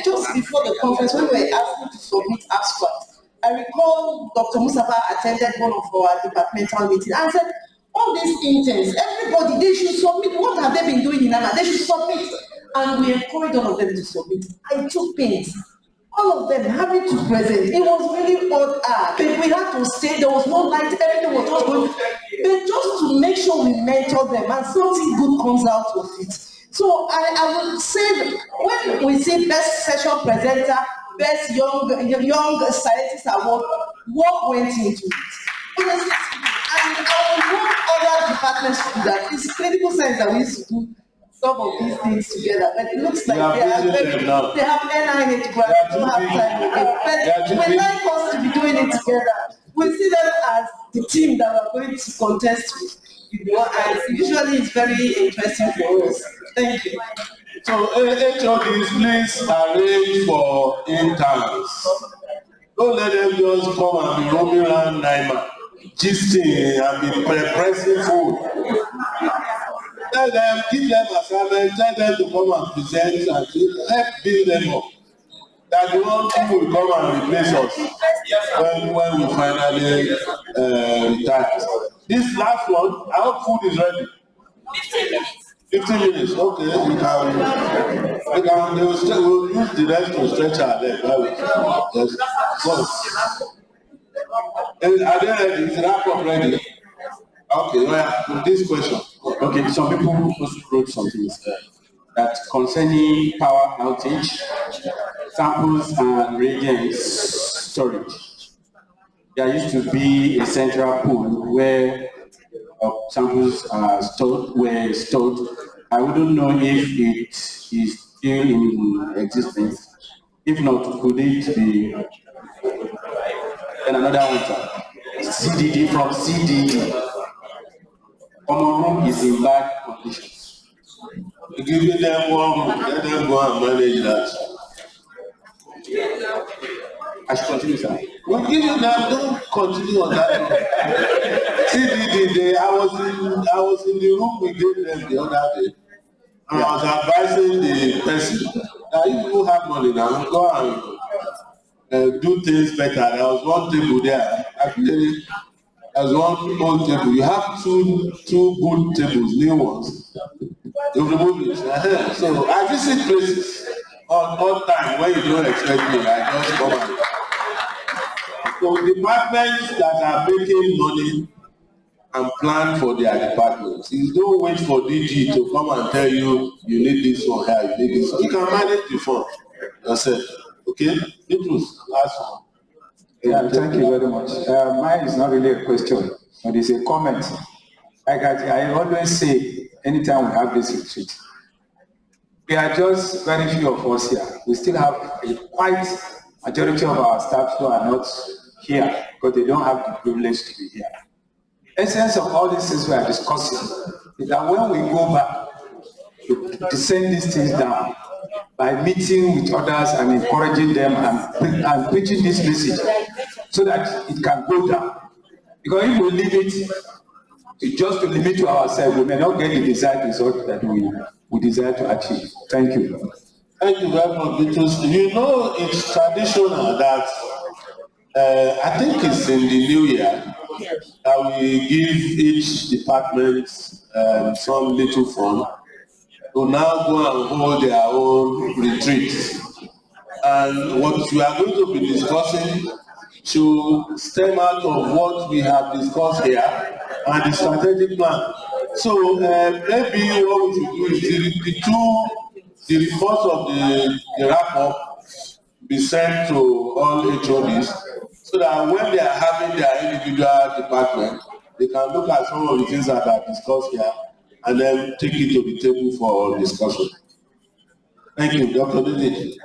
just before the conference, when we were asking to submit abstracts, I recall Dr. Mustafa attended one of our departmental meetings and said, all these interns, everybody, they should submit. What have they been doing in NIMR? They should submit. And we encouraged all of them to submit. I took pains. All of them having to present. It was really odd. But we had to stay. There was no light. Everything was just going. But just to make sure we mentor them and something good comes out of it. So I would say when we see best session presenter, best young scientist award, what went into it? Honestly, and I would want other departments to do that. It's clinical science that we used to do some of these things together, but it looks like they have NIH grants, they don't have time again. But we like us to be doing it together. We see them as the team that we're going to contest with. And usually it's very interesting for us. Thank you. So HODs, please arrange for interns. Don't let them just come and be roaming around NIMR, gisting and be pressing food. Tell them, give them assignment, tell them to come and present and help build them up. That the one who will come and replace us when we finally retire. This last one, I hope food is ready. 15 minutes. 15 minutes, okay. We'll use the rest to stretch our leg. Yes. Are they ready? Is the wrap-up ready? Okay, well, this question. Okay, some people also wrote something that concerning power outage, samples and reagents storage. There used to be a central pool where samples are were stored. I wouldn't know if it is still in existence. If not, could it be? And another answer, CDD from CDD. Common room is in bad conditions. Giving them one room, let them go and manage that. I should continue, sir. We'll give you that, don't continue on that room. CDD, I was in the room we gave them the other day. And I was advising the person that if you have money now, go and do things better. There was one table there. Actually, there's one old table. You have two good tables, new ones. You remove it. So I visit places all time when you don't expect me. I just come and. So departments that are making money and plan for their departments. You don't wait for DG to come and tell you you need this one here, you need this one. You can manage the fund yourself. Okay? Last one. Yeah, thank you very much. Mine is not really a question, but it's a comment. Like I always say, anytime we have this retreat, we are just very few of us here. We still have a quite majority of our staff who are not here because they don't have the privilege to be here. The essence of all these things we are discussing is that when we go back to send these things down, by meeting with others and encouraging them and preaching this message so that it can go down. Because if we leave it just to limit to ourselves, we may not get the desired result that we desire to achieve. Thank you. Thank you very much, because you know it's traditional that I think it's in the new year that we give each department some little fund to now go and hold their own retreat. And what we are going to be discussing should stem out of what we have discussed here and the strategic plan. So maybe what we should do is the reports of the wrap-up be sent to all HODs so that when they are having their individual department, they can look at some of the things that are discussed here and then take it to the table for discussion. Thank you, Dr. Dede.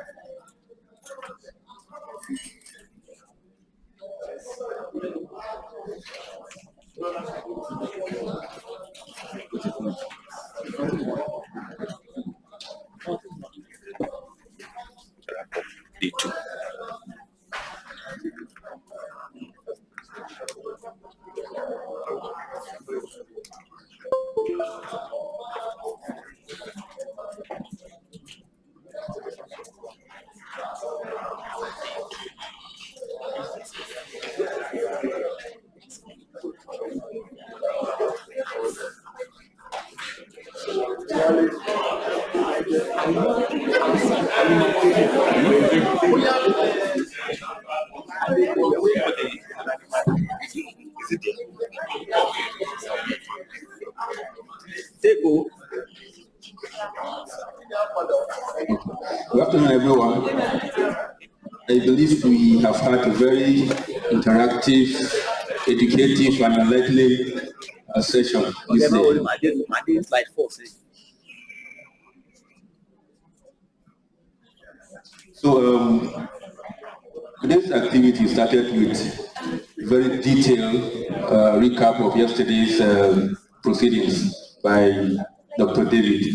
Good afternoon, everyone. I believe we have had a very interactive, educative, and enlightening session this day. So today's activity started with a very detailed recap of yesterday's proceedings by Dr. David.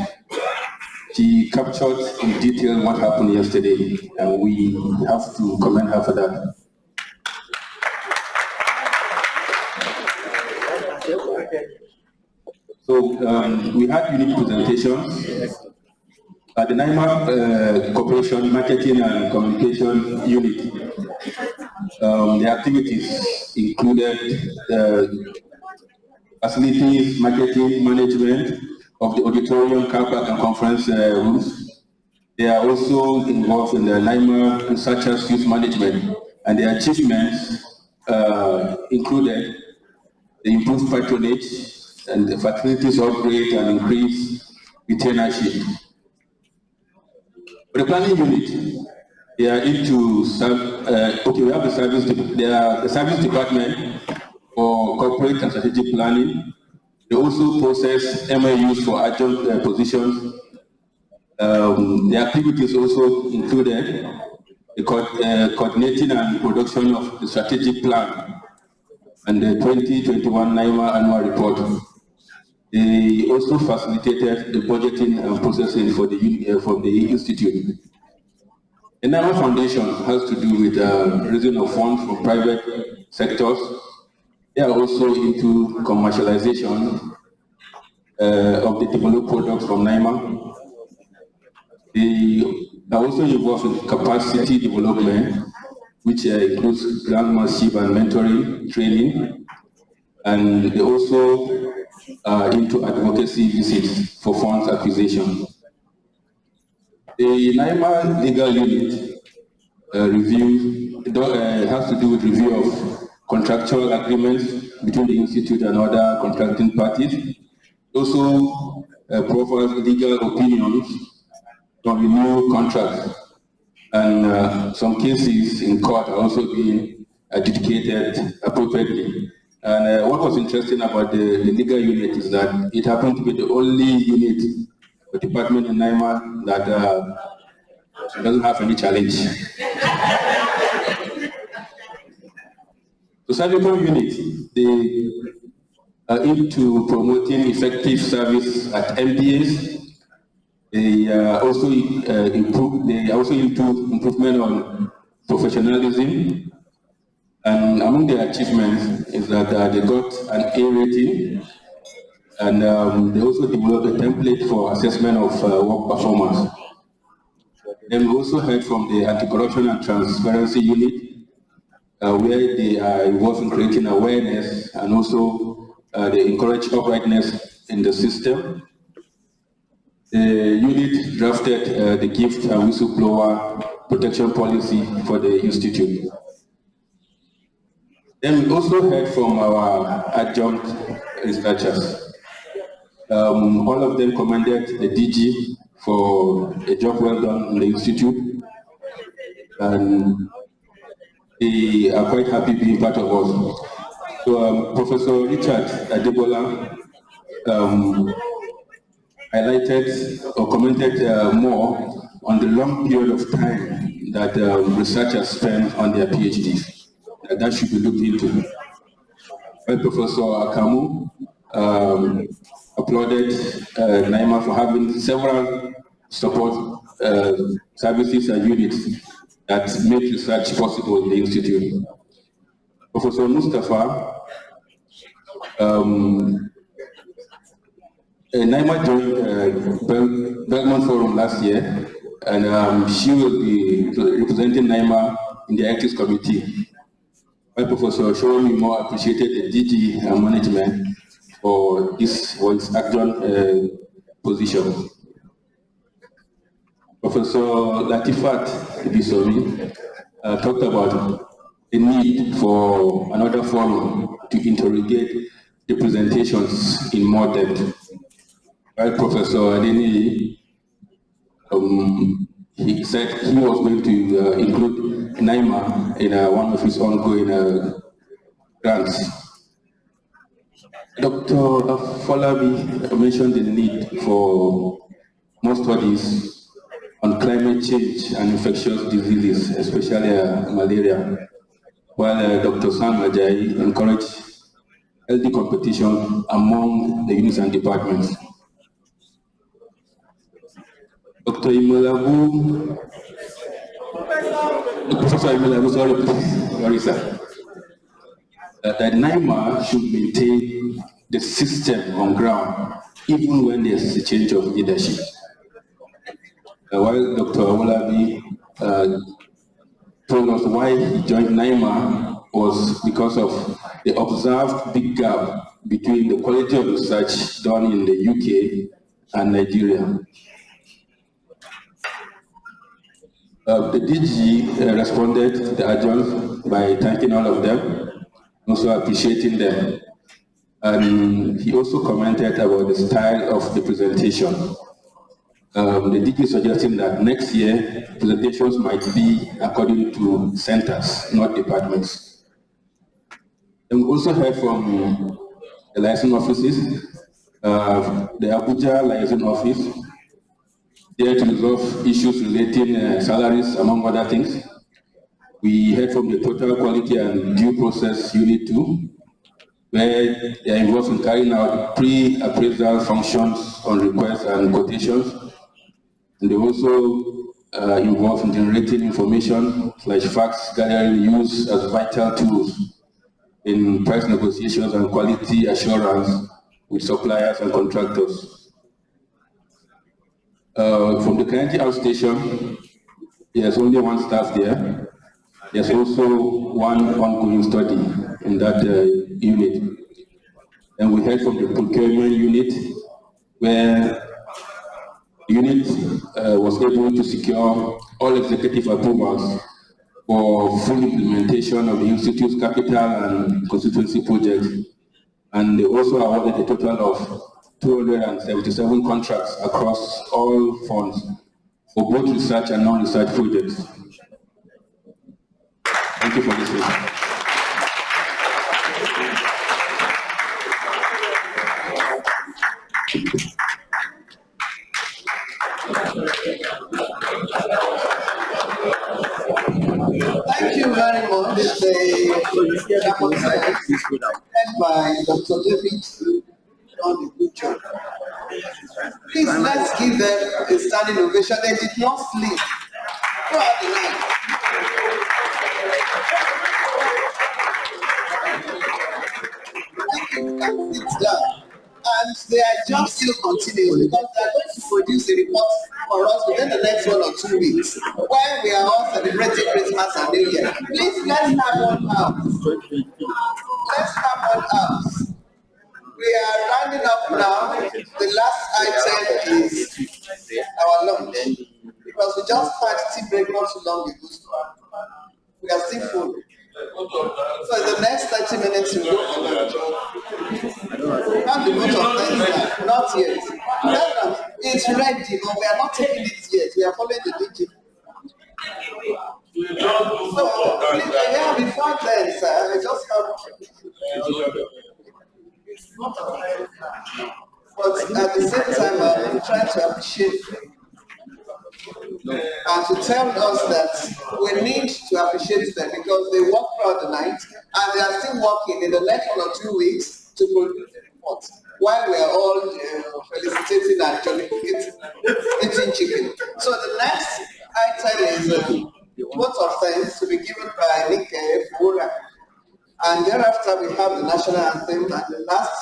She captured in detail what happened yesterday, and we have to commend her for that. So we had unique presentations. At the NIMR Corporation Marketing and Communication Unit, the activities included facilities, marketing, management of the auditorium, car park, and conference rooms. They are also involved in the NIMR Researchers Youth Management, and their achievements included the improved patronage and the facilities upgrade and increased retainership. For the planning unit, they are into we have the service department for corporate and strategic planning. They also process MAUs for adjunct positions. The activities also included the coordinating and production of the strategic plan and the 2021 NIMR annual report. They also facilitated the budgeting and processing for the institute. The NIMR Foundation has to do with raising of funds from private sectors. They are also into commercialization of the developed products from NIMR. They are also involved in capacity development, which includes grantmanship and mentoring training. And they also are into advocacy visits for funds acquisition. The NIMR legal unit has to do with review of contractual agreements between the institute and other contracting parties. Also provides legal opinions on renewal contracts, and some cases in court are also being adjudicated appropriately. And what was interesting about the legal unit is that it happened to be the only unit or department in NIMR that doesn't have any challenge. The Servicom unit, they are into promoting effective service at MPAs. They also into improvement on professionalism. And among their achievements is that they got an A rating, and they also developed a template for assessment of work performance. Then we also heard from the Anti-Corruption and Transparency Unit, where they are involved in creating awareness and also they encourage uprightness in the system. The unit drafted the gift and whistleblower protection policy for the institute. Then we also heard from our adjunct researchers. All of them commended the DG for a job well done in the institute, and they are quite happy being part of us. So Professor Richard Adebola highlighted or commented more on the long period of time that researchers spend on their PhDs. That should be looked into. Well, Professor Akamu applauded NIMR for having several support services and units that make research possible in the institute. Professor Mustafa, NIMR joined Belmont Forum last year, and she will be representing NIMR in the ethics committee. My Professor Shomi more appreciated the DG management for his adjunct position. Professor Latifat Ibisomi talked about the need for another forum to interrogate the presentations in more depth. While Professor Adeni, he said he was going to include NIMR in one of his ongoing grants. Dr. Folabi mentioned the need for more studies on climate change and infectious diseases, especially malaria, while Dr. Sam Ajayi encouraged healthy competition among the units and departments. Dr. Imolabu, Professor Imolabu, sorry sir, that NIMR should maintain the system on ground even when there's a change of leadership. While Dr. Awolabi told us why he joined NIMR was because of the observed big gap between the quality of research done in the UK and Nigeria. The DG responded to the adjuncts by thanking all of them, also appreciating them. And he also commented about the style of the presentation. The DG suggesting that next year, presentations might be according to centers, not departments. And we also heard from the liaison offices, the Abuja liaison office, there to resolve issues relating salaries, among other things. We heard from the Total Quality and Due Process Unit 2, where they are involved in carrying out pre-appraisal functions on requests and quotations. And they also involved in generating information / facts gathering used as vital tools in price negotiations and quality assurance with suppliers and contractors. From the Kranji outstation, there's only one staff there. There's also one ongoing study in that unit. And we heard from the procurement unit, where the unit was able to secure all executive approvals for full implementation of the Institute's capital and constituency projects. And they also awarded a total of 277 contracts across all funds for both research and non-research projects. Thank you for listening. Thank you very much. Led by Dr. David on the good job. Please, let's give them a standing ovation. They did not sleep throughout the night. Thank you. Can sit down. And their job still continues because they are going to produce a report for us within the next 1 or 2 weeks while we are all celebrating Christmas and New Year. Please, let's have one house. Let's have one house. We are rounding up now. The last item is just had tea break not too long ago. We are still full. So in the next 30 minutes, we go for lunch. Have the vote of thanks, not yet. It's ready, but we are not taking it yet. We are following the DG. So, yeah, before then, sir, I just have. But at the same time, I'm trying to appreciate and to tell us that we need to appreciate them because they work throughout the night and they are still working in the next 1 or 2 weeks to produce a report while we are all felicitating and eating chicken. So the next item is vote of thanks to be given by Nick Fura. And thereafter we have the national anthem and the last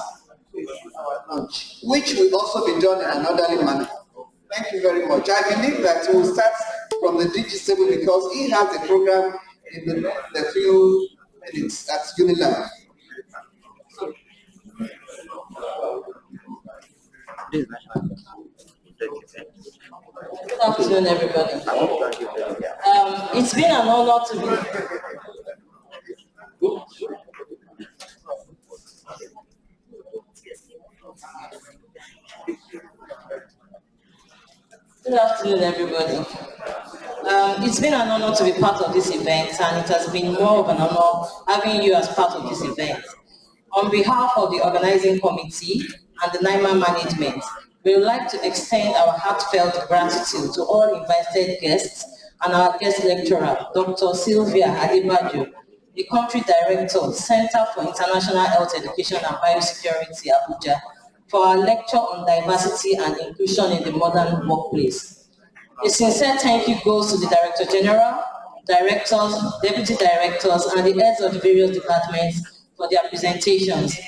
is our lunch, which will also be done in an orderly manner. Thank you very much. I believe that we'll start from the DG table because he has a program in the few minutes. That's Unilag. Good afternoon, everybody. It's been an honor to be. Good afternoon, everybody. It's been an honor to be part of this event, and it has been more of an honor having you as part of this event. On behalf of the organizing committee and the NIMR management, we would like to extend our heartfelt gratitude to all invited guests and our guest lecturer, Dr. Sylvia Adebayo, the Country Director, Center for International Health Education and Biosecurity, Abuja, for our lecture on diversity and inclusion in the modern workplace. A sincere thank you goes to the Director General, Directors, Deputy Directors, and the heads of the various departments for their presentations.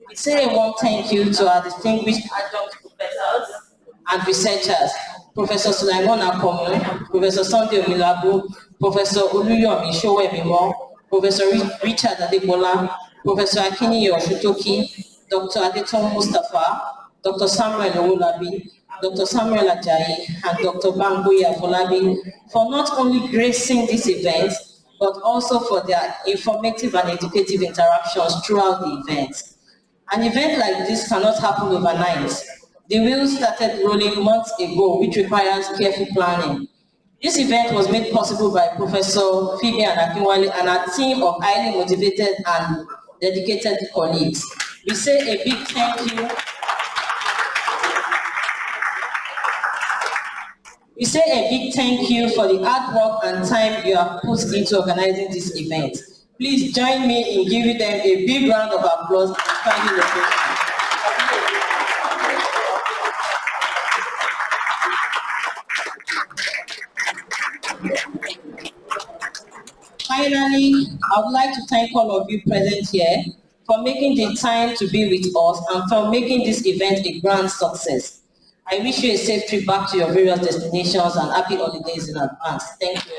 We say a warm thank you to our distinguished adjunct professors and researchers, Professor Sulaiman Akomu, Professor Sunday Omilabu, Professor Oluyomi Showemimo, Professor Richard Adebola, Professor Akiniyo Shutoki, Dr. Adeton Mustafa, Dr. Samuel Owolabi, Dr. Samuel Ajayi, and Dr. Bangoya Folabi for not only gracing this event, but also for their informative and educative interactions throughout the event. An event like this cannot happen overnight. The wheels started rolling months ago, which requires careful planning. This event was made possible by Professor Phoebe Akinwale and a team of highly motivated and dedicated colleagues. We say a big thank you. We say a big thank you for the hard work and time you have put into organizing this event. Please join me in giving them a big round of applause and standing ovation. Finally, I would like to thank all of you present here for making the time to be with us and for making this event a grand success. I wish you a safe trip back to your various destinations and happy holidays in advance. Thank you.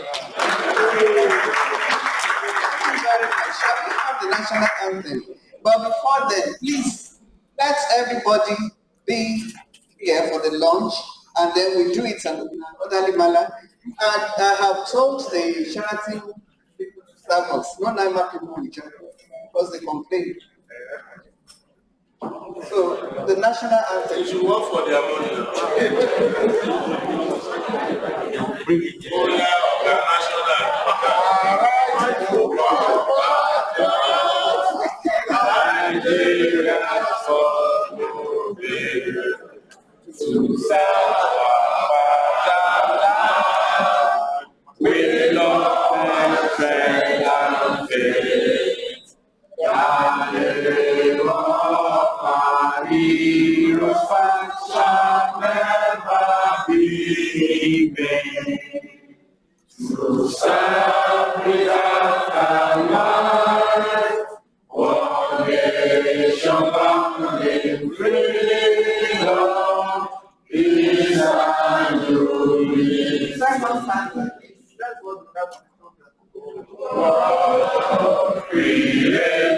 We have the national anthem. But before then, please, let everybody be here for the lunch, and then we do it in an orderly manner. And I have told the Sheraton people to serve us, not NIMR people in general, because they complain. So the national anthem. You should work for their money. Bring it. The with love and strength and faith. Our heroes fight shall never be vain. To serve without life, one nation bound in freedom is our glory. Created